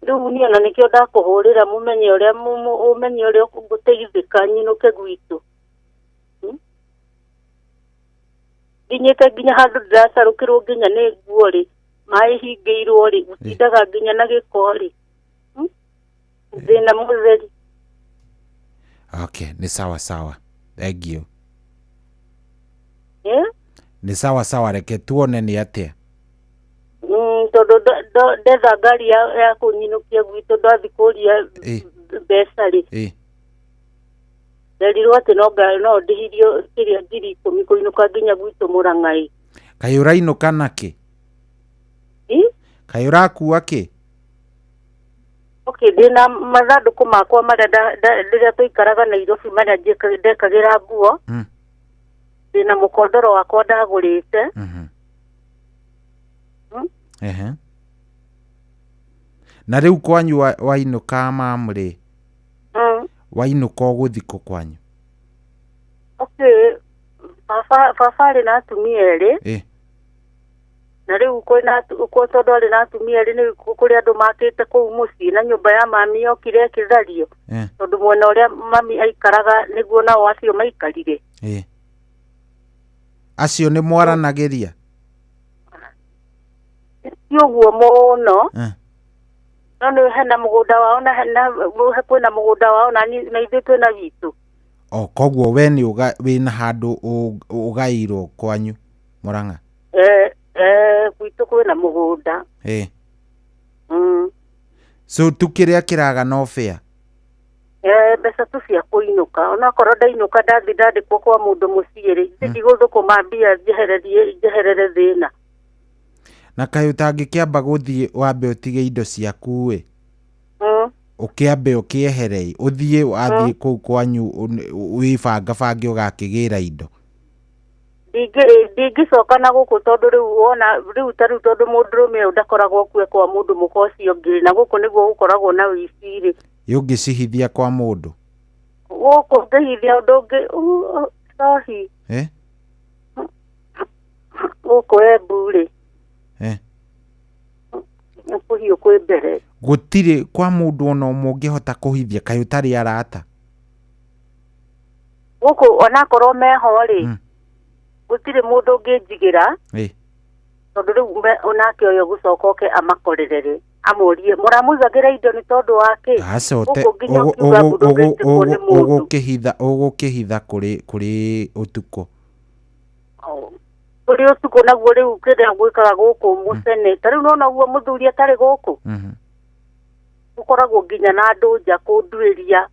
Speaker 3: Rĩu niĩ ona nĩkĩo ndakũhũrĩra mũmenye ũrĩa ũgũteithĩka nyinũke gwitũ. Nginyĩte nginya handũ ndĩracarũkĩrwo nginya nĩ nguo rĩ, maĩ hingĩirwo rĩ, gũtindaga nginya na gĩko rĩ. Thĩna mũtheri.
Speaker 12: Okay, nĩ sawa. Thank you. Nĩ sawa, reke tuone nĩ atĩa.
Speaker 3: Tondũ ndetha ngari ya kũnyinũkia gwitũ ndathi kũria mbeca rĩ. Nderirwo atĩ no ndihirio kĩrĩa ngiri 10 kũinũka nginya gwitũ Mũrang'a.
Speaker 12: Kaĩ ũrainũka nakĩ? Kaĩ ũrakua kĩ?
Speaker 3: Okay, ndĩna mathandũkũ makwa marĩa rĩrĩa tũikaraga Nairobi marĩa ndekagĩra nguo. Ndĩna mũkondoro wakwa ndagũrĩte.
Speaker 12: Na rĩu kwanyu wainũka mamũrĩ? Wainũka ũgũthikũ kwanyu?
Speaker 3: Okay, baba arĩ na atumia erĩ. Na rĩu tondũ arĩ na atumia erĩ nĩ kũrĩ andũ makĩte kũu mũciĩ na nyũmba ya mami yokire ĩkĩthario. Tondũ mwena ũrĩa mami aikaraga nĩguo nao acio maikarire.
Speaker 12: Acio nĩ mwaranagĩria?
Speaker 3: Ti ũguo mũno. No nĩ hena mũgũnda wao na kwĩna mũgũnda wao na ithuĩ twĩna witũ.
Speaker 12: Koguo we nĩ wĩna handũ ũgaĩirwo kwanyu Mũrang'a?
Speaker 3: Gwitũ kwĩna mũgũnda.
Speaker 12: So tu kĩrĩa kĩraga no fair?
Speaker 3: Mbeca tu cia kũinũka, onakorwo ndainũka ndathi ndandĩkwo kwa mũndũ mũciĩ rĩ, ndigũthũkũma mbia njeherere thĩna.
Speaker 12: Na kaĩ ũtangĩkĩamba gũthiĩ wambe ũtige indo ciaku ĩ? Ũkĩambe ũkĩehere ũthiĩ wathiĩ kũu kwanyu wĩbangabange ũgakĩgĩra indo.
Speaker 3: Ndingĩcoka na gũkũ tondũ rĩu tondũ mũndũrũme ũyũ ndakoragwo kuo kwa mũndũ mũka ũcio ũngĩ na gũkũ nĩguo gũkoragwo na wĩici rĩ.
Speaker 12: Ũngĩcihithia kwa mũndũ?
Speaker 3: Gũkũ ngĩhithia ũndũ ũngĩ sohi. Gũkũ Embu rĩ. Kũhiũ kwĩ mbere.
Speaker 12: Gũtirĩ kwa mũndũ ona ũmwe ũngĩhota kũhithia kaĩ ũtarĩ arata?
Speaker 3: Gũkũ onakorwo meho rĩ, gũtirĩ mũndũ ũngĩnjigĩra. Tondũ rĩu onake ũyũ gũcoka oke amakorere amũrie mũramũigagĩra indo nĩ tondũ wake.
Speaker 12: Ũgũkĩhitha kũrĩ ũtukũ.
Speaker 3: Kũrĩ ũtukũ naguo rĩu kĩrĩa gwĩkaga gũkũ mũcene. Ta rĩu nona ũguo mũthuri atarĩ gũkũ. Gũkoragwo nginya na andũ nja kũnduĩria.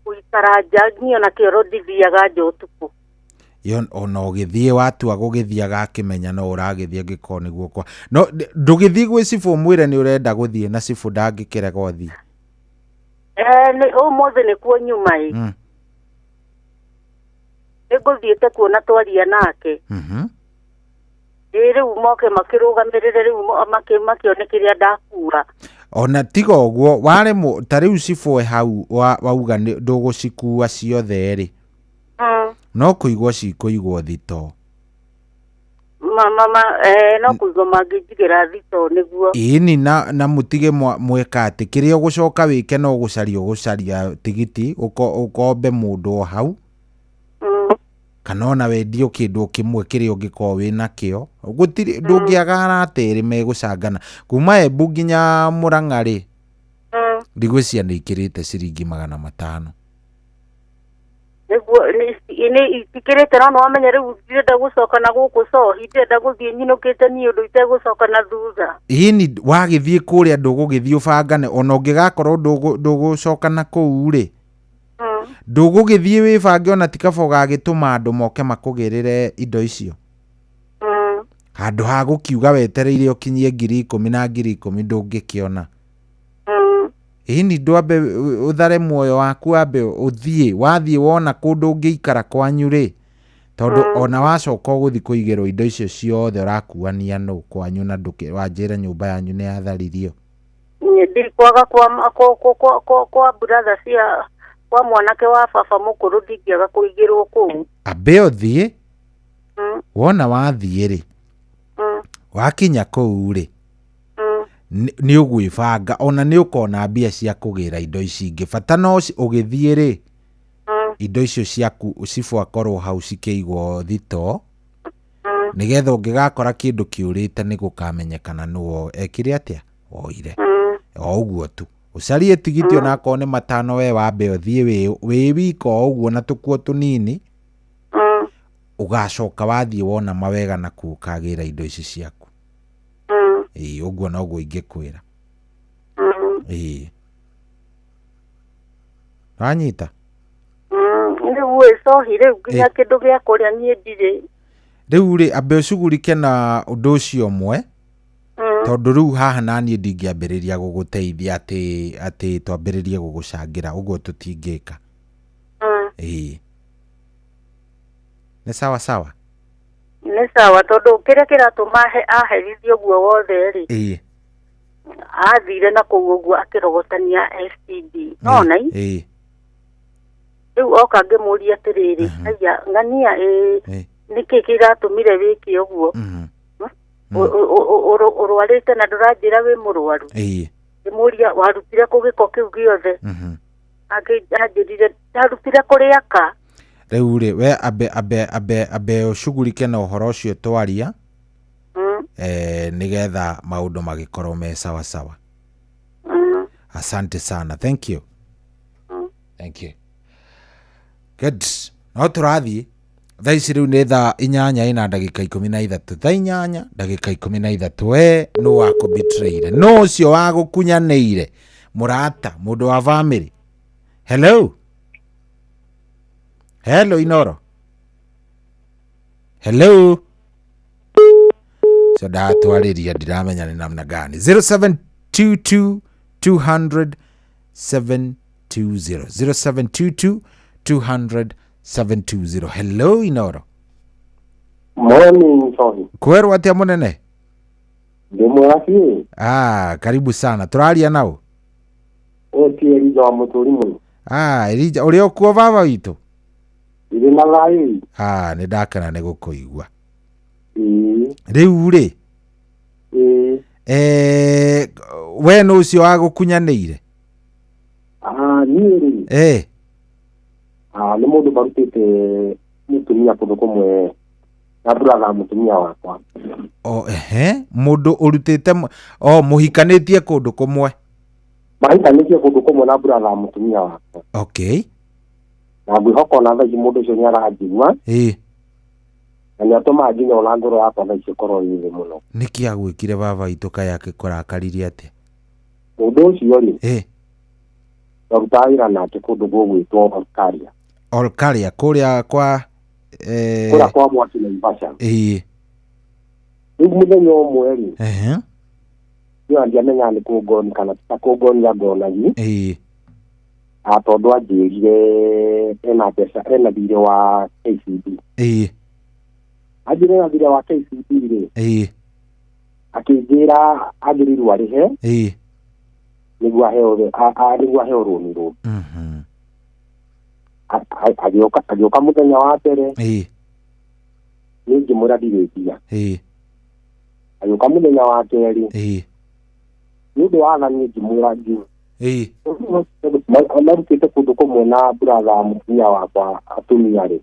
Speaker 3: Gũikara nja nginya na kĩoro ndithiaga nja ũtukũ.
Speaker 12: Ona ũgĩthiĩ watua gũgĩthiaga akĩmenya no ũragĩthiĩ angĩkorwo nĩguo kwa. No ndũgĩthiĩ gwĩ cibũ mwĩre nĩ ũrenda gũthiĩ na cibũ ndangĩkĩrega ũthiĩ.
Speaker 3: Ũmũthĩ nĩkuo nyuma ĩ. Nĩngũthiĩte kuona twaria nake. Rĩu moke makĩrũgamĩrĩre rĩu makĩone kĩrĩa ndakura.
Speaker 12: Ona tiga ũguo waremwo ta rĩu cibũ hau wauga ndũgũcikua ciothe rĩ. No kũigwo cikũigwo thito.
Speaker 3: No kũigwo mangĩnjigĩra thito nĩguo.
Speaker 12: Ĩni na mũtige mweka atĩ kĩrĩa ũgũcoka wĩke no gũcaria tigiti ũkombe mũndũ o hau. Kana ona wendio kĩndũ kĩmwe kĩrĩa ũngĩkorwo wĩnakĩo. Gũtirĩ ndũngĩaga arata erĩ megũcangana. Kuma Embu nginya Mũrang'a rĩ. Ndigwĩciria nĩ ikĩrĩte ciringi 500.
Speaker 3: Nĩ itikĩrĩte no wamenya rĩu ndĩrenda gũcoka na gũkũ cohi ndĩrenda gũthiĩ nyinũkĩte niĩ ũndũ itegũcoka na thutha.
Speaker 12: Ĩni wagĩthiĩ kũrĩa ndũgũgĩthiĩ ũbangane ona ũngĩgakorwo ndũgũcoka na kũu rĩ. Ndũgũgĩthiĩ wĩbange ona tikaba ũgagĩtũma andũ moke makũgĩrĩre indo icio. Handũ ha gũkiuga wetereire ũkinyie 10,000 na 10,000 ndũngĩkĩona. Ini ndwambe uthare muoyo waku wambe uthie wathiĩ wona kũndũ ũngĩikara kwanyu rĩ, tondũ ona wacoka gũthi kũigĩrwo indo icio ciothe ũrakuania no kwanyu na ndũke wanjĩra nyũmba yanyu nĩ yatharirio.
Speaker 3: Ndi kwaga kwa brother cia kwa mwanake wa baba mũkũrũ ndingĩaga kũigĩrwo kũu.
Speaker 12: Ambe ũthiĩ wona wathiĩ rĩ, wakinya kũu rĩ, nĩ ũgwĩbanga ona nĩ ũkona mbia cia kũgĩra indo ici ingĩ. Bata no ũgĩthiĩ rĩ, indo icio ciaku cibuakorwo hau cikĩigwo thito, nĩgetha ũngĩgakora kĩndũ kĩũrĩte nĩ gũkamenyekana nũũ ekire atĩa woire. O ũguo tu ũcarie tigiti ona akorwo nĩ 5 we wambe ũthiĩ wĩ wika ũguo na tũkuo tũnini, ũgacoka wathiĩ wona mawega na kũkagĩra indo ici ciaku. Ũguo noguo ingĩkwĩra. Wanyita?
Speaker 3: Rĩu ĩcohi rĩu nginya kĩndũ gĩa kũrĩa niĩ ndirĩ.
Speaker 12: Rĩu rĩ ambe ũcugurike na ũndũ ũcio ũmwe, tondũ rĩu haha naniĩ ndingĩambĩrĩria gũgũteithia atĩ twambĩrĩrie gũgũcangĩra, ũguo tũtingĩka. Nĩ sawa sawa?
Speaker 3: Nĩ sawa, tondũ kĩrĩa kĩratũma aherithio guo wothe rĩ, athire na kũu ũguo akĩrogotania STD. Nona rĩu oka ngĩmũria atĩrĩrĩ, aya ng'ania nĩkĩ kĩratũmire wĩke ũguo? Ũrwarĩte na ndũranjĩra wĩ mũrwaru. Ngĩmũria warutire kũ gĩko kĩu gĩothe? Anjĩrire ndarutire kũrĩa ka.
Speaker 12: Rĩu rĩ we ambe ũcugurike na ũhoro ũcio twaria, nĩgetha maũndũ magĩkorwo me sawa sawa. Asante sana, thank you. Thank you. Good. No tũrathiĩ thaa ici rĩu nĩ thaa 8 na ndagĩka 13. Thaa 8 ndagĩka 13. We nũ wakũbitreire? No ũcio wagũkunyanĩire mũrata mũndũ wa family? Hello? Hello Inoro? Hello? So ndatwarĩria ndiramenya nĩ namna gani. 0722 200 720 0722 200 720. Hello Inoro?
Speaker 21: Morning Soni.
Speaker 12: Kwerwo atia munene?
Speaker 21: Ndimwaki.
Speaker 12: Karibu sana. Turaria nao?
Speaker 21: Elija wa Mũtũri mũno.
Speaker 12: Elija ũrĩ o kuo baba witũ?
Speaker 21: Iri na thayũ.
Speaker 12: Nĩ ndakena nĩ gũkũigua. Rĩu rĩ, we nũ ũcio wagũkunyanĩire?
Speaker 21: Niĩ rĩ. Nĩ mũndũ barutĩte mũtumia kũndũ kũmwe na brother mũtumia wakwa.
Speaker 12: Mũndũ ũrutĩte mũhikanĩtie kũndũ kũmwe?
Speaker 21: Mahikanĩtie kũndũ kũmwe na brother mũtumia wakwa. Na ngwĩhoka ona thaa ici mũndũ ũcio nĩ aranjigua. Na nĩ atũmaga nginya ona ngoro yakwa thaa ici ĩkorwo ĩrĩ mũno.
Speaker 12: Nĩkĩ agwĩkire baba witũ kaĩ akĩkũrakaririe atĩa?
Speaker 21: Mũndũ ũcio rĩ, arutaga wĩra nake kũndũ gũgwĩtwo Olkaria.
Speaker 12: Olkaria kũrĩa kwa
Speaker 21: kũrĩa kwa Mwaki Naivasha. Rĩu mũthenya ũmwe rĩ, niĩ ndiamenya nĩ kũngoni kana ta kũngoni angonagi. Tondũ anjĩrire ena mbeca, ena thirĩ wa KCB. Anjĩrire ena thirĩ wa KCB rĩ, akĩnjĩra agĩrĩirwo arĩhe nĩguo aheo rũni rũu. Agĩũka mũthenya wa mbere niĩ ngĩmwĩra ndirĩ mbia. Agĩũka mũthenya wa kerĩ nĩ ũndũ wa thani ngĩmwĩra marutĩte kũndũ kũmwe na brother mũtumia wakwa atumia rĩ,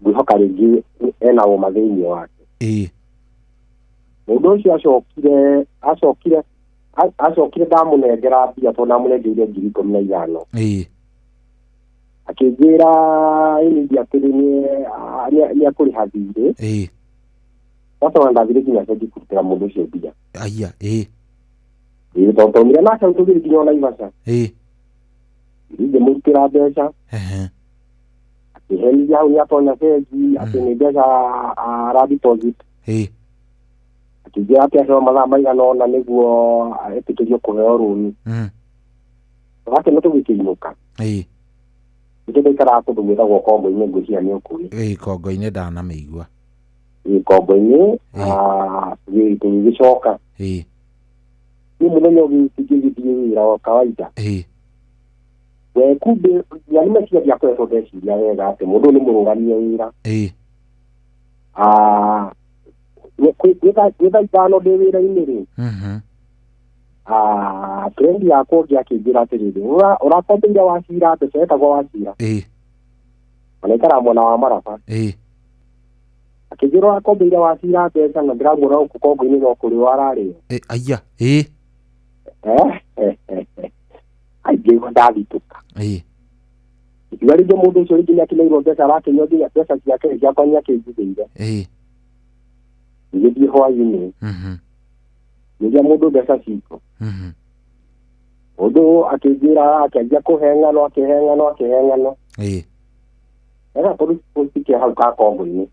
Speaker 21: ngwĩhoka rĩngĩ ena ũma thĩinĩ wake. Mũndũ ũcio acokire ndamũnengera mbia tondũ ndamũnengeire 15,000. Akĩnjĩra ĩnĩngi atĩrĩ nĩ akũrĩha thirĩ. Gacoka ndathire nginya bengi kũrutĩra mũndũ ũcio mbia. Tondũ mire nake tũthiĩ nginya Naivasha. Ngĩmũrutĩra mbeca. Akĩhenithia hau nĩ atonya bengi atĩ nĩ mbeca ara deposit. akĩnjĩra atĩ aheyo mathaa maigana ũna nĩguo etĩkĩrio kũheo rũni. Wake nĩ tũgĩkĩinũka nĩkĩ ndaikaraga kũndũ gwĩtagwo Kongo-inĩ, ngwĩciria nĩ ũkũĩ.
Speaker 12: Kongo-inĩ ndanamĩigua.
Speaker 21: Kongo-inĩ tũgĩgĩcoka nĩ mũthenya ũgĩthiĩ wĩra wa kawaida. We kumbe yani meciria ndiakoretwo ndeciria wega atĩ mũndũ nĩ mũrũgamie wĩra. Gwĩtha ithano ndĩ wĩra-inĩ rĩ, trendi yakwa ngĩakĩnjĩra atĩrĩrĩ, ũrakombeire Wachira mbeca etagwo Wachira, anaikara mwena wa Maraba. Akĩnjĩra ũrakombeire Wachira mbeca na ndĩramwĩra gũkũ Kongo-inĩ no kũrĩ wararĩo.
Speaker 12: Aya
Speaker 21: aingĩigua ndathitũka. Ikiuga rĩngĩ mũndũ ũcio rĩngĩ nĩakĩneirwo mbeca, arakĩnyua nginya mbeca ciake ciakwa nĩakĩnjigĩire. Ngĩthiĩ hwaĩ-inĩ ngĩũria mũndũ mbeca citũ. Mũndũ akĩnjĩra, akĩanjia kũheng'ano. Ega polisi kĩa hau ka Kongo-inĩ.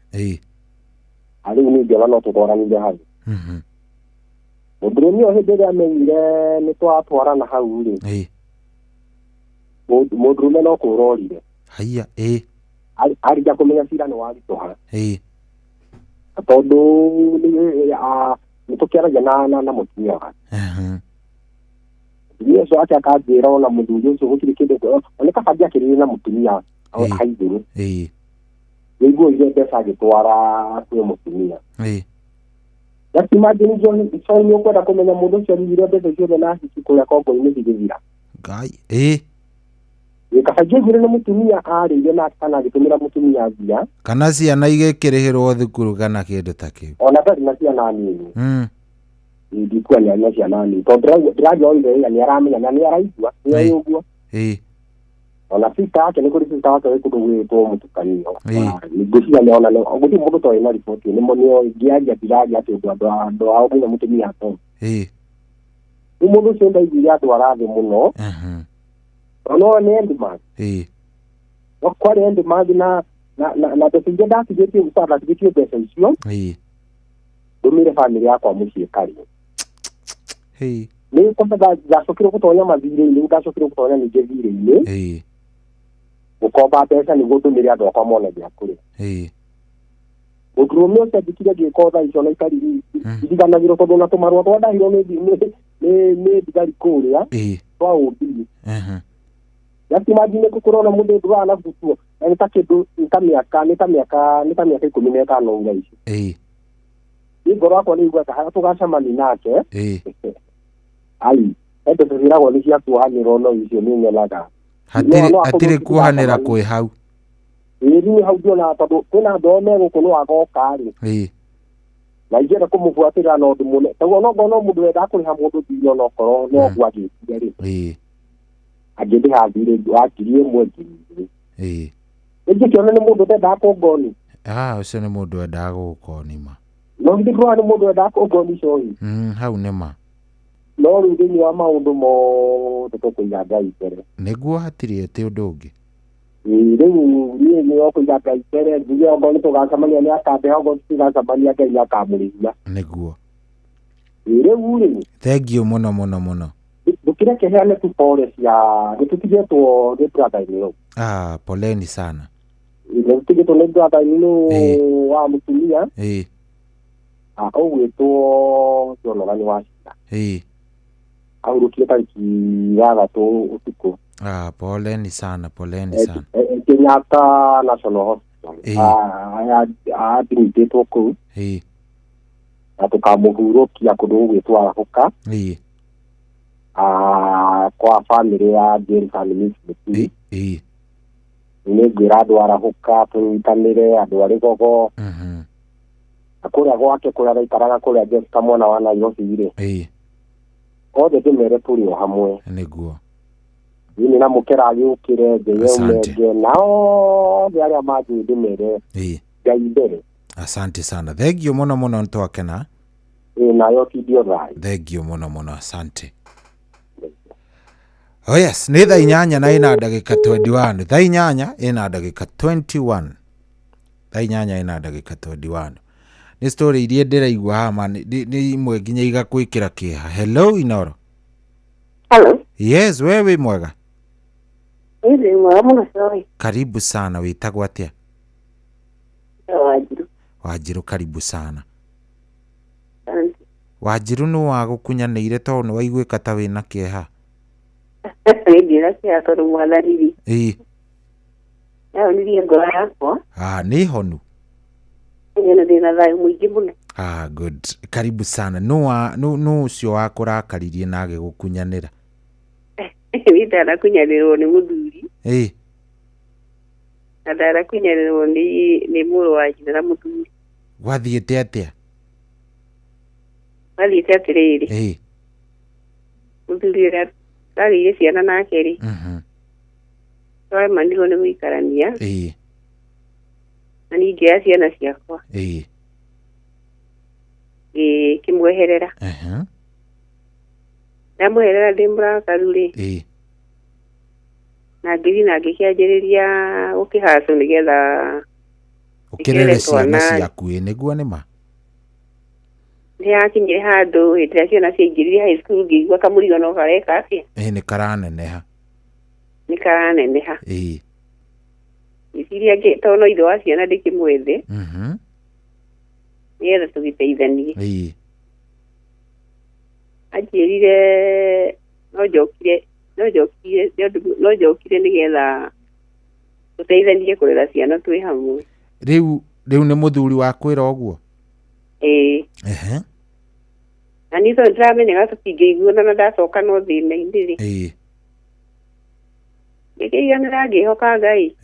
Speaker 21: Rĩu ningĩona no tũtwaranire hau. Mũndũrũme ũyũ hĩndĩ ĩrĩa amenyire nĩ twatwarana hau rĩ, mũndũrũme no kũrorire. Arĩkia kũmenya cira nĩ waritũha. Tondũ nĩ tũkĩaragia na mũtumia wake. Mũtumia ũcio ake akanjĩra ona mũthuri ũcio gũtirĩ kĩndũ, nĩ kaba angĩakĩrĩire na mũtumia haigũrũ. Nĩiguo mbeca agĩtwara kwĩ mũtumia. Just imagine so nĩ ũkwenda kũmenya mũndũ ũcio arugire mbeca ciothe na hihi kũrĩa Kongo-inĩ cigĩthira. Kaba angĩaiguire nĩ mũtumia arĩire na kana agĩtũmĩra mũtumia mbia,
Speaker 12: kana ciana igĩkĩrĩhĩrwo thukuru kana kĩndũ ta kĩu. Ona
Speaker 21: ndarĩ na ciana nini. Ndikua nĩ arĩ na ciana nini tondũ ndĩragia oire nĩ aramenya na nĩ araigua nĩ ũguo. Ona sita yake nĩ kũrĩ sita wake kũndũ gwĩtwo Mũtukanio. Ngwĩciria nĩ ona gũtirĩ mũndũ toĩ na riboti nĩ ngĩaria ndiragia atĩ andũ ao nginya mũtumia to. Rĩu mũndũ ũcio ndaiguire andũ arathĩ mũno. No nĩ Endmark. Kwarĩ Endmark na mbeca ingĩ ndatigĩtie gũkorwo ndatigĩtie mbeca icio. Ndũmĩre bamĩrĩ yakwa mũciĩ Kari. Nĩ kwamba ndacokire gũtonya mathirĩ-inĩ, ndacokire gũtonya ningĩ thirĩ-inĩ gũkomba mbeca nĩguo ndũmĩre andũ akwa mone gĩa kũrĩa. Mũndũrũme ũcio andĩkire ngĩka thaa icio na iriganagĩrwo tondũ na tũmarũa twandahirwo nĩ thigari kũrĩa twa ũmbiri. Just imagine kũrona mũndũ ndũrana na butuo na nĩ ta kĩndũ nĩ ta mĩaka 15 uga ici. Ngoro yakwa nĩ igweta harĩa tũgacemania nake. Ende tũthiragwo nĩ cia kuohanĩrwo no icio nĩ nyonaga.
Speaker 12: Hatirĩ kuohanĩra kwĩ hau.
Speaker 21: Niĩ hau ndiona tondũ kwĩna andũ megũkũ nĩ wagoka-rĩ. Na ingĩenda kũmũbuatĩrĩra na ũndũ mũnene. Tondũ no mũndũ wendaga kũrĩha mũndũ thirĩ ona okorwo no gwagĩtire-rĩ. Angĩndĩha thirĩ wa 1,000 ingĩkĩona nĩ mũndũ ndendaga kũngoni.
Speaker 12: Ũcio nĩ mũndũ wendaga gũgũkonima.
Speaker 21: No ndĩkũrora nĩ mũndũ wendaga kũngoni coyi.
Speaker 12: Hau nĩ ma.
Speaker 21: No rĩu thĩinĩ wa maũndũ mothe tũkũiga Ngai mbere.
Speaker 12: Nĩguo hatirĩ atĩ ũndũ ũngĩ.
Speaker 21: Rĩu niĩ nĩ kũiga Ngai mbere, njuge okorwo nĩ tũgacemania nĩ akambeha, okorwo tũtigacemania Ngai akamũrĩhia.
Speaker 12: Nĩguo.
Speaker 21: Rĩu-rĩ.
Speaker 12: Thengiũ mũno.
Speaker 21: Ndũkĩreke heane tu pole cia nĩtũtigĩtwo nĩ brother-inĩ ũyũ.
Speaker 12: Poleni sana.
Speaker 21: Nĩtũtigĩtwo nĩ brother-inĩ wa mũtumia. Ũgwĩtwo Jonathan Wachira. Ahurũkire tarĩki 6 ũtukũ.
Speaker 12: Poleni sana.
Speaker 21: Kenyatta National Hospital. Admitĩtwo kũu. Na tũkamũhurũkia kũndũ gũgwĩtwo Arahũka. Kwa bamĩrĩ ya James and Miss Mũturi. Nĩ ngwĩra andũ Arahũka tũnyitanĩre, andũ arĩ gogo. Na kũrĩa gwake kũrĩa araikaraga kũrĩa Jessica mwana wa Nairobi-rĩ. Othe ndĩmere tũrĩ o hamwe.
Speaker 12: Nĩguo.
Speaker 21: Nĩ na mũkera agĩũkĩre ngeyomenge nao othe arĩa manjũĩ ndĩmere Ngai mbere.
Speaker 12: Asante sana. Thengiũ mũno nĩtwakena.
Speaker 21: Nayo tidio thai.
Speaker 12: Thengiũ mũno asante. Oh yes, nĩ thaa 8 na ina ndagĩka 21. Thaa 8 ina ndagĩka 21. Thaa 8 ina ndagĩka 21. nĩ story iria ndĩraigua hama nĩ imwe nginya igakwĩkĩra kĩeha. Hello Inoro.
Speaker 2: Hello.
Speaker 12: Yes, wewe wĩ mwega?
Speaker 2: Nĩ mwega mũno sorry.
Speaker 12: Karibu sana, wĩtagwo atĩa?
Speaker 2: Wanjiru.
Speaker 12: Wanjiru, karibu sana.
Speaker 2: Asante.
Speaker 12: Wanjiru nĩ wagũkunyanĩire tondũ nĩ waiguĩka ta wĩna kĩeha?
Speaker 2: Nĩngira kĩeha tondũ mwathani. Nĩonirie ngoro yakwa.
Speaker 12: Nĩ honu.
Speaker 2: Ndĩna thayũ mũingĩ mũno.
Speaker 12: Good. Karibu sana. Nũ ũcio wakũrakaririe na agĩgũkunyanĩra?
Speaker 2: Niĩ ndanakunyanĩrwo nĩ mũthuri. Na ndanakunyanĩrwo nĩ mũrũ wa nyina na mũthuri.
Speaker 12: Gwathiĩte atĩa?
Speaker 2: Gwathiĩte atĩrĩrĩ. Mũthuri ũrĩa twarĩire ciana nake-rĩ. Twaremanirwo nĩ gũikarania. Na niĩ ngĩoya ciana ciakwa. Ngĩmweherera. Ndamweherera ndĩ mũrakaru-rĩ. Na ngĩthiĩ na ngĩkĩanjĩrĩria gũkĩhacũ nĩgetha
Speaker 12: ũkĩrere ciana ciaku nĩguo nĩma?
Speaker 2: Nĩyakinyire handũ hĩndĩ ĩrĩa ciana ciaingĩrire high school ngĩigua kamũrigo no kareka atĩa.
Speaker 12: Nĩ karaneneha.
Speaker 2: Nĩ karaneneha. Ngĩciria tondũ no ithe wa ciana ndĩkĩmwethe. Nĩgetha tũgĩteithanie. Anjĩrire no njokire nĩgetha tũteithanie kũrera ciana twĩ hamwe.
Speaker 12: Rĩu nĩ mũthuri wa kwĩra ũguo?
Speaker 2: Na niĩ tondũ ndĩramenyaga tũtingĩiguana na ndacoka no thĩna-inĩ-rĩ. Ngĩkĩiganĩra ngĩhoka Ngai.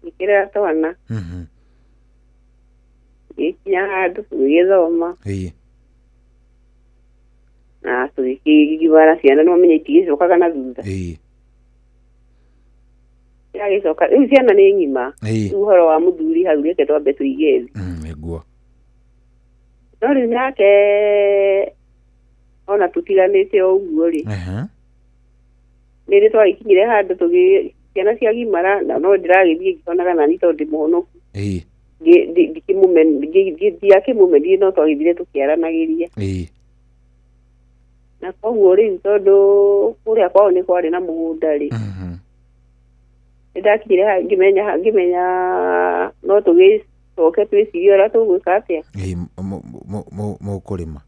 Speaker 2: Ngĩkĩrera twana. Ngĩkinya handũ tũgĩgĩthoma. Na tũgĩkĩgimara ciana nĩwamenya itigĩcokaga na thutha. Iragĩcoka rĩu ciana nĩ ng'ima. Rĩu ũhoro wa mũthuri hau reke twambe tũige thĩ.
Speaker 12: Nĩguo.
Speaker 2: No rĩu nake ona tũtiganĩte o ũguo-rĩ. Nĩrĩ twagĩkinyire handũ ciana ciagimara na no ndĩragĩthiĩ ngĩkonaga nani tondũ ndĩ mũhonoku. Ndiakĩmũmenire no twagĩthire tũkĩaranagĩria. Na koguo rĩu tondũ kũrĩa kwao nĩ kwarĩ na mũgũnda-rĩ. Nĩndakinyire ngĩmenya no tũgĩcoke twĩcirie ũrĩa tũgwĩka atĩa.
Speaker 12: Mũkũrĩma.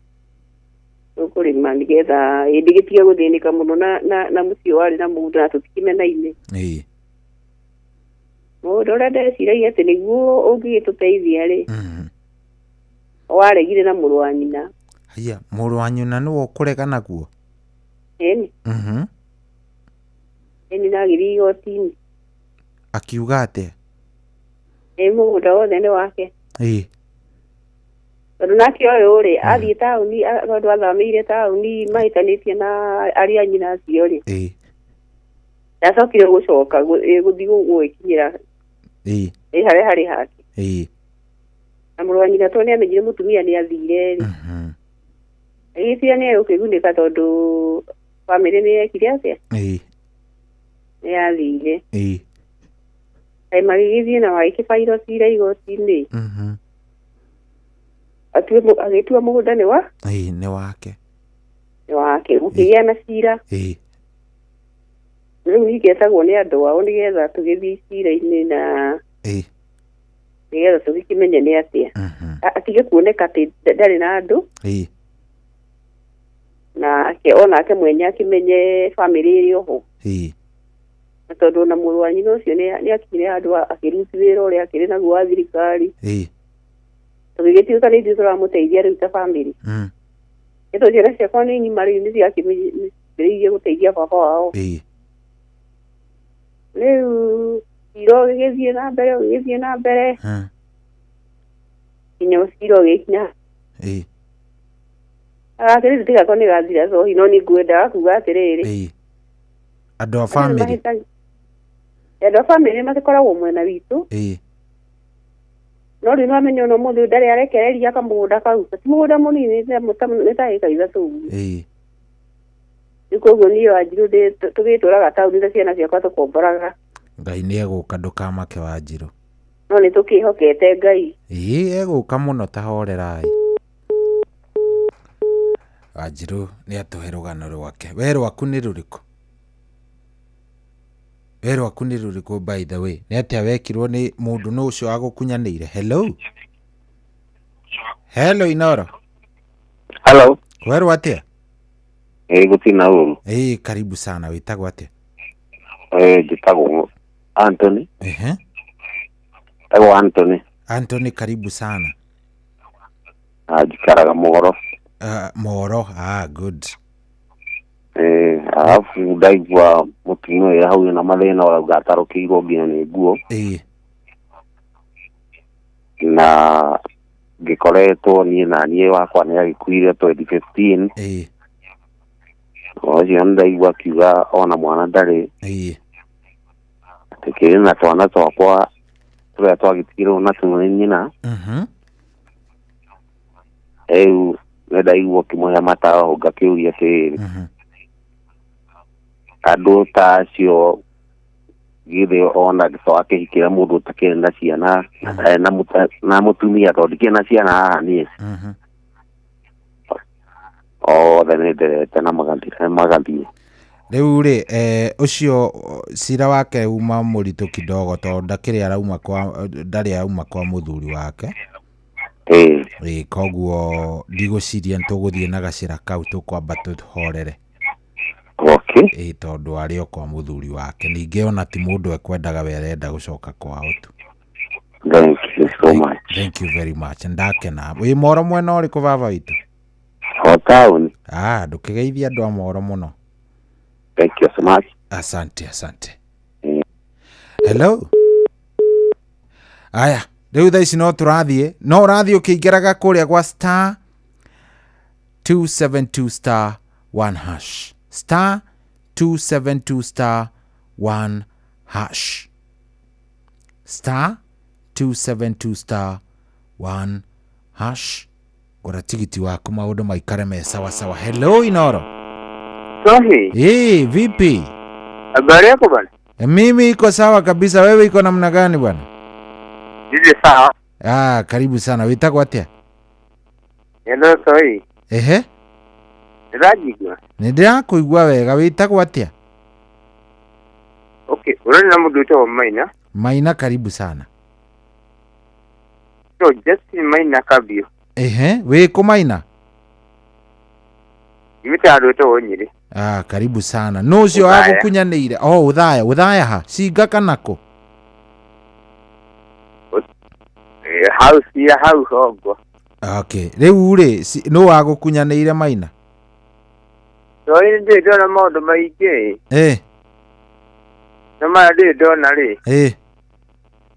Speaker 2: Tũkũrĩma nĩgetha ndigĩtige gũthĩnĩka mũno na mũciĩ warĩ na mũgũnda na tũtikimenaine. Mũndũ ũrĩa ndeciragia atĩ nĩguo ũngĩgĩtũteithia-rĩ, waregire na mũrũ wa nyina.
Speaker 12: Haya, mũrũ wa nyina nĩwe ũkũrega naguo?
Speaker 2: Ĩni nagĩthiĩ igoti-inĩ.
Speaker 12: Akiuga atĩa?
Speaker 2: Mũgũnda wothe nĩ wake. Tondũ nake ũyũ-rĩ athiĩ taũni tondũ athamĩire taũni mahĩtanĩtie na arĩa a nyina acio-rĩ. Ndacokire gũcoka gũthiĩ gwĩkinyĩra harĩa harĩ hake. Na mũrũ wa nyina tondũ nĩamenyire mũtumia nĩathire-rĩ. Agĩciria nĩegũkĩgunĩka tondũ bamĩrĩ nĩyekire atĩa? Nĩyathire. Magĩgĩthiĩ na magĩkĩbairwo cira igoti-inĩ. Agĩtua mũgũnda nĩ
Speaker 12: wake.
Speaker 2: Nĩ wake. Gũkĩgĩa na cira. Rĩu nĩgetagwo nĩ andũ ao nĩgetha tũgĩthiĩ cira-inĩ na nĩgetha tũgĩkĩmenye nĩ atĩa. Atige kuoneka atĩ ndarĩ na andũ. Na onake mwenye akĩmenye bamĩrĩ ĩrĩ oho. Na tondũ ona mũrũ wa nyina ũcio nĩakinyire handũ akĩruti wĩra ũrĩa akĩrĩ naguo wa thirikari. Tũgĩgĩtuĩka nĩ ithuĩ tũramũteithia rĩu ta bamĩrĩ. Nĩ tondũ ciana ciakwa nĩ ng'ima rĩu nĩciakĩmĩrĩirie gũteithia baba wao. Rĩu cira ũgĩgĩthiĩ na mbere nginya cira ũgĩkinya. Agakĩrĩ tũtigako nĩ gathira cohi no nĩ ngwendaga kuga atĩrĩrĩ.
Speaker 12: Andũ a bamĩrĩ.
Speaker 2: Andũ a bamĩrĩ matikoragwo mwena witũ. No rĩu nĩwamenya ona mũndũ ndarĩ arekereria kamũgũnda kau. Ti mũgũnda mũnini nĩ ta ĩka ithatũ ũguo. Rĩu koguo niĩ Wanjiru tũgĩtũraga taũni na ciana ciakwa tũkomboraga.
Speaker 12: Ngai nĩ egũka ndũkamake Wanjiru.
Speaker 2: no nĩ tũkĩhokete Ngai.
Speaker 12: Egũka mũno ta horerai. Wanjiru nĩ atũhe rũgano rwake. We rwaku nĩ rũrĩkũ? We rwaku nĩ rũrĩkũ by the way? Nĩ atĩa wekirwo nĩ mũndũ no ũcio agũkunyanĩire? Hello? Hello Inoro.
Speaker 15: Hello.
Speaker 12: Weru atia?
Speaker 15: Gutina uru.
Speaker 12: Karibu sana. Witagwo atia?
Speaker 15: Jitagwo Anthony. Anthony.
Speaker 12: Anthony, karibu sana.
Speaker 15: Jikaraga Moro.
Speaker 12: Moro, good.
Speaker 15: Alafu ndaigua mutino ya hau na mathina wa gatarukirwo nginya ni nguo. Na ngikoretwo nie na nie wakwa ni agikuire 2015. Ocio ndaigua kiuga ona mwana ndari. Tikiri na twana twakwa turia twagitirwo na tumwe nyina. Ndaigua kimoya mataho ngakiuria tiri. Andu ta acio githe ona gĩco akĩhikĩra mũndũ ũtakĩrĩ na ciana na mũtumia tondũ ndikĩrĩ na ciana haha niĩ. Othe nĩ nderete na magathiĩ.
Speaker 12: Rĩu rĩ ũcio cira wake uma mũritũ kidogo tondũ ndarĩ arauma kwa mũthuri wake. Koguo ndigũciria nĩtũgũthiĩ na gacĩra kau tũkwamba tũhorere. Tondũ arĩ o kwa mũthuri wake. Ningĩ ona ti mũndũ ekwendaga we arenda gũcoka kwao tu.
Speaker 15: Thank you so much.
Speaker 12: Thank you very much. Ndakena. Wĩ Moro mwena ũrĩkũ baba witũ?
Speaker 15: Town.
Speaker 12: Ndũkĩgeithia andũ a Moro mũno.
Speaker 15: Thank you so much.
Speaker 12: Asante. Hello. Aya, rĩu thaa ici no tũrathiĩ. No ũrathiĩ ũkĩingĩraga kũrĩa gwa star 272 star 1 hash. Star 272 star 1 hash. Star 272 star 1 hash. Gora tigiti waku maũndũ maikare me sawa sawa. Hello Inoro.
Speaker 21: Sohi.
Speaker 12: Vipi?
Speaker 21: Habari yako bwana?
Speaker 12: Mimi iko sawa kabisa. Wewe iko namna gani bwana?
Speaker 21: Ndio sawa.
Speaker 12: Karibu sana. Witagwo atia?
Speaker 21: Ndio Sohi. Ndĩrajigua.
Speaker 12: Nĩndĩrakũigua wega. Witagwo atia?
Speaker 21: Okay, urani na mũndũ wĩtagwo Maina.
Speaker 12: Maina, karibu sana.
Speaker 21: So, Justin Maina Kabio.
Speaker 12: Wĩ kũ Maina?
Speaker 21: Imita andũ wĩtagwo Nyĩrĩ.
Speaker 12: Karibu sana. No ũcio agũkunyanĩire. Uthaya ha? Cinga kana kũ?
Speaker 21: Hau hongo.
Speaker 12: Okay. Rĩu rĩ, no agũkunyanĩire Maina?
Speaker 21: Sohi ndĩ ndona maũndũ maingĩ. Na maya ndĩ ndona rĩ.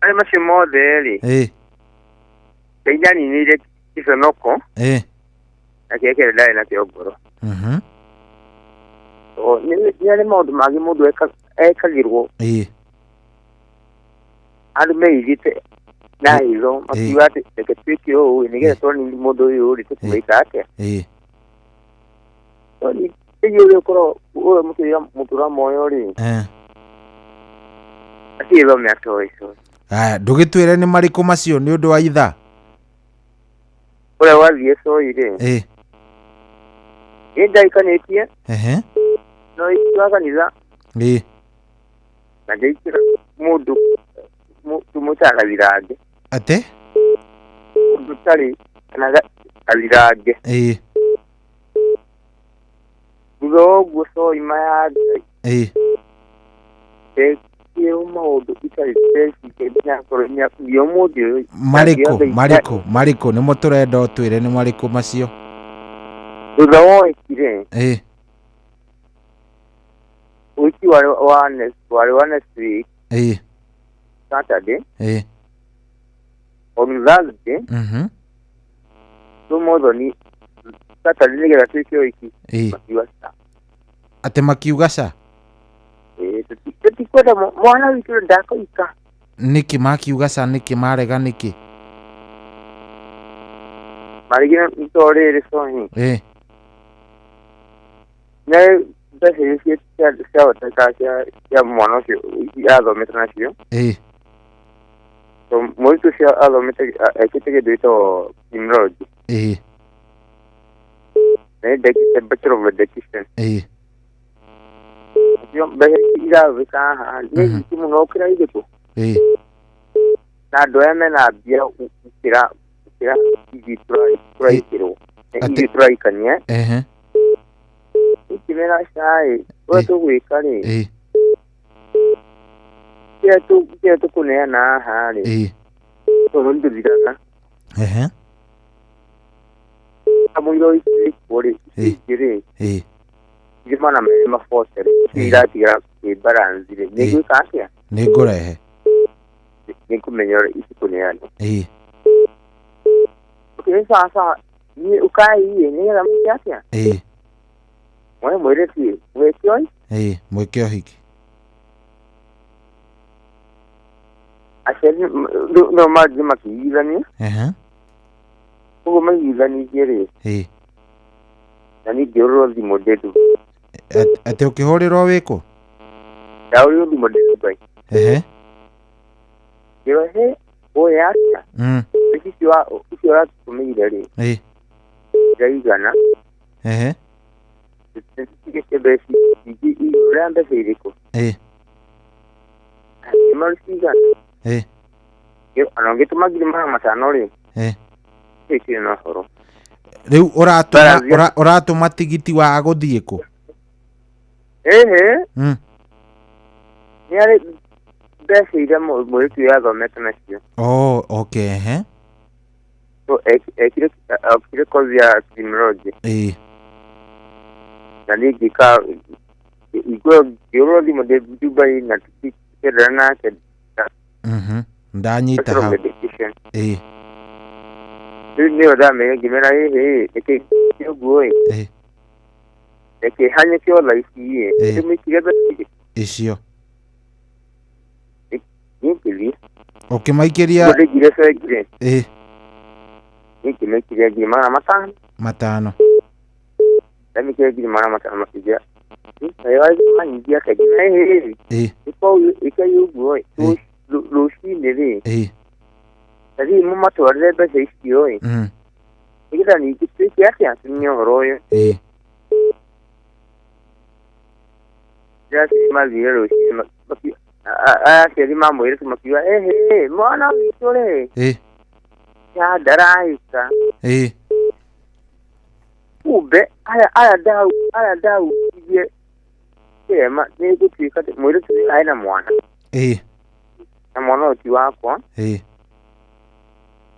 Speaker 21: Arĩ macio mothe rĩ. Ngai Kisonoko. Na kĩekere ndarĩ nakĩo ngoro. Nĩ arĩ maũndũ mangĩ mũndũ ekagĩrwo. Andũ meigĩte na hitho makiuga atĩ reke twĩke ũũ nĩgetha tũone mũndũ ũyũ rĩ tũkũmwĩka atĩa. Nĩ ũrĩa ũkorwo ũyũ mũtũra moyo rĩ. Aciĩthome atoĩ.
Speaker 12: Ndũgĩtwĩre nĩ marĩkũ macio nĩ ũndũ wa ithaa?
Speaker 21: Ũrĩa wathiĩ Sohi rĩ. Nĩ ndaikanĩtie. No ikiwa kanitha. Na ndaikĩra mũndũ tũmũtaga gathirange.
Speaker 12: Ate?
Speaker 21: Mũndũ tarĩ kana gathirange. Thutha wa ũguo Sohi maya Ngai. Tekĩrwo maũndũ itarĩ tecikĩria kũrũmia kuo mũndũ ũyũ.
Speaker 12: Marĩkũ nĩmo tũrenda ũtwĩre nĩ marĩkũ macio?
Speaker 21: Thutha wa ũhiki rĩ. Ũhiki warĩ wa next week. Saturday. On Thursday. Tũmũthoni Saturday nĩgetha twĩke ũhiki. Makiuga ca.
Speaker 12: Atĩ makiuga ca?
Speaker 21: Tũtikwenda mwana witũ ndakũika.
Speaker 12: Nĩkĩ makiuga ca? Nĩkĩ marega nĩkĩ?
Speaker 21: Marigina nĩtũrĩrĩ Sohi. Na mbeca icio ciahoteka cia mwana ũcio athomete nacio.
Speaker 8: So muito cio athomete ekite githito criminology. The Bachelor of Education. Yo ira vika ha ni kimuno kira igeko. Na doeme na bia kira try kiro. Try kanya. Kimera sai wato wikari. Kia tu kunea na hari. To rundu didana. Amuyo isi kore kire. Jimana mema force tira baranzire. Nego kasia.
Speaker 12: Nego rehe.
Speaker 8: Nego menyora isi kunea. Okay, sasa ni ukai ni la mkiasia. Mwe mweleti mwekyo.
Speaker 12: Mwekyo hiki.
Speaker 8: Asheri no maji makiyizani. Ugo mayizani jere. Nani joro di modedu.
Speaker 12: Ate ukihorero wiko?
Speaker 8: Dauri di modedu bai. Jero he oya. Kisiwa kumigere. Jaigana. Kibesi uranda firiko. Marsiga. Yo anongeto magiri matano ri. Kiki no horo.
Speaker 12: Riu uratuma tigiti wa guthie ku?
Speaker 8: Ni ari besi ida mo tu ya thomete nacio.
Speaker 12: Oh, okay,
Speaker 8: So ekire kozia criminology. Nani gika igoro di mode Dubai na tikirana ke.
Speaker 12: Ndanyita ha.
Speaker 8: Ni oda me gimera eke yogoi. Eke hanye kyo laisi mi kirebe.
Speaker 12: Isio.
Speaker 8: Ni
Speaker 12: Okay, maikiria.
Speaker 8: Mode gire sa gire. Ni kimekiria gimana matano. Dami kira gimana matano makija. Ayo manjia kagina Ipo ikayu Lushi nere. Tadi mama tuarle bese istio Ikita ni kitu kiasi asinyo horoyo. Just imagine Lushi seri mambo ile tumakiwa mwana vitole. Ya daraisa. Ube aya dau ye ma ne kutika mwele tu aina mwana na mwana oti wako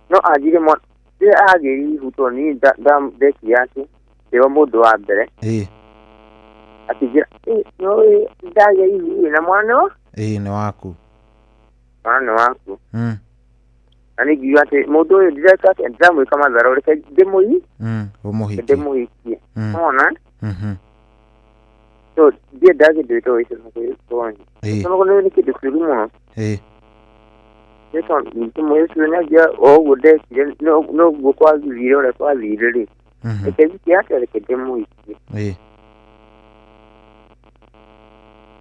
Speaker 8: no ajire mwana ye ageri hutoni dam deki yake ewa modo abere atijira no daga hivi na mwana
Speaker 12: ni wako
Speaker 8: ani giwate modo ye direka ndamu kama dharore ka demo hii demo hii ona so dia dage de to ise so no ko ni ke de mo eso ni mo eso na ya o gode no go kwa video le kwa video ke ya ke demo hii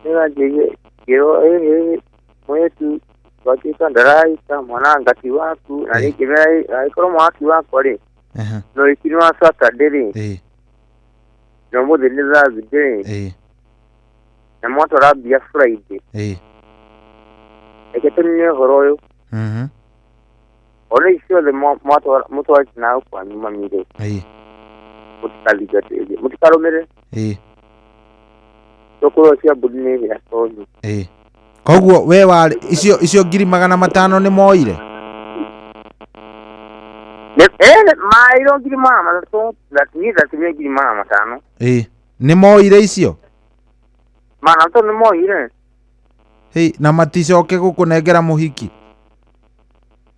Speaker 8: era je yo mo tu Bagi kandarai ta mana ngati waku nani kirai ai koro mwaki wako re no ikinwa sata dere no mo dele za zide na moto rabia Friday eketoni horoyo ole isio de moto na kwa nyuma mire mutkali gate mutkaro mere tokoro cia budine ya tono
Speaker 12: Koguo we wari icio ngiri 500 ni moire
Speaker 8: mairo ngiri 500 lakini ngiri 500
Speaker 12: ni moire icio
Speaker 8: to ni moire
Speaker 12: na maticoke gukunengera muhiki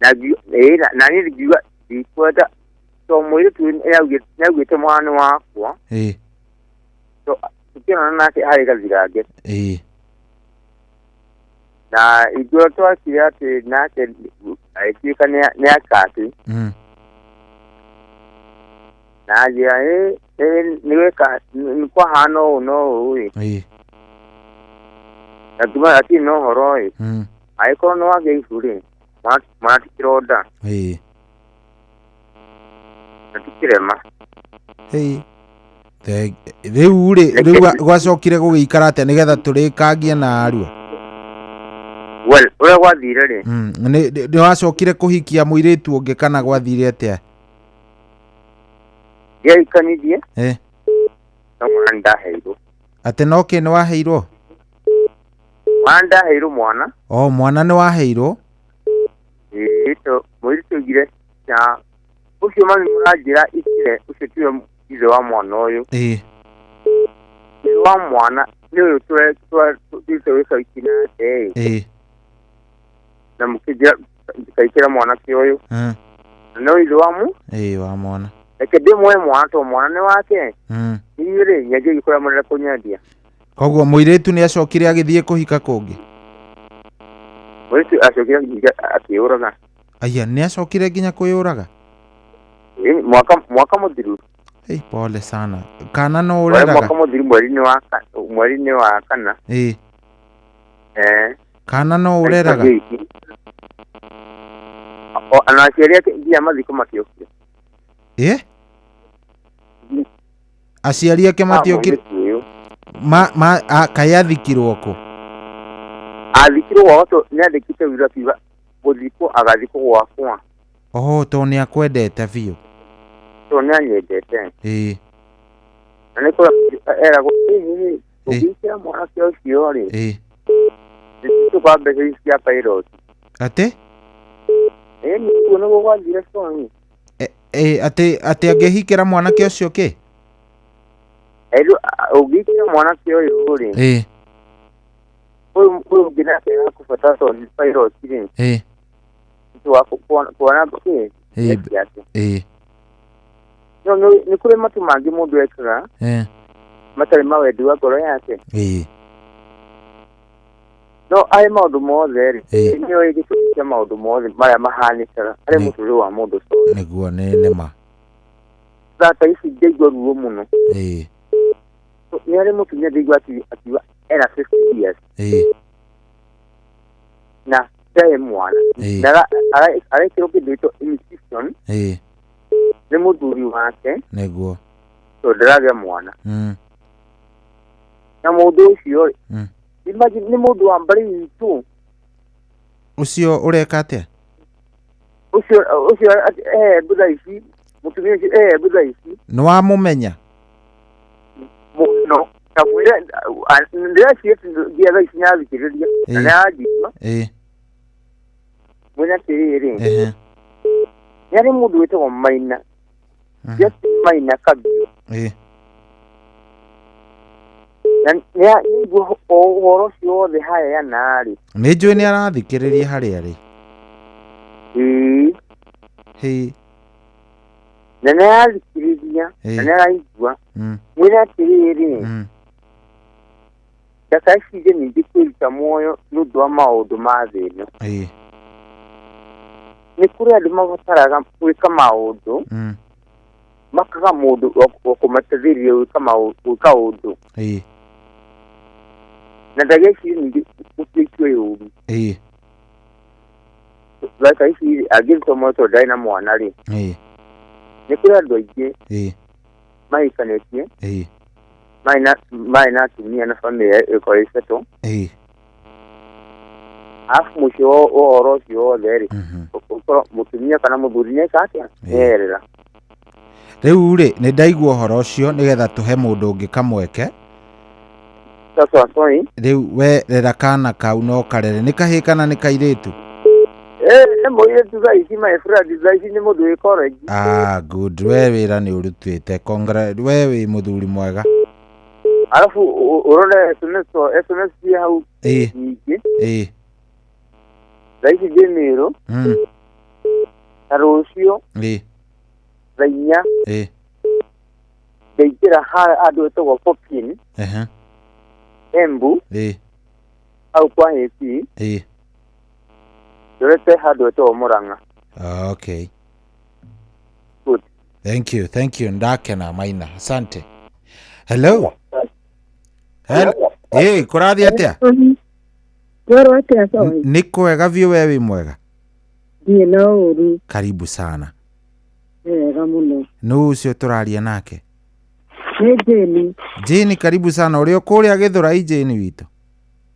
Speaker 8: na ni giwa ikwata to moire tu yaugite mwana wakwa so kina nake hari gazirage na igoro twakire ati nake aitwika ni akati na ya niweka kwa hano no na tuma ati no horoi aiko no age ifure mwana tikironda natikirema
Speaker 12: riu riu gwacokire gugikara atia nigetha turikangie na arua
Speaker 8: uria gwathire ri
Speaker 12: ni wacokire kuhikia muiritu ungi kana gwathire atia
Speaker 8: ikanithie no mwana ndaheirwo
Speaker 12: ati no ni waheirwo
Speaker 8: mwana ndaheirwo mwana
Speaker 12: mwana ni waheirwo
Speaker 8: to muiritu gire ya ucio mami muranjira ikire ucio tiwe ithe wa mwana uyu wa mwana ni uyu twika ikinate na mukijira kaikira mwana ki uyu no ithe wa
Speaker 12: mwana
Speaker 8: eke ndimwe mwana to mwana ni wake ire nyaje ikora mwana kunyadia
Speaker 12: koguo muiritu ni acokire agithie kuhika kungi
Speaker 8: muiritu acokire akiuraga
Speaker 12: aya ni acokire nginya kuyuraga
Speaker 8: mwaka muthiru
Speaker 12: pole sana kana no ureraga
Speaker 8: mwaka muthiru mweri-ini wa kana
Speaker 12: kana no ureraga
Speaker 8: ana aciari ake nginya mathiko makiokire
Speaker 12: aciari ake matiokire kayathikirwo ku
Speaker 8: athikirwo gwakwa niandikite wira kiuga guthikwo agathikwo gwakwa
Speaker 12: to ni akwendete biũ
Speaker 8: to ni anyendete na nĩ kũra era gũkĩra mwanake ũcio rĩ nĩtũka mbeca ici cia pilot
Speaker 12: atĩ
Speaker 8: nĩkuo nĩguo gwathire coni
Speaker 12: atĩ angĩhikĩra mwanake ũcio kĩ
Speaker 8: ũngĩhikĩra mwanake ũyũ rĩ ũyũ ũngĩ nake agakũbata tondũ pilot rĩ kuona nĩ kũrĩ matu mangĩ mũndũ ekaga matarĩ mawendi wa ngoro yake no arĩ maũndũ mothe rĩ nĩoĩ gĩtũmi kĩa maũndũ mothe marĩa mahanĩkaga harĩ mũtũrĩre wa mũndũ
Speaker 12: nĩguo nĩ ma
Speaker 8: thata ici ngaigua ruo mũno nĩ harĩ mũtumia ndaigua akiuga ena 50 years na ndae mwana na arekĩrwo kĩndũ gĩtwo incision nĩ mũthuri wake
Speaker 12: nĩguo
Speaker 8: to ndaragĩa mwana na mũndũ ũcio nĩ mũndũ wa mbarĩ itũ
Speaker 12: ũcio ũreka atĩa
Speaker 8: ũcio mbutha ici mũtumia ũcio mbutha ici
Speaker 12: nĩ wamũmenya
Speaker 8: mũno na mwĩre ndĩreciria ngia thaa ici nĩathikĩrĩria na nĩaranjigua mwĩna atĩrĩrĩ nĩ harĩ mũndũ wĩtagwo Maina Maina Kabiũ na nĩaigua ũhoro ũcio wothe haheana rĩ
Speaker 12: nĩ njũĩ nĩ arathikĩrĩria harĩa rĩ
Speaker 8: na nĩarathikĩrĩria na nĩaraigua mwĩre atĩrĩrĩ ndaka ici ingĩ ningĩ kwĩruta muoyo nĩ ũndũ wa maũndũ ma thĩ ĩno nĩ kũrĩ andũ mabataraga gwĩka maũndũ makaga mũndũ wa kũmateithĩrĩria gwĩka ũndũ na ndagĩa ici ningĩ gũtuĩkio ũũru ndaka ici angĩruta muoyo tondũ ndarĩ na mwana rĩ nĩ kũrĩ andũ aingĩ mahikanĩtie marĩ na atumia na bamĩrĩ ĩkorwo ĩcetũ alafu mũico wa ũhoro ũcio wothe rĩ ũkorwo mũtumia kana mũthuri nĩeka atĩa nĩerera
Speaker 12: rĩu rĩ nĩ ndaigua ũhoro ũcio nĩgetha tũhe mũndũ ũngĩ kamweke rĩu we rera kana kau no karere nĩ kahĩĩ kana nĩ kairĩtu
Speaker 8: nĩ mũirĩtu thaa ici my friend thaa ici nĩ mũndũ wĩ college
Speaker 12: good we wĩra nĩ ũrutĩte we wĩ mũthuri mwega
Speaker 8: alafu ũrore SMS cia hau nyingĩ thaa ici ndĩ Mĩrũ na rũciũ thaa 4 ngaingĩra handũ ĩtagwo Popin Embu au kwa AC ndorete handũ ĩtagwo Mũrang'a
Speaker 12: okay
Speaker 8: good
Speaker 12: thank you ndakena Maina asante hello kũrathiĩ atĩa nĩ kwega biũ we wĩ mwega
Speaker 2: Uru.
Speaker 12: Karibu sana.
Speaker 2: Muno.
Speaker 12: No ucio turaria nake.
Speaker 2: Jeni.
Speaker 12: Jeni, karibu sana. Uri okuria Githurai Jeni witu?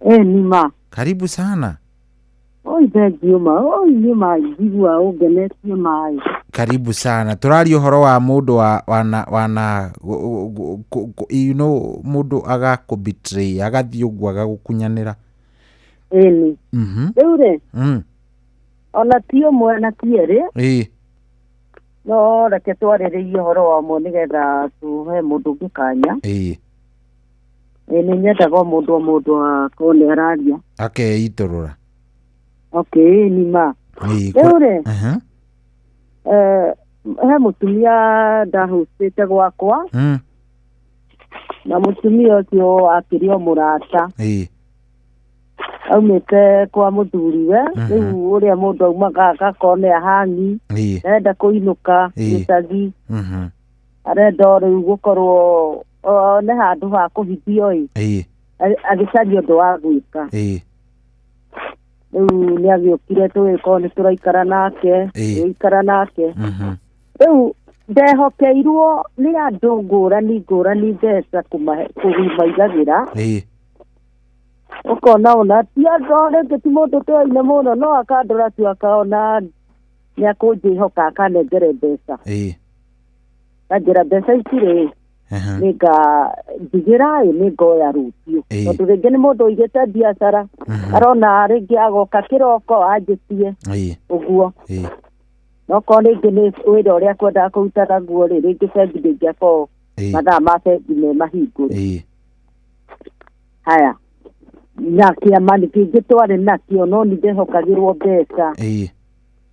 Speaker 2: Nima.
Speaker 12: Karibu sana.
Speaker 2: Oi thengio oi nima njigua ungenetie mai.
Speaker 12: Karibu sana. Turaria uhoro wa mundu wana you know mundu agakubetray agathii uguo agagukunyanira.
Speaker 2: Eni. Eure. Ona tio mwana tiere. No reke twarĩrĩrie ũhoro wa mo nĩgetha tuhe mũndũ ũngĩ kanya. Nĩ nyendaga mũndũ akone araria.
Speaker 12: Akeitũrũra.
Speaker 2: Nima. Rĩu-rĩ, he mũtumia ndahũcĩte gwakwa. Na mũtumia ũcio akĩrĩ o mũrata. Aumĩte kwa mũthuriwe, rĩu ũrĩa mũndũ aumaga agakone ahangi, arenda kũinũka gĩcagi, arenda rĩu gũkorwo nĩ handũ ha kũhithio agĩcaria ũndũ wa gwĩka. Rĩu nĩ agĩũkire tũgĩkorwo nĩ tũraikara nake, tũgĩikara nake. Rĩu ndehokeirwo nĩ andũ ngũrani mbeca kũmaigagĩra. Ukona ti andũ rĩngĩ ti mũndũ tũine mũno no akandora tu akaona nĩ akũnjĩhoka akanengere mbeca. Kanjĩra mbeca ici-rĩ nĩngandigĩra nĩngoya rũciũ, tondũ rĩngĩ nĩ mũndũ ũigĩte biacara arona rĩngĩ agoka kĩroko anjĩtie ũguo. Nokorwo rĩngĩ nĩ wĩra ũrĩa akwendaga kũruta naguo-rĩ, rĩngĩ bengi ndĩngĩakorwo mathaa ma bengi me mahingũre. Haya, na kĩama kĩngĩ twarĩ nakĩo no nĩ ndehokagĩrwo mbeca.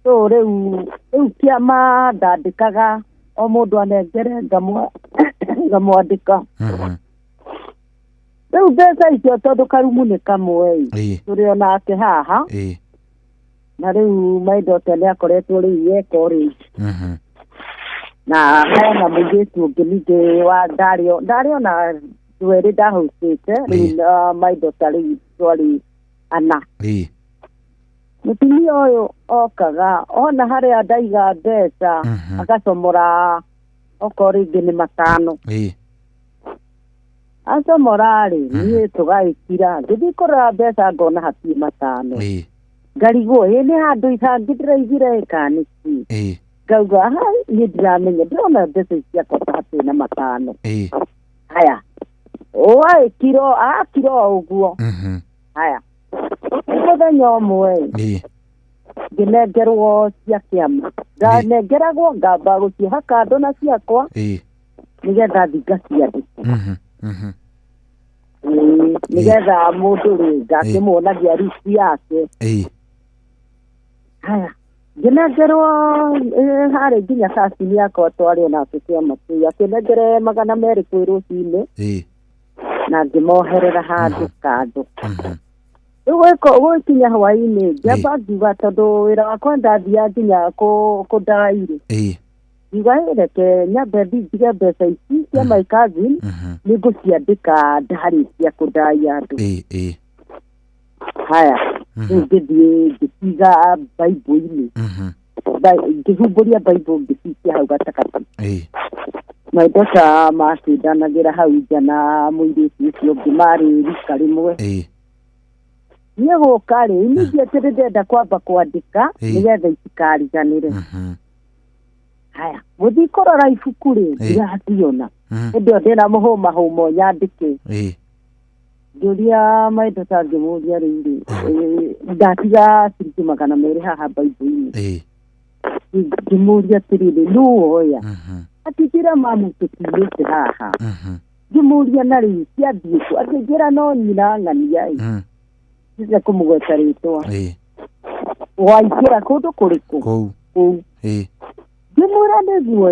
Speaker 2: So rĩu kĩama ndandĩkaga o mũndũ anengere ngamwandĩka. Rĩu mbeca icio tondũ karumu nĩ kamwe tũrĩ o nake haha, na rĩu Maindota nĩ akoretwo rĩu yeka ũrĩi. Na hena mũirĩtu ũngĩ ningĩ wa ndarĩ ona tweri ndahũcĩte rĩu Maindota rĩu twarĩ ana. Mũtumia ũyũ okaga ona harĩa ndaiga mbeca agacomora okorwo rĩngĩ nĩ 5. Acomora-rĩ niĩ tũgagĩkira ngĩthiĩ kũrora mbeca ngona hatirĩ 5. Ngarigwo nĩ handũ hangĩ ndĩraigire kana nĩkĩ. Ngauga niĩ ndiramenya ndĩrona mbeca ici ciakwa ta hatirĩ na 5. Haya, akira ũguo. Haya, mũthenya ũmwe ngĩnengerwo cia kĩama, ndanengeragwo ngamba gũcioha kando na ciakwa nĩgetha thiĩ ngaciandĩka. Nĩgetha mũndũ-rĩ ngakĩmuonagia rĩci yake. Haya, ngĩnengerwo harĩ nginya cacini yakwa twarĩ onake kĩama kĩu, akĩnengere 200 kwĩ rũcinĩ na ngĩmoherera handũ kando. Rĩu gũkinya hwaĩ-inĩ ngĩamba ngiuga tondũ wĩra wakwa ndathiaga nginya kũndai-rĩ, ngiuga reke nyambe njige mbeca ici cia my cousin nĩ ngũciandĩka ndarĩkia kũndai andũ. Haya, rĩu ngĩthiĩ ngĩciga Bible-inĩ, ngĩhumbũria Bible ngĩcikia hau gatagatĩ. Maindota macindanagĩra hau nja na mũirĩtu ũcio ũngĩ marĩ rika rĩmwe. Niĩ gũka-rĩ immediate ndĩrenda kwamba kwandĩka nĩgetha itikariganĩre. Haya, gũthiĩ kũrora ibuku-rĩ ndiraciona, hĩndĩ ĩyo ndĩna mũhũmahũma nyandĩke. Ngĩũria Maindota ngĩmũria rĩu-rĩ ndatiga ciringi 200 haha Bible-inĩ. Ngĩmũria atĩrĩrĩ nũ woya? Atinjĩra mamu tũtiumĩte haha. Ngĩmũria na rĩu ciathiĩ kũ? Akĩnjĩra no nyina ng'ania ndize kũmũgweta rĩtwa. Waingĩra kũndũ kũrĩkũ? Kũu. Ngĩmwĩra nĩguo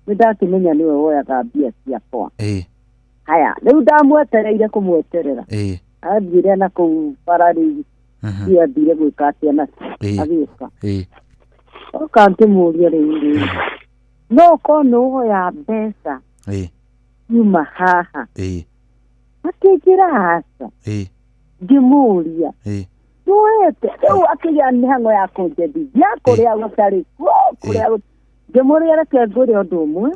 Speaker 2: nĩndakĩmenya nĩwe woyaga mbia ciakwa. Haya, rĩu ndamwetereire kũmweterera. Athiire na kũu bara rĩu athire gwĩka atĩa nacio agĩũka. Oka ngĩmũria rĩu no ko nĩwoya mbeca nyuma haha? Akĩnjĩra aca. Ngĩmũria
Speaker 16: tuete rĩu akĩgĩa mĩhang'o ya kũnjendithia kũrĩa gũtarĩ kuo kũrĩa ngĩmũrĩa reke ngũrĩ ũndũ ũmwe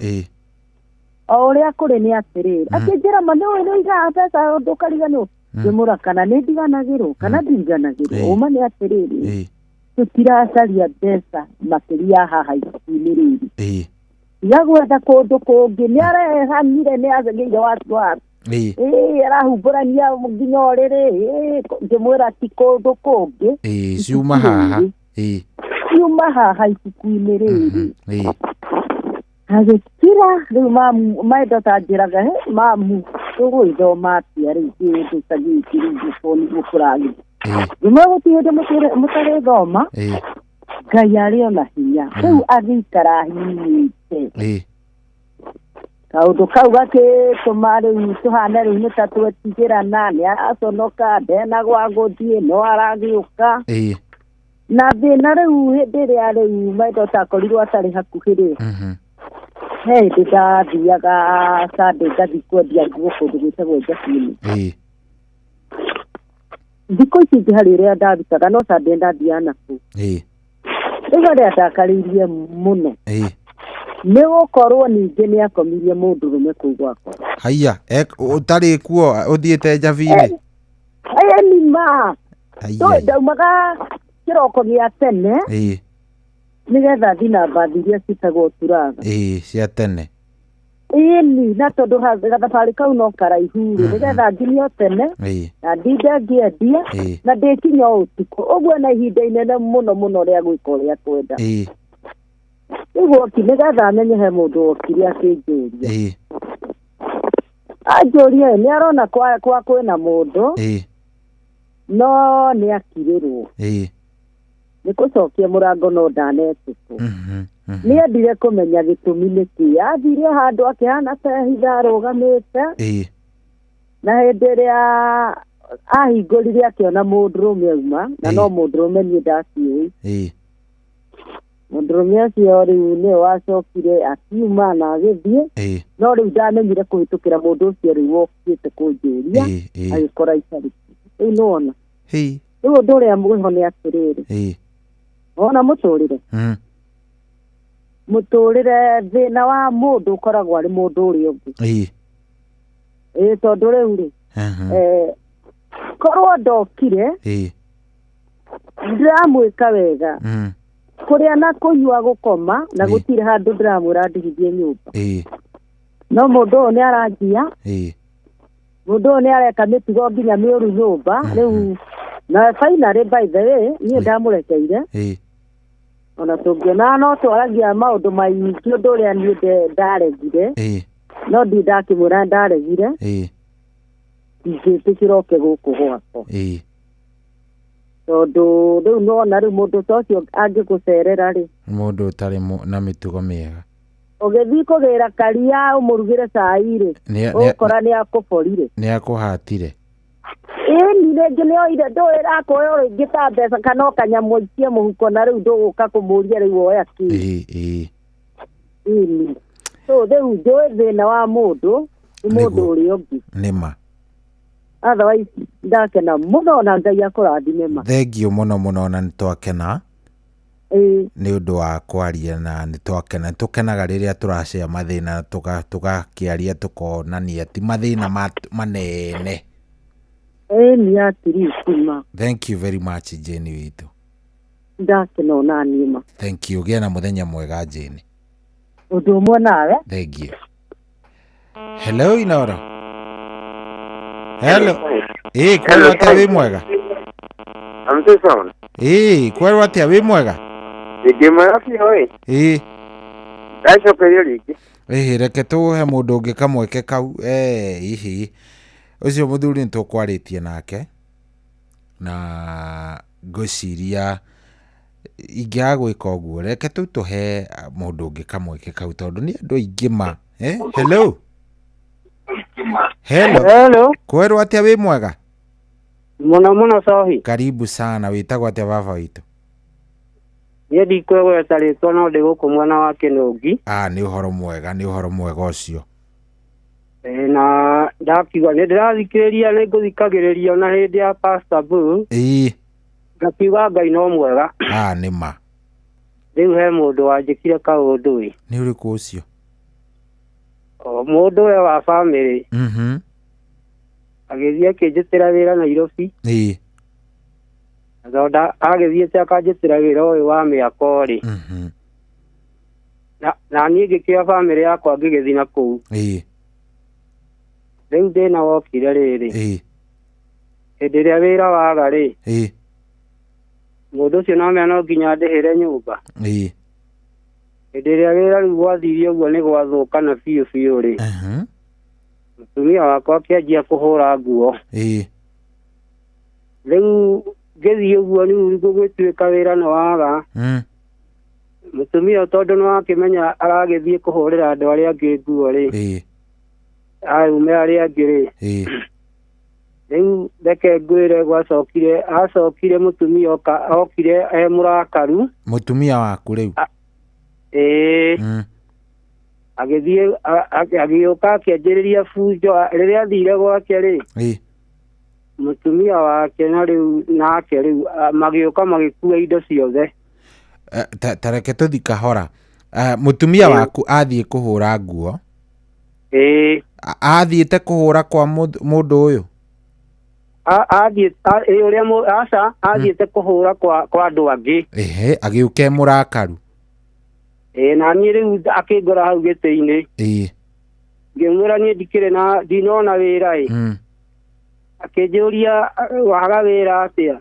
Speaker 16: o ũrĩa kũrĩ nĩ atĩrĩrĩ akĩnjĩra ma nĩ ũigaga mbeca ndũkariganĩrwo ngĩmũra kana nĩ ndiganagĩrwo kana ndiriganagĩrwo ũma nĩ atĩrĩrĩ tutiracaria mbeca makĩria haha ibuku-inĩ rĩrĩ tiga gwetha kũndũ kũngĩ nĩ arehanire nĩ agĩire wasiwasi arahumbũrania nginya ũrĩrĩ ngĩmwĩra ti kũndũ kũngĩ
Speaker 12: ciuma haha
Speaker 16: ciuma haha ibuku-inĩ rĩrĩ agĩkira rĩu maendo ta njĩraga mamu tũgũithoma atĩa rĩu kĩndũ ta gĩkĩ rĩu gĩboni gũkũragĩ rĩmwe gũtirĩ hĩndĩ mũtarĩthoma Ngai arĩ ona hinya rĩu agĩikara hinyĩte kaũndũ kau gagĩtũma rĩu tũhane rĩu nĩ ta twetigĩrana nĩ aconoka ndena gwa gũthiĩ no aragĩũka na thĩna rĩu hĩndĩ ĩrĩa rĩu maitho takorirwo atarĩ hakuhĩ rĩ he hĩndĩ ndathiaga Sunday ngathiĩ kwendia nguo kũndũ gwĩtagwo Njabi-inĩ thikũ ici ingĩ harĩ ũrĩa ndarutaga no Sunday ndathiaga nakũu rĩu harĩa ndakarĩirie mũno nĩ gũkorwo ningĩ nĩ akomirie mũndũrũme kũu gwakwa
Speaker 12: haiya ũtarĩ kuo ũthiĩte Njabi-inĩ
Speaker 16: nima ndaumaga kĩroko gĩa tene nĩgetha thiĩ na mbathi iria ciĩtagwo turaga
Speaker 12: cia tene
Speaker 16: ni na tondũ gathabarĩ kau no karaihu rĩ nĩgetha nginyio tene na ndinde ngĩendia na ndĩkinya ũtukũ ũguo na ihinda inene mũno mũno rĩa gwĩka ũrĩa twenda rĩu oki nĩgetha amenye he mũndũ wokire akĩnjũria anjũria nĩ arona kwa kwĩna mũndũ no nĩ akirĩrwo nĩ kũcokia mũrango no ndanetĩkwo nĩ endire kũmenya gĩtũmi nĩkĩ athire handũ akĩhana ta hitha arũgamĩte na hĩndĩ ĩrĩa ahingũrire akĩona mũndũrũme auma na no mũndũrũme niĩ ndaciũĩ mũndũrũme ũcio rĩu nĩwe wacokire akiuma na agĩthiĩ no rĩu ndamenyire kũhĩtũkĩra mũndũ ũcio rĩu wokĩte kũnjũria agĩkora itarĩ rĩu nĩwona rĩu ũndũ ũrĩa mũho nĩ atĩrĩrĩ ona mũtũrĩre thĩna wa mũndũ ũkoragwo arĩ mũndũ ũrĩa ũngĩ tondũ rĩu rĩ korwo ndokire ndiramwĩka wega kũrĩa na kũnyua gũkoma na gũtirĩ handũ ndiramwĩra ndigithie nyũmba no mũndũ ũyũ nĩ aranjia mũndũ ũyũ nĩ areka mĩtugo nginya mĩũru nyũmba rĩu na finally by the way niĩ ndamũrekeire ona tũngĩona no twaragia maũndũ maingĩ ũndũ ũrĩa niĩ ndaregire no ndi ndakĩmwĩra ndaregire ingĩtĩkĩra oke gũkũ gwakwa tondũ rĩu nona rĩu mũndũ ta ũcio angĩgũcerera rĩ
Speaker 12: mũndũ ũtarĩ na mĩtugo mĩega
Speaker 16: ũgĩthiĩ kũgĩra karia ũmũrugĩre cai rĩ ũgũkora nĩ akũborire
Speaker 12: nĩ akũhatire
Speaker 16: ni rĩngĩ nĩ oire ndũĩra akoya rĩngĩ ta mbeca kana kanyamũ ikie mũhuko na rĩu ndũgũka kũmũria rĩu oya kĩ so rĩu njũĩ thĩna wa mũndũ nĩ mũndũ ũrĩa ũngĩ
Speaker 12: nĩma
Speaker 16: otherwise ndakena mũno na Ngai akũrathime ma
Speaker 12: thengio mũno mũno na nĩtwakena nĩ ũndũ wa kwaria na nĩtwakena tũkenaga rĩrĩa tũracea mathĩna tũgakĩaria tũkonania ti mathĩna manene
Speaker 16: ni atirikuma
Speaker 12: thank you very much Jane witũ
Speaker 16: ndakena ona nima
Speaker 12: thank you gĩa na mũthenya mwega Jane
Speaker 16: ũndũ ũmwe nawe
Speaker 12: thank you hello Inoro hello kwerwo atĩa wĩ mwega kwerwo atĩa wĩ mwega
Speaker 8: ndĩ mwega biũ ndacokerio rĩngĩ
Speaker 12: reke tũhe mũndũ ũngĩ kamweke kau ihi ũcio mũthuri nĩ tũkwarĩtie nake na ngwĩciria ingĩaga gwĩka ũguo reke tũhe mũndũ ũngĩ kamweke kau tondũ nĩ andũ aingĩ ma hello kwerwo atĩa wĩ mwega
Speaker 21: mũno mũno cohi
Speaker 12: karibu sana wĩtagwo atĩa baba witũ
Speaker 21: niĩ ndikwĩgweta rĩtwa no ndĩ gũkũ mwena wa Kĩnũngi
Speaker 12: nĩ ũhoro mwega ũcio
Speaker 21: na ndakiuga nĩ ndĩrathikĩrĩria nĩ ngũthikagĩrĩria na hĩndĩ ya Pastor Bull Gakiuga Ngai no mwega.
Speaker 12: Nĩ ma.
Speaker 21: Rĩu he mũndũ wanjĩkire kaũndũ ĩ.
Speaker 12: Nĩ ũrĩkũ ũcio?
Speaker 21: Mũndũ ũyũ wa bamĩrĩ. Agĩthiĩ akĩnjĩtĩra wĩra Nairobi. Thonda agĩthiĩte akanjĩtĩra wĩra ũyũ wa mĩako rĩ. Na niĩ ngĩkĩoya bamĩrĩ yakwa ngĩgĩthiĩ na kũu. Rĩu ndĩna wokire rĩrĩ. Hĩndĩ ĩrĩa wĩra waga rĩ. Mũndũ ũcio no nginya ndĩhĩre nyũmba. Hĩndĩ ĩrĩa wĩra rĩu gwathirie ũguo nĩ gwathũka na biũ biũ rĩ. Mũtumia wakwa akĩanjia kũhũra nguo. Rĩu ngĩthiĩ ũguo rĩu gũgĩtuĩka wĩra nĩ waga. Mũtumia tondũ nĩ wakĩmenya aragĩthiĩ kũhũrĩra andũ arĩa angĩ nguo rĩ. Aume arĩa angĩ rĩ. Rĩu reke ngwĩre acokire mũtumia okire mũrakaru.
Speaker 12: Mũtumia waku rĩu?
Speaker 21: Agĩthiĩ agĩũka akĩanjĩrĩria bunjo rĩrĩa athire gwake rĩ. Mũtumia wake na rĩu nake rĩu magĩũka magĩkua indo ciothe.
Speaker 12: Tareke tũthi kahora. Mũtumia waku athiĩ kũhũra nguo? Athiĩte kũhũra kwa mũndũ ũyũ?
Speaker 21: Athiĩte kũhũra kwa andũ angĩ.
Speaker 12: Agĩũka mũrakaru?
Speaker 21: Na niĩ rĩu akĩngora hau gĩtĩ-inĩ. Ngĩmwĩra niĩ ndinona wĩra akĩnjũria waga wĩra atĩa.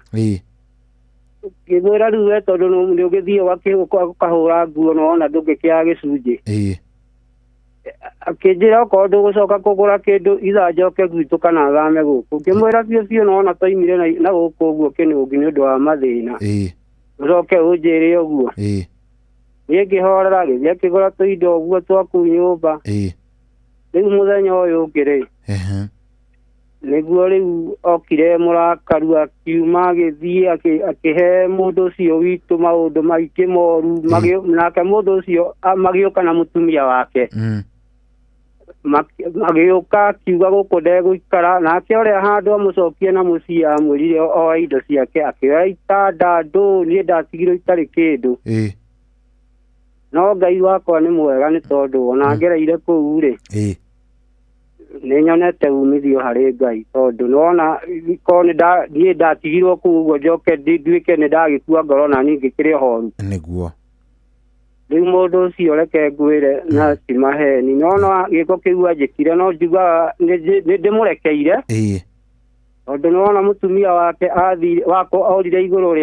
Speaker 21: Ngĩmwĩra rĩu tondũ nĩ ũgĩthiĩ ũkahũra nguo no ona ndũngĩkĩaga gĩcunjĩ. Akĩnjĩra okorwo ndũgũcoka kũgũra kĩndũ itha njoke gwitũ kana thame gũkũ. Ngĩmwĩra biũ no ona toimire na gũkũ ũguo kĩnũngi nĩ ũndũ wa mathĩna. Ũcoke ũnjĩre ũguo. Niĩ ngĩhorera gĩthiĩ akĩgũra tũindo ũguo twaku nyũmba. Rĩu mũthenya ũyũ ũngĩ rĩ. Nĩguo rĩu okire mũrakaru akiuma agĩthiĩ akĩhe mũndũ ũcio witũ maũndũ maingĩ moru. Nake mũndũ ũcio magĩũka na mũtumia wake. Magĩũka akiuga gũkũ ndegũikara nake ũrĩa handũ amũcokie na mũciĩ amwĩrire oe indo ciake akĩoya itanda niĩ ndatigirwo itarĩ kĩndũ. No Ngai wakwa nĩ mwega nĩ tondũ ona ngereire kũu rĩ. Nĩ nyonete umithio harĩ Ngai tondũ nĩwona niĩ ndatigirwo kũu ũguo njoke nduĩke nĩ ndagĩkua ngoro na niĩ ngĩkĩrĩ horu.
Speaker 12: Nĩguo.
Speaker 21: Rĩu mũndũ ũcio reke ngwĩre na ti maheni nona gĩko kĩu anjĩkire no njugaga nĩ ndĩmũrekeire. Tondũ nĩwona mũtumia wake orire igũrũ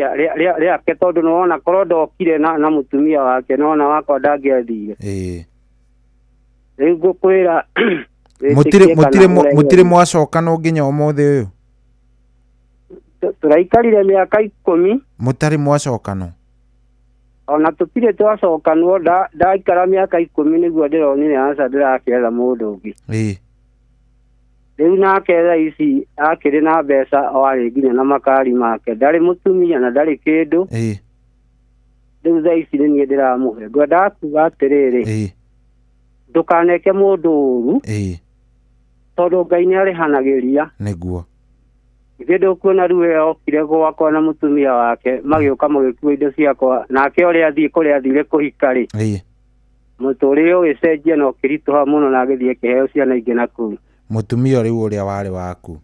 Speaker 21: rĩake tondũ nĩwona korwo ndokire na mũtumia wake nĩwona wakwa ndangĩathire. Rĩu ngũkwĩra
Speaker 12: mũtirĩ mwacokana nginya ũmũthĩ ũyũ?
Speaker 21: Tũraikarire mĩaka 10.
Speaker 12: Mũtarĩ mwacokana?
Speaker 21: Ona tũtirĩ twacokanwo ndaikara mĩaka 10 nĩguo ndĩronire aca ndĩrakĩetha mũndũ ũngĩ. Rĩu nake thaa ici akĩrĩ na mbeca arĩ nginya na makari make ndarĩ mũtumia na ndarĩ kĩndũ. Rĩu thaa ici nĩ niĩ ndĩramũhe ngwendaga kuga atĩrĩrĩ ndũkaneke mũndũ ũru tondũ Ngai nĩ arĩhanagĩria.
Speaker 12: Nĩguo.
Speaker 21: Ithuĩ ndũkuona rĩu okire gwakwa na mũtumia wake magĩũka magĩkua indo ciakwa nake ũrĩa athiĩ kũrĩa athire kũhika rĩ. Mũtũrĩre ũgĩcenjia na ũkĩritũha mũno na agĩthiĩ akĩheo ciana ingĩ na kũu.
Speaker 12: Mũtumia rĩu ũrĩa warĩ waku?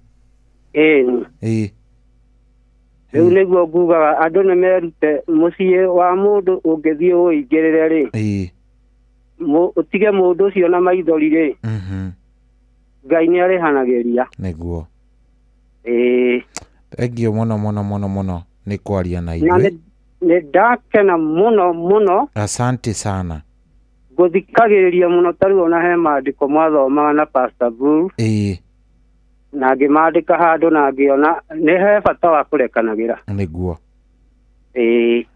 Speaker 21: Rĩu nĩguo ngugaga andũ nĩ merute mũciĩ wa mũndũ ũngĩthiĩ ũingĩrĩre rĩ. Ũtige mũndũ ũcio na maithori rĩ. Ngai nĩ arĩhanagĩria.
Speaker 12: Nĩguo. Thengiũ mũno nĩ kwaria na ithuĩ.
Speaker 21: Nĩ ndakena mũno.
Speaker 12: Asante sana.
Speaker 21: Ngũthikagĩrĩria mũno tarĩu ona he maandĩko mwathomaga na Pastor Bull. Na ngĩmaandĩka handũ na ngĩona nĩ he bata wa kũrekanagĩra.
Speaker 12: Nĩguo.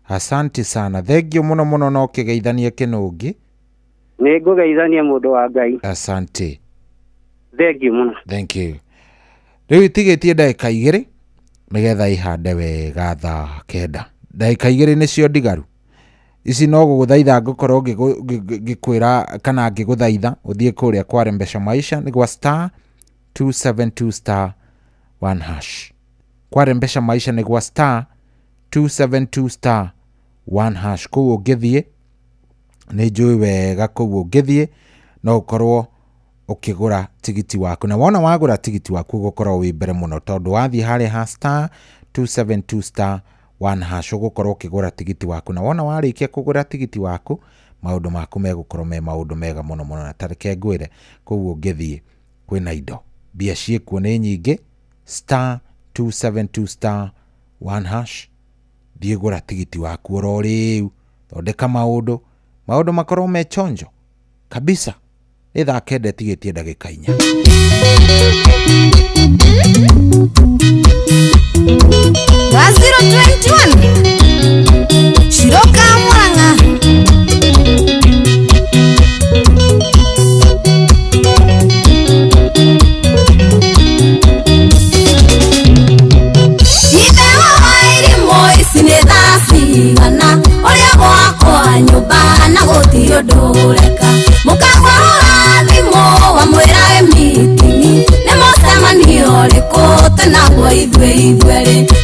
Speaker 12: Asante sana. Thengiũ mũno no kĩgeithanie kĩnũngi.
Speaker 21: Nĩ ngũgeithania mũndũ wa Ngai.
Speaker 12: Asante.
Speaker 21: Thengiũ mũno.
Speaker 12: Thank you. Rĩu tigĩtie ndagĩka 2 nĩgetha ihande wega thaa 9. Ndagĩka 2 nĩcio ndigaru. Ici no gũgũthaitha ngũkorwo ngĩkwĩra kana ngĩgũthaitha ũthiĩ kũrĩa kwa Rembesha Maisha nĩ gwa *272*1#. Kwa Rembesha Maisha nĩ gwa 272 star 1 hash koguo ngithie nĩ njũĩ wega koguo ngithie no ũkorwo ukigura tigiti waku na wona wagura tigiti waku gukorwo wi mbere muno tondu wathii hali ha star 272 star 1 hash gukorwo ukigura tigiti waku na wona warikia kugura tigiti waku maundu maku megukorwo me maundu mega muno muno na tareke ngwire koguo ngithie kwina indo bia ciekuo nĩ nyingi star 272 star 1 hash thie gura tigiti waku oro riu thondeka maundu makorwo me chonjo kabisa itha kende tigetie ndagika 4
Speaker 6: 021 Shiroka Mwanga Ibewa wairi moisi nethasi gana Oria gwakwa nyumba na gũtirĩ ndũreka Mũkagwa thimo wa mwĩra meeting nĩ mũcemanio ũrĩkũ tũnaguo ithuĩ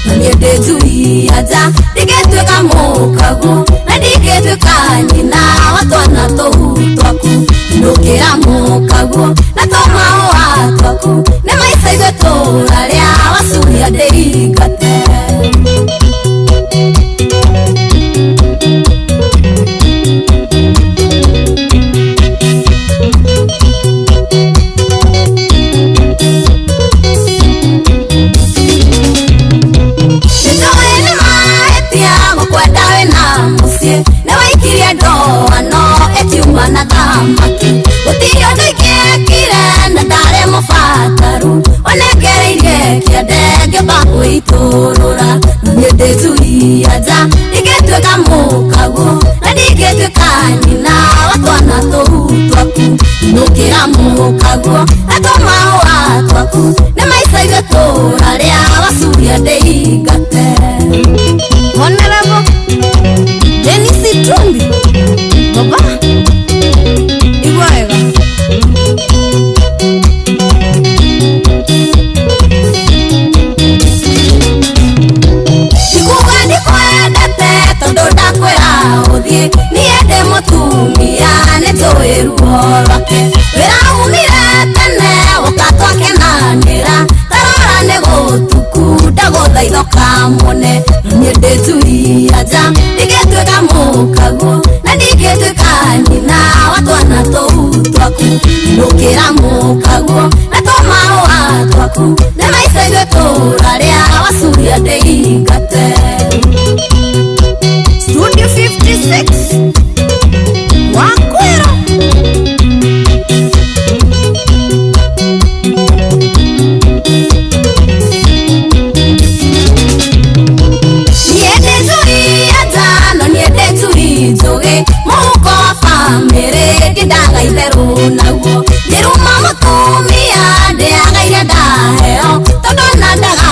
Speaker 6: na niĩ ndĩnjuia nja ndigĩtuĩka mũkagu na ndigĩtuĩka nyina wa twana tũu twaku ndũkĩra mũkagu na tũmahũa twaku nĩ maica ithuĩ tũrarĩa wacuria ndĩingate Newaikirie ndoa no etiuma na thamaki Gũtirĩ ũndũ ingĩekire na ndarĩ mũbataru Onengereirie kĩande ngĩũmba gwĩitũrũra Na niĩ ndĩnjuia nja ndingĩtuĩka mũkagu na ndingĩtuĩka nyina wa twana tũu twaku Ndũkĩra mũkagu na tũmahũa twaku nĩ maica ithuĩ tũrarĩa wacuria ndĩingate Honorable Dennis Tumbi Baba Igwega Ikuga ndikwendete tondu ndakwĩra ũthiĩ niĩ ndĩ mũtumia nĩnjũĩ ruo rwake wĩra umire tene gũka twakenanĩra tarora nĩ gũtuku ndagũthaitho kamone niĩ ndĩnjuia nja ndigĩtuĩka mũkagu na ndigĩtuĩka nyina wa twana tũu twaku ndũkĩra mũkagu na tũmahũa twaku nĩ maica ithuĩ tũrarĩa wacuria ndĩingate Studio 56 Wakwĩra Mũhuko wa bamĩrĩ ndindagaitherũ naguo Nĩruma mũtumia ndĩagaire ndaheo Tondũ na ndaga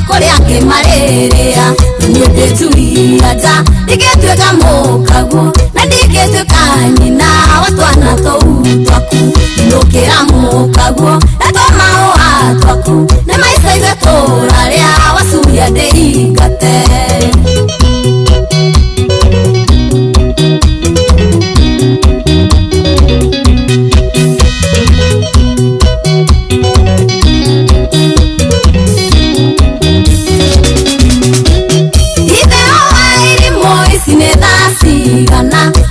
Speaker 6: kũrĩa ngĩmarĩrĩa Niĩ ndĩnjuia nja ndingĩtuĩka mũkagu na ndingĩtuĩka nyina wa twana tũu twaku Ndũkĩra mũkagu na tũmahũa twaku nĩ maica ithuĩ tũrarĩa wacuria ndĩingate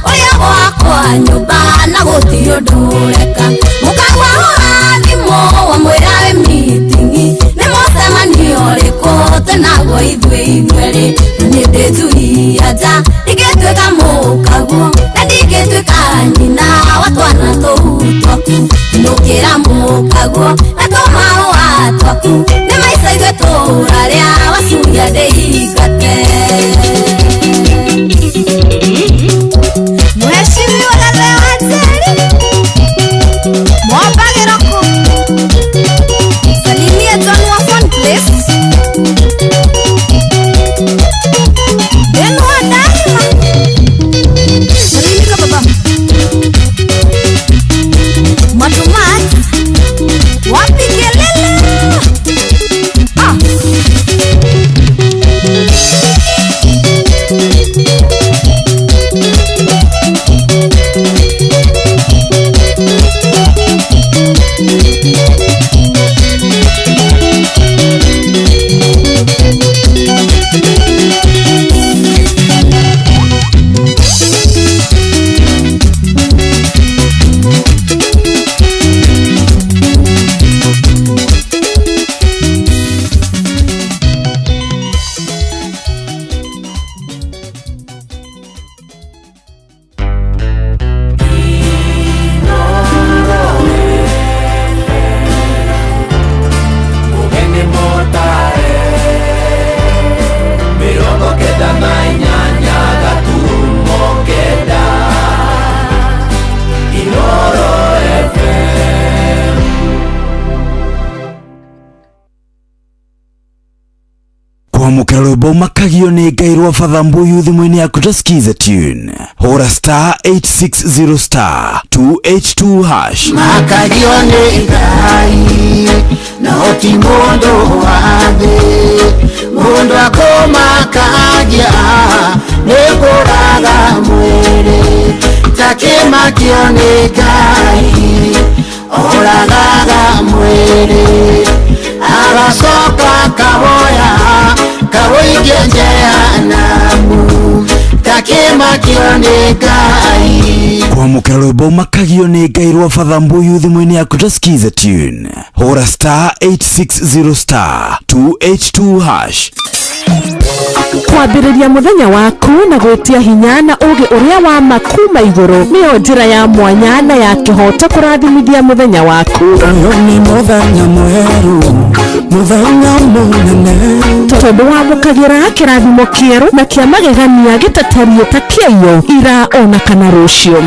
Speaker 6: Oria gwakwa nyumba na gũtirĩ ndũreka Mũkagwa hũra thimo wa mwĩra meeting nĩ mũcemanio ũrĩkũ tũnaguo ithuĩ na niĩ ndĩnjuia nja ndingĩtuĩka mũkagu na ndingĩtuĩka nyina wa twana tũu twaku Ndũkĩra mũkagu na tũmahũa twaku nĩ maica ithuĩ tũrarĩa wacuria ndĩingate Mheshimiwa Lewateri Mwambagĩra kũ Salimia John wa Fun Place Beno wa Daima Salimika baba Matumat Wapi kelele
Speaker 7: kwamũkĩra rwĩmbo makagio nĩ Ngai rwa Father Mbuyu thimũ-inĩ yaku ta skiza tune hũra star 860 star 2H2 hash.
Speaker 13: Makagio nĩ Ngai no ti mũndũ wa thĩ, mũndũ akũmakagia nĩ kũraga mwĩrĩ, takĩmakio nĩ Ngai oragaga mwĩrĩ, agacoka kaboya kaboige jehanamu, takĩmakio nĩ Ngai.
Speaker 7: Kwamũkĩra rwĩmbo makagio nĩ Ngai rwa Father Mbuyu thimũ-inĩ yaku ta skiza tune hũra star 860 star 2H2 hash.
Speaker 9: Kwambĩrĩria mũthenya waku na gwĩtia hinya na ũgĩ ũrĩa wa makuma igũrũ nĩyo njĩra ya mwanya na ya kĩhoto kũrathimithia mũthenya waku.
Speaker 17: Nĩ mũthenya mwerũ, mũthenya mũnene,
Speaker 9: tondũ wamũkagĩra kĩrathimo kĩerũ na kĩa magegania gĩtatario ta kĩayo ira ona kana rũciũ.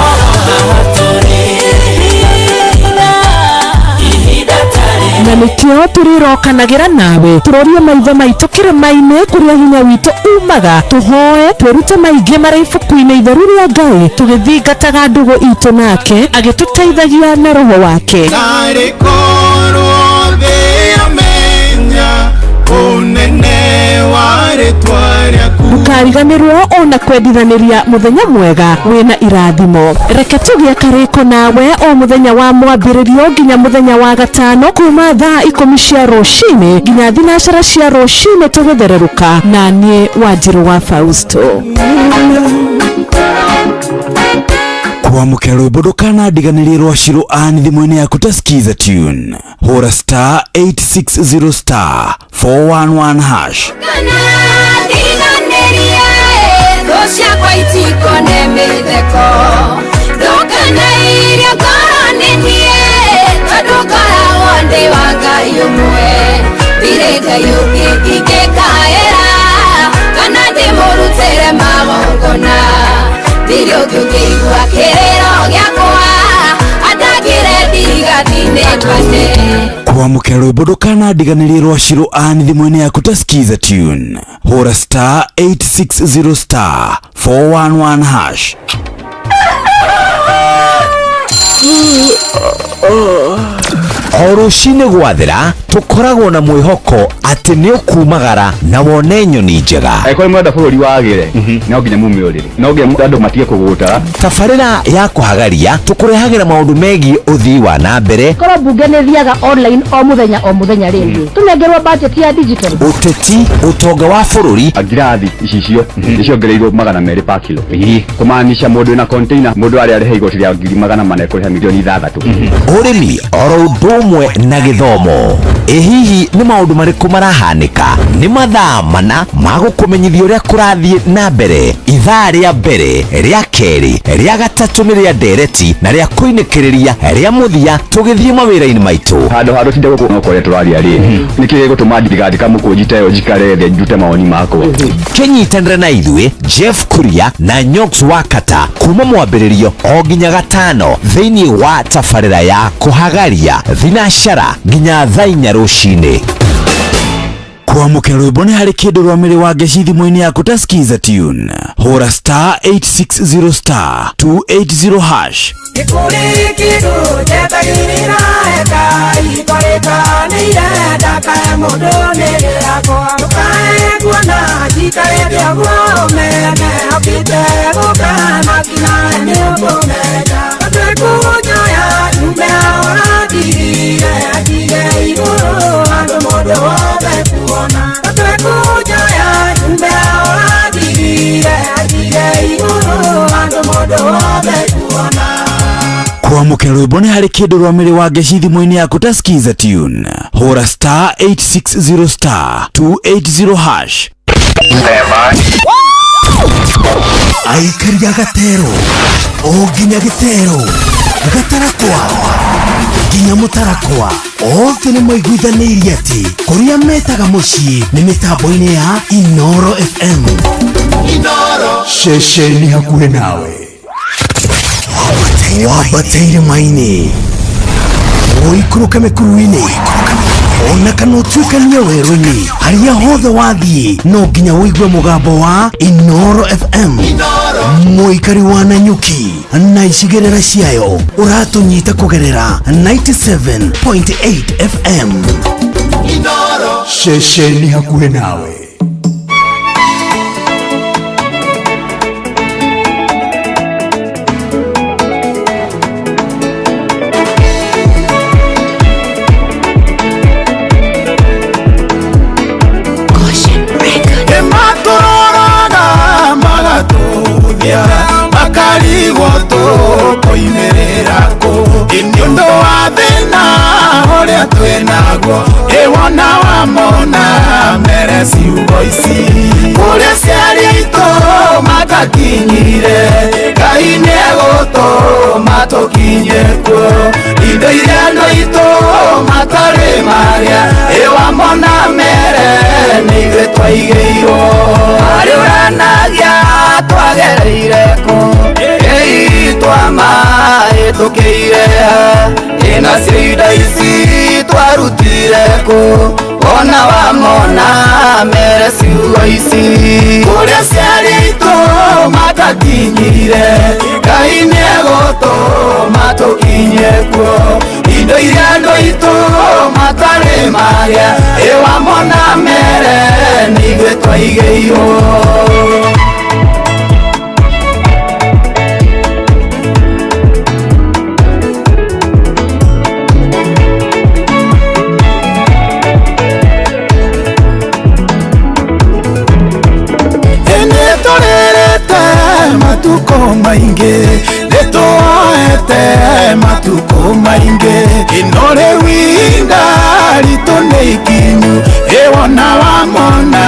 Speaker 9: Na nĩkĩo tũrĩrokanagĩra nawe tũrorie maitho maitũ kĩrĩma-inĩ kũrĩa hinya witũ umaga, tũhoe twĩrute maingĩ marĩ ibuku-inĩ itheru rĩa Ngai tũgĩthingataga ndũgũ itũ nake agĩtũteithagia na roho wake. Ndũkariganĩrwo ona kwendithanĩria mũthenya mwega wĩna irathimo. Reke tũgĩe karĩko nawe o mũthenya wa mwambĩrĩrio nginya mũthenya wa gatano kuma thaa 10 cia rũcinĩ nginya thinacara cia rũcinĩ tũgĩthererũka na niĩ Wanjirũ wa Fausto.
Speaker 7: Kwamũkĩra rwĩmbo ndũkanandiganĩrie rwa Shirũ Ann thimũ-inĩ yaku ta skiza tune hũra star 860 star 411 hash.
Speaker 14: Ciakwa itikone mĩtheko ndũkanairie ngoro nĩniĩ tondũ ngoragwo ndĩ wa Ngai ũmwe, ndirĩ Ngai ũngĩ ingĩkaĩra kana ndĩmũrutĩre magongona, ndirĩ ũngĩ ũngĩigua kĩrĩro gĩakwa andagĩre ndigathinĩkane.
Speaker 7: Kwamũkĩra rwĩmbo ndũkanandiganĩrie rwa Shirũ Ann thimũ-inĩ yaku ta skiza tune hũra star 860 star 411 hash.
Speaker 18: O rũcinĩ gwathĩra tũkoragwo na mwĩhoko atĩ nĩ ũkumagara na wone nyoni njega.
Speaker 10: Angĩkorwo mwenda bũrũri wagĩre no nginya mume ũrĩrĩ, no nginya andũ matige kũgũta.
Speaker 18: Tabarĩra ya kũhagaria tũkũrehagĩra maũndũ megiĩ ũthii wa na mbere.
Speaker 11: Korwo mbunge nĩ thiaga online o mũthenya rĩngĩ tũnengerwo budget ya digital.
Speaker 18: Ũteti, ũtonga wa bũrũri,
Speaker 10: ngirathi icicio nĩciongereirwo 200 per kilo. Kũmaanisha mũndũ wĩna container mũndũ arĩa arĩhe igoti rĩa 400 kũrĩha milioni 6.
Speaker 18: Ũrĩmi oro ũndũ ũmwe na gĩthomo. Hihi nĩ maũndũ marĩkũ marahanĩka? Nĩ mathaa mana ma gũkũmenyithia ũrĩa kũrathiĩ na mbere. Ithaa rĩa mbere, rĩa kerĩ, rĩa gatatũ nĩ rĩa ndereti na rĩa kũinĩkĩrĩria rĩa mũthia tũgĩthiĩ mawĩra-inĩ maitũ.
Speaker 10: Handũ tinde gũkũrĩa tũraria rĩ nĩkĩĩ gũtũma ndigandĩka mũkũnjita yo njikare thĩ njute maoni makwa.
Speaker 18: Kĩnyitanĩre na ithuĩ Jeff Kuria na Nyox Wakata kuma mwambĩrĩrio o nginya gatano thĩinĩ wa tabarĩra ya kũhagaria thinacara nginya thaa 4 rũcinĩ.
Speaker 7: Kwamũkĩra rwĩmbo nĩ harĩ kĩndũ rwa mĩrĩ wa ngeci thimũ-inĩ yaku ta skiza tune hũra star 860 star 280 hash.
Speaker 13: Nĩkũrĩ kĩndũ njethagĩrĩra Ngai twarĩkanĩire ndakahe mũndũ nĩ gĩakwa, ndũkae kuona njikare thĩaguo ũmene okĩte gũkana nginya nĩ ũkũmenya twĩkũnyoya nyumba ũrathire atige igũrũ andũ mũndũ wothe kuona, twĩkũnyoya nyumba ũrathire atige igũrũ andũ mũndũ wothe kuona.
Speaker 7: Kwamũkĩra rwĩmbo nĩ harĩ kĩndũ rwa mĩrĩ wa ngeci thimũ-inĩ yaku ta skiza tune hũra star 860 star 280 hash.
Speaker 17: Aikaria Gatero o nginya Gĩtero, Gatarakwa nginya Mũtarakwa othe nĩ maiguithanĩirie atĩ kũrĩa metaga mũciĩ nĩ mĩtambo-inĩ ya Inoro FM. Inoro ceceni hakuhĩ nawe wambateire maini ũikũrũke mĩkuru-inĩ ona kana utuikanie werũ-inĩ harĩa hothe wathiĩ no nginya wĩigue mũgambo wa Inoro FM. Mũikari wa Nanyuki na icigĩrĩra ciayo ũratũnyita kũgerera 97.8 FM. Inoro ceceni hakuhĩ nawe.
Speaker 13: Makarigwo tukoimerera ku inyondo wa thina uria twinaguo iwona wamona mere ciugo ici kuria ciari itu matakinyire Ngai nĩegũtũma tũkinye kuo indo iria andũ aitũ matarĩ marĩa iwamona mere nĩ ithuĩ twaigĩirwo harĩ ũranagia twagereire ku twamahĩtũkĩire nacio indo ici twarutire ku wona wamona mere ciugo ici kũrĩa ciarĩ itũ matakinyire Ngai nĩegũtũma tũkinye kuo indo iria andũ aitũ matarĩ marĩa wamona mere nĩ ithuĩ twaigĩirwo. Matuko maingi nituoete matuko maingi inore winda rito neikinyu ewona wamona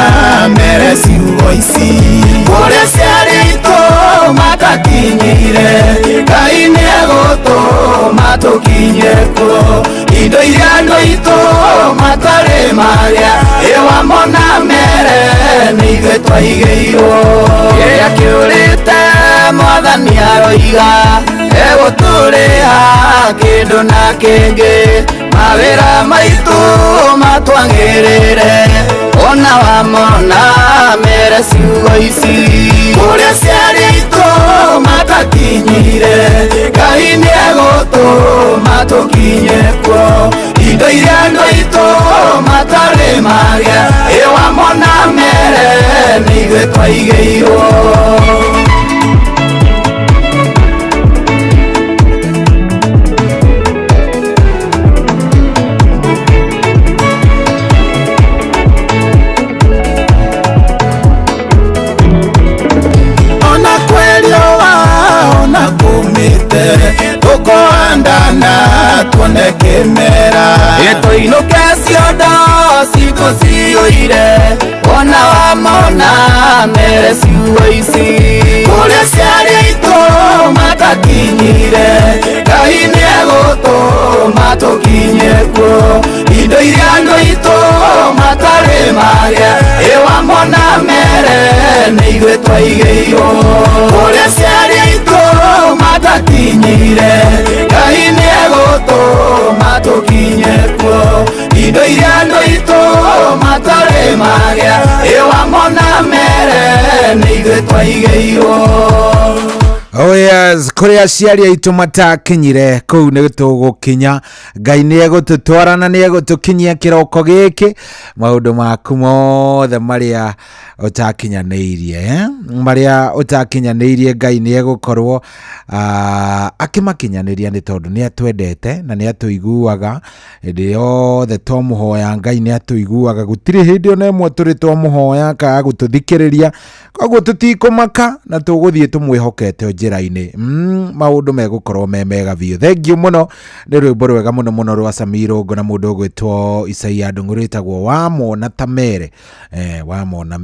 Speaker 13: mere ciugo ici kuria ciarĩ itũ matakinyire Ngai nĩegũtũma tũkinye kuo indo iria andũ aitũ matarĩ marĩa wamona mere nĩ ithuĩ twaigĩirwo kĩrĩa kĩũrĩte Mwathani aroiga egũtũrĩha kĩndũ na kĩngĩ mawĩra maitũ matwagĩrĩre ona wamona mere ciugo ici kũrĩa ciarĩ itũ matakinyire Ngai nĩegũtũma tũkinye kuo indo iria andũ aitũ matarĩ marĩa wamona mere nĩ ithuĩ twaigĩirwo. Tukoandana tuone kĩmera tũinũke ciondo citũ ciyũire ona wamona mere ciugo ici kũrĩa ciarĩ itũ matakinyire Ngai nĩegũtũma tũkinye kuo indo iria andũ aitũ matarĩ marĩa wamona mere nĩ ithuĩ twaigĩirwo kũrĩa ciarĩ itũ matakinyire Ngai nĩegũtũma tũkinye kuo indo iria andũ aitũ matarĩ marĩa wamona mere nĩ ithuĩ twaigĩirwo.
Speaker 12: Oh yes, kuria aciari aitũ matakinyire kũu nĩ tũgũkinya Ngai nĩegũtũtwara na nĩegũtũkinyia kĩroko gĩkĩ maũndũ maku mothe marĩa ũtakinyanĩirie marĩa ũtakinyanĩirie Ngai nĩegũkorwo akĩmakinyanĩria nĩ tondũ nĩatwendete na nĩatũiguaga hĩndĩ yothe twamũhoya Ngai nĩatũiguaga gũtirĩ hĩndĩ ona ĩmwe tũrĩ twamũhoya akaga gũtũthikĩrĩria koguo tũtikũmaka na tũgũthiĩ tũmwĩhokete njĩra-inĩ maũndũ megũkorwo me mega biũ. Thengiũ mũno nĩ rwĩmbo rwega mũno mũno rwa Samirongo na mũndũ ũgwĩtwo Isaia Ndung'u rwĩtagwo wamona ta mere wamona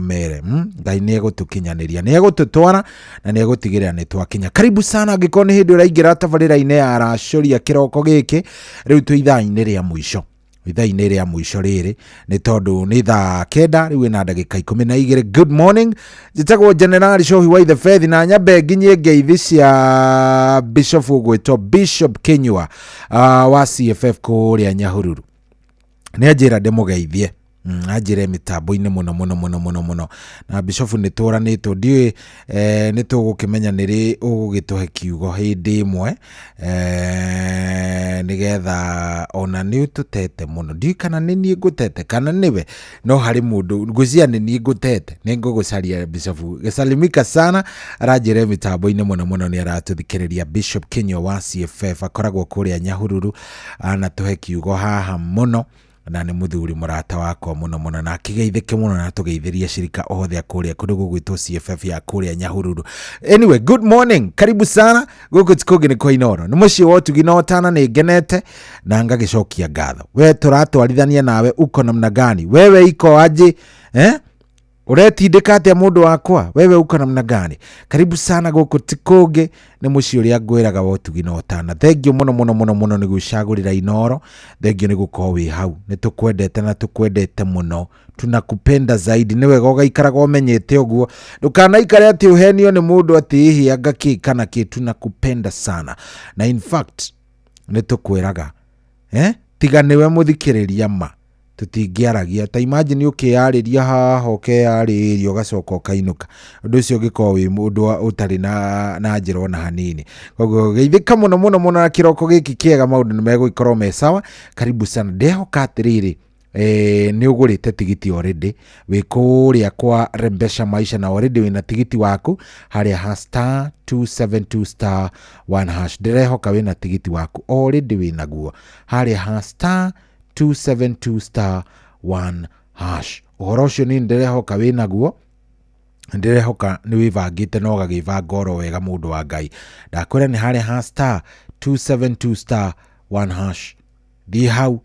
Speaker 12: mere Ngai nĩegũtũkinyanĩria nĩegũtũtwara na nĩegũtigĩrĩra nĩ twakinya. Karibu sana angĩkorwo nĩ hĩndĩ ũraingĩra tabarĩra-inĩ ya Aracoria kĩroko gĩkĩ rĩu twĩ ithaa-inĩ rĩa mũico ithaa-inĩ rĩa mũico rĩrĩ nĩ tondũ nĩ thaa kenda rĩu ĩna ndagĩka 12. Good morning, njĩtagwo General Shohi wa the Faith na nyambe nginyie ngeithi cia Bishop ũgwĩtwo Bishop Kenyua wa CFF kũrĩa Nyahururu. nä anjä ndemugeithie anjire mitambo-inä muno na Bishop nä tå ranä two ndiä nä tå gå kä menya nä rä å gå gä tå he kiugo hä ndä ĩmwe nä getha ona nä tå tete muno ndiä kana nä niä ngå tete kana nä we no harä må ndå ngwĩcia nä niä ngå tete nä ngå gå caria Bishop Gesalimika sana aranjire mitambo-inä muno nä aratå thikä rä ria Bishop Kinyo wa CFF akoragwo kå rä a Nyahururu anatå he kiugo haha muno na nä muthuri murata wakwa muno na akigeithike muno na tugeithirie shirika othe akuria kundu gugwitwo CFF ya kuria Nyahururu. Anyway, good morning, karibu sana guku tikoge ni kwa Inoro ni muci wotu ginotana ni genete na ngagicokia ngatho we turatwarithania nawe uko namna gani wewe iko aje uretindika atia mundu wakwa wewe uko namna gani karibu sana guku tikoge ni muci uria ngwiraga wotu ginotana thengio muno ni gucagurira Inoro thengio ni gukorwo wi hau ni tukwendete na tukwendete muno tunakupenda zaidi ni wega ugaikaraga umenyete uguo ndukanaikare ati uhenio ni mundu ati hihi angaki kana ki tunakupenda sana na in fact ni tukwiraga tiga niwe muthikiriria ma tutingiaragia ta imagine ukiyariria haha ukeyariria ugacoka ukainuka undu ucio ngiko wi mundu utari na njira ona hanini koguo geithika muno na kiroko giki kiega maundu ni meguikorwo me sawa karibu sana ndehoka atiriri ni ugurite tigiti already wi kuria kwa Rembesha Maisha na already wina tigiti waku haria *272*1# ndirehoka wina tigiti waku already wina guo haria *272*1#. Uhoro ucio ni ndirehoka wina guo ndirehoka ni wivangite no gagivanga oro wega mundu wa Ngai ndakwira ni haria *272*1# thi hau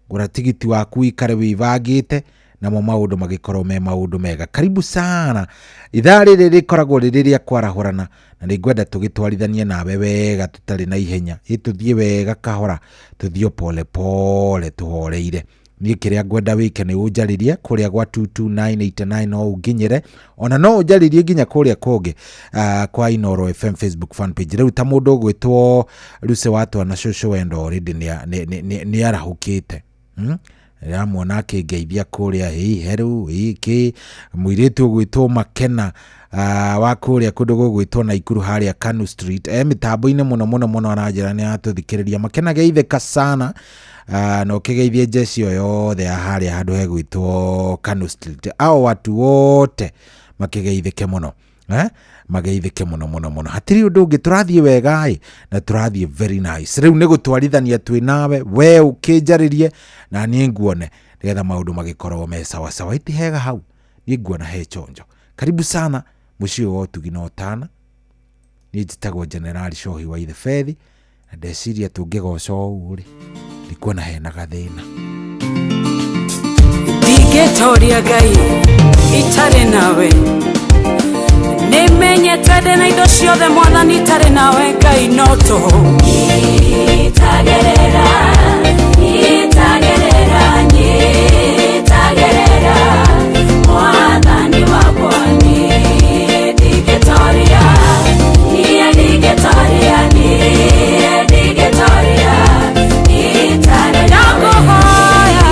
Speaker 12: gura tigiti waku ikare wivangite na maundu magikorwo me maundu mega karibu sana ithaa riri rikoragwo ririria kwarahurana na ningwenda tugitwarithanie nawe wega tutari na ihenya ituthie wega kahora tuthio pole tuhoreire ni kiria ngwenda wike ni unjaririe kuria gwa 22989 no unginyire ona no unjaririe nginya kuria kungi kwa Inoro FM Facebook fan page riu ta mundu gwitwo Luce watu na shosho wendo already ni arahukite ya mwana akingeithia kuria heru iki mwiritu gwitwo Makena wa kuria kundu gugwitwo Naikuru haria Kanu Street mitambo-ini muno aranjira ni atuthikiriria Makena geithika sana no kigeithie jesi yothe haria handu hegwitwo Kanu Street ao watu wote makigeithike muno mageithike muno hatiri undu ungi turathie wega na turathie very nice riu ni gutwarithania twi nawe we ukinjaririe na ni nguone nigetha maundu magikorwo me sawa iti hega hau ni nguona he chonjo karibu sana muci wotu ginotana ni njitagwo General Shohi wa the Fethi na ndeciria tungigoca uri ndikuona hena gathina
Speaker 1: Digetoria Ngai itare nawe nimenyete na indo ciothe mwathani itare nawe Ngai no to itagerera mwathani wakwa ni Digetoria itare nagohoya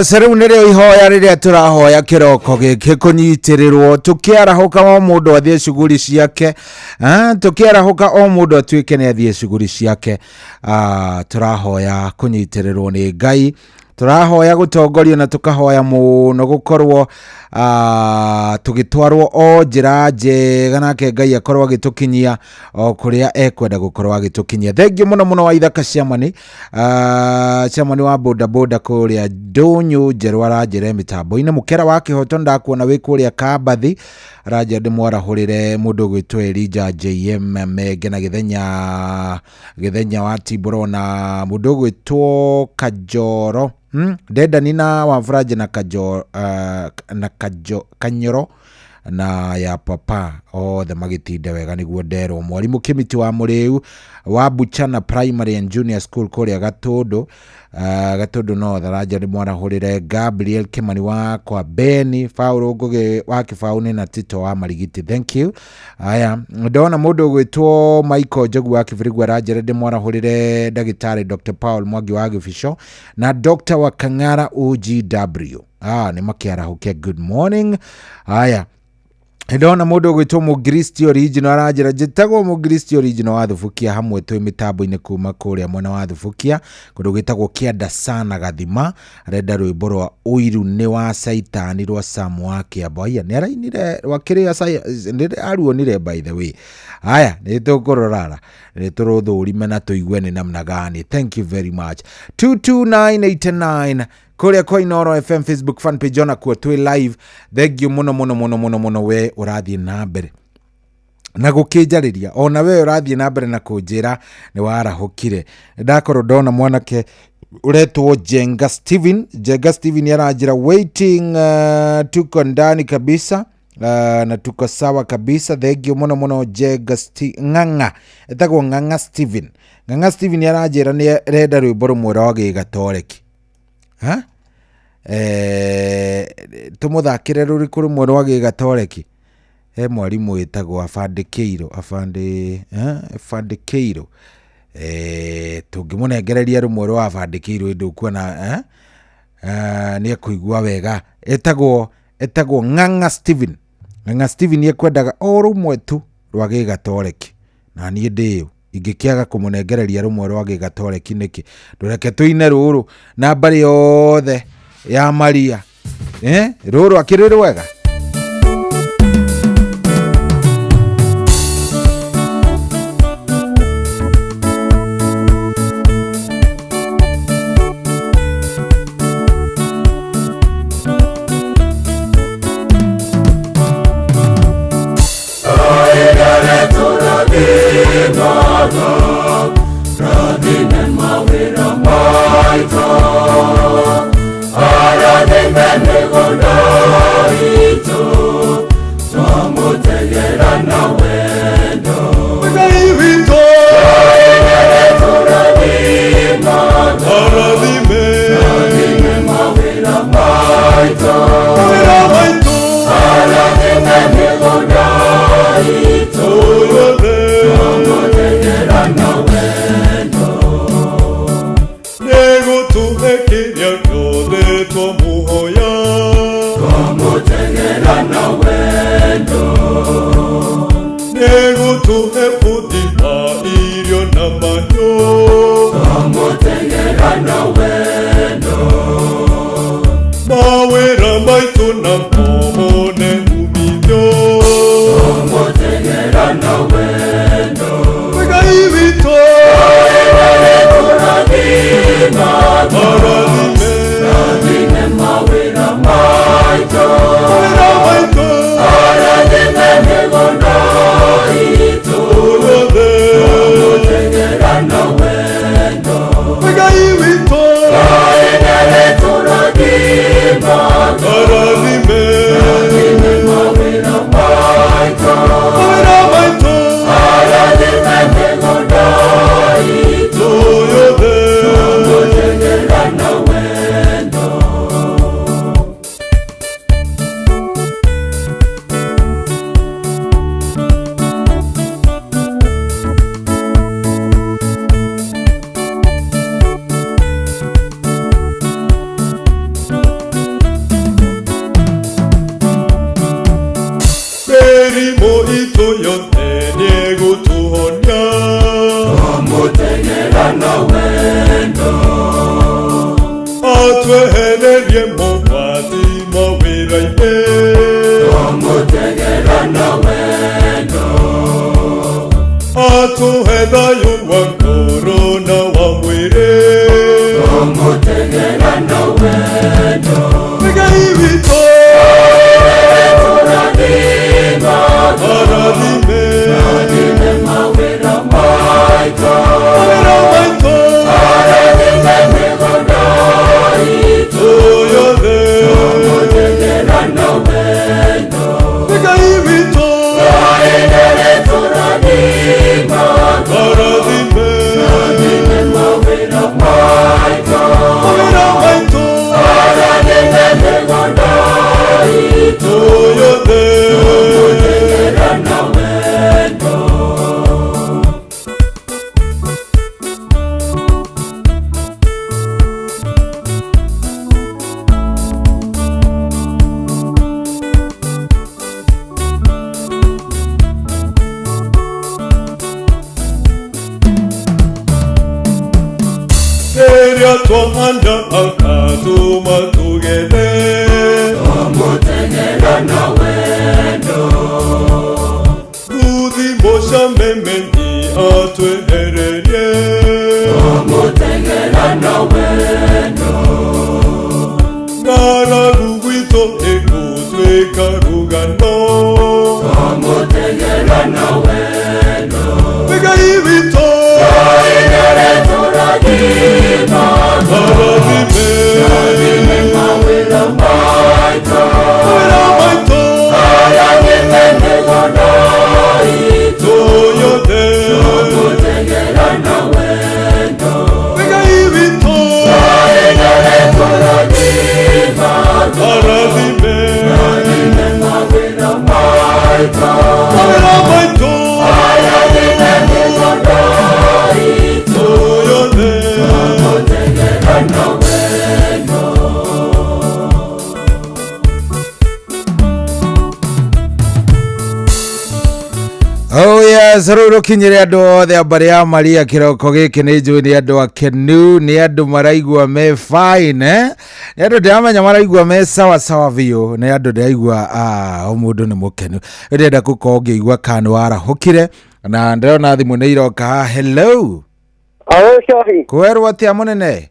Speaker 12: Seru nire ihoya riria turahoya kiroko giki kunyitiriro tukiarahuka o mundu athie shuguri ciake tukiarahuka o mundu atuike ni athie shuguri ciake turahoya kunyitiriro ni Ngai turahoya gutongorio na tukahoya muno gukorwo tugitwarwo o njira njega nake Ngai akorwo agitukinyia o kuria ekwenda gukorwo agitukinyia. Thengi muno wa ithaka ciamani ciamani wa boda boda kuria Ndunyu Njeru aranjire mitambo-ini mukera wa kihoto ndakuona wi kuria Kambathi raja ndimwara hurire mundu gwitwa Elija JM mege na githenya wa Tiburo na mundu gwitwa Kajoro Deda nina wa Furaje na Kanyoro na ya papa the magitinde wega niguo ndero mwalimu Kimiti wa Muriu wa Buchana Primary and Junior School kuria Gatundu no tharaja ni mwana hurire Gabriel Kimani wa kwa Beni Paulo Ngugi wa Kibauni na Tito wa Marigiti. Thank you. Aya ndona mundu gwitwo Michael Jogu wa Kibirigwa rajere ndi mwana hurire Dagitari Dr. Paul Mwangi wa Gifisho na Dr. wa Kangara UGW ni makiarahuke. Good morning. Aya ndona mundu gwitwo Mugristi Original arajira jitagwo Mugristi Original wa Thufukia hamwe twi mitambo-ini kuma kuria mwena wa Thufukia kundu gitagwo Kianda sana Gathima renda rwimbo rwa Uiru ni wa Saitani rwa Samu wa Kiamboia ni arainire wakiria aruonire by the way. Aya ni tukurorara ni turuthurime na tuigue ni namna gani. Thank you very much. 22989 kuria kwa Inoro FM Facebook fan page ona kwa twi live. Thank you muno we urathie na mbere na gukijariria ona we urathie na mbere na kunjira ni warahukire. Ndakoro ndona mwanake uretwo Jenga Steven yarajira waiting tuko ndani kabisa na tuko sawa kabisa. Thank you muno Jenga Nganga etagwo Nganga Steven yarajira ni renda rwimbo rumwe rwa Gigatoreki tumuthakire ruri kuri mwe rwa Gigatoreki mwarimu witagwo Afande Keiro tungimunengereria rumwe rwa Afande Keiro ndu kuona ni kuigua wega etagwo Nganga Steven yekwendaga o rumwe tu rwa Gigatoreki na nie ndio ingikiaga kumunengereria rumwe rwa Gigatoreki niki ndureke tuine ruru na bari yothe ya Maria ruru akiriri wega
Speaker 13: Mawira maito,
Speaker 4: Tugerie mugwati mawira-inĩ tũmũtegera na wendo atũhe thayũ wa ngoro na wa mwĩrĩ tũmũtegera na wendo Ngai witũ tũrathima arathime mawĩra maitũ arathime mĩgũnda itũ yothe tũmũtegera na wendo Ngai witũ tũrathima arathime mawĩra maitũ arathime mĩgũnda itũ yothe tũmũtegera na wendo Seria twahanda akatuma tugethe tũmũtegera na wendo Guthi mũcamemeni atwehererie tũmũtegera na wendo Ng'aragu gwitũ ĩgũtuĩka rũgano tũmũtegera na wendo Ngai witũ tũrathima arathime mawĩra maitũ arathime mĩgũnda itũ yothe tũmũtegera na wendo Ngai witũ tũrathima arathime mawĩra maitũ arathime mĩgũnda itũ yothe tũmũtegera na wendo
Speaker 12: Oh yes, rũrũ kinyire andũ othe ambari ya Maria kĩroko gĩkĩ nĩ njũĩ nĩ andũ akenu, nĩ andũ maraigua me fine nĩ andũ ndĩramenya maraigua me sawa sawa biũ, nĩ andũ ndĩraigua o mũndũ nĩ mũkenu. Ndĩrenda gũkorwo ngĩigua kanũ warahũkire na ndĩrona thimũ nĩ iroka haha. Hello.
Speaker 21: Shohi.
Speaker 12: Kwerwo atĩa mũnene?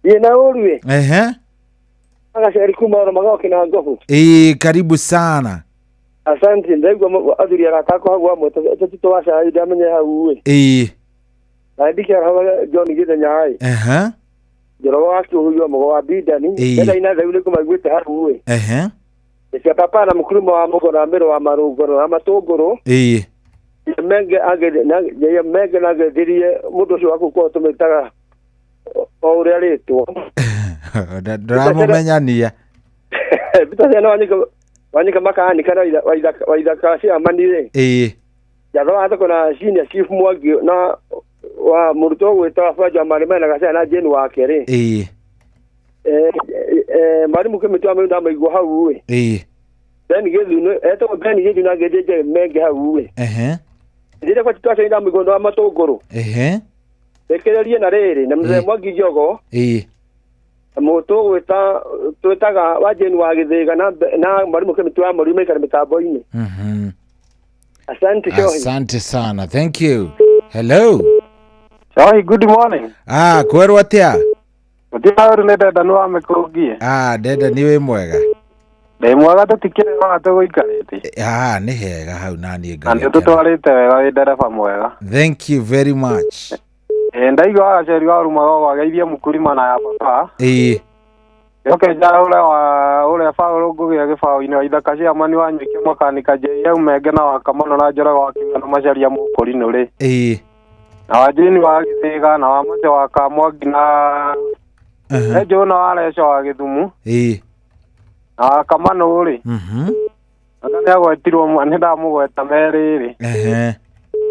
Speaker 21: Yena ũruĩ.
Speaker 12: Agaceri
Speaker 21: kuma ora magoke na ngofu.
Speaker 12: Karibu sana.
Speaker 21: Asante, ndaigua athuri agatako hagwa moto tutwasha idamenye hau na ndikira hawa John Githenya ai joro wake huyo mogo wa bidani ndenda ina zaule kuma gwete hau cia papa na mukuru wa mogo na mbere wa marugoro na matunguru menge agede na ya menge na gedirie mundu cio wako ko tumetaga o uri aritwo
Speaker 12: ndiramumenyania
Speaker 21: bitase no wanyika makani kana waida kasi amanire jalo hata kuna senior chief Mwangi na wa muruto weta faja marima na gasa na jeni wa kere mari mukemitu amu ndama igo hau then gedu no eto ben gedu na gedeje mege hau ndire kwa tutwa ndama igo ndo matogoro ekererie na rere na mzee Mwangi jogo moto weta twetaga wajeni wa githega na marimu kemitua marime kana mitambo-ini. Asante Shohi.
Speaker 12: Asante sana. Thank you. Hello.
Speaker 21: Shohi, good morning.
Speaker 12: Kwerwo atĩa?
Speaker 21: Utia uri deda no amekogie.
Speaker 12: Deda niwe mwega.
Speaker 21: Ndĩ mwega tutikire wa tũgũikarĩte.
Speaker 12: Nĩ hega hau nani ngai.
Speaker 21: Nĩ tũtwarĩte wega wĩ ndereba mwega.
Speaker 12: Thank you very much.
Speaker 21: Ndaigua aceri wa rumago wageithia mukurima na ya papa. Yoke jara ule Paulo ngugia gĩbaũ-inĩ wa ithaka cia mani wanyuikia makanika JM menge na wakamano na njora wakiuga na macaria mũkũri-inĩ rĩ. Na wajini wa gĩthĩga na wa mace wa Kamwangi na ejo na wareco wa Gĩthumu. Na wakamano rĩ. Aka nĩ agwetirwo nĩ ndamũgweta merĩ rĩ.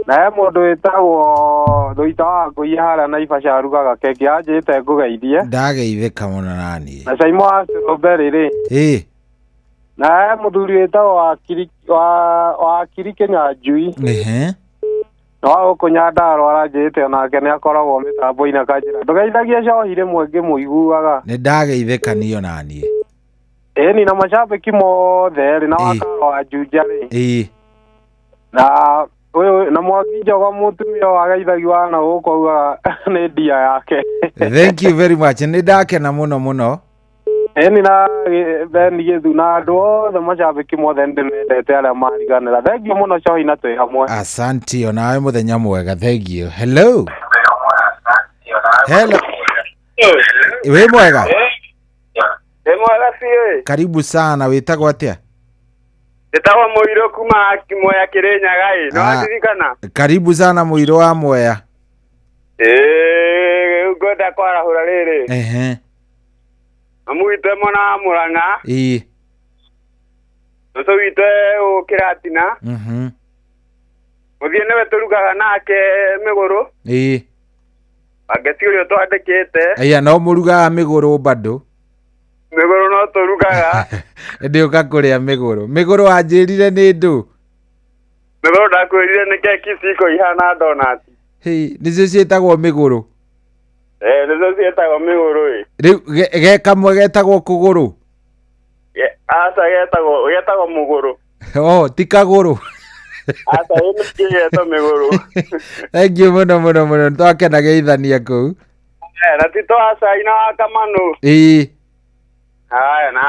Speaker 21: Na mũndũ wĩtagwo Thuita wa Ngũi harĩa Naivasha arugaga keki anjĩte ngũgeithie.
Speaker 12: Ndageithĩka mũno nani.
Speaker 21: Na Caimo wa Strawberry rĩ. Na mũthuri wĩtagwo Wakiri Kĩnyanjui. Na wa gũkũ Nyandarũa aranjĩte onake nĩ akoragwo mĩtambo-inĩ akanjĩra ndũgeithagie Shohi rĩmwe ngĩmũiguaga.
Speaker 12: Nĩ ndageithĩka niĩ onaniĩ.
Speaker 21: Ni na mashabiki mothe ri na wakawa Junjari. Na uyu na Mwangi Njogo mutumia wa Gaithagiwa na guko ni ndia yake.
Speaker 12: Thank you very much. Ni ndakena muno.
Speaker 21: Ni na Ben Githu na andu othe mashabiki mothe ndimendete aria mariganira. Thank you muno Cohi na twi hamwe.
Speaker 12: Asante onawe muthenya mwega. Thank you. Hello. We mwega.
Speaker 21: Mwega siwe.
Speaker 12: Karibu sana, witagwo atia?
Speaker 21: Ndetagwo Muiro kuma Kimoya Kirinyaga no adirikana.
Speaker 12: Karibu sana Muiro wa Moya.
Speaker 21: Ngoda kwara hura riri. Amuite mona Muranga. Nso wite o Kiratina. Muthie newe turugaga nake miguru. Ageti urio twandikite.
Speaker 12: Aya no murugaga miguru bado.
Speaker 21: Miguru no turugaga.
Speaker 12: Ndio kakuria miguru. Miguru anjirire ni ndu.
Speaker 21: Miguru ndakwirire ni keki ciko ihana donut.
Speaker 12: Nicio cietagwo miguru.
Speaker 21: Nicio cietagwo miguru.
Speaker 12: Riu ge kamwe getagwo kuguru.
Speaker 21: Asa getagwo muguru.
Speaker 12: Ti kaguru.
Speaker 21: Asa ni geto miguru.
Speaker 12: Thank you muno. Twakena geithania kuu.
Speaker 21: Na tito asa ina Kamano. Haya na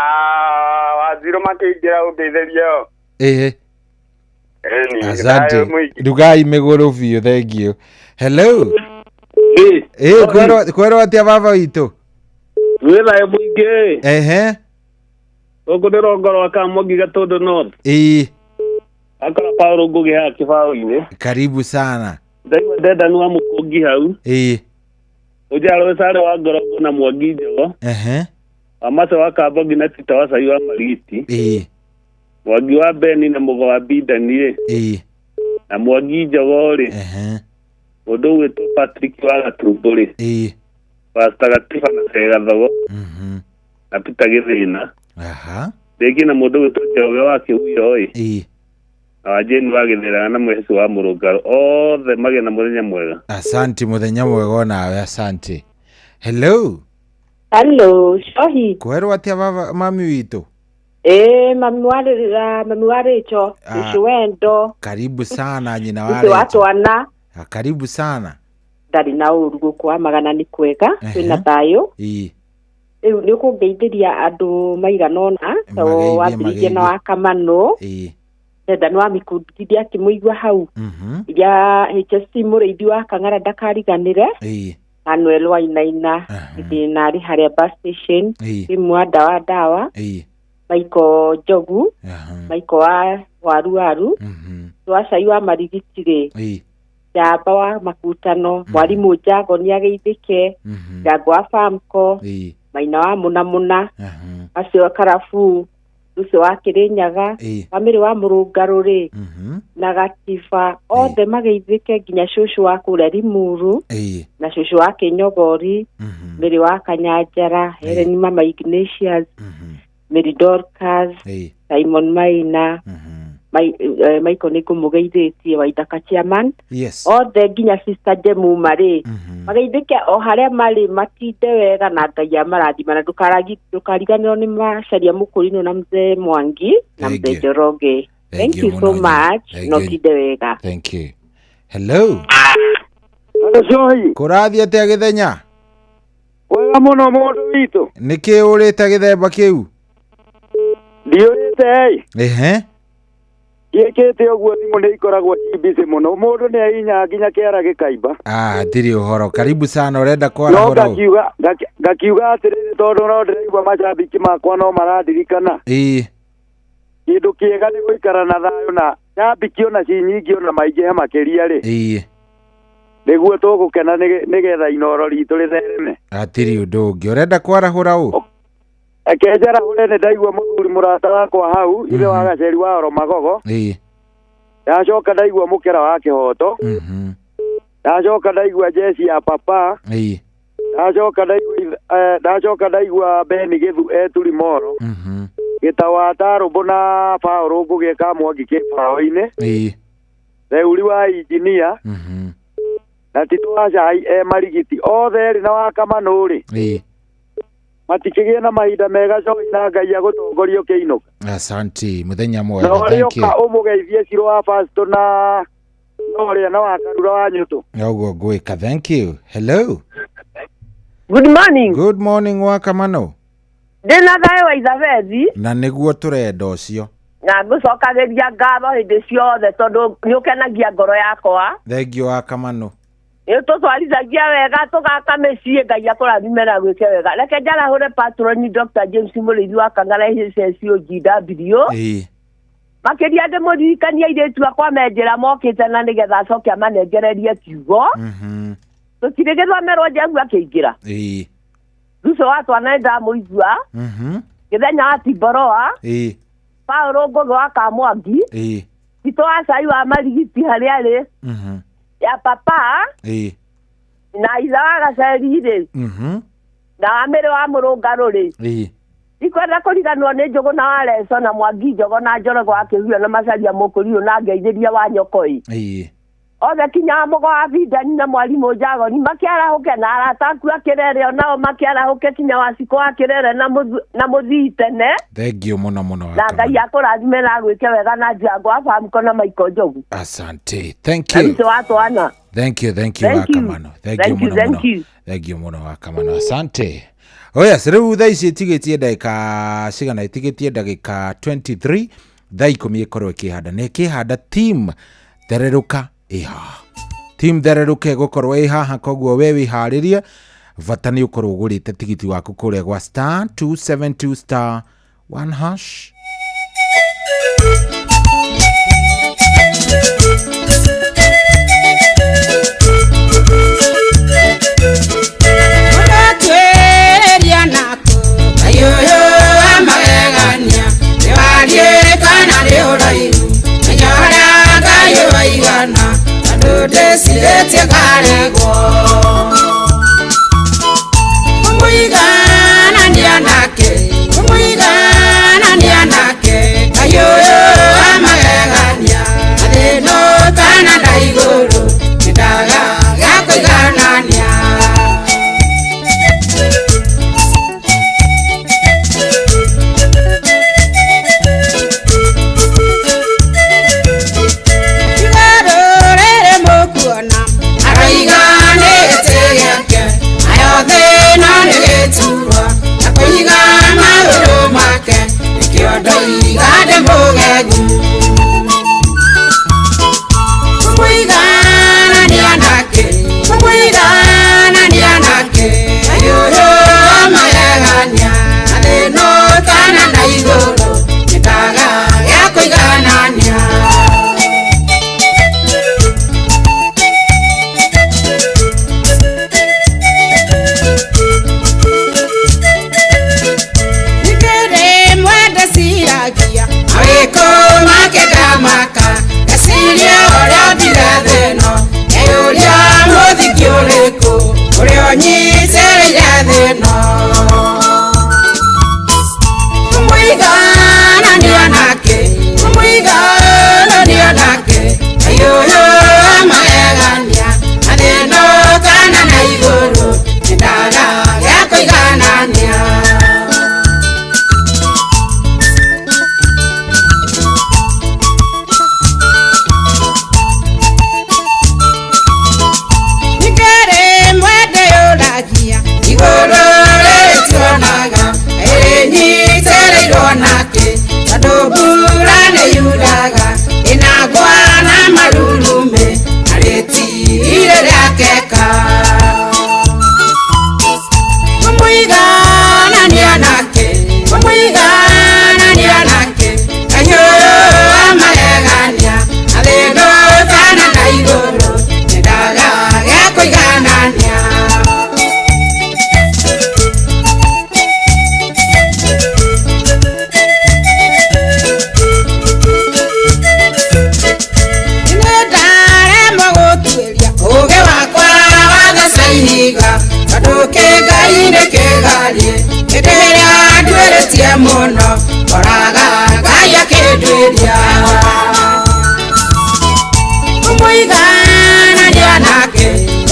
Speaker 21: waziro makigira utetherio.
Speaker 12: Asante. Ndugai miguru biu. Thank you. Hello. Kwero atia baba witũ?
Speaker 21: Wĩra mũingĩ. Gũkũ ndĩrongorwo Kamogi Gatundu North. Akora Paulo Ngugi ha kĩbaũ-inĩ.
Speaker 12: Karibu sana.
Speaker 21: Ndaigua ndendanu wa Mũkũngi hau. Ũnjaro Sare wa Ngorongo na Mwangi Njogo. Amase wa Kambogi na Tita wa Cai wa Mariti. Mwangi wa Beni na Mũgo wa Bindani. Na Mwangi Njogo rĩ. Mũndũ wĩtwo Patrick wa Gatumbũrĩ. Pastor Gatiba na Segathogo. Na Peter Gĩthĩna. Rĩngĩ na mũndũ wĩtwo Njoroge wa Kĩguyo ĩ. Na wa Jane wa Gĩthĩraga na Mweci wa Mũrũngarũ. Othe magĩe na mũthenya mwega.
Speaker 12: Asante, mũthenya mwega onawe. Asante. Hello.
Speaker 2: Hello, Cohi.
Speaker 12: Kwerwo atia baba mami witũ?
Speaker 2: Mami wa Rachel, Wendo.
Speaker 12: Karibu sana nyina wa
Speaker 2: Rachel. Watu wana.
Speaker 12: Karibu sana.
Speaker 2: Ndari na urugu kwa magana ni kwega, twina thayo. Riu ni kungeithiria andu maiganona, so wambiririe na wa Kamano. Ndenda no amikundithia kimuigua hau. Ya HSC Mũrĩithi wa Kang'ara ndakariganire. Manuel Wainaina, ndina ari haria bus station, imwanda wa dawa. Maiko Njogu, Maiko wa Waru, Cai wa Marigitire. Jamba wa Makutano, Mwarimu Njago ni ageithike, Njago wa Famco, Maina wa Munamuna, acio wa Karabu, Lucio wa Kirinyaga, Family wa Mũrũngarũ na Gatiba, othe mageithike nginya cũcũ wa kũrĩa Limuru, na cũcũ wa Kĩnyogori, Mary wa Kanyanjara, Helen Mama Ignatius, Mary Dorcas, Simon Maina, Maiko nĩ ngũmũgeithĩtie wa Ithaka Chairman. Othe nginya Sister Jemu marĩ mageithĩke o harĩa marĩ matinde wega na Ngai amarathima na ndũkariganĩrwo nĩ Macharia Mũkũrinũ na Mzee Mwangi na Mzee Njoroge. Thank you so much. No tinde wega.
Speaker 12: Thank you. Hello.
Speaker 21: Cohi.
Speaker 12: Kũrathiĩ atĩa Gĩthenya?
Speaker 21: Wega mũno mũndũ witũ.
Speaker 12: Nĩkĩ ũrĩte gĩthemba kĩu?
Speaker 21: Ndiũrĩte Gĩkĩte ũguo thimũ nĩ ikoragwo busy mũno. Mũndũ nĩ ahinya nginya kĩara gĩkaimba.
Speaker 12: Ndirĩ ũhoro. Karibu sana, ũrenda kwara horo.
Speaker 21: Ngakiuga atĩrĩrĩ tondũ no ndĩraigua macambiki makwa no marandirikana. Kĩndũ kĩega nĩ gũikara na thayũ na nyambiki ona ci nyingĩ ona maingĩhe makĩria rĩ. Nĩguo tũgũkena nĩgetha inoro ritũ rĩthereme.
Speaker 12: Hatirĩ ũndũ ũngĩ. Ũrenda kwarahũra ũ?
Speaker 21: Kenjara hũre nĩ ndaigua mũthuri mũrata wakwa hau, ithe wa Gaceri wa Oromagogo. Ndacoka ndaigua mũkera wa Kĩhoto. Ndacoka ndaigua Jesi ya Papa. Ndacoka ndaigua Beni Gĩthu eturi Moro. Gĩtawa Tarũmbũ na Paũlũ Ngugi Kamwangi kĩbaũ-inĩ. Theuri wa injinia. Na Tito wa Cai Marigiti. Othe erĩ na wa Kamanũ rĩ.
Speaker 19: matikigie na mahinda mega coki na Ngai agutongoria ukiinuka.
Speaker 12: Asante muthenya mwega.
Speaker 19: Thank you. Umugeithie Ciro wa Fasto na Noria na Wakarura wa Nyutu.
Speaker 12: Yogo gwika. Thank you. Hello.
Speaker 22: Good morning.
Speaker 12: Good morning Wakamano.
Speaker 22: Ndina thayo wa Ithaveti.
Speaker 12: Na niguo turenda ucio.
Speaker 22: Na ngucokagiria ngatho hindi ciothe tondu ni ukenagia ngoro yakwa.
Speaker 12: Thank you Wakamano.
Speaker 22: Tutwarithagia wega tugaka mĩciĩ Ngai akũrathime na gwĩke wega. Reke njarahũre patroni Dr. James Mũrĩithi wa Kang'ara HSOGW. Makĩria ndĩmũririkania airĩtu akwa me njĩra mokĩte na nĩgetha acoke amanengererie kiugo. Tũtirĩ gĩthomerwo Njegu akĩingĩra. Ruco wa twana ndamũigua. Gĩthenya wa Timboroa. Paulo Ngũgĩ wa Kamwangi. Tito wa Cai wa Marigiti harĩa arĩ. Ya papa na itha wa Gaceri na Amĩrĩ wa Mũrũngarũ ikwenda kũriganwo nĩ Njũgũ na Waleso na Mwangi Njogo na Njoroge wa Kĩhuyo na Macharia Mũkũriũ na Ngeithĩria wa Nyokoi othe kinya Mũgo wa Bindani na Mwarimũ Njagoni makĩarahũke na arata aku Kĩrere onao makĩarahũke kinya Waciko wa Kĩrere na Mũthii tene.
Speaker 12: Thank you muno muno.
Speaker 22: Na Ngai akũrathime na gwĩke wega na Njango wa Famko na Maiko Njogu.
Speaker 12: Asante. Thank you. Thank you Wakamano. Thank you muno Wakamano. Asante. Oya rĩu thaa ici tigĩtie ndagĩka cigana tigĩtie ndagĩka 23 thaa 10 ĩkorwo ĩkĩhanda nĩ ĩkĩhanda team Thereruka iha. Team Thereruka gũkorwo ihaha koguo we wĩharĩrie bata nĩ ũkorwo ũgũrĩte tigiti waku kũrĩa gwa *272*1#.
Speaker 13: Silete karego Umuigana ndianake Umuigana ndianake Ayoyo amagegania Adeno kana ndaiguru Kidaga yakwiganania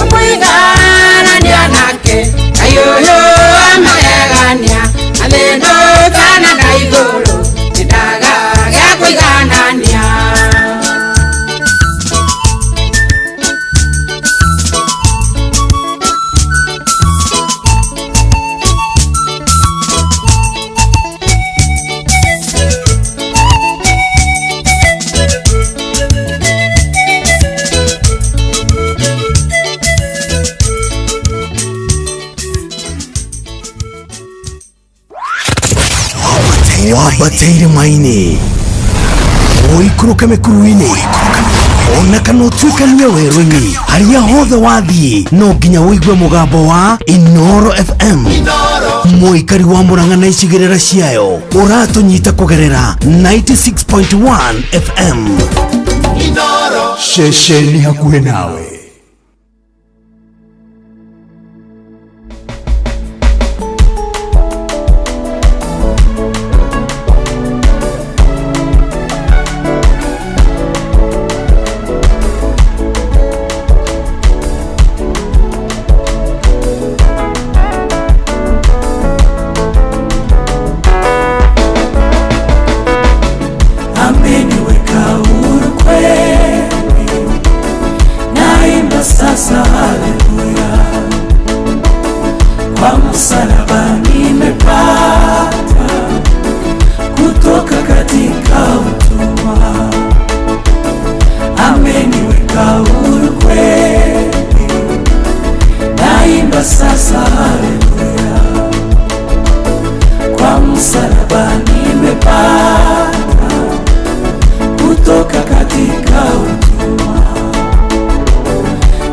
Speaker 13: Umuigana ndianake ayoyo amagegania wendo kana na iguru ndaga gya kuiganania
Speaker 17: Wabateire maini oikuruka mekuruini ona kana utuikania werũ-inĩ harĩa hothe wathiĩ no nginya wĩigue mũgambo wa Inoro FM mũikari wa Mũrang'a na icigĩrĩra ciayo ũratũnyita kũgerera 96.1 FM Inoro ceceni hakuhĩ nawe.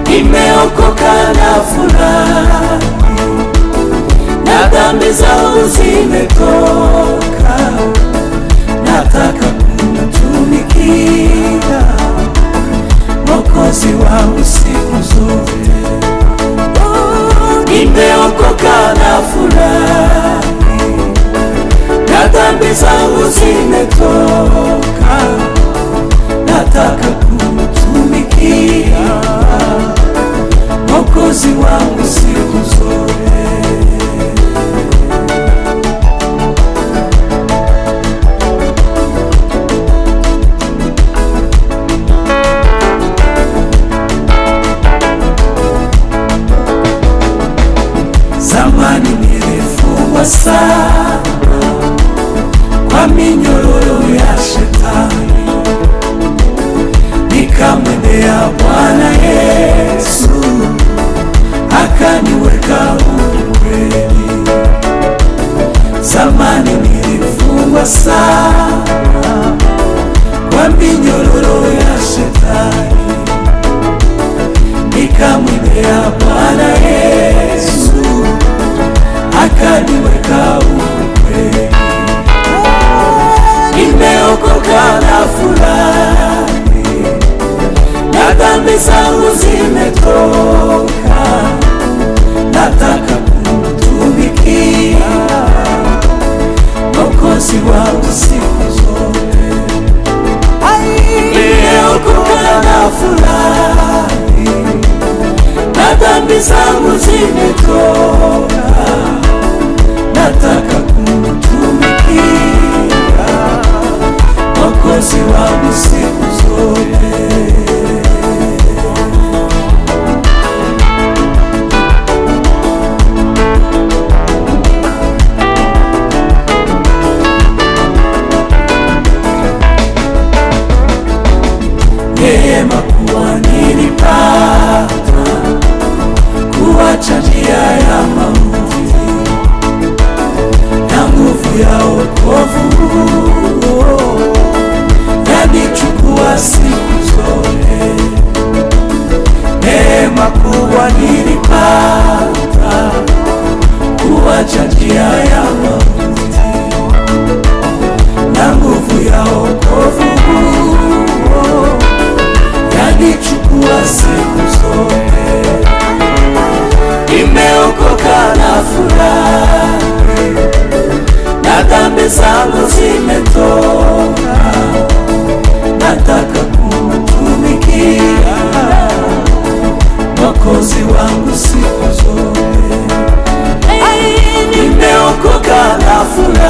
Speaker 13: Nimeokoka na furaha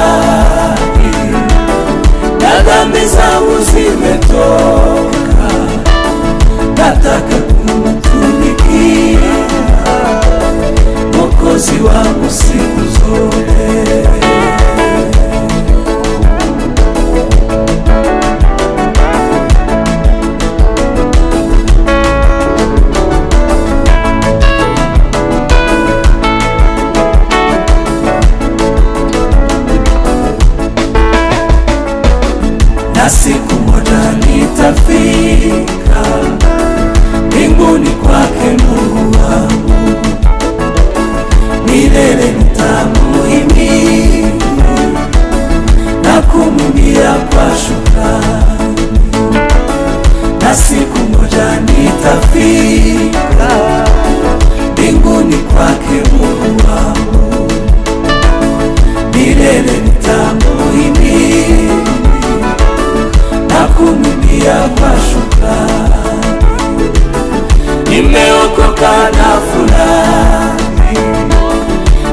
Speaker 13: kufika mbinguni kwake Mungu wangu, milele nitamuhimidi na kumwimbia kwa shukrani. Nimeokoka na fulani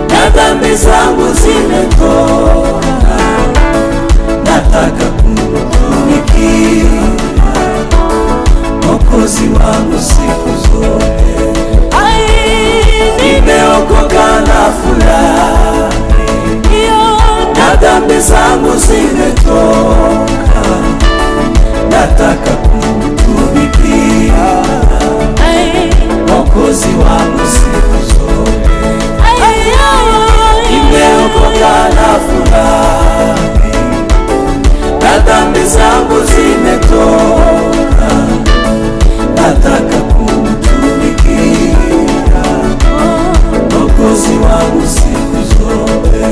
Speaker 13: na dhambi zangu zimetoka, nataka kumtumikia Mwokozi wangu siku zote. Nimeokoka na fulani na dhambi zangu zimetoka, nataka kumtumikia Mwokozi wangu siku zote. Nimeokoka na fulani na dhambi zangu zimetoka, nataka kumtumikia Mwokozi wangu siku zote.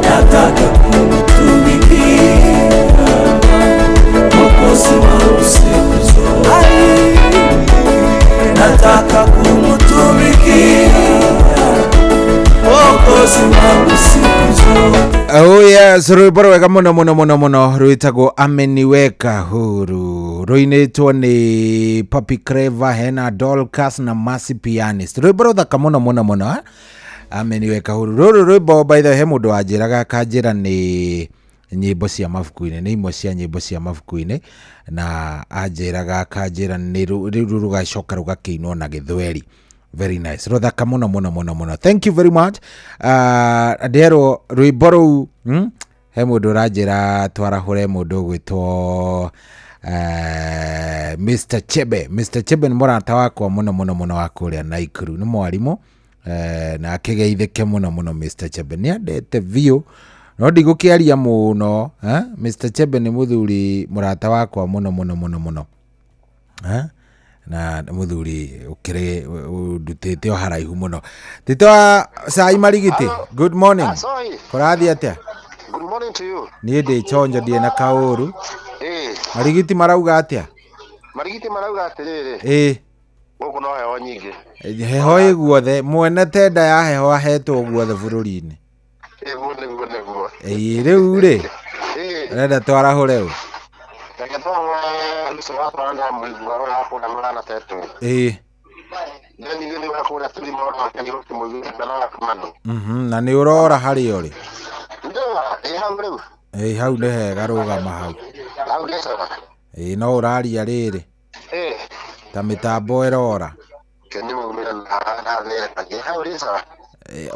Speaker 13: Nataka kumtumikia Mwokozi wangu siku zote. Nataka kumtumikia Mwokozi wangu siku zote.
Speaker 12: Oh yes, rwimbo rwega muno muno muno muno rwitagwo ameniweka huru, rwinitwo ni Papi Clever, Hena Dorcas na Mercy Pianist. Rwimbo ruthaka muno muno muno ameniweka huru. Ruru rwimbo by the way mundu wanjiraga akanjira ni nyimbo cia mabuku-ini, ni imwe cia nyimbo cia mabuku-ini, na anjiraga akanjira ni riu rugacoka rugakiinwo na githweri. Very nice. Ruthaka muno muno muno muno. Thank you very much. Ndero rwimbo ruu he mundu uranjira twarahure mundu gwitwo Mr. Chebe. Mr. Chebe ni murata wakwa muno muno muno wa kuria Naikuru, ni mwarimu na akigeithike muno muno. Mr. Chebe ni andete view no ndigukiaria muno. Mr. Chebe ni muthuri murata wakwa muno muno muno muno, na muthuri ukire ndutite o haraihu muno. Titwa Sai Marigiti, good morning. Kurathi atia?
Speaker 5: Good morning to you.
Speaker 12: Ni ndi chonjo die na kauru. Marigiti marauga atia?
Speaker 5: Marigiti marauga atiriri. Guku no heho nyingi.
Speaker 12: Heho iguothe mwene tenda ya heho ahetwo guothe bururi-ini.
Speaker 5: Guo.
Speaker 12: Riu ri. Renda twarahure u. Na ni urora hari uri? Hau ni hega, rugama hau. No uraria riri ta mitambo irora.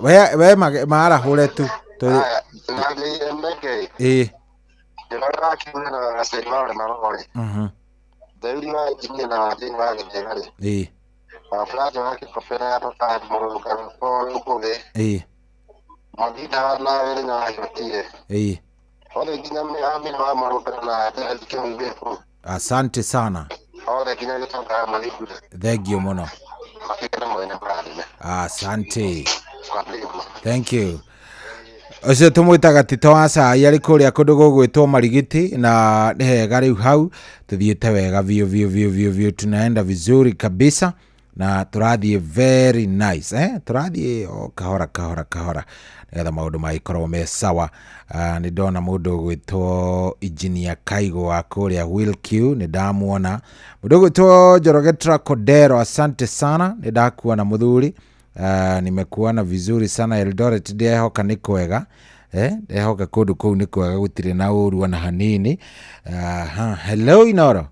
Speaker 12: We marahure tu. Asante sana. Thank you muno. Asante. Thank you. Ucio tumwitaga Tito wa Cai ari kuria kundu gugwitwo Marigiti, na ni hega riu hau tuthiite wega vio tunaenda vizuri kabisa na turathie very nice. Turathie kahora nigetha maundu magikorwo me sawa. Ni ndona mundu gwitwo Engineer Kaigo wa kuria Wilq, ni ndamuona mundu gwitwo Njorogetra Kodero. Asante sana, ni ndakuona muthuri. Nimekuona vizuri sana Eldoret, ndehoka ni kwega. Ndehoka kundu kuu ni kwega, gutire na uru na hanini. Hello Inoro.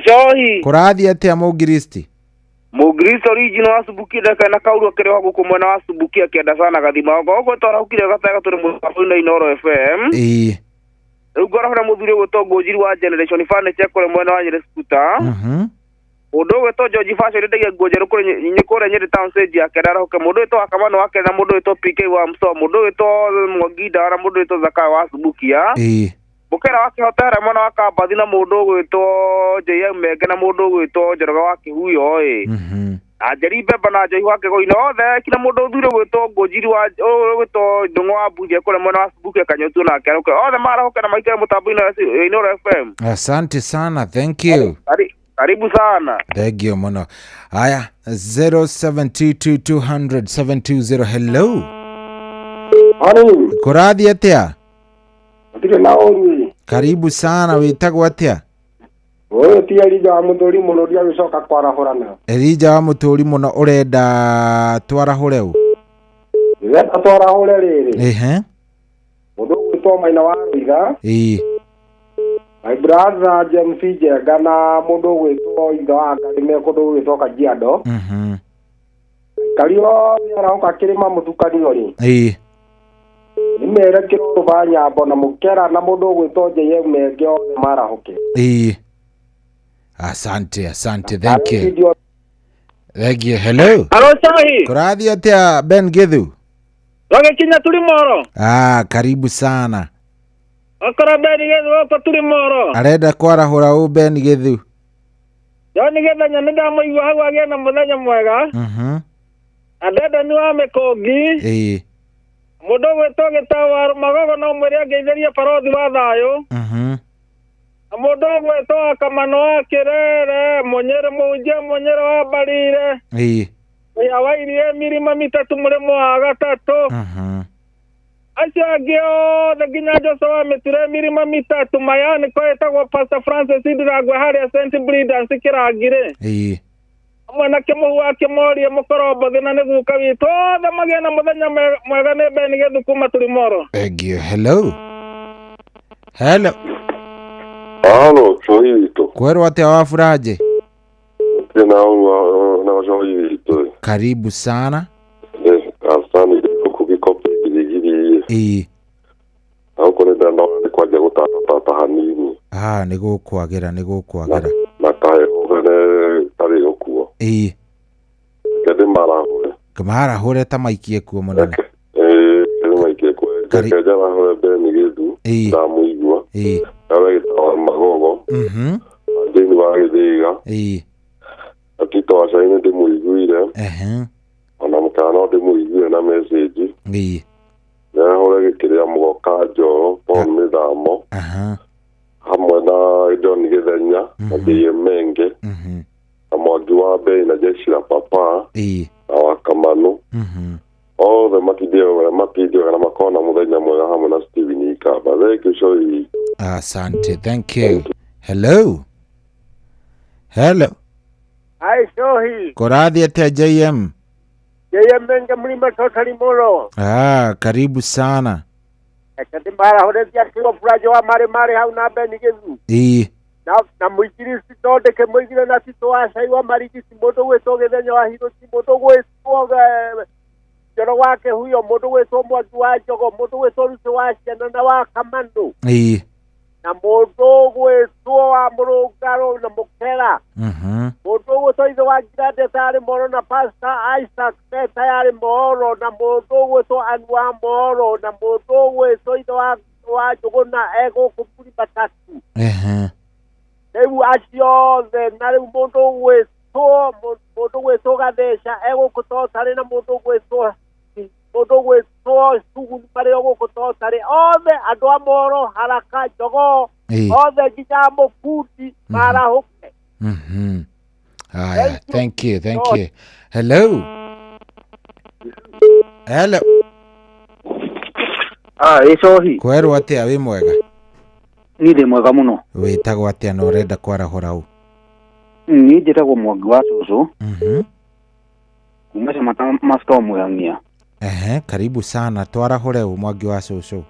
Speaker 21: Shohi.
Speaker 12: Kurathi atia Mugiristi?
Speaker 21: Mugiristi original asubuki daka na kauru kere hagu kumona asubuki akienda sana gathima ogo tora ukire gataka turi mu Inoro FM. Ugora hora muthuri gutongo njiri wa Generation Furniture kore mwena wa Nyeri Scooter. Mundu wetwo George Fashion ndege ngojeru kuri nyikore Nyeri town stage ya kerara ke mundu wetwo akamano wake na mundu wetwo PK wa Mso, mundu wetwo Mwagida na mundu wetwo Zaka wa asubuki ya bukera wake hotera mwana wakabathi na mundu wetwo JM Mege na mundu wetwo Njoroge wake huyo ajeribe bana joi wake go ino the kina mundu thuro wetwo ngojiri wa wetwo ndungo wa buje kule mwana wa asubuki akanyotu na keroke othe mara hoka na maikere mutambo Inoro FM.
Speaker 12: Asante sana, thank you.
Speaker 19: Karibu sana.
Speaker 12: Thank you muno. Haya 0722200720. Hello.
Speaker 3: Halo.
Speaker 12: Kurathi atia?
Speaker 3: Ndire na uri.
Speaker 12: Karibu sana, witagwo atia?
Speaker 3: Oyo ti Elija wa Muthuri muno dia gucoka kwarahura na.
Speaker 12: Elija wa Muthuri muno urenda twarahore u?
Speaker 3: Ndĩrenda twarahore rĩrĩ.
Speaker 12: Ehe.
Speaker 3: Mũndũ gwĩtwo Maina wa Rũiga. My brother James Njenga na mũndũ gwĩtwo ithe wa Ngai me kũndũ gwĩtwo Kajiado. Kario nĩarahoka kĩrĩma mũtukanio rĩ. Nimere kĩrũrũ ba Nyambo na Mũkera na mũndũ gwĩtwo JM Menge othe marahoke.
Speaker 12: Asante. Thank you. Thank you. Hello.
Speaker 20: Alo sahi.
Speaker 12: Kurathi atia Ben Githu?
Speaker 20: Wagekinya tuli moro.
Speaker 12: Karibu sana.
Speaker 20: Akora Ben Githu wako tuli moro.
Speaker 12: Arenda kwarahura u Ben Githu?
Speaker 20: Yoni gethanya nindamuigua hau agena muthenya mwega. Adeda ni wa Mĩkũngi. Mũndũ gwĩtwo Gĩtawa Magogo no mwĩre angeithĩrie barothi wa thayũ. Mũndũ gwĩtwo Kamano wa Kĩrere, Mũnyere Mũnje, Mũnyere wa Mbarire. Ya wairie mirima mitatu mũrĩmo wa gatatũ. Acio angĩ othe nginya Joshua Mĩture mirima mitatu mayani ko etagwo Pastor Francis Ndirangwe harĩa St. Bridance Kĩrangire. Amwe na Kĩmũhu wa Kĩmorie Mũkorombo thina nĩ guka witũ othe magĩe na mũthenya mwega nĩ Ben Githu kuma Tulimoro.
Speaker 12: Thank you. Hello. Hello.
Speaker 23: Halo, Choito.
Speaker 12: Kwero atia wa Furaje?
Speaker 23: Tena na Choito.
Speaker 12: Karibu sana.
Speaker 23: Asante kukikopa gigi. Auko nenda na kwaje gutata hanini.
Speaker 12: Nigukwagera.
Speaker 23: Matae ogene tari okuo. Kede marahure.
Speaker 12: Kamarahure tamaikie kuo munene.
Speaker 23: Kede maikie kuo. Kede marahure Ben Githu. Ndamuigua. Awe Gĩtawa Magogo. Ndini wa Gĩthĩga. Atito wa Caina ndĩmũiguire. Ona Mũkana ndĩmũiguire na message. Nĩahũre gĩkĩrĩa Mũgoka Njoro Paul Mĩthamo. Hamwe na John Gĩthenya na JM Menge. Na Mwangi wa Mbei na Jeshi la Papa. Na wa Kamano. Othe matidio na makona mũthenya mwega hamwe na Steven Ikamba. Thank you so much.
Speaker 12: Asante. Thank you. Hello.
Speaker 20: Hai Shohi.
Speaker 12: Kurathi atia JM?
Speaker 20: JM Menge mlima totally moro.
Speaker 12: Karibu sana.
Speaker 20: Ekati mara horetia kiro furajo wa mare hau na Ben Githu. Na muigirisi tondeke muigire na situacia wa marigisi mũndũ gwĩtwo Gĩthenya wa Hiroshi, mũndũ gwĩtwo Njoro wake huyo, mũndũ gwĩtwo Mwangi wa Njogo, mũndũ gwĩtwo Rusi wa Ciana na wa Kamano. Na mũndũ gwĩtwo wa Mũrũngaro na Mũkera. Mũndũ gwĩtwo ithe wa Ngirande tayari moro na Pastor Isaac tayari moro, na mũndũ gwĩtwo Anwa moro, na mũndũ gwĩtwo ithe wa Njũgũna egũkũ Batatu. Rĩu acio othe na rĩu mũndũ gwĩtwo Gatheca egũkũ Totarĩ na mũndũ gwĩtwo Suguni marĩ gũkũ Totarĩ, othe andũ a Moro, Haraka, Njogo, othe nginya Mũkundi marahũke.
Speaker 12: Thank you. Hello.
Speaker 24: Shohi.
Speaker 12: Kwero atia wi mwega?
Speaker 24: Ni ndi mwega muno.
Speaker 12: Witagwo atia na urenda kwarahura u?
Speaker 24: Ni njĩtagwo Mwangi wa Cũcũ. Kuma Camata Masto Mũyang'ia.
Speaker 12: Karibu sana, twarahure u Mwangi wa Cũcũ.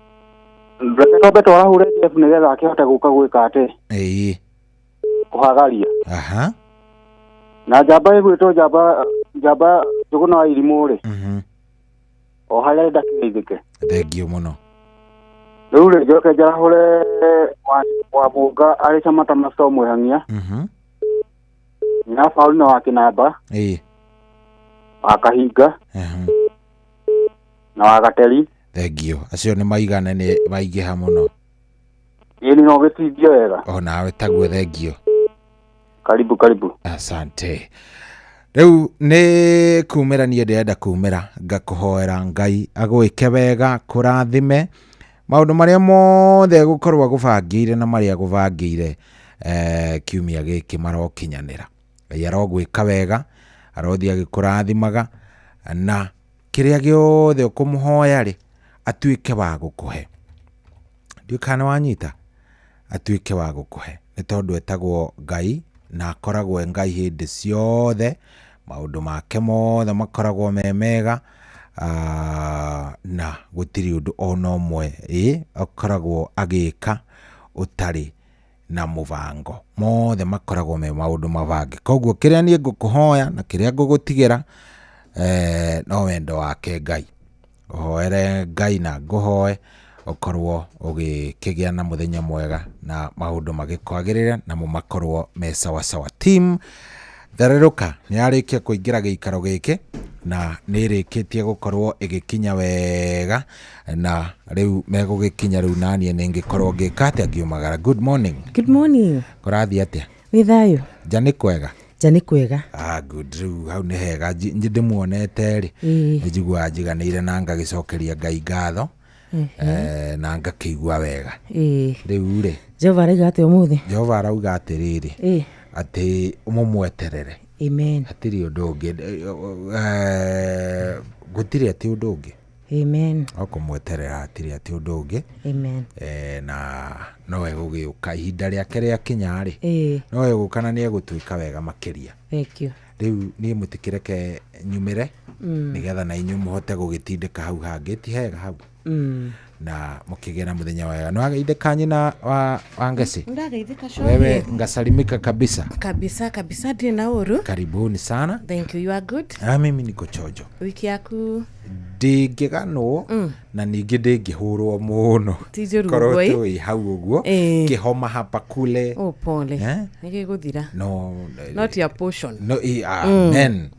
Speaker 24: Reke twambe twarahure Jeff nĩgetha akĩhote gũka gwĩka atĩ. Kũhagaria. Na njamba ĩgwĩtwo njamba Njũgũna wa Irimũ rĩ. O harĩa ndakĩgeithĩke.
Speaker 12: Thank you muno.
Speaker 24: Rĩu rĩ njoke njarahure wa Mũnga arĩ Camata Masto Mũyang'ia. Na Paulina wa Kĩnamba. Wa Kahinga. Na wa Gateri.
Speaker 12: Thank you. Acio nĩ maigana nĩ maingĩha mũno.
Speaker 24: Ĩni no gĩtithio wega.
Speaker 12: Nawe taguo thank you.
Speaker 24: Karibu.
Speaker 12: Asante. Rĩu nĩ kumĩra niĩ ndĩrenda kumĩra ngakũhoera Ngai agwĩke wega, kũrathime maũndũ marĩa mothe gũkorwo agũbangĩire na marĩa agũbangĩire kiumia giki marokinyanira. Ngai arogwika wega, arothia gikurathimaga, na kiria giothe ukumuhoya ri atuike wa gukuhe. Ndukana wanyita atuike wa gukuhe. Ni tondu etagwo Ngai na akoragwo Ngai hindi ciothe, maundu make mothe makoragwo memega, na gutiri undu ona umwe akoragwo agika utari na mubango. Mothe makoragwo me maundu mabange. Koguo kiria nie ngukuhoya na kiria ngugutigira no wendo wake Ngai. Hoere Ngai na nguhoe ukorwo ugikigia na muthenya mwega na maundu magikwagirira na mumakorwo me sawa sawa. Team Thereruka ni arikia kuingira giikaro giki na nirikitie gukorwo igikinya wega, na riu megugikinya riu nanie ningikorwo ngikate ngiumagara. Good morning.
Speaker 6: Good morning.
Speaker 12: Kurathi atia?
Speaker 6: Ni thayo.
Speaker 12: Jani kwega?
Speaker 6: Jani kwega.
Speaker 12: Good. Riu hau ni hega ndimuonete ri njigua njiganire na ngagicokeria Ngai ngatho na ngakigua wega. Riu ri
Speaker 6: Jehova arauga ati umuthi?
Speaker 12: Jehova arauga atiriri ati umumweterere.
Speaker 6: Amen.
Speaker 12: Atiri undu ungi gutiri ati undu ungi.
Speaker 6: Amen.
Speaker 12: Okumweterera atiri ati undu ungi.
Speaker 6: Amen.
Speaker 12: Na nowe gugiuka ihinda riake ria kinya ri nowe gukana ni egutuika wega makiria.
Speaker 6: Thank you.
Speaker 12: Riu ni mutikireke nyumire nigetha na inyu muhote gugitindika hau hangi ti hega hau na mukigera muthenya wega. No ageithika nyina wa Ngesi?
Speaker 6: Ndageithika shohi.
Speaker 12: Wewe ngasalimika kabisa.
Speaker 6: Kabisa ndi na uru.
Speaker 12: Karibuni sana.
Speaker 6: Thank you. You are good?
Speaker 12: Mimi niko chojo.
Speaker 6: Wiki yaku
Speaker 12: ndingigano na ningi ndingihurwo muno. Korwo tui hau uguo kihoma hapa kule.
Speaker 6: Oh pole. Nigiguthira.
Speaker 12: No,
Speaker 6: not your portion.
Speaker 12: No, amen.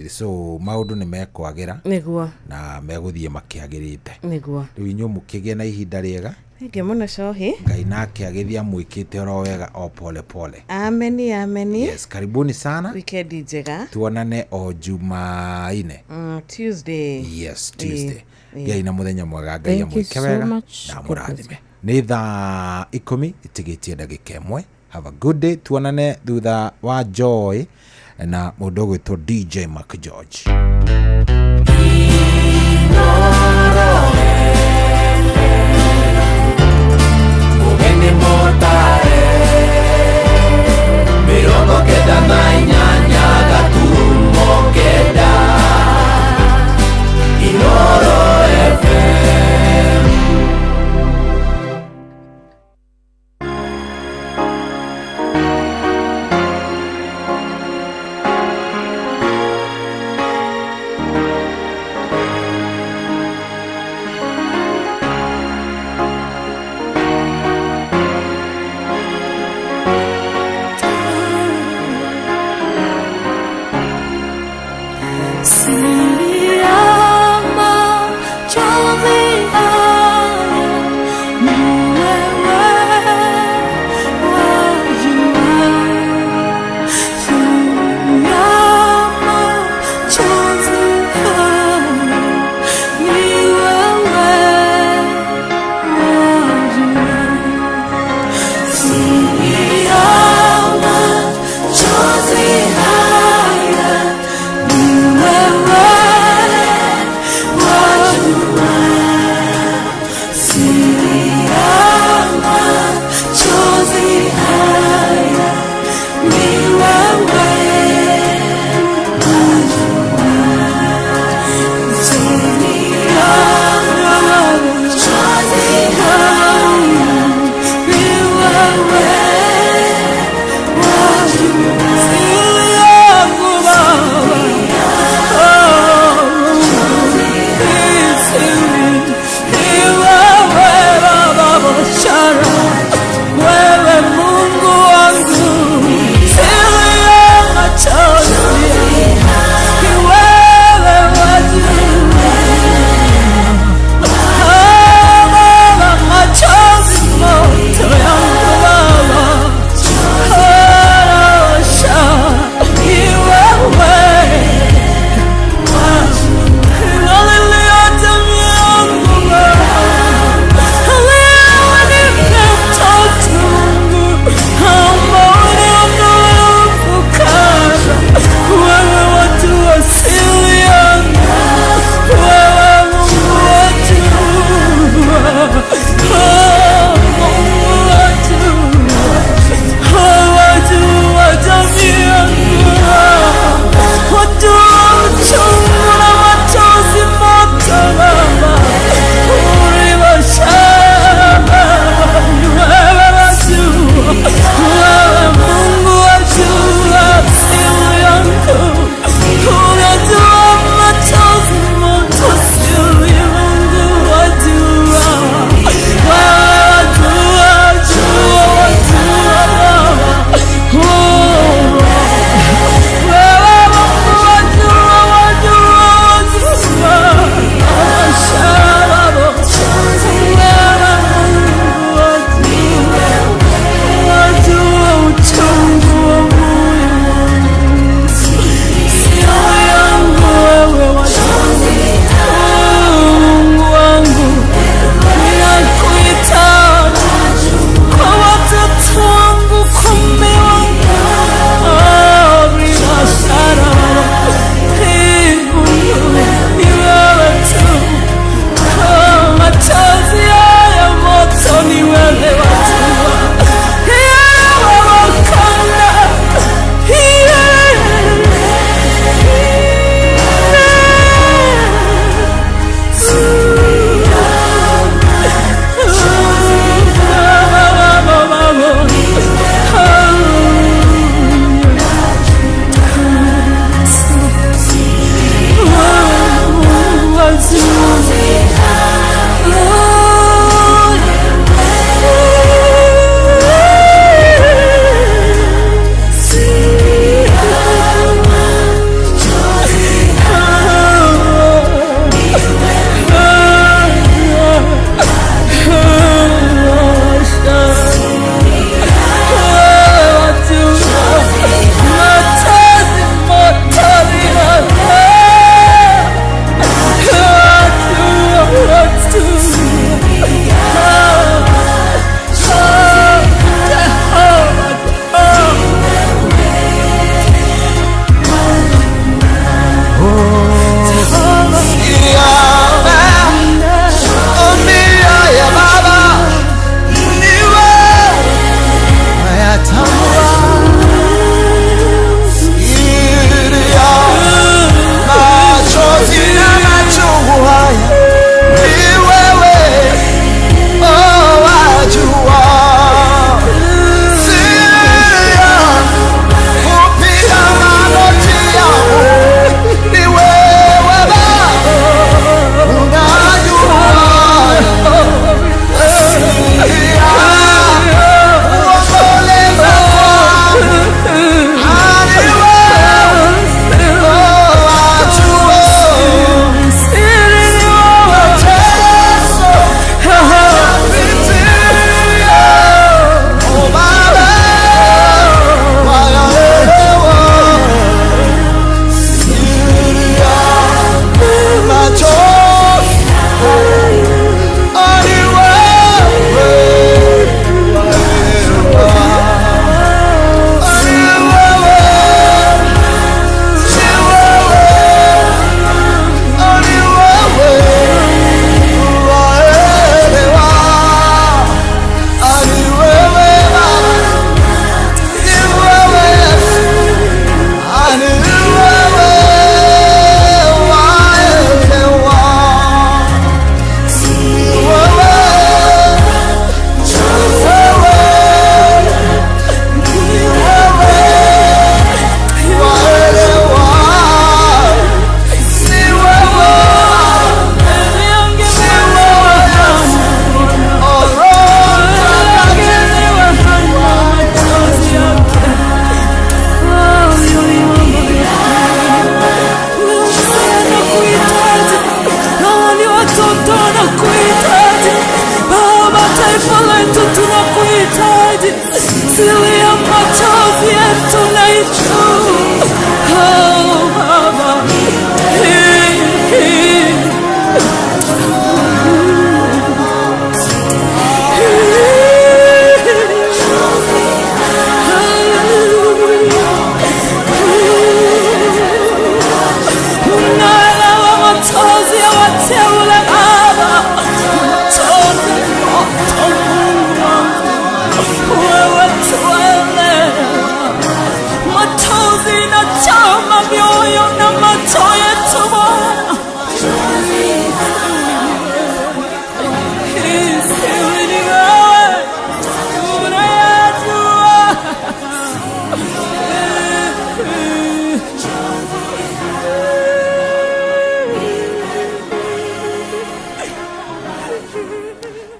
Speaker 12: So maundu ni mekwagira
Speaker 6: niguo
Speaker 12: na meguthie makiagirite
Speaker 6: niguo.
Speaker 12: Riu inyu mukigie na ihinda riega.
Speaker 6: Nge muno shohi.
Speaker 12: Ngai nake agithia mwikite oro wega o pole pole.
Speaker 6: Amen, amen.
Speaker 12: Yes, karibuni sana.
Speaker 6: Weekend njega.
Speaker 12: Tuonane o Jumaine.
Speaker 6: Tuesday.
Speaker 12: Yes, Tuesday. Ngai na muthenya mwega, Ngai amwike wega na murathime. Ni thaa 10 itigitie ndagika imwe. Have a good day. Tuonane thutha wa Joy na mundu gwitwo DJ Mark George.
Speaker 13: Ugende motare mirongo kenda na inyanya gaturumo kenda Inoro FM.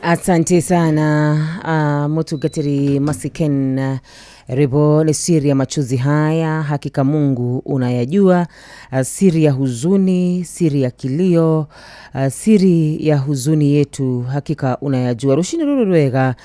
Speaker 8: Asante sana Mutugatiri Masiken. Rebo ni siri ya machozi haya, hakika Mungu unayajua. Siri ya huzuni, siri ya kilio, siri ya huzuni yetu, hakika unayajua. Rushini rururwega,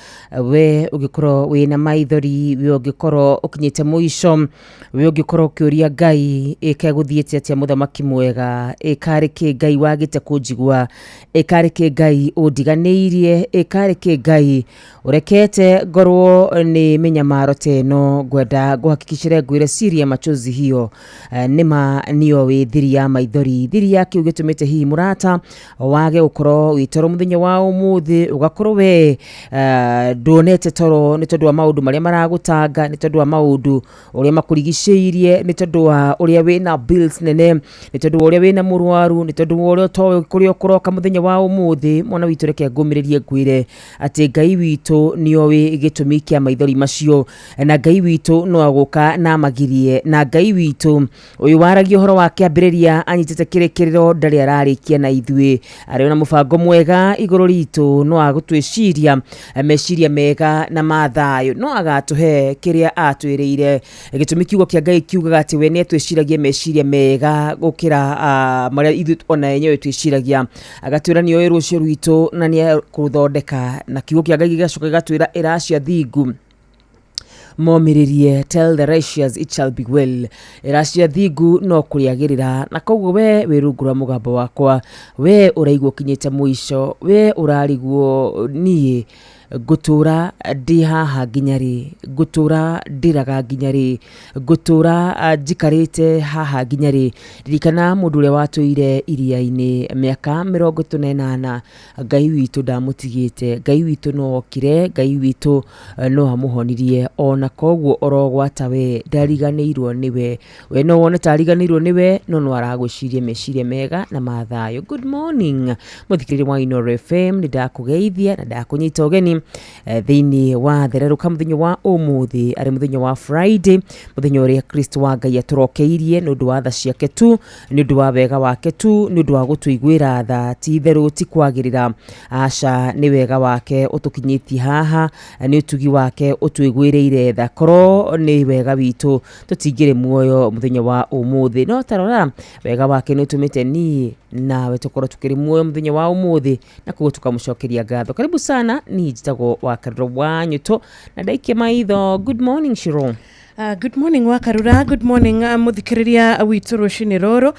Speaker 8: we ugikoro wina maithori, we ugikoro ukinyite muisho, we ugikoro ukiuria Ngai ikeguthiete atia muthamaki mwega, ikareke Ngai wagite kunjigua, ikareke Ngai undiganiirie, ikareke Ngai urekete ngorwo ni menyamaro teno gwenda guhakikishire ngwire siri ya machozi hiyo. Nima niyo we thiri ya maithori, thiri yake ugitumite hi murata wage ukoro witoro muthenya wa umuthi ugakorwo we donete toro ni tondu wa maundu maria maragutanga, ni tondu wa maundu uria makurigiceirie, ni tondu wa uria wina bills nene, ni tondu wa uria wina murwaru, ni tondu wa uria to kuria ukoroka muthenya wa umuthi. Mwana witu reke ngumiririe ngwire ati Ngai witu niyo we gitumi kia maithori macio, na Ngai witu no aguka na magirie, na Ngai witu uyu waragio horo wake ambiriria anyitete kirekerero ndari ararikia na ithue ari ona mubango mwega iguru ritu, no agutwiciria meciria mega na mathayo, no agatuhe kiria atwiriire. Gitumi kiugo kia Ngai kiugaga ati we ne twiciragie meciria mega gukira maria ithu ona yenyewe twiciragia, agatwira niyo rucio rwitu na ni kuthondeka, na kiugo kia Ngai gigacoka gatwira iracia thingu momiririe, tell the righteous it shall be well. Iracia thingu no kuriagirira, na koguo we wirungura mugambo wakwa, we uraigwo kinyite muisho, we urariguo nie gutura ndi haha nginyari, gutura ndiraga nginyari, gutura njikarite haha nginyari. Ririkana mundu uria watuire iria-ini miaka 48, Ngai witu ndamutigite, Ngai witu no okire, Ngai witu no amuhonirie. Ona koguo orogwata we ndariganirwo niwe, we no wone tariganirwo niwe, no aragwicirie meciria mega na mathayo. Good morning muthikiriri wa Ino FM, ni ndakugeithia na ndakunyita ugeni thini wa thereruka muthenya wa umuthi, ari muthenya wa Friday, muthenya uria Kristo wa Ngai aturokeirie nundu wa tha ciake tu, nundu wa wega wake tu, nundu wa gutuiguira tha ti theru ti kwagirira. Aca ni wega wake utukinyitie haha, ni utugi wake utuiguireire tha, koro ni wega witu tutingire muoyo muthenya wa umuthi. No tarora wega wake ni utumite ni nawe tukoro tukiri muoyo muthenya wa umuthi, na kugo tukamucokeria ngatho. Karibu sana, ni njitago wa Karura wanyu to na daike maitho. Good morning Shiro.
Speaker 6: Good morning Wakarura, good morning muthikiriria witu rushini roro.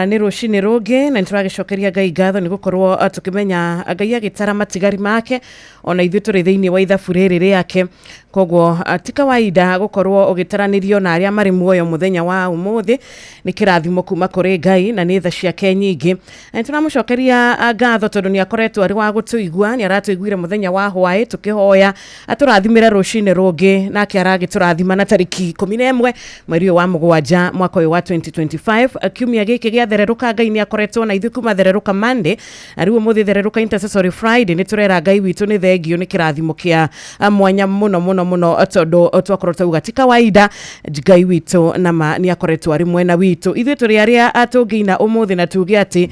Speaker 6: Ni rushini roge na nituragicokeria Ngai ngatho ni gukorwo tukimenya Ngai agitara matigari make ona ithu turi thiini wa ithabu riri riake. Koguo ti kawaida gukorwo ugitaranirio na aria mari muoyo muthenya wa umuthi, ni kirathimo kuma kuri Ngai na ni tha ciake nyingi. Nituramucokeria ngatho tondu ni akoretwo ari wa gutuigua, ni aratuiguire muthenya wa hwae tukihoya aturathimire rushini roge, nake aragiturathima na tariki 11 mweri wa mugwanja mwaka wa 2025. Kiumia giki gia thereruka Ngai ni akoretwo na ithu kuma thereruka Monday, ari umuthi thereruka Intercessory Friday. Ni turera Ngai witu ni thengio, ni kirathimo kia mwanya muno tondu twakorwo tauga ti kawaida Ngai witu nama ni akoretwo ari mwena witu. Ithu turi aria atungiina umuthi na tuge ati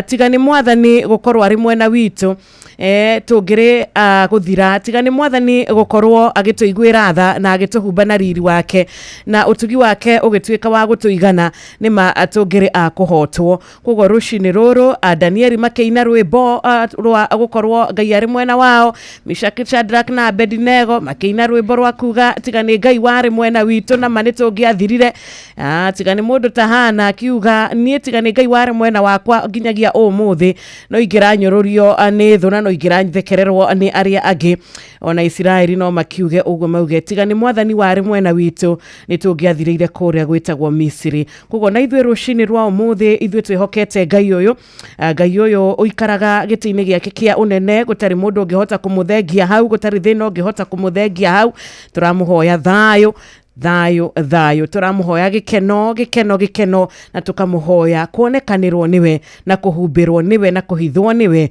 Speaker 6: tigani mwathani gukorwo ari mwena witu, tungire guthira, tigani mwathani gukorwo agituiguira tha na agituhumba na riri wake na utugi wake ugituika wa gutuigana, nima atungire akuhotwo. Koguo rushini ruru Danieli makeina rwimbo rwa gukorwo Ngai ari mwena wao, Meshaki, Shadrach na Abednego makeina rwimbo rwa kuga tigani Ngai wari mwena witu na mani tungiathirire. Tigani mundu tahana akiuga nie tigani Ngai wari mwena wakwa nginyagia umuthi, no ingiranyururio ni thuna, no ingiranthekererwo ni aria agi. Ona Israeli no makiuge uguo mauge tigani mwathani wari mwena witu ni tungiathirire kuria gwitagwo Misiri. Koguo na ithuĩ rushini rwa umuthi ithuĩ twihokete Ngai uyu, Ngai uyu uikaraga giti-ini giake kia unene, gutari mundu ungihota kumuthengia hau, gutari thina ungihota kumuthengia hau. Turamuhoya thayo, thayo turamuhoya gikeno na tukamuhoya kuonekanirwo niwe na kuhumbirwo niwe na kuhithwo niwe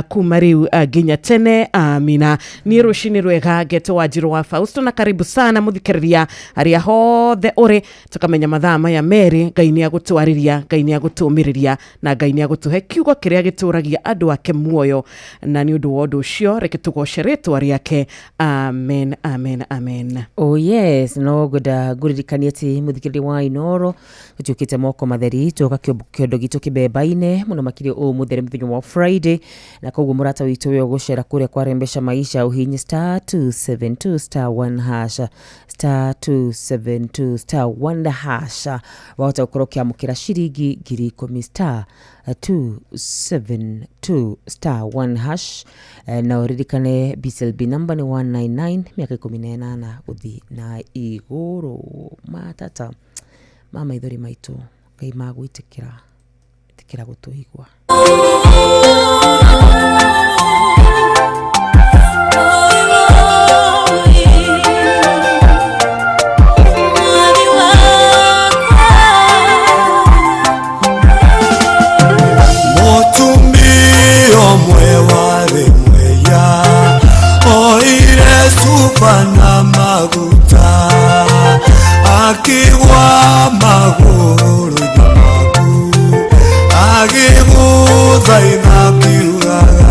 Speaker 6: kuma riu nginya tene amina. Ni rucini rwega Geto Wanjiru wa Fausto, na karibu sana muthikiriria aria hothe uri tukamenya mathaa maya meri. Ngai ni agutwariria, Ngai ni agutumiriria, na Ngai ni agutuhe kiugo kiria gituragia andu ake muoyo, na ni undu wa undu ucio reke tugoce ritwa riake. Amen, amen, amen.
Speaker 8: Oh yes, no goda guririkania ati muthikiriria wa Inoro tukiite moko matheri tuka kiondo gitu kibeba-ine muno makiri o mutheri muthenya wa Friday, na koguo murata witu we gucera kuria kwa Rembesha Maisha uhinyi *272*1# *272*1# wahota ukorokia mukira shiringi 10,000 *272*1# na uririkane BCLB number ni 199 miaka 18 uthi na iguru matata mama ithori maitu Ngai magwitikira gutuigwa.
Speaker 9: Pana maguta akiwa maguru jamaku agiguthaitha kiugaga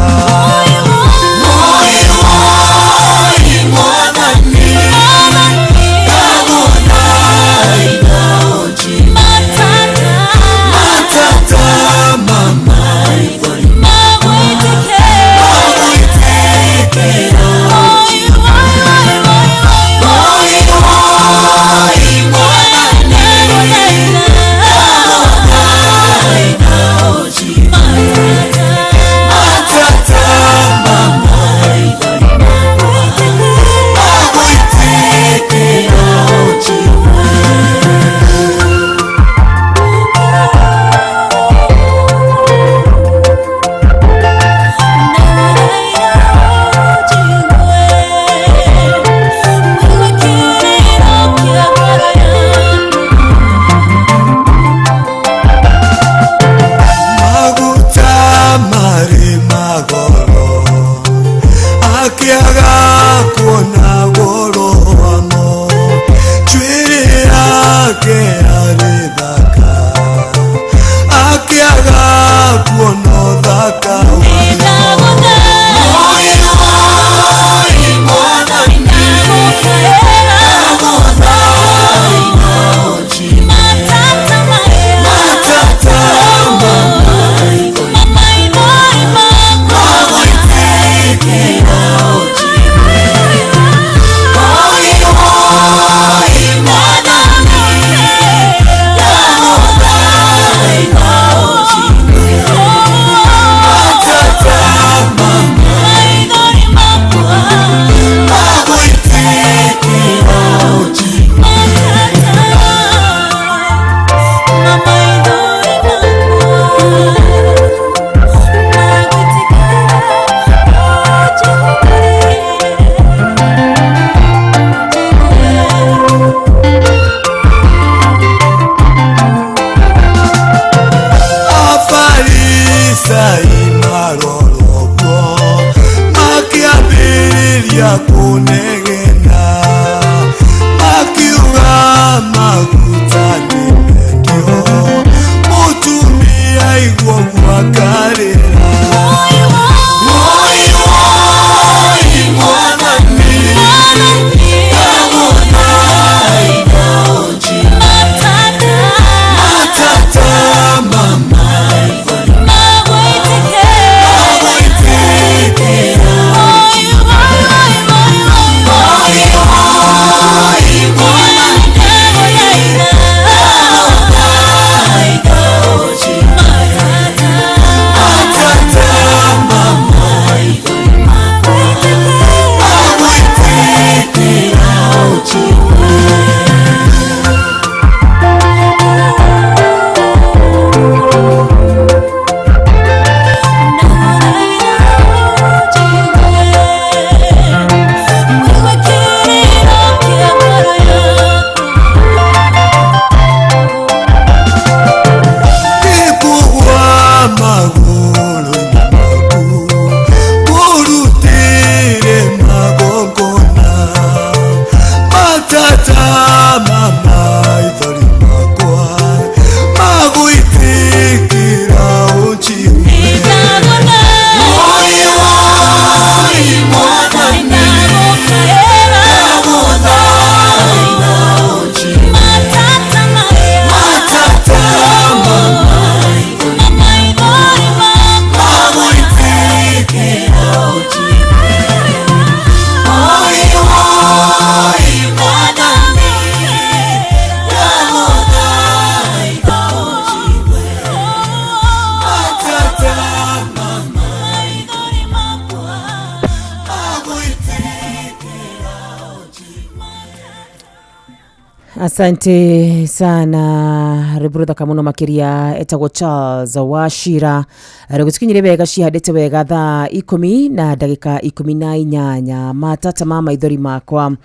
Speaker 8: Asante sana Rebrotha Kamuno makiria etagwo Charles Wachira rigutukinyire wega cihadete wega thaa 10 na ndagika 18 matata ma maithori makwa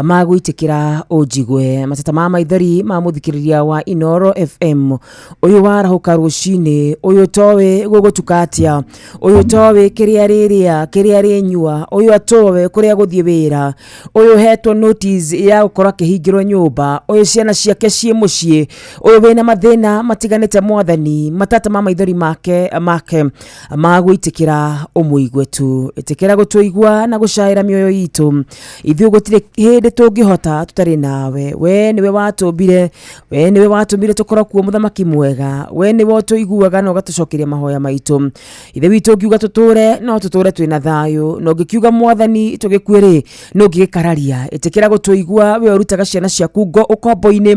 Speaker 8: magwitikira ujigwe matata ma maithori ma muthikiriria wa Inoro FM uyu warahuka rucini uyu towe gugutukatia uyu towe kiria riria kiria rinyua uyu atowe kuria guthie wira uyu hetwo notice ya gukora kihingirwo nyumba oyo ciana ciake cie mucie oyo wena mathina matiganete mwathani matata ma maithori make magwitikira umuigwe tu itikira gutuigwa na gucaira mioyo yitu ithu gutire hindi tungihota tutari nawe we niwe watumbire tukora kuo muthamaki mwega we niwe utuiguaga no gatucokeria mahoya maitu ithe witu ngiuga tuture no tuture twina thayo no ngikiuga mwathani tugikwire no ngikararia itikira gutuigwa we urutaga ciana ciaku ukombo-ini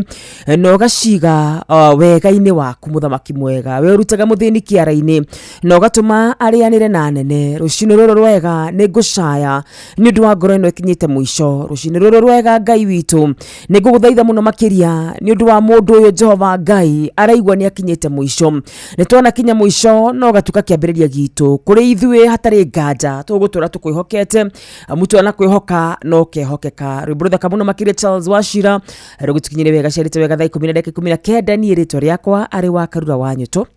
Speaker 8: no gaciga wega-ini waku muthamaki mwega we urutaga muthini kiara-ini no gatuma arianire na nene rucini ruru rwega ni ngucaya ni undu wa ngoro ino ikinyite mwisho rucini ruru rwega Ngai witu ni nguguthaitha muno makiria ni undu wa mundu uyu Jehova Ngai araigwa ni akinyite mwisho ni twona kinya mwisho no gatuka kiambiriria gitu kuri ithuĩ hatari nganja tugutura tukwihokete mutu ana kwihoka no kehokeka Rebrotha Kamuno makiria Charles Wachira rugutukinyire wega ciarite wega thaa 10:19 ni rito riakwa ari wa Karura wa Nyuto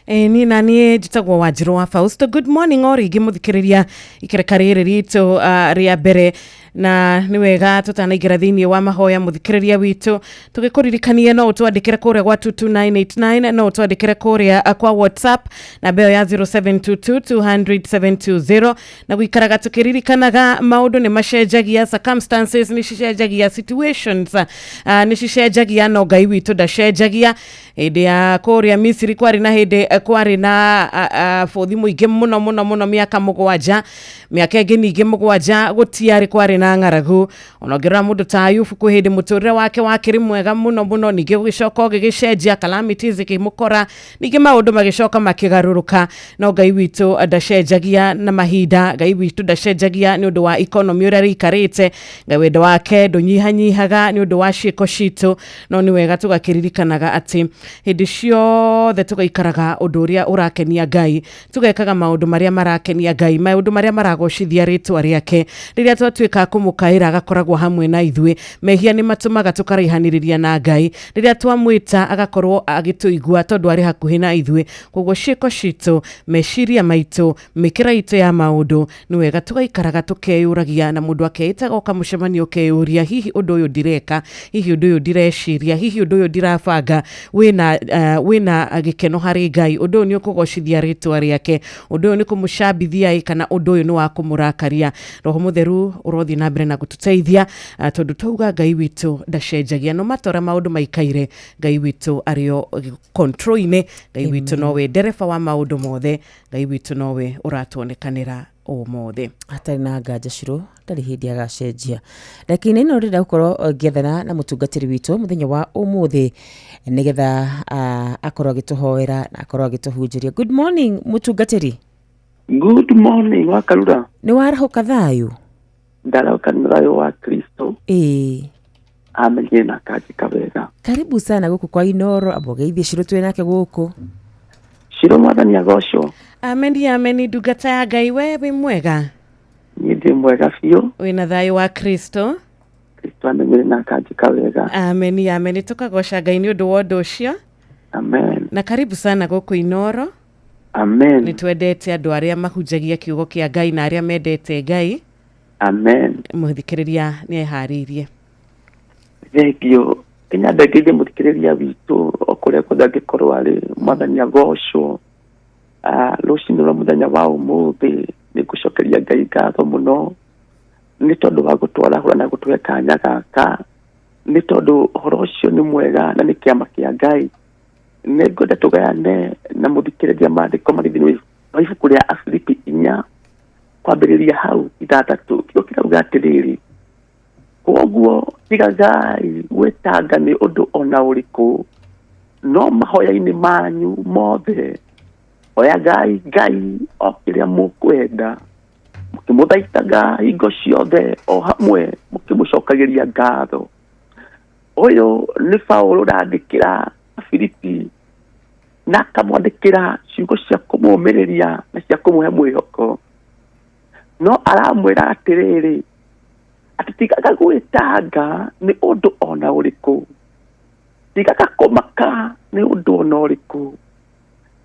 Speaker 6: ni nani jitagwo Wanjiru wa Fausto. Good morning origi muthikiriria ikerekarire rito ria mbere na ni wega tutanaigera thiini wa mahoya muthikiriria witu tugikuririkania no utwandikire kuria gwa 22989 no utwandikire kuria kwa WhatsApp na beo ya 0722200720 na guikaraga tukiririkanaga maundu ni macenjagia circumstances ni cicenjagia situations ni cicenjagia no Ngai witu ndacenjagia hindi ya kuria Misiri kwari na hindi kwari na bothi muingi muno miaka 7 miaka ingi ningi 7 gutiari kwari na ngaragu onogera mundu ta Ayubu kuhindi muturire wake wakiri mwega muno ningi gugicoka gigicenjia calamities ikimukora ningi maundu magicoka makigaruruka no Ngai witu ndacenjagia na mahinda Ngai witu ndacenjagia ni undu wa economy uria rikarite Ngai wendo wake ndunyihanyihaga ni undu wa ciiko citu no ni wega tugakiririkanaga ati hindi ciothe tugaikaraga undu uria urakenia Ngai tugekaga maundu maria marakenia Ngai maundu maria maragocithia ritwa riake riria twatuika kumukaira agakoragwo hamwe na ithuĩ mehia ni matumaga tukaraihaniriria na Ngai riria twamwita agakorwo agituigua tondu ari hakuhi na ithuĩ koguo ciiko citu meciria maitu mikira itu ya maundu ni wega tugaikaraga tukeyuragia na mundu akeitaga okamucemanio ukeyuria hihi undu uyu ndireka hihi undu uyu ndireciria hihi undu uyu ndirabanga wina gikeno hari Ngai undu ni ukugocithia ritwa riake undu ni kumucambithia kana undu uyu ni wa kumurakaria roho mutheru urothi na mbere na gututeithia tondu tauga Ngai witu ndacenjagia no matora maundu maikaire Ngai witu ario control-ine Ngai witu nowe ndereba wa maundu mothe Ngai witu nowe uratuonekanira mothe
Speaker 8: atari na nganja ciro ndari hindi agacenjia lakini ino rida gukorwo ngethana na mutungatiri witu muthenya wa umuthi nigetha akorwo agituhoera na akorwo agituhunjiria. Good morning mutungatiri.
Speaker 11: Good morning wa Karura.
Speaker 8: Ni warahuka thayu?
Speaker 11: Ndarahuka thayu wa Kristo. Amenye na katika wega.
Speaker 8: Karibu sana guku kwa Inoro abogeithie ciro twe nake guku.
Speaker 11: Ciro mwathani agocwo.
Speaker 6: Ameni ndungata ya Ngai we mwega.
Speaker 11: Ni ndi mwega biũ.
Speaker 6: Wina thayu wa Kristo.
Speaker 11: Kristo amenye na katika wega.
Speaker 6: Ameni tukagoca Ngai ni undu wa undu ucio.
Speaker 11: Amen.
Speaker 6: Na karibu sana guku Inoro.
Speaker 11: Amen.
Speaker 6: Ni twendete andu aria mahunjagia kiugo kia Ngai na aria mendete Ngai.
Speaker 11: Amen.
Speaker 6: Muthikiriria ni eharirie.
Speaker 11: Thegio kenya ndagithie muthikiriria witu okuria kuthangikorwo ari mwathani agocwo. Rucini rwa muthenya wa umuthi ni gucokeria Ngai ngatho muno ni tondu wa gutwara hura na gutwe kanya gaka ni tondu horo ucio ni mwega na ni kiama kia Ngai ni ngwenda tugayane na muthikiriria maandiko marithini wa ibuku ria Afilipi 4 kwambiriria hau 6 kio kirauga atiriri koguo tiga Ngai wetanga ni undu ona uriku no mahoya-ini manyu mothe oya Ngai okiria mukwenda mukimuthaitaga hingo ciothe o hamwe mukimucokagiria ngatho Oyo ni Paulo ndandikira Filipi na akamwandikira ciugo cia kumuũmĩrĩria na cia kũmũhe mwĩhoko. No aramwĩra atĩrĩrĩ, atĩ tigaga gwĩtanga nĩ ũndũ ona ũrĩkũ, tigaga kũmaka nĩ ũndũ ona ũrĩkũ,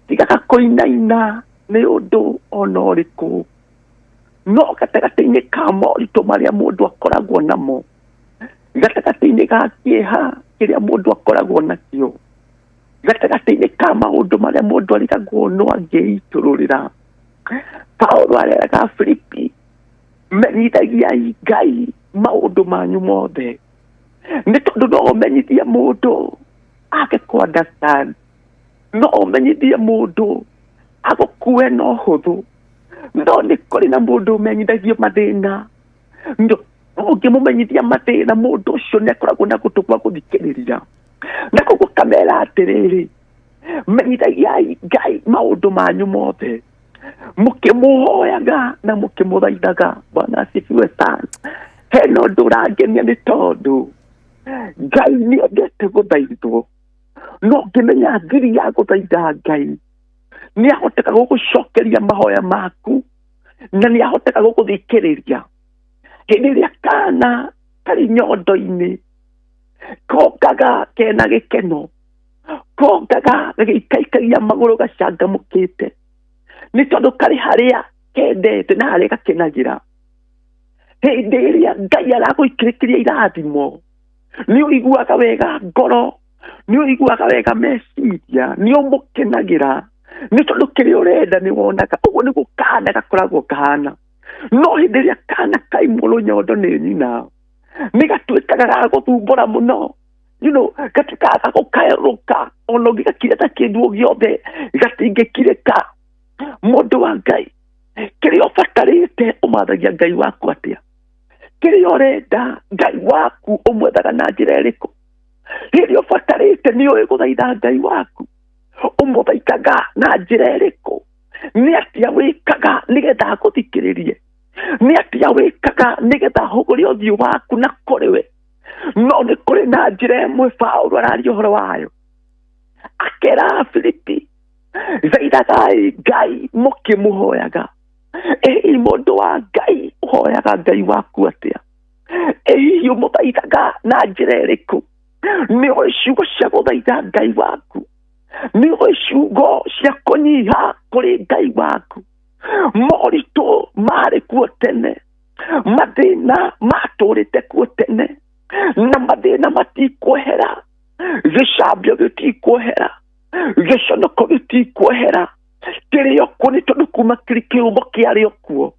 Speaker 11: tigaga kũinaina nĩ ũndũ ona ũrĩkũ. No gatagatĩ-inĩ ka moritũ marĩa mũndũ akoragwo namo, gatagatĩ-inĩ ga kĩeha kĩrĩa mũndũ akoragwo nakĩo, gatagatĩ-inĩ ka maũndũ marĩa mũndũ arigagwo no angĩitũrũrĩra, Paulo areraga Filipi, menyithagiai Ngai maũndũ manyu mothe, nĩ tondũ no ũmenyithie mũndũ age kũ-understand, no ũmenyithie mũndũ agũkue na ũhũthũ, no nĩ kũrĩ na mũndũ ũmenyithagio mathĩna, no ũngĩmũmenyithia mathĩna mũndũ ũcio nĩ akoragwo na gũtũ gwa gũthikĩrĩria, na koguo kamera atĩrĩrĩ, menyithagiai Ngai maũndũ manyu mothe, mũkĩmũhoyaga na mũkĩmũthaithaga. Bwana asifiwe sana. Hena ũndũ ũrangenia nĩ tondũ Ngai nĩendete gũthaithwo, no ngĩmenya thiri ya gũthaitha Ngai nĩ ahotaga gũgũcokeria mahoya maku na nĩ ahotaga gũgũthikĩrĩria. Hĩndĩ ĩrĩa kana karĩ nyondo-inĩ kongaga kena gĩkeno, kongaga gagĩikaikagia magũrũ gacangamũkĩte, nĩ tondũ karĩ harĩa kendete na harĩa gakenagĩra. Hĩndĩ ĩrĩa Ngai aragũikĩrĩkĩria irathimo, nĩ ũiguaga wega ngoro, nĩ ũiguaga wega meciria, nĩ ũmũkenagĩra, nĩ tondũ kĩrĩa ũrenda nĩ wonaga. Ũguo nĩguo kana gakoragwo kahana. No hĩndĩ ĩrĩa kana kaimũrwo nyondo nĩ nyina, nĩ gatuĩkaga ga gũthumbũra mũno, gatuĩkaga ga gũkayũrũka, ona ũngĩgakire ta kĩndũ gĩothe gatingĩkirĩka. Mũndũ wa Ngai, kĩrĩa ũbatarĩte ũmathagia Ngai waku atĩa? Kĩrĩa ũrenda Ngai waku ũmwethaga na njĩra ĩrĩkũ? Kĩrĩa ũbatarĩte nĩ ũĩ gũthaitha Ngai waku ũmũthaithaga na njĩra ĩrĩkũ? Nĩ atĩa wĩkaga nĩgetha agũthikĩrĩrie? Nĩ atĩa wĩkaga nĩgetha ahũgũre ũthiũ waku na kũrĩ we? No nĩ kũrĩ na njĩra ĩmwe Paulo araria ũhoro wayo, akera Filipi, thaithagai Ngai mũkĩmũhoyaga. Ĩ mũndũ wa Ngai ũhoyaga Ngai waku atĩa? Ĩ ũmũthaithaga na njĩra ĩrĩkũ? Nĩ ũĩ ciugo cia gũthaitha Ngai waku? Nĩ ũĩ ciugo cia kũnyiha kũrĩ Ngai waku? Moritũ marĩ kuo tene, mathĩna matũrĩte kuo tene, na mathĩna matikuohera, gĩcambio gĩtikuohera, gĩconoko gĩtikuohera. Kĩrĩ okuo nĩ tondũ kuma kĩrĩ kĩhumo kĩarĩ okuo,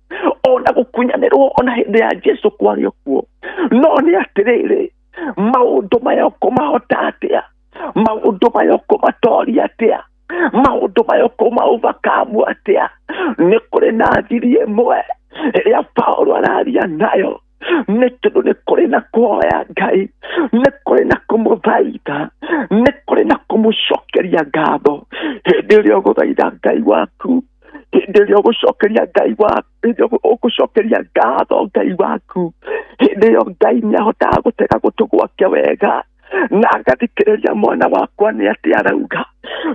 Speaker 11: ona gũkunyanĩrwo ona hĩndĩ ya Jesũ kwarĩ okuo. No nĩ atĩrĩrĩ, maũndũ maya ũkũmahota atĩa? Maũndũ maya ũkũmatoria atĩa? Maũndũ maya ũkũma-overcome atĩa? Nĩ kũrĩ na thiri ĩmwe ĩrĩa Paulo araria nayo, nĩ tondũ nĩ kũrĩ na kũhoya Ngai, nĩ kũrĩ na kũmũthaitha, nĩ kũrĩ na kũmũcokeria ngatho. Hĩndĩ ĩrĩa ũgũthaitha Ngai waku, hĩndĩ ĩrĩa ũgũcokeria Ngai waku, hĩndĩ ĩrĩa ũgũcokeria ngatho Ngai waku, hĩndĩ ĩyo Ngai nĩ ahotaga gũtega gũtũ gwake wega na agathikĩrĩria mwana wakwa nĩ atĩa arauga.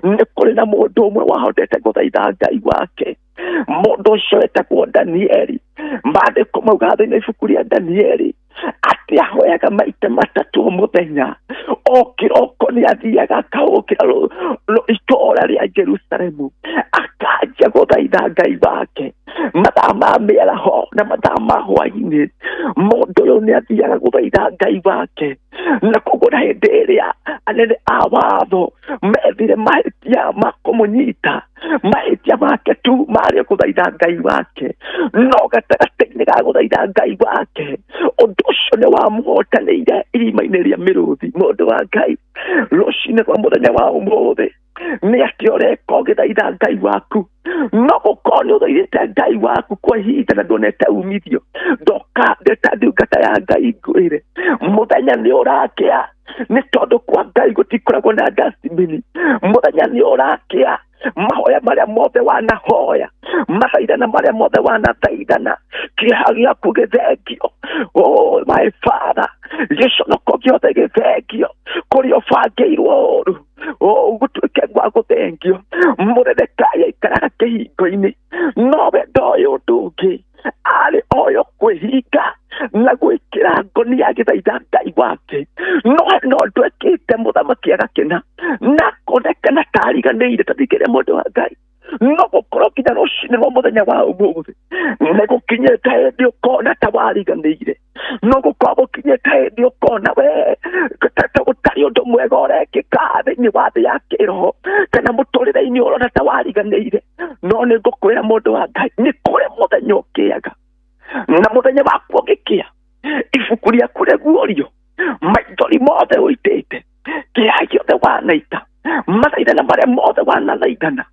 Speaker 11: Nĩ kũrĩ na mũndũ ũmwe wahotete gũthaitha Ngai wake, mũndũ ũcio wetagwo Danieli. Maandĩko mauga thĩinĩ ibuku rĩa Danieli atĩ ahoyaga maita matatũ o mũthenya, o kĩroko nĩ athiaga akaũkĩra itũũra rĩa Jerusalemu, akanjia gũthaitha Ngai wake mathaa ma mĩaraho na mathaa ma hwaĩ-inĩ. Mũndũ ũyũ nĩ athiaga gũthaitha Ngai wake, na koguo na hĩndĩ ĩrĩa anene a watho methire mahĩtia ma kũmũnyita, mahĩtia make tu marĩ gũthaitha Ngai wake, no gatagatĩ-inĩ ga gũthaitha Ngai wake, ũndũ ũcio nĩ wamũhotanĩire irima-inĩ rĩa mĩrũthi. Mũndũ wa Ngai, rũcinĩ rwa mũthenya wa ũmũthĩ, nĩ atĩ ũreka ũgĩthaitha Ngai waku, no gũkorwo nĩ ũthaithĩte Ngai waku kwa ihinda na ndũnete umithio, ndoka ndeta ndungata ya Ngai ngwĩre, mũthenya nĩ ũrakĩa, nĩ tondũ kwa Ngai gũtikoragwo na dustbin. Mũthenya nĩ ũrakĩa, mahoya marĩa mothe wanahoya, mathaithana marĩa mothe wanathaithana, kĩeha gĩaku gĩthengio. Oh my Father, giconoko giothe githengio kuria bangeirwo uru gutuike gwa guthengio munene Ngai aikaraga kihingo-ini no we ndoĩ ũndũ ũngĩ arĩ oyo kwĩhinga na gwĩkĩra ngoni agĩthaitha Ngai wake no ndwĩkĩte mũthamaki agakena na konekana tariganĩire tathikĩrĩria mũndũ wa Ngai no gũkorwo nginya rũcinĩ rwa mũthenya wa ũmũthĩ nĩ gũkinyĩte hĩndĩ ũkona ta wariganĩire no gũkorwo gũkinyĩte hĩndĩ ũkona we ta gũtarĩ ũndũ mwega ũrekĩka thĩinĩ wa thĩ ya kĩroho kana mũtũrĩre-inĩ ũrona ta wariganĩire no nĩ ngũkwĩra mũndũ wa Ngai nĩ kũrĩ mũthenya ũkĩaga na mũthenya waku ũgĩkĩa ibuku rĩaku rĩguũrio maithori mothe ũitĩte kĩeha gĩothe wanaita mathaithana marĩa mothe wanathaithana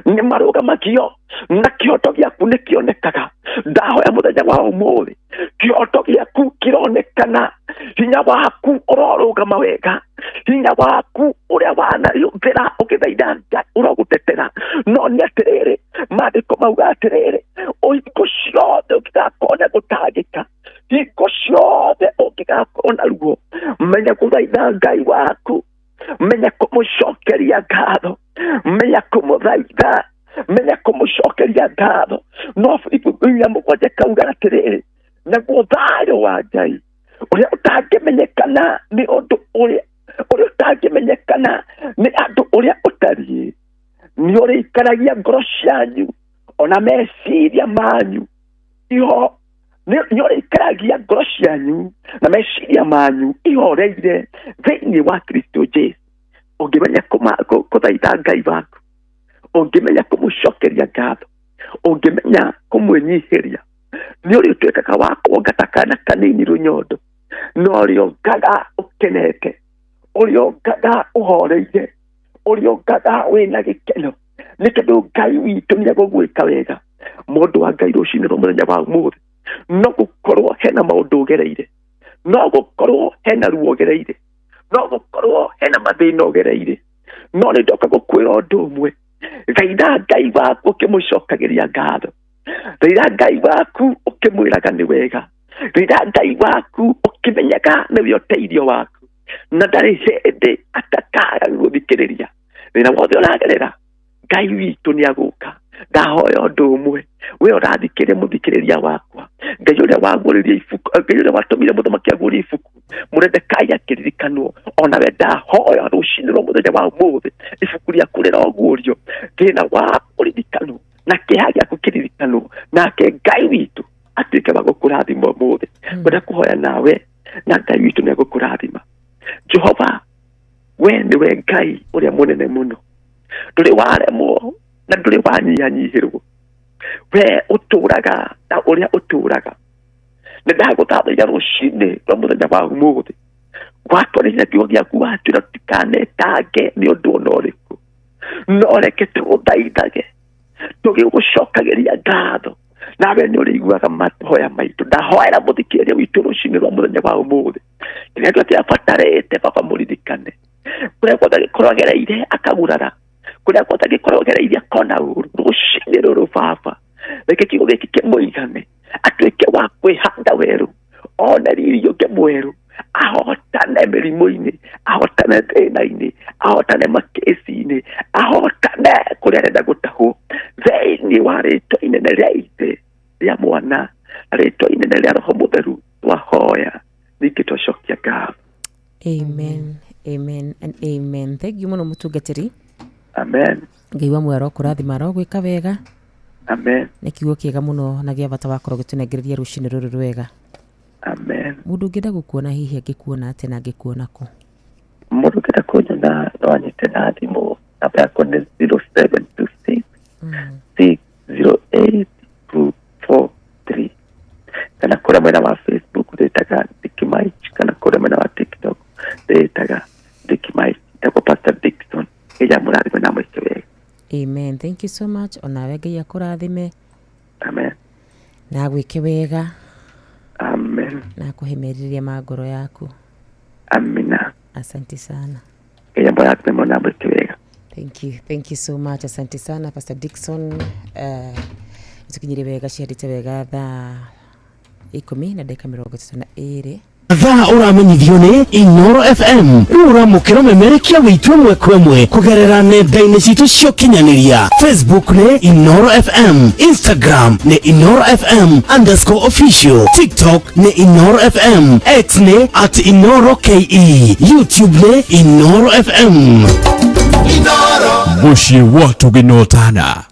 Speaker 11: nĩ marũgamagio na kĩhoto gĩaku nĩ kĩonekaga ndahoya mũthenya wa ũmũthĩ kĩhoto gĩaku kĩronekana hinya waku ũrorũgama wega hinya waku ũrĩa wanarĩũthĩra ũgĩthaitha Ngai ũrogũtetera no nĩ atĩrĩrĩ maandĩko mauga atĩrĩrĩ hingo ciothe ũngĩgakorwo nĩ gũtangĩka hingo ciothe ũngĩgakorwo na ruo menya gũthaitha Ngai waku menya kũmũcokeria ngatho menya kũmũthaitha menya kũmũcokeria ngatho no Filipi 4:7 kauga atĩrĩrĩ naguo thayũ wa Ngai ũrĩa ũtangĩmenyekana nĩ ũndũ ũrĩa ũtangĩmenyekana nĩ andũ ũrĩa ũtariĩ nĩ ũrĩikaragia ngoro cianyu ona meciria manyu iho nĩ ũrĩikaragia ngoro cianyu na meciria manyu ihoreire thĩinĩ wa Kristo Jesu ũngĩmenya kũthaitha Ngai waku ũngĩmenya kũmũcokeria ngatho ũngĩmenya kũmwĩnyihĩria nĩ ũrĩtuĩkaga wa kuongata kana kanini rũnyondo no ũrĩongaga ũkenete ũrĩongaga ũhoreire ũrĩongaga wĩna gĩkeno nĩ tondũ Ngai witũ nĩ egũgwĩka wega mũndũ wa Ngai rũcinĩ rwa mũthenya wa ũmũthĩ no gũkorwo hena maũndũ ũgereire no gũkorwo hena ruo ũgereire no gũkorwo hena mathĩna ũgereire no nĩ ndoka gũkwĩra ũndũ ũmwe thaitha Ngai waku ũkĩmũcokagĩria ngatho thaitha Ngai waku ũkĩmwĩraga nĩ wega thaitha Ngai waku ũkĩmenyaga nĩwe ũteithio waku na ndarĩ hĩndĩ atakaga gũthikĩrĩria thĩna wothe ũragerera Ngai witũ nĩ agũka ndahoya ũndũ ũmwe we ũrathikĩrĩria mũthikĩrĩria wakwa Ngai ũrĩa wagũrĩria ibuku Ngai ũrĩa watũmire mũthamaki agũrie ibuku Moridekaĩ akĩririkanwo ona we ndahoya rũcinĩ rwa mũthenya wa ũmũthĩ ibuku rĩaku rĩroguũrio thĩna wa kũririkanwo na kĩeha gĩaku kĩririkanwo nake Ngai witũ atuĩke wa gũkũrathima ũmũthĩ kwenda kũhoya nawe na Ngai witũ nĩ egũkũrathima Jehova we nĩwe Ngai ũrĩa mũnene mũno ndũrĩ waremwo na ndũrĩ wanyihanyihĩrwo we ũtũraga na ũrĩa ũtũraga nĩ ndagũthathaiya rũcinĩ rwa mũthenya wa ũmũthĩ watwarĩire kiugo gĩaku watwĩra tũtikanetange nĩ ũndũ ona ũrĩkũ no reke tũgũthaithage tũgĩgũcokagĩria ngatho nawe nĩ ũrĩiguaga mahoya maitũ ndahoera mũthikĩrĩria witũ rũcinĩ rwa mũthenya wa ũmũthĩ kĩrĩa gĩothe abatarĩte baba mũririkane kũrĩa guothe angĩkorwo agereire akagurara kũrĩa guothe angĩkorwo agereire akona ũũru rũcinĩ rũrũ baba reke kiugo gĩkĩ kĩmũigane atuĩke wa kwĩhanda werũ one riri ũngĩ mwerũ ahotane mĩrimũ-inĩ ahotane thĩna-inĩ ahotane makesi-inĩ ahotane kũrĩa arenda gũtahwo thĩinĩ wa rĩtwa inene rĩa ithe rĩa mwana na rĩtwa inene rĩa roho mũtheru twahoya ningĩ twacokia ngatho.
Speaker 8: Amen, amen and amen. Thank you mũno mũtungatĩri.
Speaker 11: Amen.
Speaker 8: Ngai wa mwaro kũrathima arogwĩka wega.
Speaker 11: Amen.
Speaker 8: Nĩ kiugo kĩega mũno na gĩa bata wakorwo gĩtũnengereria rũcinĩ rũrũ rwega.
Speaker 11: Amen.
Speaker 8: Mũndũ ũngĩenda gũkuona hihi angĩkuona atĩa na angĩkuona kũ?
Speaker 11: Mũndũ ũngĩenda kunyona no anyite na thimũ namba yakwa nĩ 0726 608 243 kana kũrĩa mwena wa Facebook ndĩtaga Dickmite kana kũrĩa mwena wa TikTok ndĩtaga Dickmite ndagwo Pastor Dickson ĩrĩa mũrathime na mwĩke wega.
Speaker 8: Amen. Thank you so much. Onawe Ngai akũrathime.
Speaker 11: Amen.
Speaker 8: Na gwĩke wega.
Speaker 11: Amen.
Speaker 8: Na kuhemereria magoro yaku.
Speaker 11: Amina.
Speaker 8: Asante sana.
Speaker 11: Ella mbona tumemona mwĩke wega.
Speaker 8: Thank you so much. Asante sana Pastor Dickson. Tukinyire wega ciarite wega thaa 10:32
Speaker 17: Tha uramenyithio ni Inoro FM uramukira memerekia witwe mwekwemwe kugerera nenda-ini citu cio kinyaniria. Facebook ni Inoro FM, Instagram ni Inoro FM_official, TikTok ni Inoro FM, X ni @InoroKE, YouTube ni Inoro FM.
Speaker 10: Mushi watu ginotana.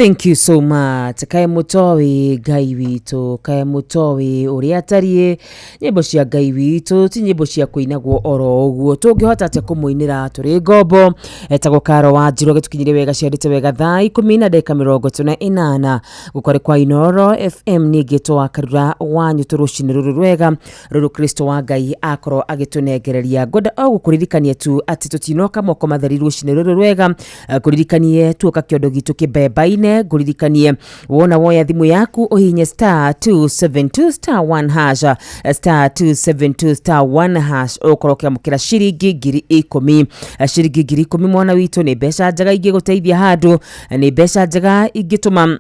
Speaker 8: Thank you so much. Kae mutowi Ngai witu, kae mutowi uria atarie nyimbo cia Ngai witu, ti nyimbo cia kuinagwo oro uguo. Tungihota ate kumuinira turi ngombo etagwo Karo wa Njiro gitukinyire wega ciarite wega thaa 10:48 gukore kwa Inoro FM nigitwa Karura wanyu turushini ruru rwega ruru Kristo wa Ngai akoro agitunengereria ngoda ogukuririkania tu ati tutinoka moko matheri rushini ruru rwega kuririkanie tuoka kiondo gitu kibeba-ine guririkanie wona woya thimu yaku uhinye *272*1# *272*1# okorokia mukira shiringi 10,000 shiringi 10,000 mwana witu ni besha njaga ingi guteithia handu ni besha njaga ingituma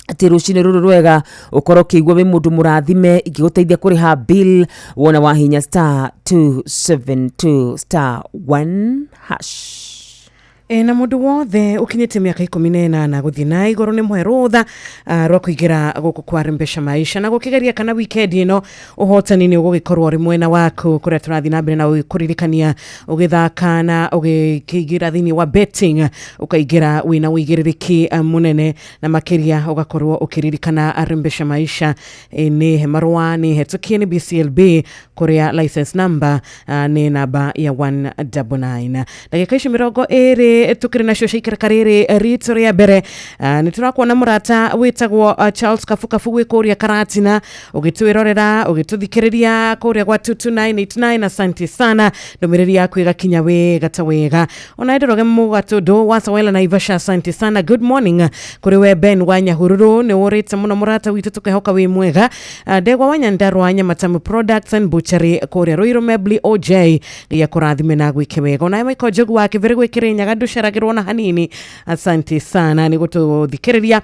Speaker 8: ati rushini ruru rwega ukoroke igwa we mundu murathime igiguteithia kuriha bill wona wahinya *272*1#.
Speaker 6: Na mundu wothe ukinyite miaka 18 guthii na igoro ni mwerutha rwa kuigira guku kwa Rembesha Maisha na gukigeria kana weekend ino uhotani ni ugugikorwo ri mwena waku kuria turathi na mbere na kuririkania ugithaka na ugikigira thini wa betting ukaigira wina wigiririki munene na makiria ugakorwo ukiririkana Rembesha Maisha ni marwa ni hetukie ni BCLB kuria license number ni namba ya 199 dakika 20 tukiri na shosha ikarakariri rito ria bere ni turakuona murata witagwo Charles Kafukafu gwikuria Karatina ugitwirorera ugituthikiriria kuria gwa 22989 asante sana ndomiriri yaku igakinya wega ta wega ona ndoroge mugatundo wasawela na Ivasha asante sana good morning kuri we Ben Wanyahururu ni urite muno murata witu tukehoka wi mwega ndegwa Wanyandarwa Nyamatamu Products and Butchery kuria Royal Mebli OJ ya kurathime na gwike wega ona Michael Jogu wake vere gwikirinyaga nduceragirwo na hanini asante sana ni gututhikiriria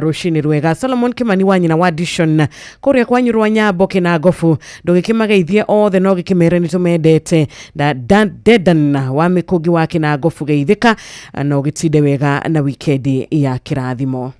Speaker 6: rushini rwega Solomon Kimani wanyina wa Addition kuria kwanyurwa Nyambo kina Gofu ndugikimageithie othe no gikimere ni tumendete dedan wa mikugi wake na Gofu geithika no gitinde wega na weekend ya kirathimo.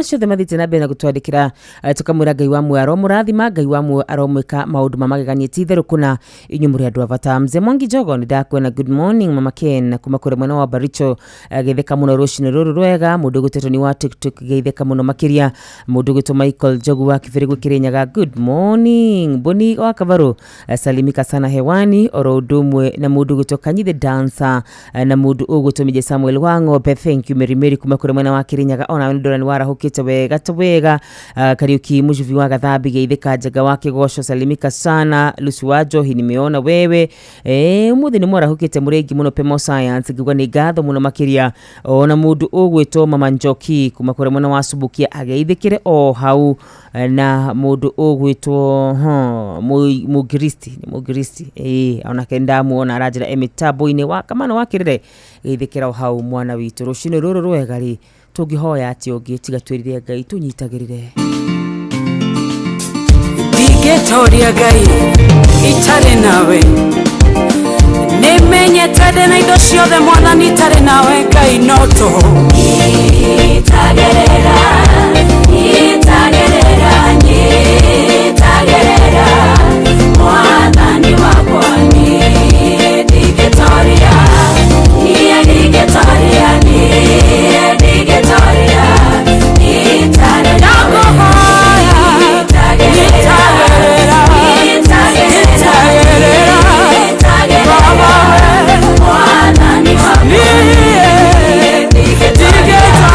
Speaker 8: Ciothe mathite na mbere na gutwandikira tukamwira Ngai wamwe aromurathima Ngai wamwe aromwika maundu mamageganie titheru kuna inyu muri andu avata Mzee Mwangi Jogo ndakwena good morning Mama Ken kuma kure mwena wa Baricho geitheka muno rushini ruru rwega mundu gutetwo ni wa TikTok geitheka muno makiria mundu gutu Michael Jogu wa Kiviri Gwikirinyaga good morning Boni wa Kavaru salimika sana hewani oro ndumwe na mundu gutu Kanyi the dancer na mundu ugutu Mije Samuel Wango thank you Mary kuma kure mwena wa Kirinyaga ona ndora ni warahukite wega Kariuki Mujuvi wa Gathabi geitheka njaga wake Gosho salimika sana Lucy Wajo hii nimeona wewe umuthi ni mwarahukite murengi muno Pemo Science gigwa ni gatho muno makiria ona mundu ugwitwo Mama Njoki kuma kure mwana wa Subukia ageithikire o hau na mundu ugwitwo Mugristi ona kenda muona arajira emitaboine wa kamano wakirire geithikira o hau mwana witu rushini ruru rwega ri tugihoya ati ugitiga twirire Ngai tunyitagirire
Speaker 1: Digetoria Ngai itare nawe nimenye tade na indo ciothe mwana nitare nawe Ngai noto itagerera mwana ni wakwa ni Digetoria Digetoria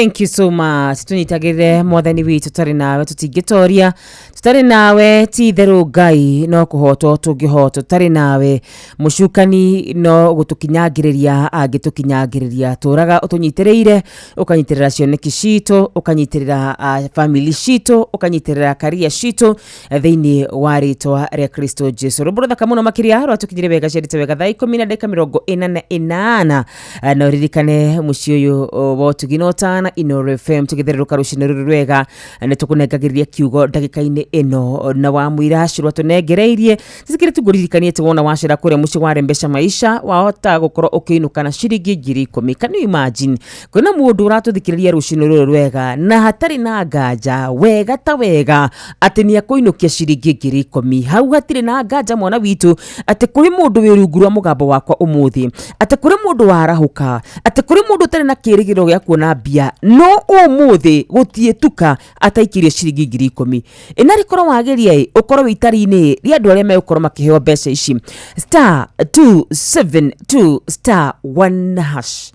Speaker 8: Thank you so much. Tunyitagire mwathani witu tutari nawe tutingitoria. Tutari nawe ti theru Ngai no kuhoto tungihoto. Tutari nawe mushukani no gutukinyagiriria agitukinyagiriria. Turaga utunyitireire ukanyitirira cioneki citu, ukanyitirira family citu, ukanyitirira career citu thiini wa ritwa ria Kristo Jesu. Ruburutha kamuno makiria rwatukinyire wega cerite wega thaa 10:48 na ririkane muci uyu wotuginota na Inoro FM tugitheruka rucine rwega ne tukunengagiriria kiugo ndagika-ini ino na wa mwira shirwa tunegereirie tizikire tuguririkanie tuwona washira kure muci wa Rembesha Maisha wahota gukorwo ukiinuka na ciringi 10,000. Can you imagine kuna mundu uratuthikiriria rucine rwega na hatari na nganja wega ta wega ati ni akuinukia ciringi 10,000 hau hatire na nganja mwana witu ati kuri mundu wirungurwa mugambo wakwa umuthi ati kuri mundu warahuka ati kuri mundu tari na kirigiro gya kuona bia no umuthi gutietuka ataikirie ciringi 10,000 inari korwo wageria ukorwo itari-ini ria andu aria megukorwo makiheo mbeca ici *272*1#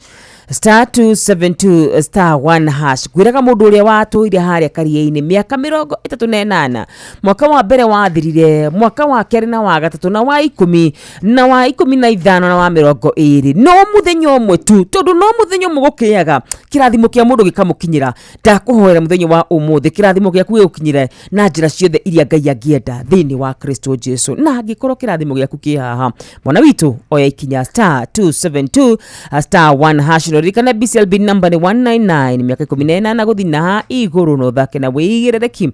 Speaker 8: *272*1# gwiraga mundu uria watuire haria karia-ini miaka 38 mwaka wa mbere wathirire mwaka wa keri na wa gatatu na wa 10 na wa 15 na wa 20 no muthenya umwe tu tondu no muthenya mugukiaga kirathimo kia mundu gikamukinyira ndakuhoera muthenya wa umuthi kirathimo giaku gigukinyire na njira ciothe iria Ngai angienda thiini wa Kristo Jesu na angikorwo kirathimo giaku ki haha mwana witu oya ikinya *272*1# rikana BCLB number ni 199 miaka 14 na guthi na iguru no thake na wigerereki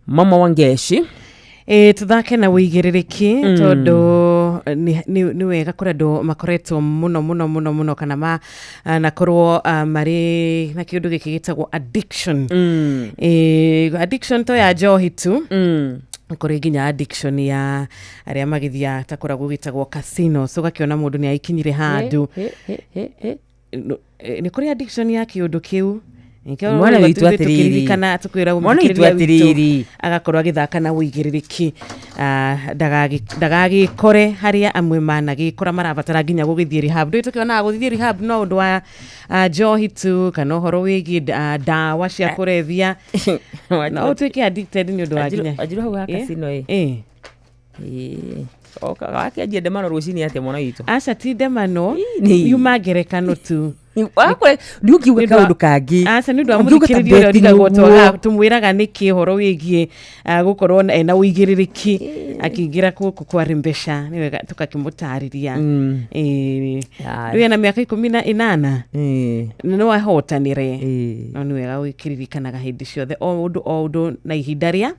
Speaker 8: mama wangeshi
Speaker 6: tuthake na wigerereki tondu ni wega kuri andu makoretwo muno kana nakorwo mari na kiundu giki gitagwo addiction addiction to ya njohi tu kuri nginya addiction ya aria magithia takora gugitagwo casino so gakiona mundu ni aikinyire handu ni kuri addiction ya kiundu kiu
Speaker 8: mwana witu atiriri
Speaker 6: kana tukwira umukiriria agakorwo agithaka na wigiririki ndagagi kore haria amwe managikora marabatara nginya gugithie rehab ndu tukiona gugithie rehab no undu wa njohi tu kana horo wigi dawa cia kurevia no tuki addicted ni undu wa nginya
Speaker 8: ajiru hau casino wake ajende mano rucini ate mwana witu
Speaker 6: aca ti ndemano yuma ngerekano tu
Speaker 8: wakore ndiukiuga kaundu kangi
Speaker 6: aca ni ndu amuthikiriria uria ndigagwo tumwiraga niki horo wigie gukorwo na wigiririki akingira kwa Rembesha ni wega tukakimutariria ndu yana miaka 18 no ahotanire no ni wega wikiririkanaga hindi ciothe o undu na ihinda ria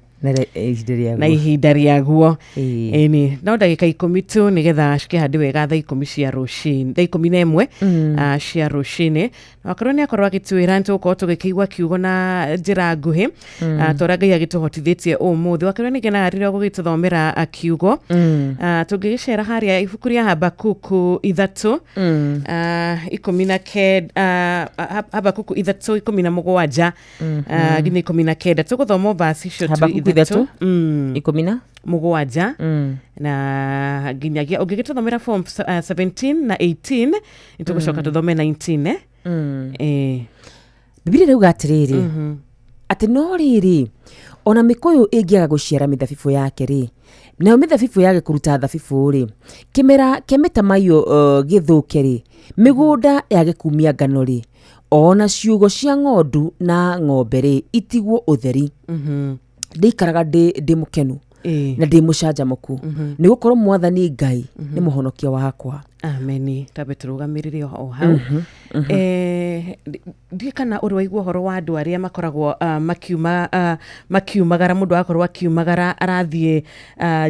Speaker 6: na ihinda riaguo ni no ndagika 10 tu nigetha cike handi wega thaa 10 cia rucini thaa 11 cia rucini wakorwo ni akorwo agitwira ntuko tugikigwa kiugo na njira nguhi tora Ngai agituhotithitie umuthi wakorwo ni gena rira gugituthomera kiugo tugicera haria ibuku ria Habakuku 3 Habakuku 3:17 nginya 19 tuguthoma basi icio tu
Speaker 8: 17
Speaker 6: na nginyagia ungigituthomera form 17 na 18 nitugucoka tuthome 19
Speaker 8: Biblia rauga atiriri ati no riri ona mikuyu ingiaga guciara mithabibu yake ri na mithabibu yake kuruta thabibu ri kimera kemeta mayo githuke ri migunda yage kumia ngano ri ona ciugo cia ng'ondu na ng'ombe ri itigwo utheri ndikaraga ndi mukenu na ndi mucanjamuku ni gukorwo mwathani Ngai ni muhonokia wakwa
Speaker 6: ameni tabe turugamirire o hau ndikana uri waigua horo wa andu aria makoragwo makiumagara mundu akorwo akiumagara arathie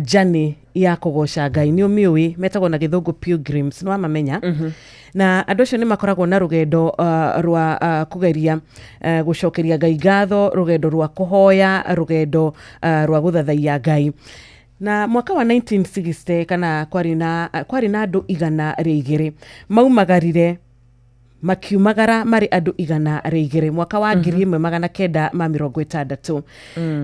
Speaker 6: journey ya kugoca Ngai ni umiwi metagwo na githungu pilgrims no amamenya na andu acio ni makoragwo na rugendo rwa kugeria gucokeria Ngai ngatho rugendo rwa kuhoya rugendo rwa guthathaia Ngai na mwaka wa 1960 kana kwari na andu 102 maumagarire makiumagara mari andu 102 mwaka wa 1960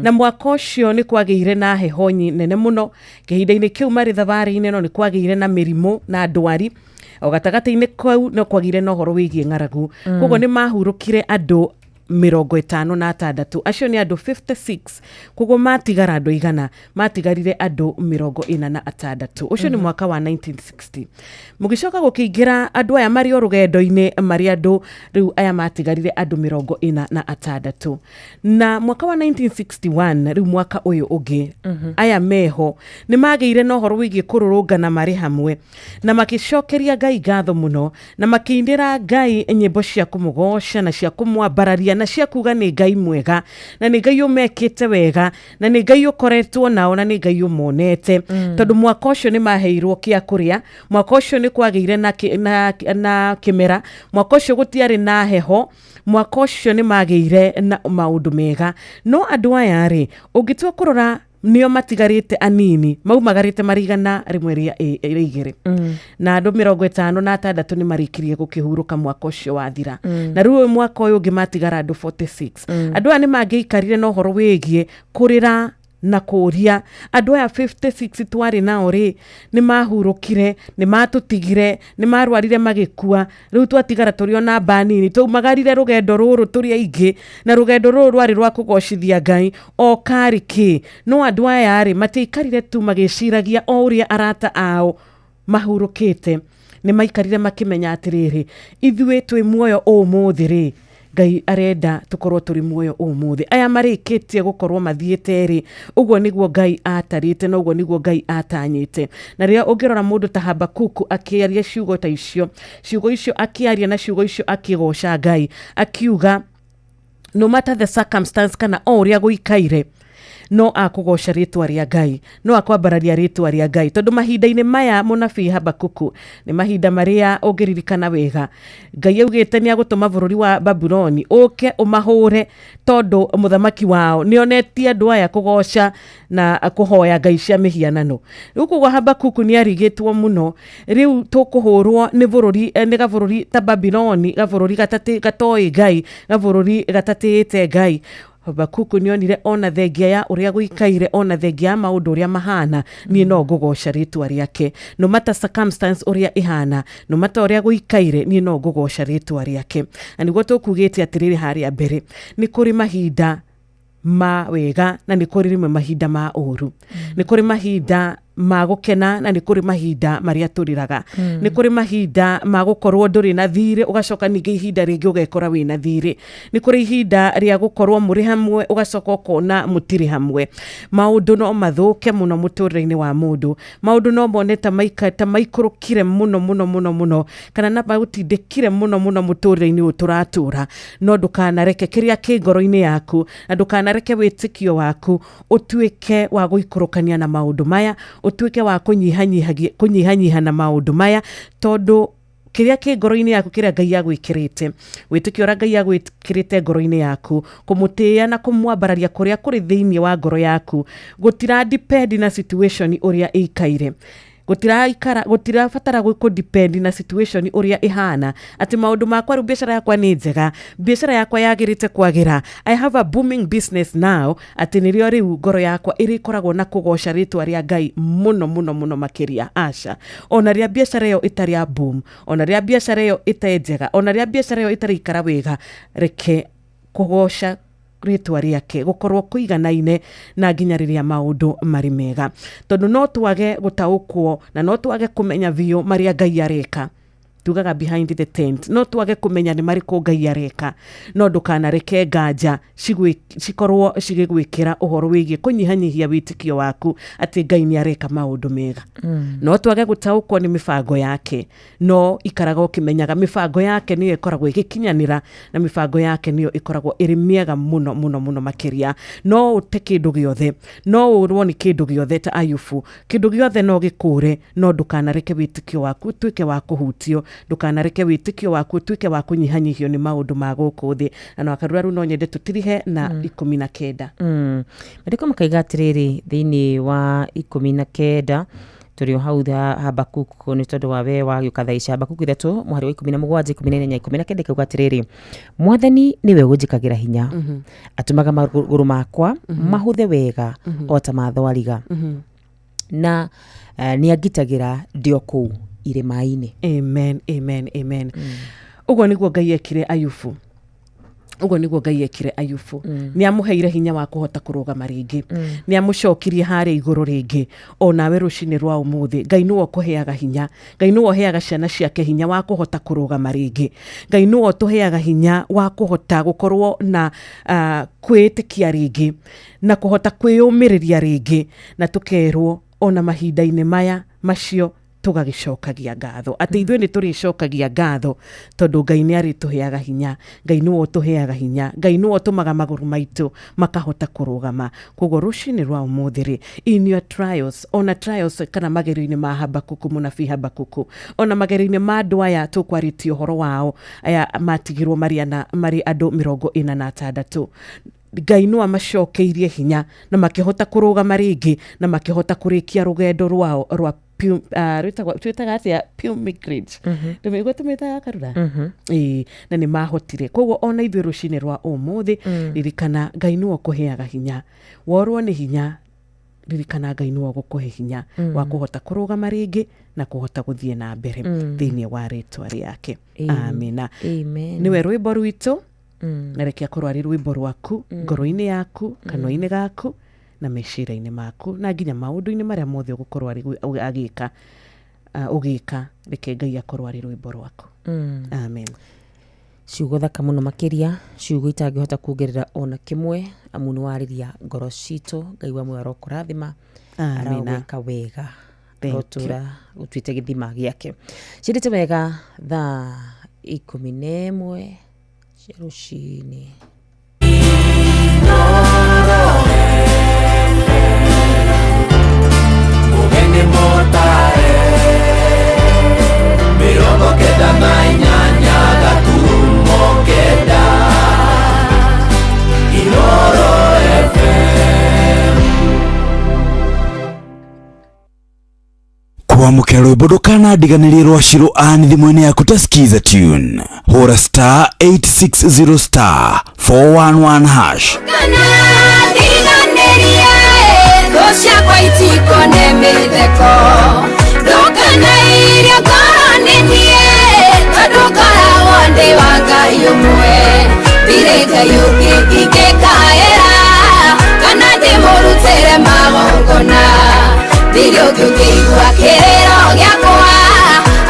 Speaker 6: na mwaka ucio ni kwagiire na heho nene muno kihinda-ini kiu mari thabari-ini no ni kwagiire na mirimo na ndwari o gatagati-inĩ kau no kwagire na ũhoro wĩgiĩ ng'aragu koguo nĩ mahurũkire andũ 56 acio nĩ andũ 56 koguo matigara andũ igana matigarire andũ 46 ucio nĩ mwaka wa 1960 mũgicoka gũkĩingĩra andũ aya marĩ o rũgendo-inĩ marĩ andũ rĩu aya matigarire andũ 46 na mwaka wa 1961 rĩu mwaka ũyũ ũngĩ aya meho nĩ magĩire na ũhoro wĩgiĩ kũrũrũngana marĩ hamwe na makĩcokeria Ngai ngatho mũno na makĩinĩra Ngai nyĩmbo cia kũmũgoca na cia kũmwambararia na cia kuga nĩ Ngai mwega na nĩ Ngai ũmekĩte wega na nĩ Ngai ũkoretwo nao na nĩ Ngai ũmonete tondũ mwaka ũcio nĩ maheirwo kĩa kũrĩa mwaka ũcio nĩ kwagĩire na kĩmera mwaka ũcio gũtiarĩ na heho mwaka ũcio nĩ magĩire na maũndũ mega no andũ aya rĩ ũngĩtua kũrora nĩo matigarĩte anini maumagarĩte marigana rĩmwe rĩa igĩrĩ na andũ 56 nĩ marikirie gũkĩhurũka mwaka ũcio wathira na rĩu mwaka ũyũ ũngĩ matigara andũ 46 andũ aya nĩ mangĩikarire na ũhoro wĩgiĩ kũrĩra na kũria andũ aya 56 twarĩ nao rĩ nĩ mahurũkire nĩ matũtigire nĩ marwarire magĩkua rĩu twatigara tũrĩ ona banini taumagarire rũgendo rũrũ tũrĩ aingĩ na rũgendo rũrũ rwarĩ rwa kũgocithia Ngai o karĩ no andũ aya rĩ matiikarire tu magĩciragia o ũrĩa arata ao mahurũkĩte nĩ maikarire makĩmenya atĩrĩrĩ ithuĩ twĩ muoyo ũmũthĩ rĩ Ngai arenda tukorwo turi muoyo ũmũthĩ aya marĩkĩtie gũkorwo mathiĩte rĩ ũguo nĩguo Ngai atarĩte na ũguo nĩguo Ngai atanyĩte na rĩrĩa ũngĩrora mũndũ ta Habakuku akĩaria ciugo ta icio akĩaria na ciugo icio akĩgoca Ngai akiuga no matter the circumstance kana o ũrĩa gũikaire no akũgoca rĩtwa rĩa Ngai no akwambararia rĩtwa rĩa Ngai tondũ mahinda-inĩ maya mũnabii Habakuku nĩ mahinda marĩa ũngĩririkana wega Ngai augĩte nĩ agũtũma bũrũri wa Babuloni ũke ũmahũre tondũ mũthamaki wao nĩonetie andũ aya kũgoca na kũhoya ngai cia mĩhianano rĩu koguo Habakuku nĩ arigĩtwo mũno rĩu tũkũhũrwo nĩ gabũrũri ta Babuloni gabũrũri gatoĩ Ngai gabũrũri gatatĩĩte Ngai Habakuku nĩonire ona thengia ya ũrĩa gũikaire ona thengia ya maũndũ ũrĩa mahana niĩ no ngũgoca rĩtwa rĩake no matter circumstance ũrĩa ihana no matter ũrĩa gũikaire niĩ no ngũgoca rĩtwa rĩake na nĩguo tũkugĩte atĩrĩrĩ harĩa mbere nĩ kũrĩ mahinda ma wega na nĩ kũrĩ rĩmwe mahinda ma ũru nĩ kũrĩ mahinda ma gũkena na nĩ kũrĩ mahinda marĩa tũrĩraga nĩ kũrĩ mahinda ma gũkorwo ndũrĩ na thirĩ ũgacoka ningĩ ihinda rĩngĩ ũgekora wĩ na thirĩ nĩ kũrĩ ihinda rĩa gũkorwo mũrĩ hamwe ũgacoka ũkona mũtirĩ hamwe maũndũ no mathũke mũno mũtũrĩre-inĩ wa mũndũ maũndũ no mone ta maikũrũkire mũno kana na magũtindĩkire mũno mũtũrĩre-inĩ ũyũ tũratũra no ndũkanareke kĩrĩa kĩ ngoro-inĩ yaku na ndũkanareke wĩtĩkio waku ũtuĩke wa gũikũrũkania na maũndũ maya utuike wa kunyihanyiha na maundu maya tondu kiria kĩ ngoro-inĩ yaku kiria Ngai agwĩkĩrĩte wĩtĩkio ũrĩa Ngai agwĩkĩrĩte ngoro-inĩ yaku kũmũtĩĩa na kũmwambararia kũrĩa kũrĩ thĩinĩ wa ngoro yaku gũtira depend na situation ũrĩa ĩikaire gũtirabatara gũkũdepend na situation ũrĩa ihana atĩ maũndũ makwa rĩu biacara yakwa nĩ njega biacara yakwa yagĩrĩte kwagĩra I have a booming business now atĩ nĩrĩo rĩu ngoro yakwa ĩrĩkoragwo na kũgoca rĩtwa rĩa Ngai mũno makĩria aca ona rĩa biacara ĩyo ĩtarĩ ya boom ona rĩa biacara ĩyo ĩtarĩ njega ona rĩa biacara ĩyo ĩtarĩ ikara wega reke kũgoca rĩtwa rĩake gũkorwo kũiganaine na nginya rĩrĩa maũndũ marĩ mega tondũ no twage gũtaũkwo na no twage kũmenya biũ marĩa Ngai areka tugaga behind the tent no twage kũmenya nĩ marĩkũ Ngai areka no ndũkanareke nganja cikorwo cigĩgwĩkĩra ũhoro wĩgiĩ kũnyihanyihia wĩtĩkio waku atĩ Ngai nĩ areka maũndũ mega no twage gũtaũkwo nĩ mĩbango yake no ikaraga ũkĩmenyaga mĩbango yake nĩyo ĩkoragwo ĩgĩkinyanĩra na mĩbango yake nĩyo ĩkoragwo ĩrĩ mĩega mũno makĩria no ũte kĩndũ gĩothe no ũrwo nĩ kĩndũ gĩothe ta Ayubu kĩndũ gĩothe no gĩkũre no ndũkanareke wĩtĩkio waku ũtuĩke wa kũhutio ndũkanareke wĩtĩkio waku ũtuĩke wa kũnyihanyihio nĩ maũndũ ma gũkũ thĩ na wakarura rĩu no nyende tũtirihe na 19
Speaker 8: Marĩko makaiga atĩrĩrĩ thĩinĩ wa 19 tũrĩ o hau Habakuku nĩ tondũ wa we wagĩũka thaa ici Habakuku 3 mũhari wa 17 19 19 kauga atĩrĩrĩ Mwathani nĩwe ũnjĩkagĩra hinya atũmaga magũrũ makwa mahũthe wega o ta mathwariga na nĩ angitagĩra ndĩ o kũu irema-inĩ.
Speaker 6: Amen, amen, amen. Uguo niguo Ngai ekire Ayubu. Nĩ amuheire hinya wa kuhota kurugama ringi. Nĩ amucokirie harĩa igũrũ ringi. Onawe rũcinĩ rwa ũmũthĩ Ngai nĩwe ũkũheaga hinya. Ngai nĩwe ũheaga ciana ciake hinya wa kuhota kurugama ringi. Ngai nĩwe ũtũheaga hinya wa kuhota gukorwo na kwĩtĩkia ringi na kuhota kwĩyũmĩrĩria ringi na tukerwo ona mahinda-inĩ maya macio tugagicokagia ngatho. Ati ithuĩ nĩ tũrĩcokagia ngatho tondũ Ngai nĩ arĩtũheaga hinya. Ngai nĩwe ũtũheaga hinya. Ngai nĩwe ũtũmaga magũrũ maitũ makahota kũrũgama. Koguo rũcinĩ rwa ũmũthĩ in your trials, ona trials kana magerio-inĩ ma Habakuku, mũnabii Habakuku, ona magerio-inĩ ma andũ aya tũkwarĩtie ũhoro wao aya matigirwo marĩ andũ 46. Ngai no amacokeirie hinya na makihota kũrũgama ringi na makihota kũrĩkia rũgendo rwao rwa twĩtaga atĩa pilgrimage. Ndũmĩigua tũmĩtaga Karura? Na nĩ mahotire. Koguo ona ithuĩ rũcinĩ rwa ũmũthĩ ririkana Ngai nĩwe ũkũheaga hinya. Worwo nĩ hinya, ririkana Ngai nĩwe ũgũkũhe hinya wa kũhota kũrũgama ringi na kũhota gũthiĩ na mbere thĩinĩ wa rĩtwa rĩake. Amina. Nĩwe rwĩmbo rwitũ. Na reke akorwo arĩ rwĩmbo rwaku ngoro-inĩ yaku, kanua-inĩ gaku na meciria-inĩ maku na nginya maũndũ-inĩ marĩa mothe ũgũkorwo ũgĩka. Reke Ngai akorwo arĩ rwĩmbo rwaku. Amen.
Speaker 8: Ciugo thaka mũno makĩria, ciugo itangĩhota kuongerera ona kĩmwe, amu nĩ warĩria ngoro citũ. Ngai wa muoyo arokũrathima, aragwĩka wega, rotura ũtuĩte gĩthima gĩake. Ciendete wega thaa 11 Jerushini.
Speaker 13: Mugeni motare mirongo kenda na inyanya gaturumo kenda Inoro FM.
Speaker 7: Kwamũkĩra rwĩmbo ndũkanandiganĩrie rwa Shiro Ann thimũ-inĩ yaku ta skiza tune. Hũra star 860 star 411 hash.
Speaker 13: Kanandiganĩria thũ ciakwa itikone mĩtheko, ndũkanairio ngoro nĩ niĩ, tondũ ngoragwo ndĩ wa Ngai ũmwe, ndirĩ Ngai ũngĩ ingĩkaĩra kana ndĩmũrutĩre magongona. Ndirĩ ũngĩ ũngĩigua kĩrĩro gĩakwa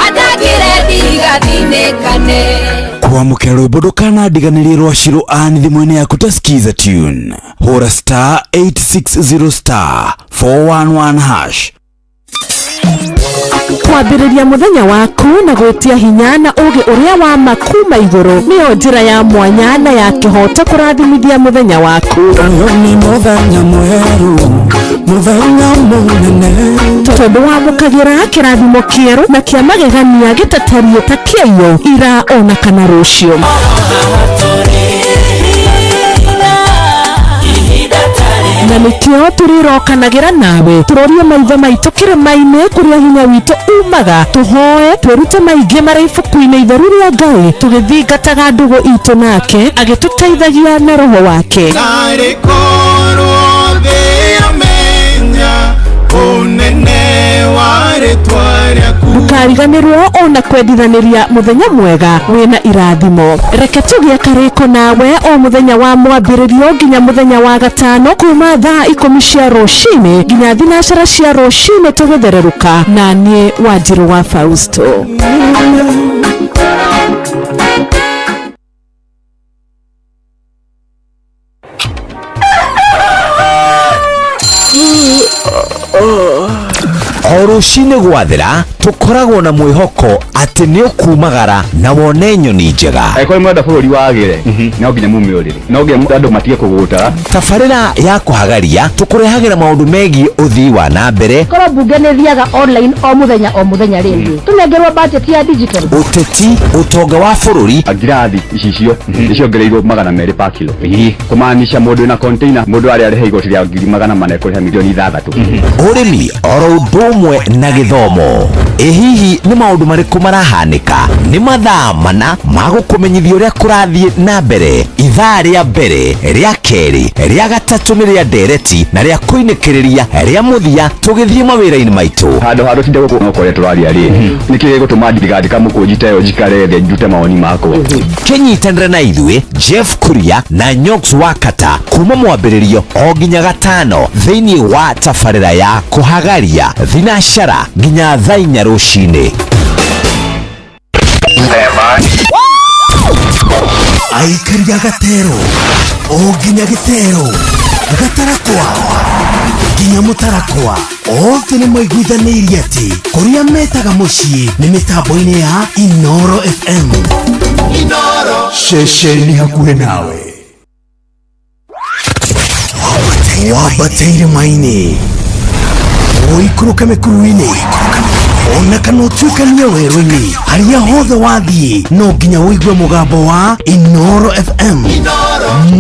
Speaker 13: andangĩre ndigathinĩkane.
Speaker 7: Kwamũkĩra rwĩmbo ndũkanandiganĩrie rwa Shiro Ann thimũ-inĩ yaku ta skiza tune. Hũra star 860 star 411 hash.
Speaker 6: Kwambĩrĩria mũthenya waku na gwĩtia hinya na ũgĩ ũrĩa wa makuma igũrũ nĩyo njĩra ya mwanya na ya kĩhoto kũrathimithia mũthenya waku.
Speaker 9: Ni mũthenya mwerũ, mũthenya mũnene,
Speaker 6: tondũ wamũkagĩra kĩrathimo kĩerũ na kĩa magegania gĩtatarie ta kĩayo ira ona kana rũciũ. Na nĩkĩo tũrĩrokanagĩra nawe tũrorie maitho maitũ kĩrĩma-inĩ kũrĩa hinya witũ umaga, tũhoe twĩrute maingĩ marĩ ibuku-inĩ itheru rĩa Ngai tũgĩthingataga ndũgũ itũ nake agĩtũteithagia na roho wake. Ndũkariganĩrwo ona kwendithanĩria mũthenya mwega wĩna irathimo. Reke tũgĩe karĩko nawe o mũthenya wa mwambĩrĩrio nginya mũthenya wa gatano kuma thaa 10 cia rũcinĩ nginya thinacara cia rũcinĩ tũgĩthererũka na niĩ Wanjirũ wa Fausto.
Speaker 17: O rũcinĩ gwathĩra tũkoragwo na mwĩhoko atĩ nĩ ũkumagara na wone nyoni njega.
Speaker 14: Angĩkorwo mwenda bũrũri wagĩre no nginya mumĩũrĩre, no nginya andũ matige kũgũta.
Speaker 17: Tabarĩra ya kũhagaria tũkũrehagĩra maũndũ megiĩ ũthii wa na mbere.
Speaker 15: Korwo mbunge nĩ thiaga online o mũthenya rĩngĩ tũnengerwo budget ya digital.
Speaker 17: Ũteti, ũtonga wa bũrũri.
Speaker 14: Ngirathi icicio nĩciongereirwo 200 per kilo. Kũmaanisha mũndũ na container mũndũ arĩa arĩhe igoti rĩa 400 kũrĩha milioni 6.
Speaker 17: Ũrĩmi oro ũndũ ũmwe na gĩthomo. hihi nĩ maũndũ marĩkũ marahanĩka? Nĩ mathaa mana ma gũkũmenyithia ũrĩa kũrathiĩ na mbere. Ithaa rĩa mbere, rĩa kerĩ, rĩa gatatũ nĩ rĩa ndereti na rĩa kũinĩkĩrĩria rĩa mũthia tũgĩthiĩ mawĩra-inĩ maitũ.
Speaker 14: Handũ tinde gũkũ kũrĩa tũraria rĩ nĩkĩ gũtũma ndigandĩka mũkũnjita yo njikare thĩ njute maoni makwa.
Speaker 17: Kĩnyitanĩre na ithuĩ Jeff Kuria na Nyox Wakata kuma mwambĩrĩrio o nginya gatano thĩinĩ wa tabarĩra ya kũhagaria thinacara nginya thaa 4 rũcinĩ. Aikaria Gatero o nginya Gĩtero, Gatarakwa nginya Mũtarakwa, othe nĩ maiguithanĩirie atĩ kũrĩa metaga mũciĩ nĩ mĩtambo-inĩ ya Inoro FM. Inoro ceceni hakuhĩ nawe. Wambatĩire maini ũikũrũke mĩkuru-inĩ ona kana ũtuĩkanie werũ-inĩ, harĩa hothe wathiĩ no nginya ũigue mũgambo wa Inoro FM.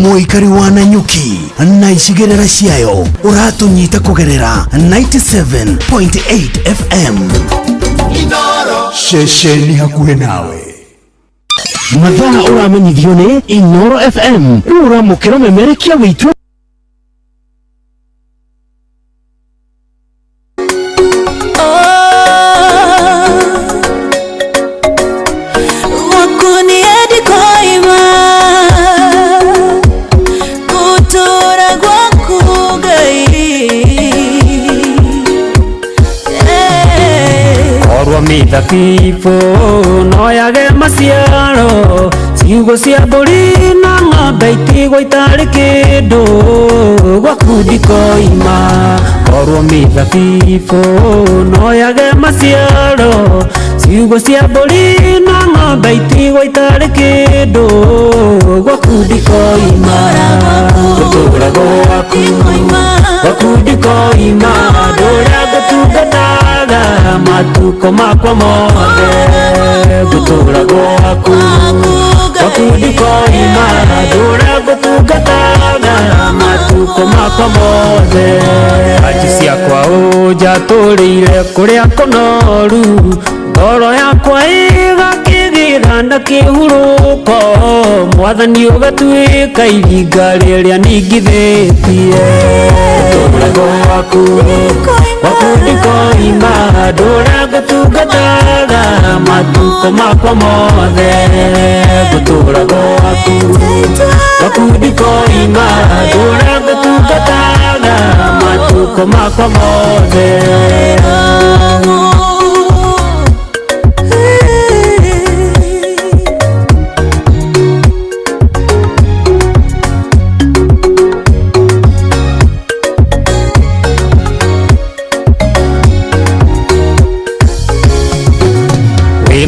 Speaker 17: Mũikari wa Nanyuki na icigĩrĩra ciayo ũratũnyita kũgerera 97.8 FM. Inoro ceceni hakuhĩ nawe. Mathaa ũramenyithio nĩ Inoro FM. Rĩu ũramũkĩra memerekia wĩtũ.
Speaker 2: Mĩthabibũ no yage maciaro, ciugo cia mbũri na ng'ombe itigwo itarĩ kĩndũ, gwakundi koima. Korwo mĩthabibũ no yage maciaro, ciugo cia mbũri na ng'ombe itigwo itarĩ kĩndũ, gwakundi koima. Gũtũũra gwaku gwakundi koima, ndũrĩa ngũtungataga matuko makwa mothe. Gũtũũra gwaku gwakundi koima, ndũrĩa ngũtungataga matuko makwa mothe. Aji ciakwa ũnjatũrĩire kũrĩa kũnoru, ngoro yakwa ĩgakĩgĩra na kĩhurũko, Mwathani ũgatuĩka iringa rĩrĩa ningithĩtie. Gũtũũra gwaku gwakundi koima, ndũrĩa ngũtungataga matuko makwa mothe. Gũtũũra gwaku gwakundi koima, ndũrĩa ngũtungataga matuko makwa mothe.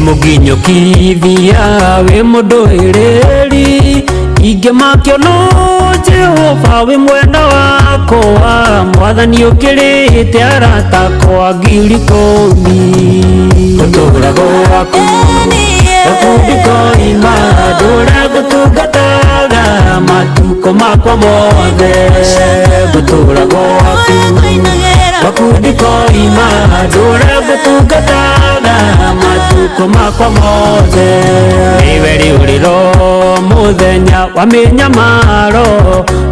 Speaker 2: Mũginyũkithia wĩ mũndũ ĩrĩri, ingĩmakio no Jehova wĩ mwena wakwa, Mwathani ũkĩrĩte arata kwa ngiri ikũmi. Gũtũũra gwaku gwakundi koima, ndũrĩa ngũtungataga matuko makwa mothe. Gũtũũra gwaku gwakundi koima, ndũrĩa ngũtungataga matuko makwa mothe. Nĩwe rĩũrĩro mũthenya wa mĩnyamaro,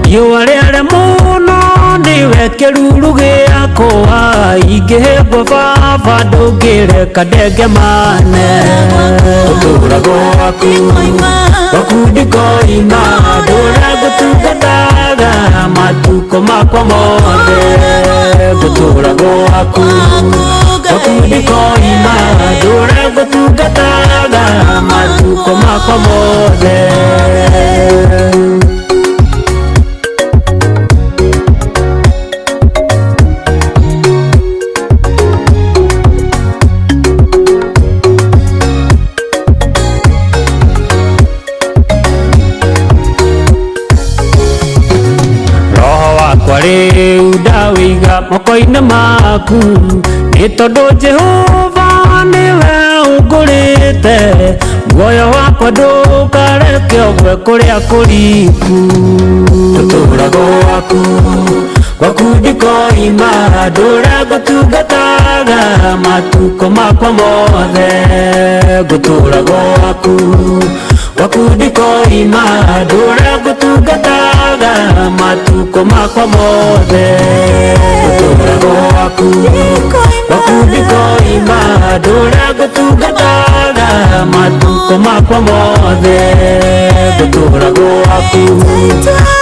Speaker 2: riũa rĩare mũno nĩwe kĩruru gĩakwa, ingĩhĩngwo baba ndũngĩreka ndengemane. Gũtũũra gwaku gwakundi koima, ndũrĩa ngũtungataga matuko makwa mothe. Gũtũũra gwaku gwakundi koima, ndũrĩa ngũtungataga matuko makwa mothe. Rĩu ndawĩiga moko-inĩ maku, nĩ tondũ Jehova nĩwe ũngũrĩte. Muoyo wakwa ndũkareke ũgwe kũrĩa kũriku. Gũtũũra gwaku Gwakundi koima ndũra ngũtungataga matuko makwa mothe ngũtũra gwaku. Gwakundi koima ndũra ngũtungataga matuko makwa mothe ngũtũra gwaku. Gwakundi koima ndũra ngũtungataga matuko makwa mothe ngũtũra gwaku.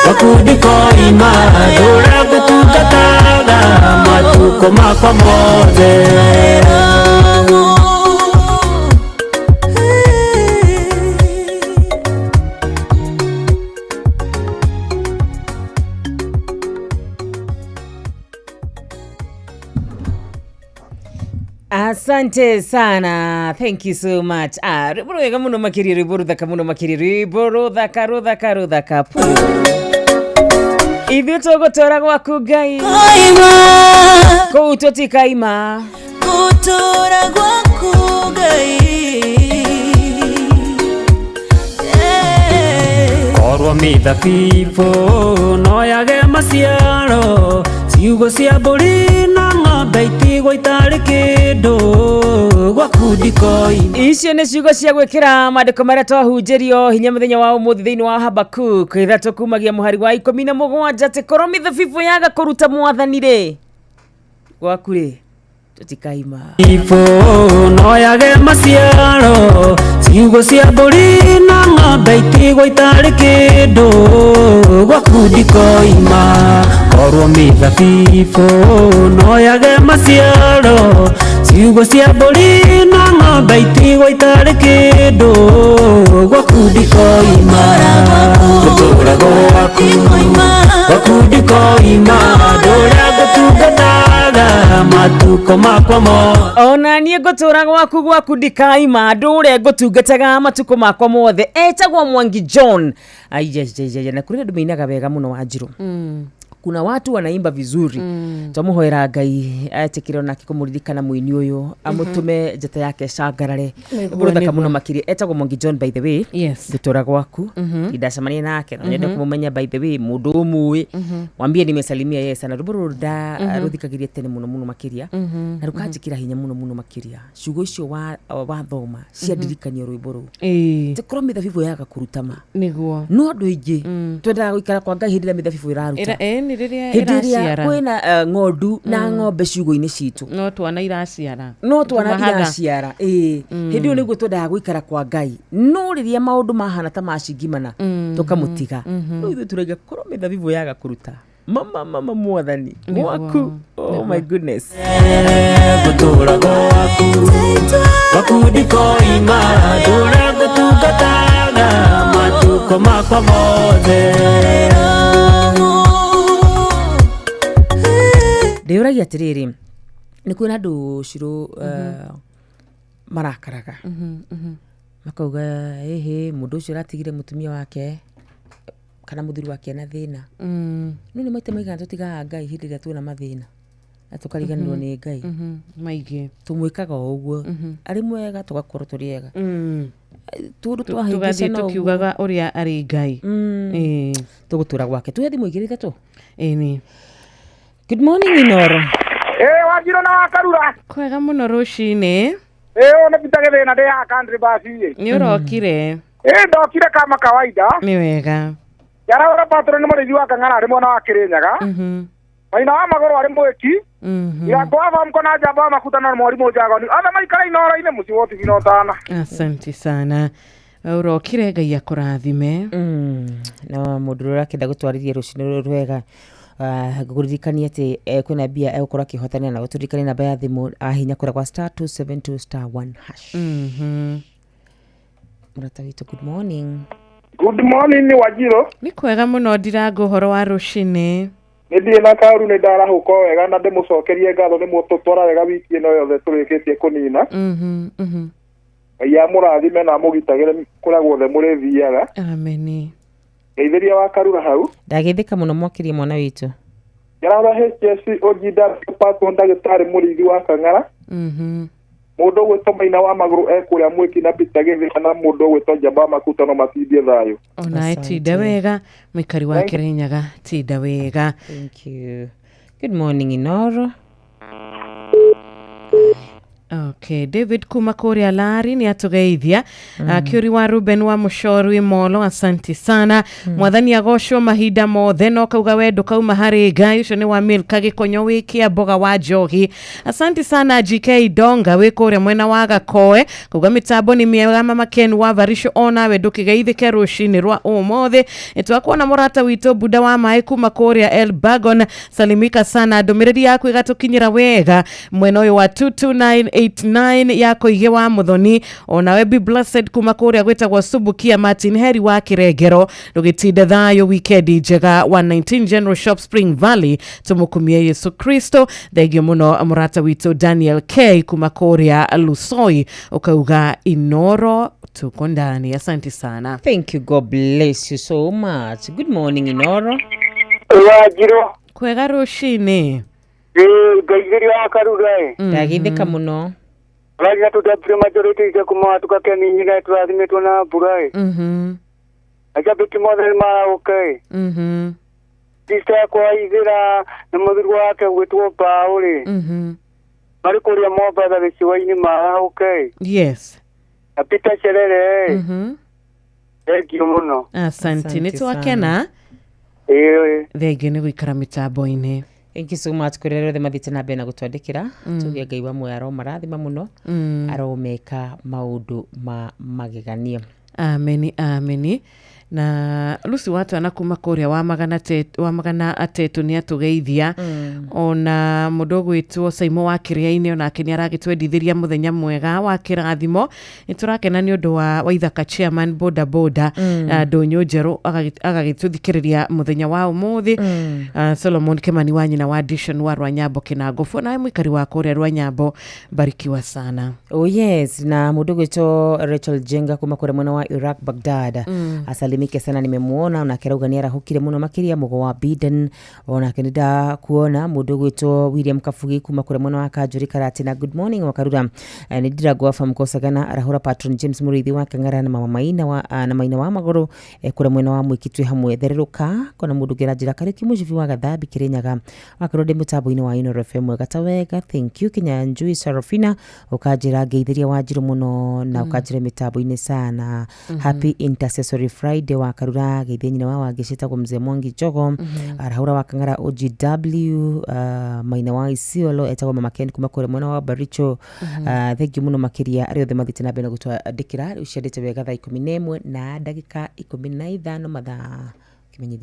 Speaker 2: Gwakundi koima ndũra ngũtungataga matuko makwa mothe.
Speaker 8: Asante sana, thank you so much. Riburu wega muno makiri, riburu thaka muno makiri, riburu thaka ruthaka puyo. Ithuĩ tũgũtũra gwaku Ngai kũu tũtikaima gũtũra gwaku Ngai.
Speaker 2: Korwo mĩthabibũ no yage maciaro, ciugo cia mbũri na ng'ombe itigwo itarĩ kĩndũ Gwakundi koima.
Speaker 8: Icio nĩ ciugo cia gwĩkĩra maandĩko marĩa twahunjĩrio hinya mũthenya wa ũmũthĩ thĩinĩ wa Habakuk 3 kumagia mũhari wa 17 atĩ korwo mĩthabibũ yaga kũruta Mwathani rĩ gwaku rĩ tũtikaima.
Speaker 2: Mĩthabibũ no yage maciaro, ciugo cia mbũri na ng'ombe itigwo itarĩ kĩndũ Gwakundi koima. Korwo mĩthabibũ no yage maciaro, ciugo cia mbũri na ng'ombe itigwo itarĩ kĩndũ Gwakundi koima. Ngũtũra gwaku. Gwakundi koima ndũra ngũtungataga matuko makwa mothe.
Speaker 8: Ona niĩ ngũtũra gwaku Gwakundi kaima ndũre ngũtungataga matuko makwa mothe. Etagwo Mwangi John. Aijejeje na kũrĩ andũ mainaga wega mũno Wanjiru. Kuna watu wanaimba vizuri. Twamuhoera Ngai atikire na kikumuririkana muini uyu amutume njata yake cangarare. Burutha muno makiri. Etagwo Mwangi John by the way.
Speaker 6: Yes.
Speaker 8: Ndutura gwaku. Ndacamania nake. Nyende kumumenya by the way mundu umwe. Mwambie nimesalimia yeye sana. Ruburuda ruthikagirie tene muno makiria. Na rukanjikira hinya muno makiria. Ciugo icio wa thoma cia ndirikanio rwimbo ru. Tikoro mithabibu yaga kurutama.
Speaker 6: Niguo.
Speaker 8: No andu aingi twendaga guikara kwa Ngai hindira mithabibu iraruta. Hĩndĩ kwĩna ng'ondu na ng'ombe ciugo-inĩ citũ
Speaker 6: no twana iraciara
Speaker 8: hĩndĩ ĩyo nĩguo twendaga gũikara kwa Ngai no rĩrĩa maũndũ mahana ta macingimana tũkamũtiga no ithuĩ tũraiga korwo mĩthabibũ yaga kũruta mama Mwathani gwaku. Oh my goodness.
Speaker 2: Ngũtũra gwaku. Gwakundi koima ndũra ngũtungataga matuko makwa mothe.
Speaker 8: Ndĩũragia atĩrĩrĩ nĩ kwĩna andũ Shiro marakaraga makauga mũndũ ũcio aratigire mũtumia wake kana mũthuri wake na thĩna no nĩ maita maigana tũtigaga Ngai hĩndĩ ĩrĩa twĩna mathĩna na tũkariganĩrwo nĩ Ngai
Speaker 6: maingĩ
Speaker 8: tũmwĩkaga o ũguo arĩ mwega tũgakorwo tũrĩ ega
Speaker 6: tũgathiĩ tũkiugaga ũrĩa arĩ Ngai
Speaker 8: tũgũtũra gwake. Tuhe thimũ igĩrĩ ithatũ. Ĩni. Good morning Inoro.
Speaker 19: Wanjiru na Wakarura.
Speaker 6: Kwega muno rucinĩ.
Speaker 19: Ona pitage thĩna ndĩ ya country bus ĩ.
Speaker 6: Nĩ ũrokire?
Speaker 19: Ndokire kama kawaida.
Speaker 6: Nĩ wega.
Speaker 19: Yaraura patro nĩ mũrĩithi wa Kang'ara arĩ mwena wa Kĩrĩnyaga. Maina wa magũrũ arĩ mwĩki. Ya kwa famko na jamba makutana na mwarimũ Njagoni. Othe maikara Inoro-inĩ mũciĩ wa Tigino Tana.
Speaker 6: Asante sana. Ũrokire Ngai akũrathime.
Speaker 8: Na mũndũ ũrĩa akĩenda gũtwarithia rũcinĩ rwega gũririkania atĩ kwĩna mbia egũkorwo akĩhotanĩra na gũtũririkania namba ya thimũ ahinya kũra kwa *272*1#. Mũrata witũ, good morning.
Speaker 19: Good morning Wanjiru.
Speaker 6: Nĩ kwega mũno Ndirango, ũhoro wa rũcinĩ?
Speaker 19: Nĩ ndirĩ na karu nĩ ndarahũka wega na ndĩmũcokerie ngatho nĩ mũtũtwara wega wiki ĩno yothe tũrĩkĩtie kũnina. Ngai amũrathime na amũgitagĩre kũrĩa guothe mũrĩthiaga.
Speaker 6: Ameni.
Speaker 19: Geithĩria wa Karura hau.
Speaker 8: Ndagĩthĩka mũno mwakirie mwana witũ.
Speaker 19: Yarara HSC Ojida Pato ndagĩtarĩ mũrĩithi wa Kang'ara. Mũndũ gwĩtwo Maina wa magũrũ ekũrĩa mwĩki na Peter Gĩthĩ na mũndũ gwĩtwo Njamba Makuta no matindie thayũ.
Speaker 6: Ona tinda wega mũikari wa Kĩrĩnyaga tinda wega.
Speaker 8: Thank you. Good morning Inoro.
Speaker 6: Okay, David Kumakori Alari ni atugeithia. Kiuri wa Ruben wa Mushorwi Molo, asanti sana. Mwathani agocwo mahinda mothe, no kauga wendo kauma hari Ngai. Ucio ni wa Milka Gikonyo wikia Mboga wa Njogi. Asanti sana GK Donga wikuria mwena wa Gakoe. Kauga mitambo ni miega mama Ken wa Varisho ona we ndukigeithike rucini rwa umothe. Nitwakuona murata wito Buda wa Mai Kumakori El Bagon. Salimika sana, ndumiriri yaku igatukinyira wega mwena uyu wa 22989 yako ige wa Muthoni. Ona we be blessed Kumakori agwetagwo Subukia Martin Heri wa Kirengero. Ndugitinde thayo weekend njega 119 General Shop Spring Valley. Tumukumie Yesu Kristo. Thegio muno murata wito Daniel K Kumakori Lusoi ukauga Inoro tuko ndani. Asante sana.
Speaker 8: Thank you, God bless you so much. Good morning Inoro.
Speaker 21: Wajiro
Speaker 6: kwega rucini.
Speaker 21: Gaigiri wa Karura
Speaker 8: ndagithika muno.
Speaker 21: Raja tutapire majority kuma tukakeni nyina twathimĩtwo na mbura aja biti mothe okay sister kwa ithira na muthiru wake gwitwo Pauli mari kuria Mombasa giciwa-ini ma okay.
Speaker 6: Yes.
Speaker 21: Apita Cherere thengio muno.
Speaker 6: Asante nitwakena. Thengio ni gwikara mitambo-ini.
Speaker 8: Thank you so much kurero the mathite na bena gutwandikira tugia Ngai wa mwaro marathima muno aromeka maundu magegania.
Speaker 6: Ameni ameni. Na Lucy watu anakuma Korea wa magana atetu ni atugeithia ona mudogo itu Saimo wa Kiria-ini ona kenya aragitwendithiria muthenya mwega wa kirathimo. Niturakena ni undu wa Ithaka chairman boda boda Ndonyo Njeru agagituthikiriria muthenya wa umuthi. Solomon Kimani wa nyina wa Addition wa Rwanyambo Kinangofu na mwikari wa Korea Rwanyambo, barikiwa sana.
Speaker 8: Oh yes, na mudogo itu Rachel Jenga kuma kure mwana wa Iraq Baghdad. Asalimike sana, nimemuona ona kerauga ni arahukire muno makiria mugo wa Biden. Ona kenida kuona mudogo itu William Kafugi kuma kure mwana wa Kajuri Karati na good morning wa Karura. Nidira gwafa mkosagana arahura patron James Murithi wa Kangara na mama Maina wa na Maina wa Magoro kure mwana wa Mwikitwe hamwe thereruka kona mudugira jira kariki mujivi wa Gathabi Kirinyaga wakarode mutabu-ini wa Inoro FM gatawega. Thank you Kenya Njui Sarafina ukajira geithiria wajiru muno na ukajira mitabu-ini sana. Happy Intercessory Friday wa Karura geithia nyina wa Wangicita kwa mzee Mwangi Jogo arahura wa Kangara OGW Maina wa Isiolo etagwa mama Ken kuma kure mwana wa Baricho. Thank you muno makiria ariothe mathite na bena gutwandikira uciendete wega thaa 11 na dakika 15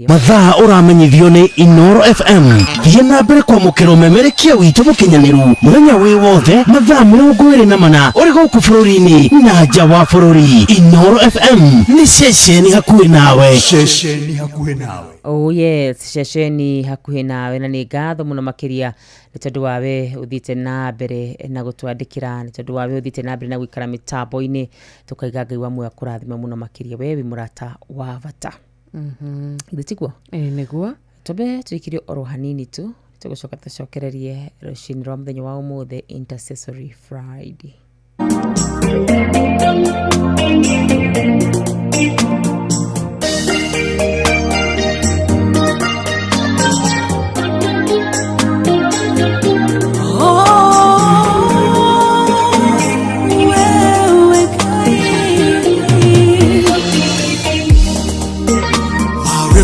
Speaker 17: mathaa uramenyithio ni Inoro FM. Thiĩ na mbere kwamũkĩra ũmemerekia witũ mũkinyanĩru mũthenya wĩ wothe mathaa 24 ũrĩ gũkũ bũrũri-inĩ na nja wa bũrũri. Inoro FM nĩ ceceni hakuhĩ nawe. Ceceni hakuhĩ nawe.
Speaker 8: Oh yes, ceceni hakuhĩ nawe na nĩ ngatho mũno makiria nĩ tondũ wawe ũthite na mbere na gũtwandĩkĩra, nĩ tondũ wawe ũthite na mbere na gũikara mĩtambo-inĩ tukaiga Ngai wa muoyo kũrathima mũno makiria wewe mũrata wa bata. Githitiguo
Speaker 6: niguo
Speaker 8: tobe tuikirio oro hanini tu tugucoka tucokererie rucini rwa muthenya wa umuthi Intercessory Friday.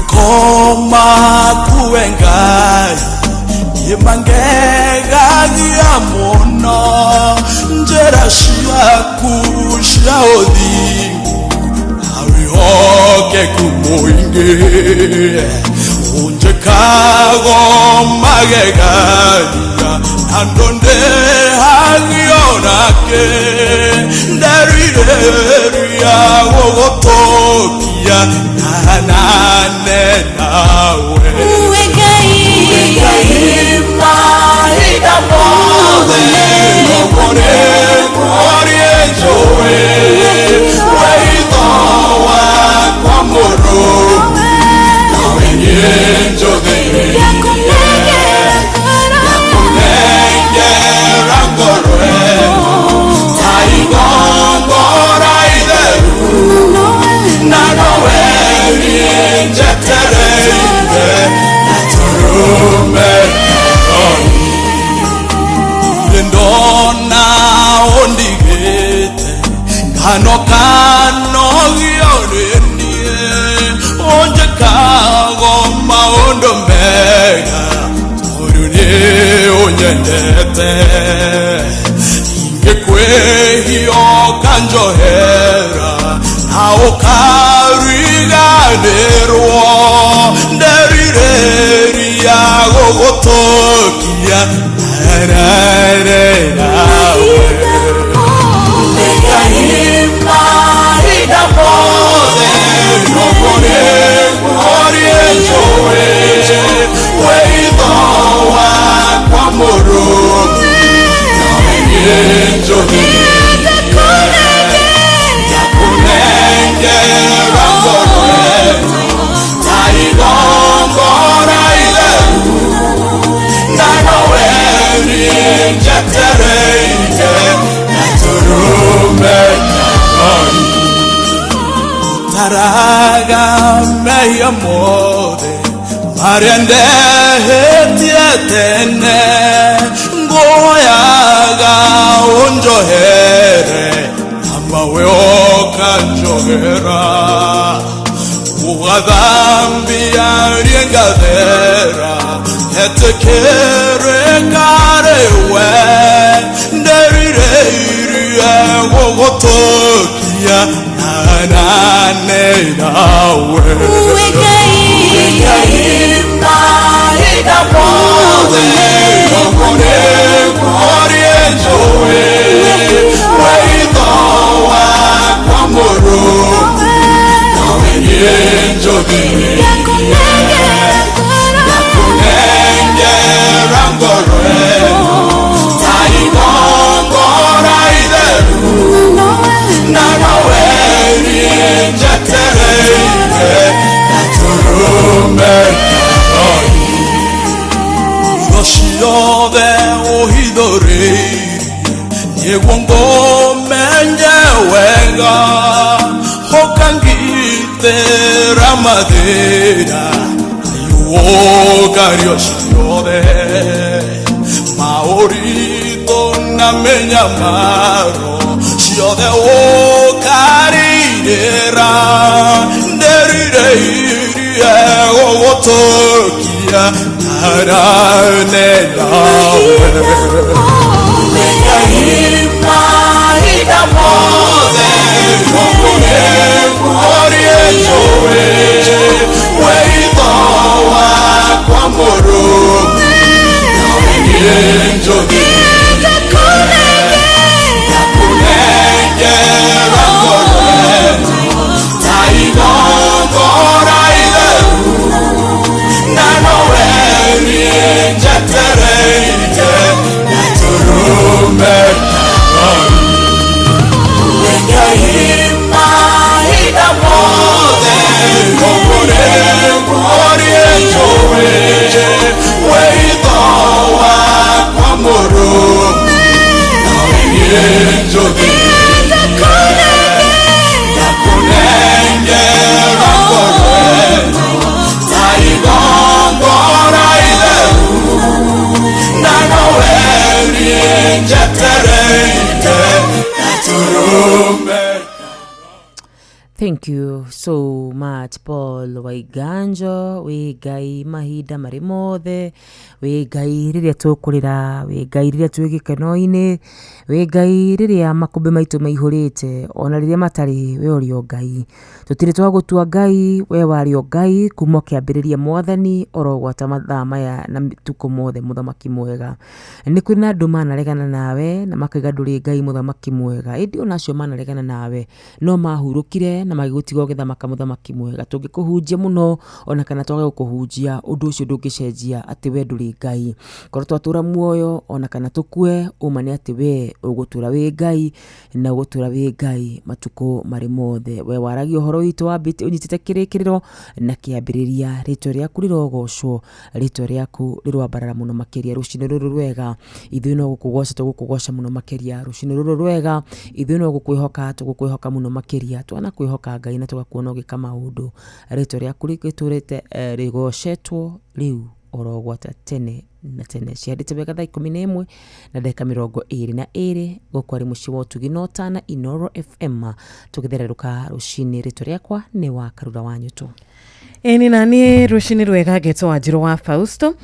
Speaker 9: Koma kuengai Yemangegagia muno Njera shiaku shaodhi Awihoke kumoinge Unje kago magegagia Nandonde hangionake Ndarireria wogotokia Nanane nawe Uwegai maida mode Nopone kuorie joe Weidho wa kwa moro Nawe nyenjo dhere Yakunengera ngorwe Taigongora ideru Nanowe Jeterere Naturume anokano giorenie onje kago maondo mega orune onyendete ingekuehio kanjohera aokariganerwo nderireria gogotokia ararerawe Nekaima idamode nokone orienjoe weidowa kwa morogi orienjoe yakunenge rangore taigongora ileru nanoweni njetereite Taraga meya mode Mariande hetietene Ngoyaga onjohere Amawe okanjohera Ugadambi ariengadera Hetekere karewe Nderireye gogotokia Nanane nawe Uwegaima idamode Nokone orienjoe Weidowa kwa moro Orienjoe Yakunenge rangore Taigongora ileru Nanoweni njetereite Naturume Yoshiyode ohidoriri Nyegwongo menyewenga Hokangite ramadera Ayuoga yoshiyode Maorito na menyamaro Shiode o karirera Nerireirie ogotokia Arane nawe Uwegaima idamode Nokone orienjoe Weidowa kwa moro Orienjoe Yakunenge rangore Taigongora ileru Nanoweni njetereite Naturume Uwegaima idamode Nokone orienjoe Weidowa kwa moro Orienjoe Yakunenge rangore Taigongora ileru Nanoweni njetereite Naturume
Speaker 8: Thank you so much Paul Waiganjo we gai mahinda mari mothe we gai riria tukurira we gai riria twigikeno-ini we gai riria makumbi maitu maihurite ona riria matari we uri o ngai tutire twagutua ngai we wari o ngai kuma kiambiriria mwathani orogwata mathaa maya na tuko mothe muthamaki mwega ni kwina andu manaregana nawe na makaiga nduri ngai muthamaki mwega indi onacio manaregana nawe no mahurukire na magigutiga githamaka muthamaki mwega tungikuhunjia muno ona kana twage gukuhunjia undu ucio ndungicenjia ati we nduri ngai korwo twatura muoyo ona kana tukue umane ati we ugutura wi ngai na ugutura wi ngai matuko mari mothe we waragia uhoro witu wambite unyitite kirikiriro na kiambiriria ritwa riaku rirogocwo ritwa riaku rirwambarara muno makiria rucini ruru rwega ithui no gukugoca tugukugoca muno makiria rucini ruru rwega ithui no gukwihoka muno makiria twana kwihoka ngai na tugakuona ugika maundu ritwa riaku rigiturite rigocetwo riu orogwata tene na tene ciandite wega thaa 11 na ndagika 22 gukwari muci wa Tugi no Tana Inoro FM tugithererũka rucini ritu riakwa ni wa Karura Wanyutu.
Speaker 6: Eni nani rushini rwega geto Wanjiru wa Fausto.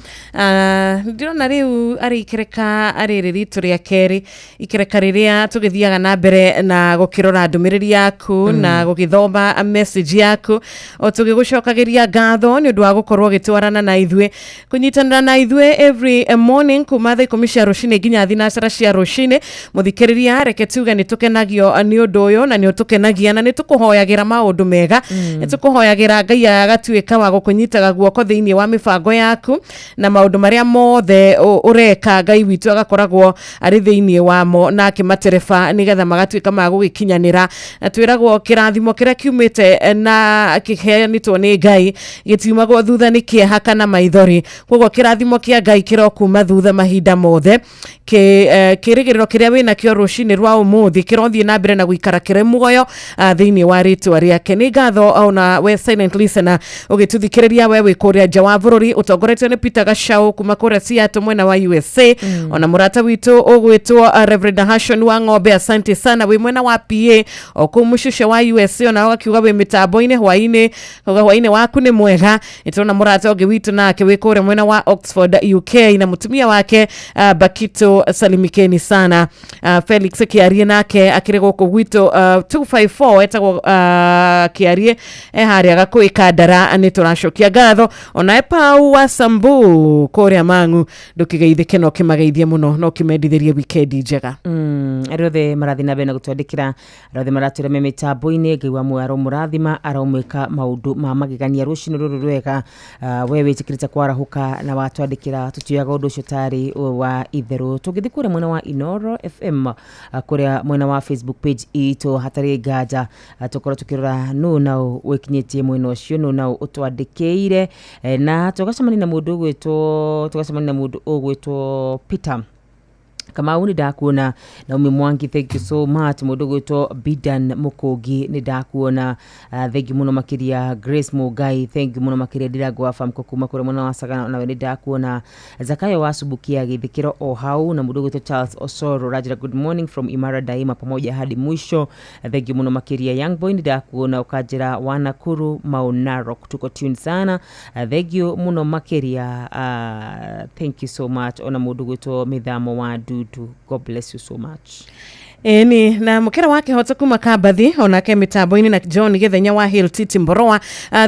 Speaker 6: Ndirona riu ari ikereka ari riritu ria keri ikereka riria tugithiaga na mbere na gukirora ndumiriri yaku na gugithoma message yaku o tugigucokagiria ngatho ni undu wa gukorwo gitwarana na ithwe kunyitanira na ithwe every morning kuma thaa 10 cia rushini nginya thinacara cia rushini muthikiriria reke tuge ni tukenagio ni undu uyu na ni tukenagia na ni tukuhoyagira maundu mega ni tukuhoyagira Ngai tuika wa gukunyitaga guoko thiini wa mibango yaku na maundu maria mothe ureka Ngai witu agakoragwo ari thiini wamo na akimatereba nigetha magatuika ma gugikinyanira na twiragwo kirathimo kiria kiumite na kiheanitwo ni Ngai gitiumagwo thutha ni kieha kana maithori kwoguo kirathimo kia Ngai kirokuma thutha mahinda mothe kirigiriro kiria wina kio rushini rwa umuthi kirothie na mbere na guikara kire mugoyo thiini wa ritwa riake ni ngatho ona we silent listener ugituthikiriria wewe kuria nja wa bururi utongoretio ni Peter Gashau kuma kuria Seattle mwena wa USA ona murata witu ugwitwo Reverend Hashon wa Ng'ombe asante sana we mwena wa PA okumushusha wa USA ona wakiuga we mitambo-ini hwaine waku ni mwega itona murata oge witu nake we kuria mwena wa Oxford UK na mutumia wake Bakito salimikeni sana Felix Kiarie nake akirego ko gwitu 254 etagwo Kiarie hari agakuika ndara ni turacokia ngatho ona Pau wa Sambu kuria Mangu ndukigeithike no kimageithie muno no kimendithirie weekend njega
Speaker 8: rothe marathina bena gutwandikira rothe maratira me mitambo-ini Ngai wa mwaro murathima aramwika maundu ma magegania rucini ruru rwega wewe tikirita kwarahuka na watwandikira tutiaga undu ucio tari wa itheru tugithikura mwena wa Inoro FM kuria mwena wa Facebook page ito hatari gaja tukora tukirora no nao wekinyetie mwena ucio no nao utwandikire na tugacemania na mundu ugwitwo Peter Kamau ni ndakuona na Mwangi thank you so much mundu gwitwo Bidan Mukogi ni ndakuona thank you muno makiria Grace Mugai thank you muno makiria Diragwa fam kuma kure muno wasagana na we ndakuona Zakayo wasubukia githikiro o hau na mundu gwitwo Charles Osoro Rajira good morning from Imara Daima pamoja hadi mwisho thank you muno makiria Young Boy ni ndakuona ukajira Wanakuru Maunarok tuko tune sana thank you muno makiria thank you so much ona mundu gwitwo Mithamo wa God bless you so much.
Speaker 6: Eni na mukera wake hota kuma Kabathi onake mitambo-ini na John Githenya wa Hill Titi Mboroa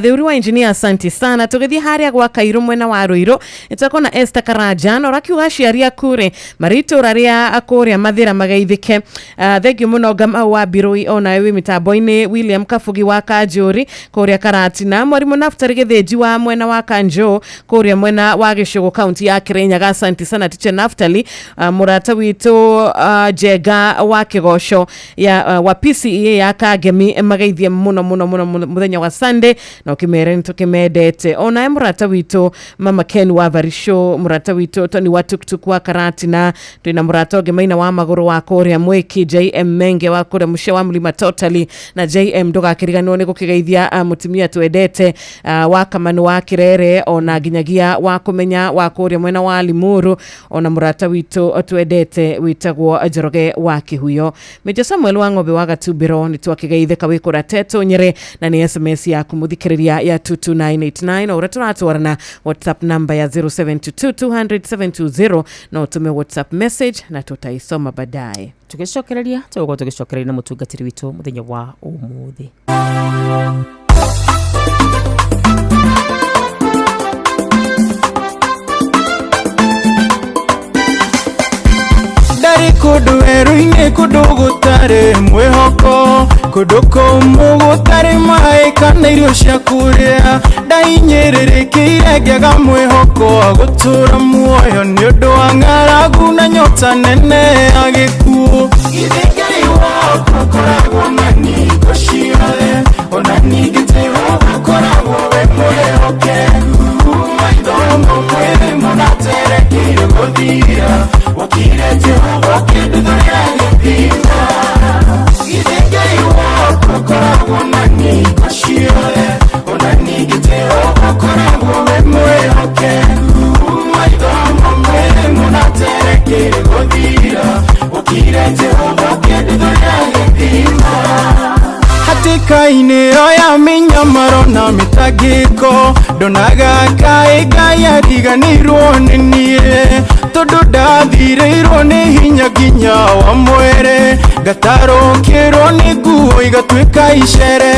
Speaker 6: theuri wa engineer asante sana tugithi haria gwa Kairu mwena wa Ruiro itakona Esther Karaja no rakiuga ciaria kure marito raria akuria mathira magaithike thank you muno Gama wa Biroi ona we mitambo-ini William Kafugi wa Kajuri kuria Karati na mwarimu Naftari Githinji wa mwena wa Kanjo kuria mwena wa Gishugu county ya Kirinyaga asante sana teacher Naftali murata witu Jega wa Kigosho ya wa PCA ya Kagemi magaithie muno muthenya wa Sunday na kimere ntukimedete ona murata witu Mama Ken wa Varisho murata witu Tony wa Tuktuk wa Karati na twina murata Gemaina wa Maguru wa Korea Mweki JM Menge wa Korea Mushe wa Mlima Totally na JM Ndoga Kirigano ni gukigeithia mutumia twedete wa Kamanu wa Kirere ona ginyagia wa kumenya wa Korea mwena wa Limuru ona murata witu twedete witagwo Njoroge wa Kihuyo Meja Samuel wa Ng'ombe wa Gatubiro ni twakigeithika wikora Teto Nyere na ni SMS ya kumuthikiriria ya 22989 ora turatwarana WhatsApp number ya 0722200720 na utume WhatsApp message na tutaisoma baadaye
Speaker 8: tugicokereria na mutungatiri witu muthenya wa umuthi
Speaker 9: Kudu eruine kudu gutare mwehoko kudu komu gutare mai kana irio cia kuria ndainyererikire ngega mwehoko agutura muoyo ni undu wa ng'aragu na nyota nene agikuo githekeri wako koragwo na niko ciothe ona ningitiro koragwo we mwehokeku maithomo mwere munaterekire guthira wakire Jehova kinduthurira githima githekeri wako koragwo na niko ciothe ona ningitiro koragwo we mwehokeku mainiro ya minyamaro na mitagiko ndonaga kaiga yariganirwo nĩ niĩ tondũ ndathiirĩirwo nĩ hinya nginya wa mwĩrĩ ngatarũkĩrwo nĩ nguo igatuĩka icere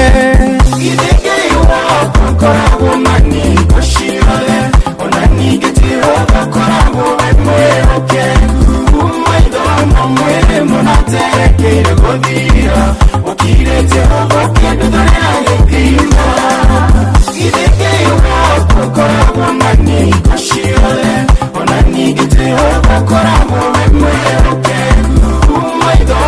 Speaker 9: githĩngĩ wako koragwo na ningo ciothe ona ningĩ Jehova koragwo we mwĩhokeku maitho mwĩrĩ mũnaterekeire gũthira ũkire Jehova kĩndũ thorera gĩthima githĩngĩ wako koragwo na ningo ciothe ona ningĩ Jehova koragwo we mwĩhokeku maitho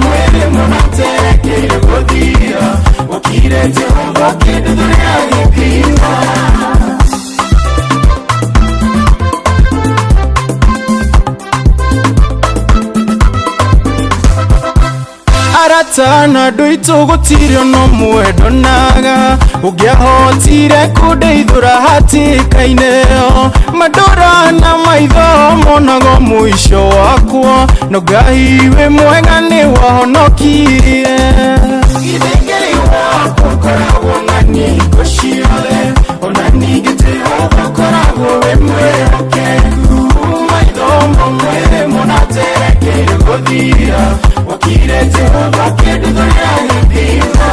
Speaker 9: mwĩrĩ mũnaterekeire gũthira ũkire Jehova kĩndũ thorera gĩthima aratana nduitũ gũtirĩ no mwendo naga ũngĩahotire kũndeithũra hatĩka-inĩ ĩyo mandũra na maitho monago mũico wakwa no Ngai wĩ mwega nĩ wahonokirie githĩngĩ wako koragwo na ningo ciothe ona ningĩ Jehova koragwo wĩ mwĩhokeku maitho mwĩrĩ mũnaterekeire gũthira wakire Jehova kĩndũ thorera gĩthima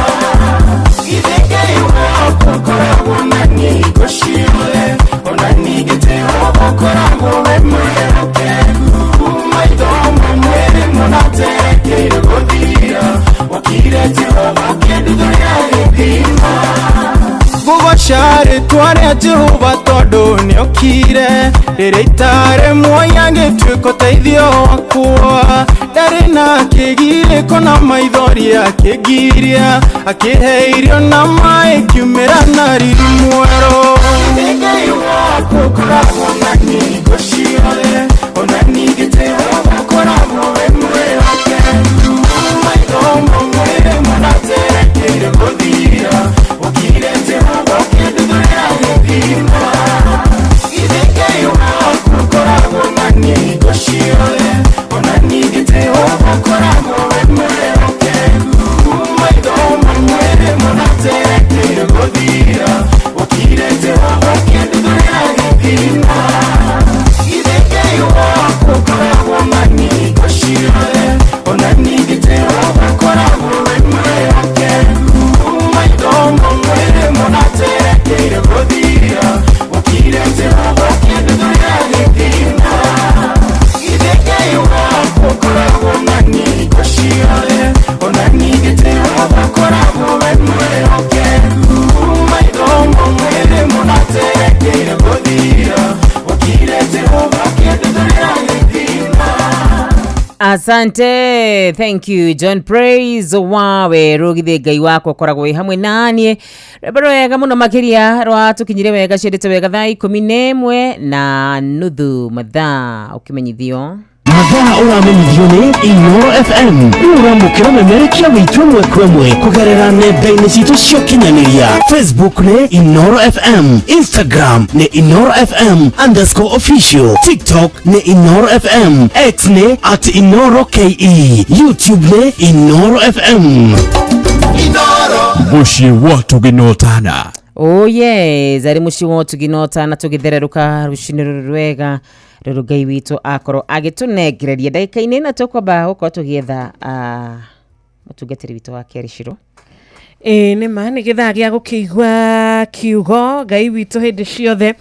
Speaker 9: githĩngĩ wako koragwo na ningo ciothe ona ningĩ Jehova koragwo wĩ mwĩhokeku maitho mwĩrĩ mũnaterekeire gũthira wakire Jehova kĩndũ thorera gĩthima gũgoca rĩtwa rĩa Jehova tondũ nĩokire rĩrĩa itarĩ muoya gĩtuĩka ũteithio wakwa ndarĩ na kĩgirĩko na maithori akĩngiria akĩhe irio na maĩ kiumĩra na riri mwerũ githĩngĩ wako koragwo na ningo ciothe ona ningĩ Jehova koragwo wĩ mwĩhokeku maitho mwĩrĩ mũnaterekeire gũthira ũkire Jehova kĩndũ thorera gĩthima githĩngĩ wako koragwo na ningo ciothe ona ningĩ Jehova koragwo wĩ mwĩhokeku maitho mwĩrĩ mũnaterekeire gũthira ũkire Jehova kĩndũ thorera gĩthima githĩngĩ wako koragwo na ningo ciothe ona ningĩ Jehova koragwo wĩ mwĩhokeku maitho mwĩrĩ mũnaterekeire gũthira ũkire Jehova kĩndũ thorera gĩthima githĩngĩ wako koragwo na ningo ciothe ona ningĩ Jehova koragwo wĩ mwĩhokeku maitho mwĩrĩ mũnaterekeire gũthira ũkire Jehova kĩndũ thorera gĩthima.
Speaker 8: Asante, thank you John Praise wawe rugithe Ngai wako koragwo wĩ hamwe naniĩ rwĩmbo wega mũno makĩria rwatũkinyire wega ciendete wega thaa 11:30 mathaa ũkĩmenyithio
Speaker 17: mathaa ũramenyithio nĩ Inoro FM ũramũkĩra memerekia witũ ĩmwe kwa ĩmwe kũgerera nenda-inĩ citũ cia ũkinyanĩria Facebook nĩ Inoro FM, Instagram nĩ Inoro FM_official, TikTok nĩ Inoro FM, X nĩ @InoroKE, YouTube nĩ Inoro FM.
Speaker 10: Muciĩ wa tũginotana.
Speaker 8: Oh yes, ari muciĩ wa tũginotana tũgĩthererũka rũcinĩ rũrũ rwega rũrũ Ngai witũ akorwo agĩtũnengereria ndagĩka-inĩ na tũkwamba gũkorwo tũgĩetha mũtungatĩri witũ wa Kerĩ Shirũ.
Speaker 6: Nĩ ma nĩ gĩthaa gĩa gũkĩigua kiugo Ngai witũ hĩndĩ ciothe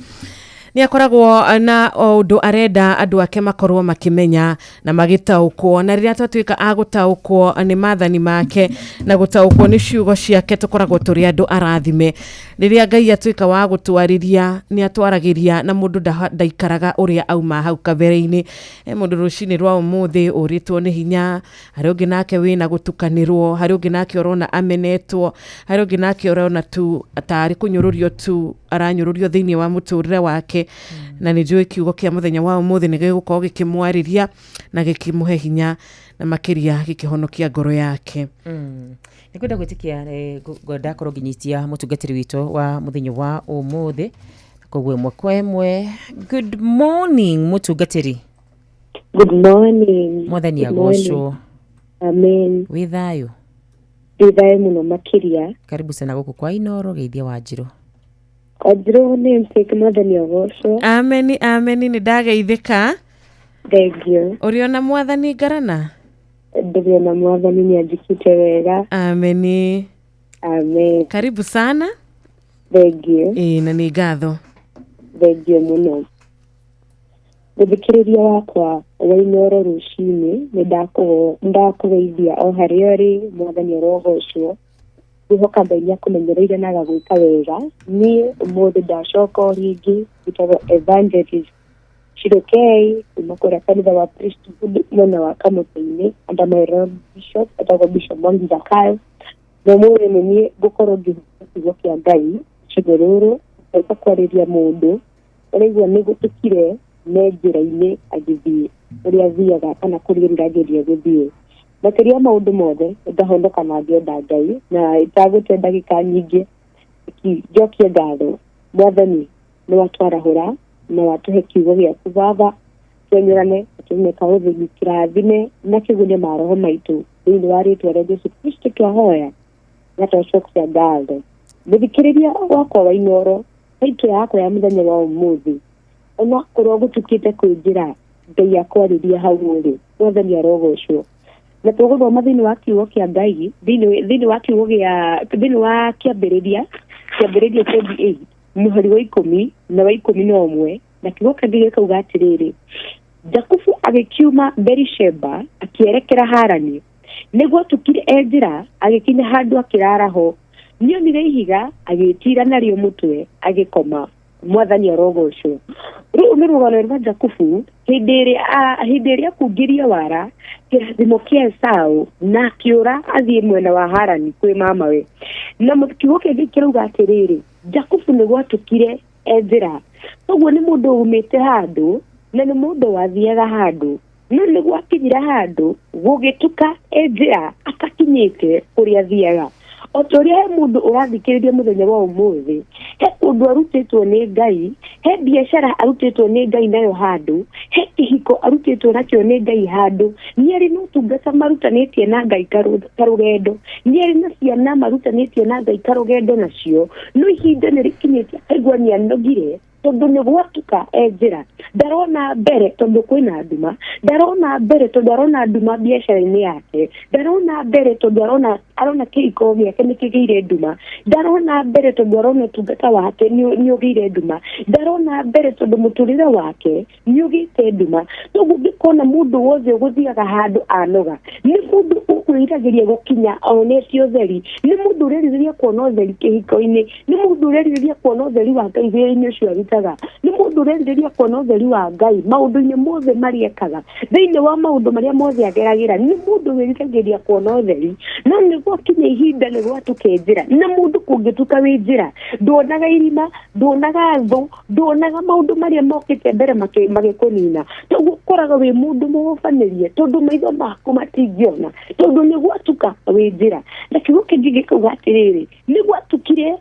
Speaker 6: nĩ akoragwo na ũndũ arenda andũ ake makorwo makĩmenya na magĩtaũkwo na rĩrĩa twatuĩka agũtaũkwo nĩ maathani make na gũtaũkwo nĩ ciugo ciake tũkoragwo tũrĩ andũ arathime rĩrĩa Ngai atuĩka wa gũtwarĩria nĩ atwaragĩria na mũndũ ndaikaraga ũrĩa auma hau kabere-inĩ mũndũ rũcinĩ rwa ũmũthĩ ũrĩtwo nĩ hinya harĩ ũngĩ nake wĩna gũtukanĩrwo harĩ ũngĩ nake ũrona amenetwo harĩ ũngĩ nake ũrona tu atarĩ kũnyũrũrio tu aranyũrũrio thĩinĩ wa mũtũrĩre wake na nĩ njũĩ kiugo kĩa mũthenya wa ũmũthĩ nĩ gĩgũkorwo gĩkĩmwarĩria na gĩkĩmũhe hinya na makĩria gĩkĩhonokia ngoro yake.
Speaker 8: Nĩ kwenda gwĩtĩkia ndakorwo nginyitia mũtungatĩri witũ wa mũthenya wa ũmũthĩ koguo ĩmwe kwa ĩmwe. Good morning mũtungatĩri.
Speaker 4: Good morning.
Speaker 8: Mwathani agocwo.
Speaker 4: Amen.
Speaker 8: Wĩ thayũ?
Speaker 4: Ndithae muno makiria.
Speaker 8: Karibu sana guku kwa Inoro geithia Wanjiru.
Speaker 4: Wanjiru ni mteke mwathani ogocwo.
Speaker 6: Ameni ameni ni ndageithika.
Speaker 4: Thank you.
Speaker 6: Uriona mwathani ngarana?
Speaker 4: Ndiriona mwathani ni ajikite wega.
Speaker 6: Ameni.
Speaker 4: Amen.
Speaker 6: Karibu sana.
Speaker 4: Thank you.
Speaker 6: Na ni ngatho.
Speaker 4: Thank you muno. Muthikiriria wakwa wa Inoro rucini ni ndakugeithia o haria uri mwathani orogocwo. Ndihoka Ngai akumenyereire na agagwika wega. Ni umuthi ndacoka ringi bitagwo Evangelist Shirokei kuma kura kanitha wa Priesthood mwena wa Kamutini under my Bishop atagwo Bishop Mwangi Zakayo. Na mwere ni gukorwo ngihukia kia Ngai cigururu eka kwariria mundu urigwa ni gutukire ne njira-ini agithie uria thiaga kana kuria ndageria guthie makiria maundu mothe ndahondoka na ngenda Ngai na itagute ndagika nyingi njokie ngatho mwathani ni watwarahura na watuhe kiugo giaku Baba twenyerane tumeka uthini kirathime na kigune maroho maitu thini wa ritwa ria Jesu Kristo twahoya na twacokia ngatho. Muthikiriria wakwa wa Inoro haitu yako ya muthenya wa umuthi ona korwo gutukite kwinjira Ngai akwariria hau uri mwathani arogocwo na tuguthoma thini wa kiugo kia Ngai thini wa kiugo gia thini wa kiambiriria 28 muhari wa 10 na wa 11 na kiugo kingĩ kauga atiriri Jakubu agikiuma Berisheba akierekera Harani niguo tukire enjira agikinya handu akiraraho nionire ihiga agitira nario mutwe agikoma mwathani arogocwo. Riu ni rugano rwa Jakubu hindi iria kungiria wara kirathimo kia Esau na kiura athie mwena wa Harani kwi mamawe na kiugo kingĩ kirauga atiriri Jakubu niguo atukire enjira koguo ni mundu umite handu na ni mundu wathiaga handu no niguo akinyira handu gugituka enjira atakinyite kuria thiaga otoria he mundu urathikiriria muthenya wa umuthi he kundu arutitwo ni Ngai he biashara arutitwo ni Ngai nayo handu he kihiko arutitwo nakio ni Ngai handu nieri no tungata marutanitie na Ngai karugendo nieri na ciana marutanitie na Ngai karugendo nacio no ihinda ni rikinyitie aigua ni anogire tondu ni gwatuka enjira ndarona mbere tondu kwina nduma ndarona mbere tondu arona nduma biashara-ini yake ndarona mbere tondu arona kihiko giake nikigeire nduma ndarona mbere tondu arona tungata wake ni ugire nduma ndarona mbere tondu muturire wake ni ugite nduma toguo ngikona mundu wothe guthiaga handu anoga ni mundu ukwiragiria gukinya onetio theri ni mundu ureriria kuona utheri kihiko-ini ni mundu ureriria kuona utheri wa Ngai wĩra-inĩ ũcio arutaga ni mundu ureriria kuona utheri wa Ngai maundu-ini mothe mariekaga thiini wa maundu maria mothe ageragira ni mundu wiriragiria kuona utheri no niguo kinya ihinda ni gwatuke njira na mundu kungituka wi njira nduonaga irima nduonaga thu nduonaga maundu maria mokite mbere magikunina toguo koraga wi mundu mugubanirie tondu maitho maku matingiona tondu ni gwatuka wi njira na kiugo kingĩ kauga atiriri ni gwatukire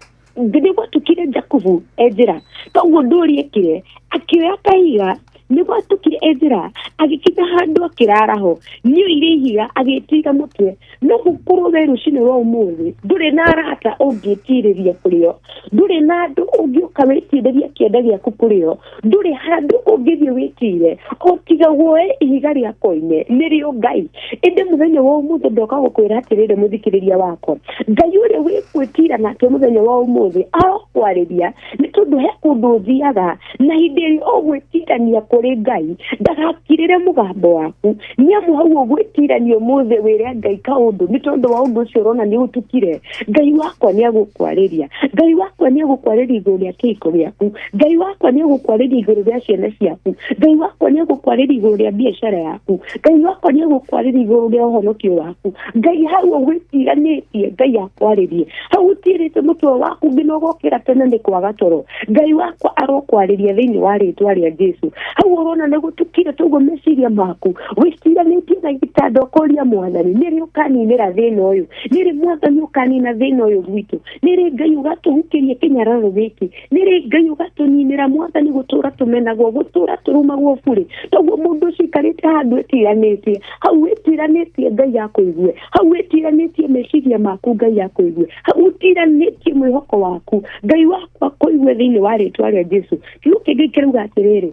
Speaker 4: Jakubu enjira toguo nduriekire akioya kahiga ni gwatukire enjira agikinya handu akiraraho niyo ire ihiga agitiga mutwe no gukuru weru cine wa umuthi nduri na arata ungitiriria kurio nduri na andu ungiuka witiriria kienda giaku kurio nduri handu ungithie witire otiga woe ihiga ria koine nirio Ngai inde muthenya wa umuthi ndoka gukwira atirire muthikiriria wako Ngai uri wikwitira nake muthenya wa umuthi arokwariria ni tondu he kundu thiaga na hindiri ogwitirania kuri Ngai ndagakirire mugambo waku niamu hau ogwitirania umuthi wire Ngai kaundu ni tondu wa undu ucio rona ni utukire Ngai wakwa ni agukwariria Ngai wakwa ni agukwariria iguru ria kihiko giaku Ngai wakwa ni agukwariria iguru ria ciana ciaku Ngai wakwa ni agukwariria iguru ria biashara yaku Ngai wakwa ni agukwariria iguru ria uhonokio waku Ngai hau ogwitiranitie Ngai akwaririe hau utirite mutwe waku nginya ugokira tene ni kwaga toro Ngai wakwa arokwariria thiini wa ritwa ria Jesu hau urona nä gå tå kire tå guo meciria maku wä ciranä tie na gitanda å koria mwathani nä rä å kaninä ra thä na å yå nä rä mwathani å kanina thä na å yå gwitå nä rä Ngai å gatå hukä rie kä nyararo gä kä nä rä Ngai å gatå ninä ra mwathani gå tå ra tå menagwo gå tå ra tå rumagwo burä toguo må ndå å cio ikarä te handå ätiranä tie hau ätiranä tie Ngai akå igue hau ätiranä tie meciria maku Ngai akå igue hau ätiranä tie mwä hoko waku Ngai wakwa kå igue thä inä wa rä twa rä a Jesu kä gå kä ngä kä rauga atä rä rä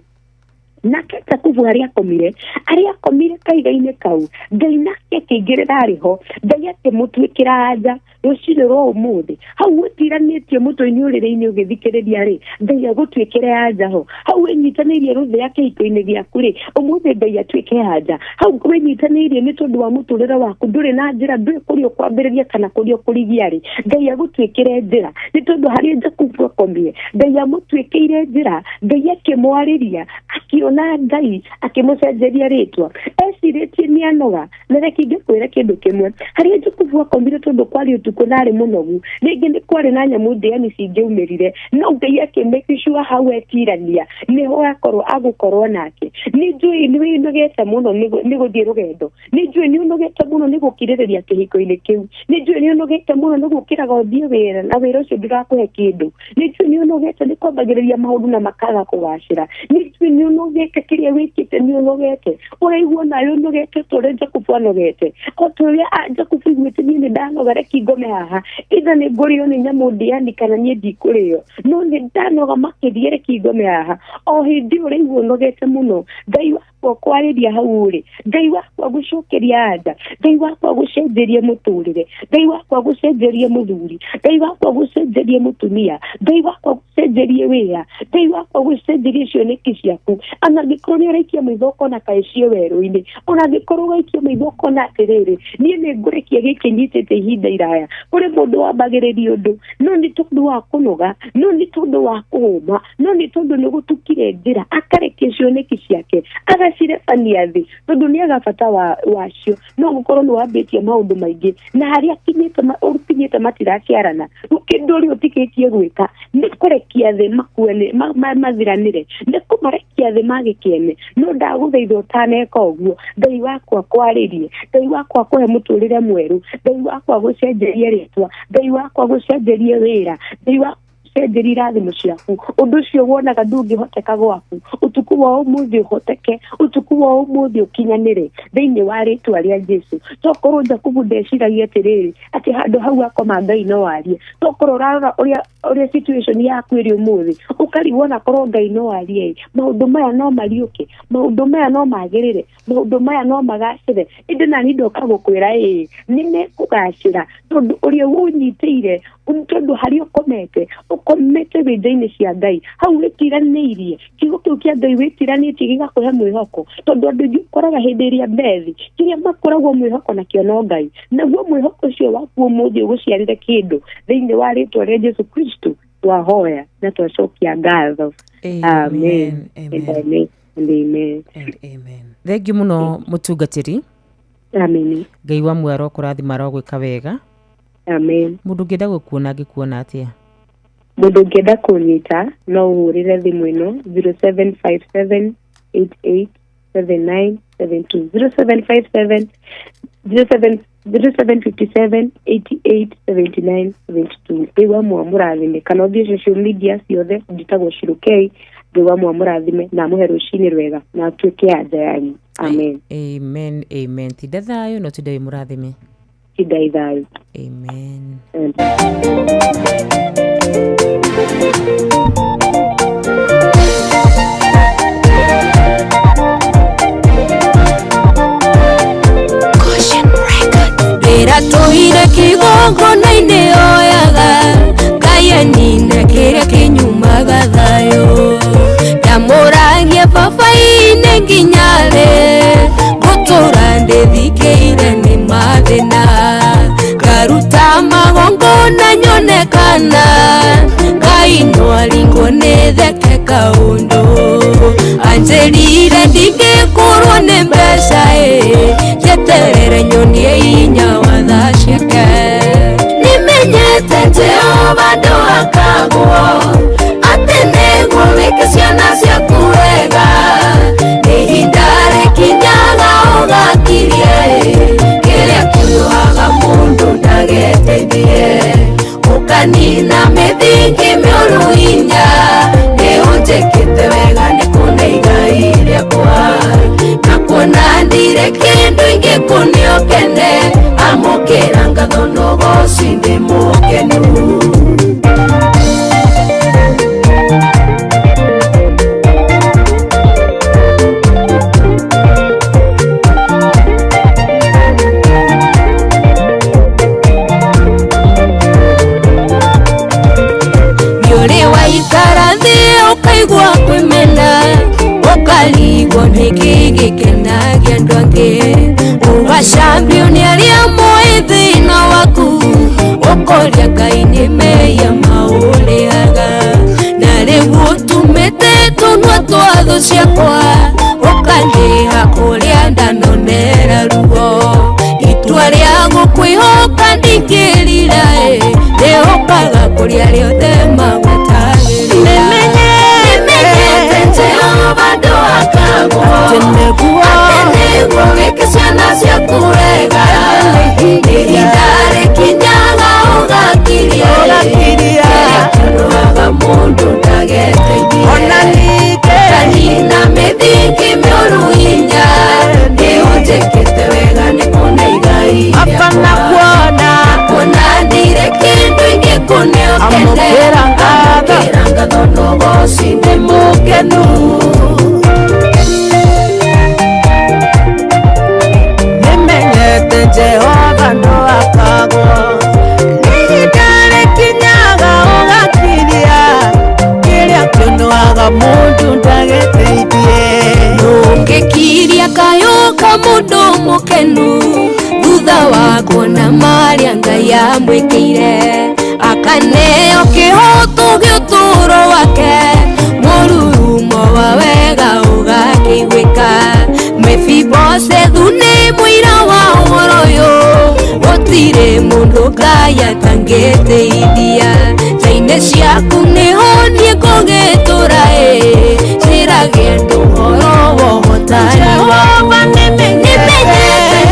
Speaker 4: nake Jakubu aria akomire kaiga-inä kau Ngai nake akäingä arä ho Ngai akä kä ra anja rũcinĩ rwa ũmũthĩ hau ũtiranĩtie mũtwe-inĩ ũrĩrĩ-inĩ ũgĩthikĩrĩria rĩ Ngai agũtuĩkĩre anja ho hau wĩnyitanĩirie rũthĩa kĩhiko-inĩ gĩaku rĩ ũmũthĩ Ngai atuĩke anja hau wĩnyitanĩirie nĩ tondũ wa mũtũrĩre waku ndũrĩ na njĩra ndũĩ kũrĩa ũkwambĩrĩria kana kũrĩa ũkũrigia rĩ Ngai agũtuĩkĩre njĩra nĩ tondũ harĩa Jakubu akomire Ngai amũtuĩkĩire njĩra Ngai akĩmwarĩria akiona Ngai akĩmũcenjeria rĩtwa ecirĩtie nĩ anoga na reke ingĩkwĩra kĩndũ kĩmwe harĩa Jakubu akomire tondũ kwarĩ ũtukũ narĩ mũnogu rĩngĩ nĩ kwarĩ na nyamũ ndĩani cingĩumĩrire no Ngai akĩ-make sure hau etirania nĩho agũkorwo nake nĩ njũĩ nĩ wĩnogete mũno nĩ gũthiĩ rũgendo nĩ njũĩ nĩ ũnogete mũno nĩ gũkirĩrĩria kĩhiko-inĩ kĩu nĩ njũĩ nĩ ũnogete mũno nĩ gũkĩraga ũthiĩ wĩra na wĩra ũcio ndũrakũhe kĩndũ nĩ njũĩ nĩ ũnogete nĩ kwambagĩrĩria maũndũ na makaga kũgacĩra nĩ njũĩ nĩ ũnogete kĩrĩa wĩkĩte nĩ ũnogete ũraigua nayo ũnogete tũrĩa Jakubu anogete o tũrĩa Jakubu iguĩte niĩ nĩ ndanoga reki ngome haha either nĩ ngũrĩo nĩ nyamũ ndĩani kana niĩ ndikũrĩo no nĩ ndanoga makĩria reki ngome haha o hĩndĩ ũraigua ũnogete mũno Ngai wakwa kwarĩria hau rĩ Ngai wakwa gũcokeria anja Ngai wakwa gũcenjerie mũtũrĩre Ngai wakwa gũcenjerie mũthuri Ngai wakwa gũcenjerie mũtumia Ngai wakwa gũcenjerie wĩra Ngai wakwa gũcenjerie cioneki ciaku ona angĩkorwo nĩ ũraikia maitho ũkona kaĩ cio werũ-inĩ ona angĩkorwo ũgaikia maitho ũkona atĩrĩrĩ niĩ nĩ ngũrĩkia gĩkĩ nyitĩte ihinda iraya kũrĩ mũndũ wambagĩrĩria ũndũ no nĩ tondũ wa kũnoga no nĩ tondũ wa kũhũma no nĩ tondũ nĩ gũtukire njĩra akarekia cioneki ciake agacirebania thĩ tondũ nĩ agabata wacio no gũkorwo nĩ wambĩtie maũndũ maingĩ na harĩa ũkinyĩte matiraciarana kĩndũ ũrĩa ũtikĩtie gwĩka nĩ kũrekia thĩ makuene mathiranĩre nĩ kũmarekia thĩ magĩkĩene no ndagũthaitha ũtaneka ũguo Ngai wakwa kwarĩrie Ngai wakwa kũhe mũtũrĩre mwerũ Ngai wakwa gũcenjerie rĩtwa Ngai wakwa gũcenjerie wĩra Ngai wakwa cenjeria irathimo ciaku ũndũ ũcio wonaga ndũngĩhoteka gwaku ũtukũ wa ũmũthĩ ũhoteke ũtukũ wa ũmũthĩ ũkinyanĩre thĩinĩ wa rĩtwa rĩa Jesu tokorwo Jakubu ndeciragia atĩrĩrĩ atĩ handũ hau akoma Ngai no arie tokorwo ũrarora ũrĩa situation yaku ĩrĩ ũmũthĩ ũkarigwo na korwo Ngai no arie maũndũ maya no mariũke maũndũ maya no magĩrĩre maũndũ maya no magacĩre ĩndĩ na niĩ ndoka gũkwĩra nĩ mekũgacĩra tondũ ũrĩa ũnyitĩire tondũ harĩa ũkomete wĩnja-inĩ cia Ngai hau wĩtiranĩirie kiugo kĩu kĩa Ngai wĩtiranĩtie gĩgakũhe mwĩhoko tondũ andũ aingĩ ũkoraga hĩndĩ ĩrĩa mbethi kĩrĩa makoragwo mwĩhoko nakĩo no Ngai naguo mwĩhoko ũcio waku ũmũthĩ ũgũciarĩre kĩndũ thĩinĩ wa rĩtwa rĩa Jesu Kristo twahoya na twacokia ngatho amen amen amen
Speaker 8: thengiũ mũno mũtungatĩri
Speaker 4: amen
Speaker 8: Ngai wa mwaro kũrathima rogwĩka wega
Speaker 4: amen
Speaker 8: mũndũ ũngĩenda gũkuona angĩkuona atĩa
Speaker 4: mũndũ ũngĩenda kũnyita no ũhũrĩre thimũ ĩno 0757887972 0757887972 Ngai wa mũrathime kana ũthiĩ social media ciothe njĩtagwo Shirukei Ngai wa mũrathime na mũhe rũcinĩ rwega na atuĩke anja yanyu amen
Speaker 8: amen tinda thayũ no tinda wĩ mũrathime
Speaker 4: tinda thayũ
Speaker 8: amen
Speaker 5: Tũire kĩgongona-inĩ oyaga Ngai anine kĩrĩa kĩnyumaga thayũ ndamũragia baba-inĩ nginya thĩ gũtũra ndĩthikĩire nĩ mathĩna ngaruta magongona nyonekana Ngai no aringwo nĩ theke kaũndũ anjĩrire ndingĩkũrwo nĩ mbeca njeterere nyonie hinya wa tha ciake nĩmenyete Jehova ndũgakagwo atĩ nĩguo wĩke ciana ciaku wega tũ ciakwa ũkandĩha ũrĩa ndanonera ruo itua rĩa gũkwĩhoka ndingĩrira ndĩhokaga kũrĩa rĩothe magwetagĩrĩra nĩmenyete Jehova ndũakagwo atĩ nĩguo wĩke ciana ciaku wega ihinda rĩkinyaga ũgakiria kĩrũaga mũndũ ndageteithie ona ningĩ kanina mĩthingi mĩũru hinya nĩũnjĩkĩte wega nĩ kuona igai apana kuona ndire kĩndũ ingĩ kũnĩokete amũkĩra ngatho nogoci nĩ mũkenu nĩmenyete Jehova ndũakagwo ihinda rĩkinyaga ũgakiria kĩrĩa kĩonaga mũndũ ndageteithie ndũngĩkiria kayũka mũndũ mũkenu thutha wa kuona marĩa Ngai amwĩkĩire akaneo kĩhoto gĩũtũũro wake mũrurumo wa wega ũgakĩiguĩka Mefiboshethu nĩ mũira wa ũhoro ũyũ gũtirĩ mũndũ Ngai atangĩteithia nja-inĩ ciaku nĩho niĩ ngũgĩtũũra njĩragia andũ ũhoro wa ũhotani Jehova nĩmenyete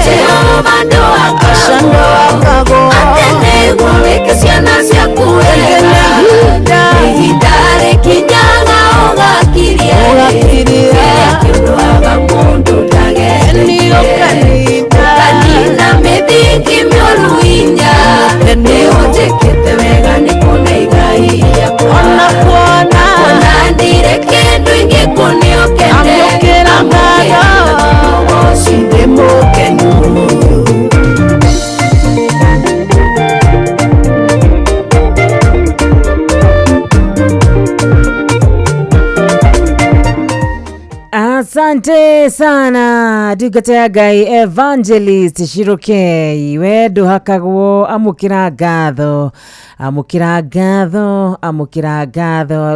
Speaker 5: Jehova ndũakagwo atĩ nĩguo wĩke ciana ciaku wega ihinda rĩkinyaga ũgakiria kĩrũaga mũndũ ndageteithie kanina mĩthingi mĩũru hinya nĩũnjĩkĩte wega nĩ kuona igai rĩakwa kuona ndire kĩndũ ingĩ kũnĩokete amũkĩra ũgoci ndĩ mũkenu
Speaker 8: Asante sana ndungata ya Ngai Evangelist Shirokei wendo hakagwo amukira ngatho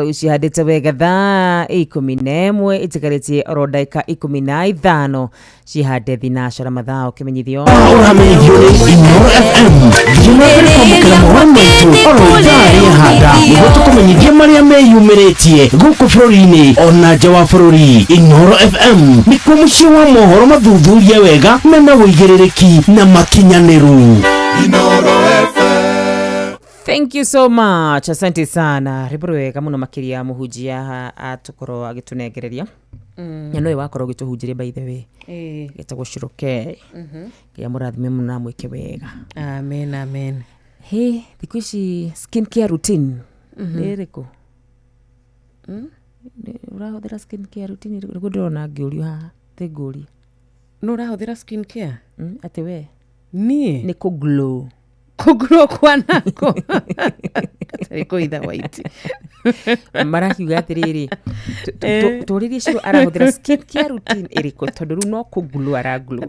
Speaker 8: ucihandĩte wega thaa 11 itigarĩtie oro ndagĩka 15 cihande thinacara mathaa ũkĩmenyithio
Speaker 17: ũramenyithio nĩ Inoro FM kwamũkĩra mohoro maitũ oro ithaa rĩahanda nĩguo tũkũmenyithia marĩa meyumĩrĩtie gũkũ bũrũri-inĩ ona nja wa bũrũri. Inoro FM nĩkuo mũciĩ wa mohoro mathuthurie wega mena ũigĩrĩrĩki na makinyanĩru. Inoro FM.
Speaker 8: Thank you so much. Asante sana. Riburu wega muno makiria muhunjia atukorwo agitunengereria. Ya noe wakorwo gituhunjirie by the way. Gitagwo Shirokei. Ya murathime muno amwike wega.
Speaker 6: Amen, amen.
Speaker 8: Hey, thikũ ici skin care routine. Nĩrĩkũ? Ũrahũthĩra skin care routine rĩkũ ndĩrona ngĩũrio haha? Ngũria.
Speaker 6: No ũrahũthĩra skin care?
Speaker 8: Atĩ we?
Speaker 6: Niĩ?
Speaker 8: Nĩ kũglow.
Speaker 6: Kugro kwa nako tariko itha white
Speaker 8: marakiuga atiriri turirie ciro arahũthĩra skin care routine ĩrĩkũ tondũ rĩu no kũglow araglow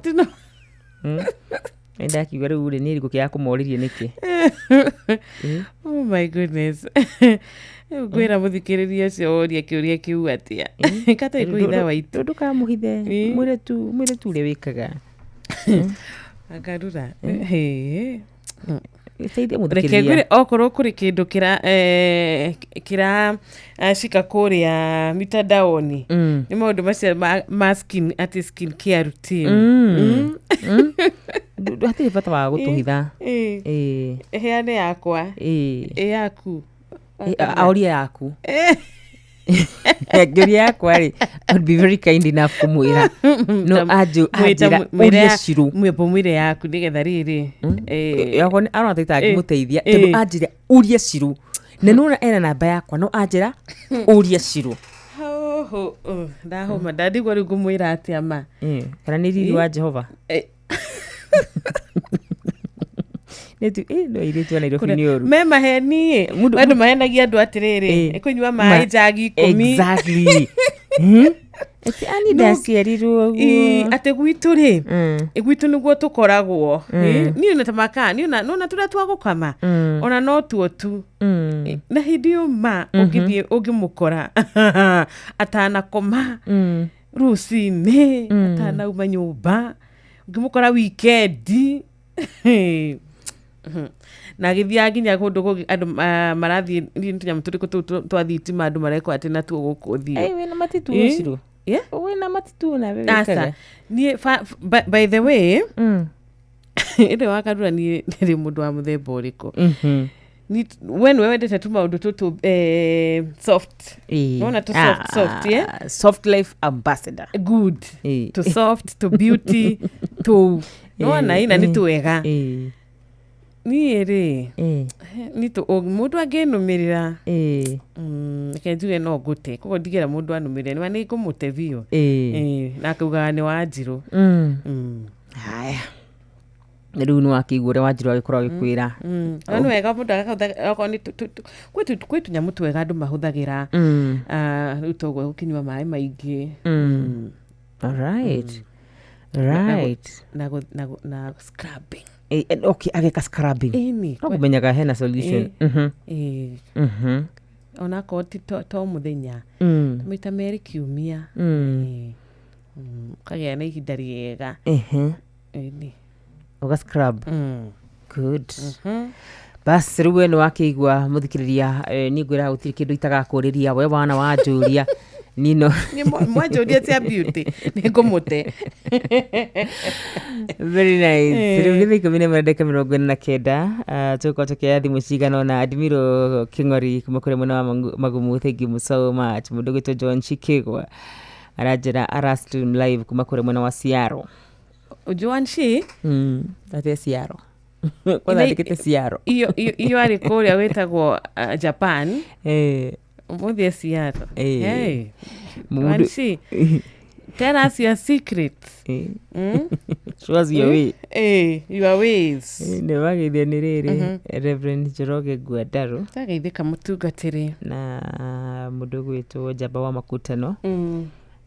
Speaker 8: ndakiuga rĩu nĩ ĩrĩkũ kĩa kũmorĩria nĩkĩ.
Speaker 6: Oh my goodness. Gwĩra mũthikĩrĩria ũcio woria kĩũria kĩu atĩa katariko itha white
Speaker 8: ndũkamũhithe mwĩretu ũrĩa wĩkaga
Speaker 6: akarura
Speaker 8: reke
Speaker 6: gwire okorwo kuri kindu kira shika kuria mitandaoni ni maundu macio ma skin ati skin care routine
Speaker 8: hatiri bata wa gutuhitha
Speaker 6: heane yakwa yaku
Speaker 8: auria yaku ngĩũria yakwa rĩ I would be very kind enough kũmwĩra no anjĩra ũria ciru
Speaker 6: mwĩre yaku nĩgetha rĩrĩ
Speaker 8: yakwa arona taita angĩmũteithia tondũ anjĩra ũria ciru na nona ena namba yakwa no anjĩra ũria ciru
Speaker 6: ndahoma ndandigua rĩu ngũmwĩra atĩa ma
Speaker 8: kana nĩ riri wa Jehova no iritu Nairobi ni oru
Speaker 6: me maheni andu mahenagia andu atiriri kunywa mai jagi 10
Speaker 8: exactly eti ani ndaciarirwo guo
Speaker 6: ate gwitu ri gwitu niguo tukoragwo ni na tamaka ni na turia twagukama ona no tuo tu na hindi uma ugimukora atana koma rusini atana uma nyumba ugimukora weekend na githia nginya kundu andu marathi ntinya muturiku twathitima andu mareko ati na tuo gukuthi
Speaker 8: wina matitu uciru wina matitu na wewe
Speaker 6: asa ni by the way inde wakarura ni ndi mundu wa muthemba uriko ni when we wendete tu maundu tutu soft no to soft
Speaker 8: soft life ambassador
Speaker 6: good to soft to beauty to no na ina ni tuwega ni ri ni to mundu agenumirira kenjuge no gute kuko ndigera mundu anumirira ni ngumute bio na kuga ni Wanjiru
Speaker 8: haya riu ni wakigure Wanjiru agikorwo agikwira
Speaker 6: no wega mundu agakotha ni kwetu nyamu twega andu mahuthagira riu togwe gukinywa mai maingi
Speaker 8: right
Speaker 6: na scrubbing
Speaker 8: okay ageka scrubbing no kumenyaga hena solution
Speaker 6: ona ko to muthenya mita meri kiumia kagea na ihinda riega
Speaker 8: oga scrub good bas riu ni wakigwa muthikiriria ni ngwira gutiri kindu itagakuriria we wana wa Julia nino
Speaker 6: ni mwajodia tia beauty ni ngumute
Speaker 8: very nice riu ni thiko mine madeka 49 tuko tokea thimu cigano na Admiro King'ori kuma kure mwana wa Magumu thank you so much mundu gwito John Chikigwa arajira Arastun live kuma kure mwana wa Siaro
Speaker 6: Joan shi
Speaker 8: ate Siaro kwa ndikite Siaro
Speaker 6: iyo ari kuria wetagwo Japan muthie Siaro hey mundu tell us your secrets
Speaker 8: show us your way
Speaker 6: your ways
Speaker 8: ne wagithia ni riri Reverend Njoroge Gwandaru
Speaker 6: tageithika mutungatiri
Speaker 8: na mundu gwitwo Njamba wa Makutano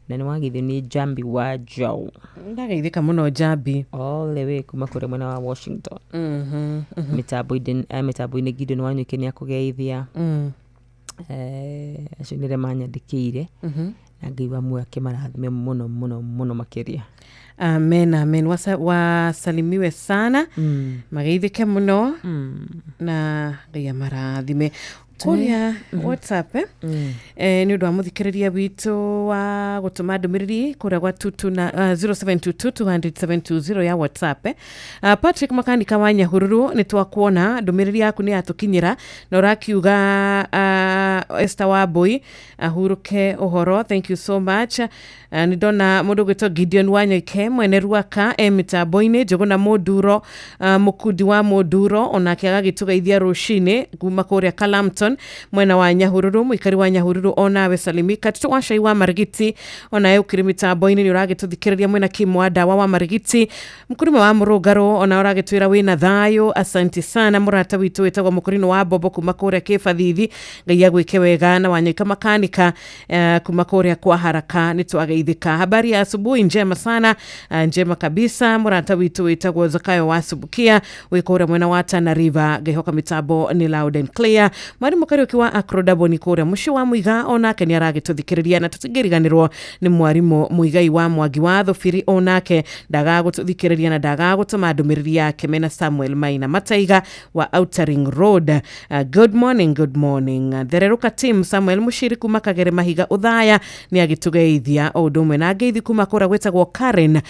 Speaker 8: na ni wagithio ni Jambi wa Joe
Speaker 6: ndageithika muno Jambi
Speaker 8: all the way kuma kure mwena wa Washington mitambo-ini Gideon Wanyuke ni akugeithia acio nire manyandikire na ngaiwa mwake marathime muno makiria
Speaker 6: amen wasalimiwe sana mageithike muno na ngai marathime kuria WhatsApp ni undu wa muthikiriria witu wa gutuma ndumiriri kuria gwa tutu na 0722 ya WhatsApp Patrick Makanika wa Nyahururu ni twakuona ndumiriri yaku ni atukinyira na urakiuga Esther Wabui ahuruke uhoro thank you so much ni dona mundu gwitwo Gideon Wanyuke mwene Ruaka mitambo-ini Njuguna Muduro mukudi wa Muduro onake agagitugeithia rucini kuma kuria Kalamton mwena wa Nyahururu muikari wa Nyahururu onawe salimika tutu wa Shai wa Marigiti onaye ukiri mitambo-ini ni uragituthikiriria mwena Kimwanda wa Marigiti mkurima wa Murugaro ona uragitwira wina thayo asante sana murata witu wetagwo mukurino wa Bobo kuma kuria Kibathithi ngai agwike wega na Wanyuka Makanika kuma kuria kwa haraka nitwageithika habari ya asubuhi njema sana njema kabisa murata witu wetagwo Zakayo wa Subukia wikora mwena wa Tana River gehoka mitambo ni loud and clear Mwarimu Kariuki wa Akrodabo ni kuria mushi wa Muiga onake ni aragituthikiriria na tutigiriganirwo ni mwarimu Muigai wa Mwangi wa Thofiri onake ndagagututhikiriria na ndagagutuma ndumiriri yake mena Samuel Maina Mataiga wa Outering Road good morning thereruka team Samuel Mushiri kuma Kagere Mahiga Uthaya ni agitugeithia o ndumwe na ngeithi kuma kura gwetagwo Karen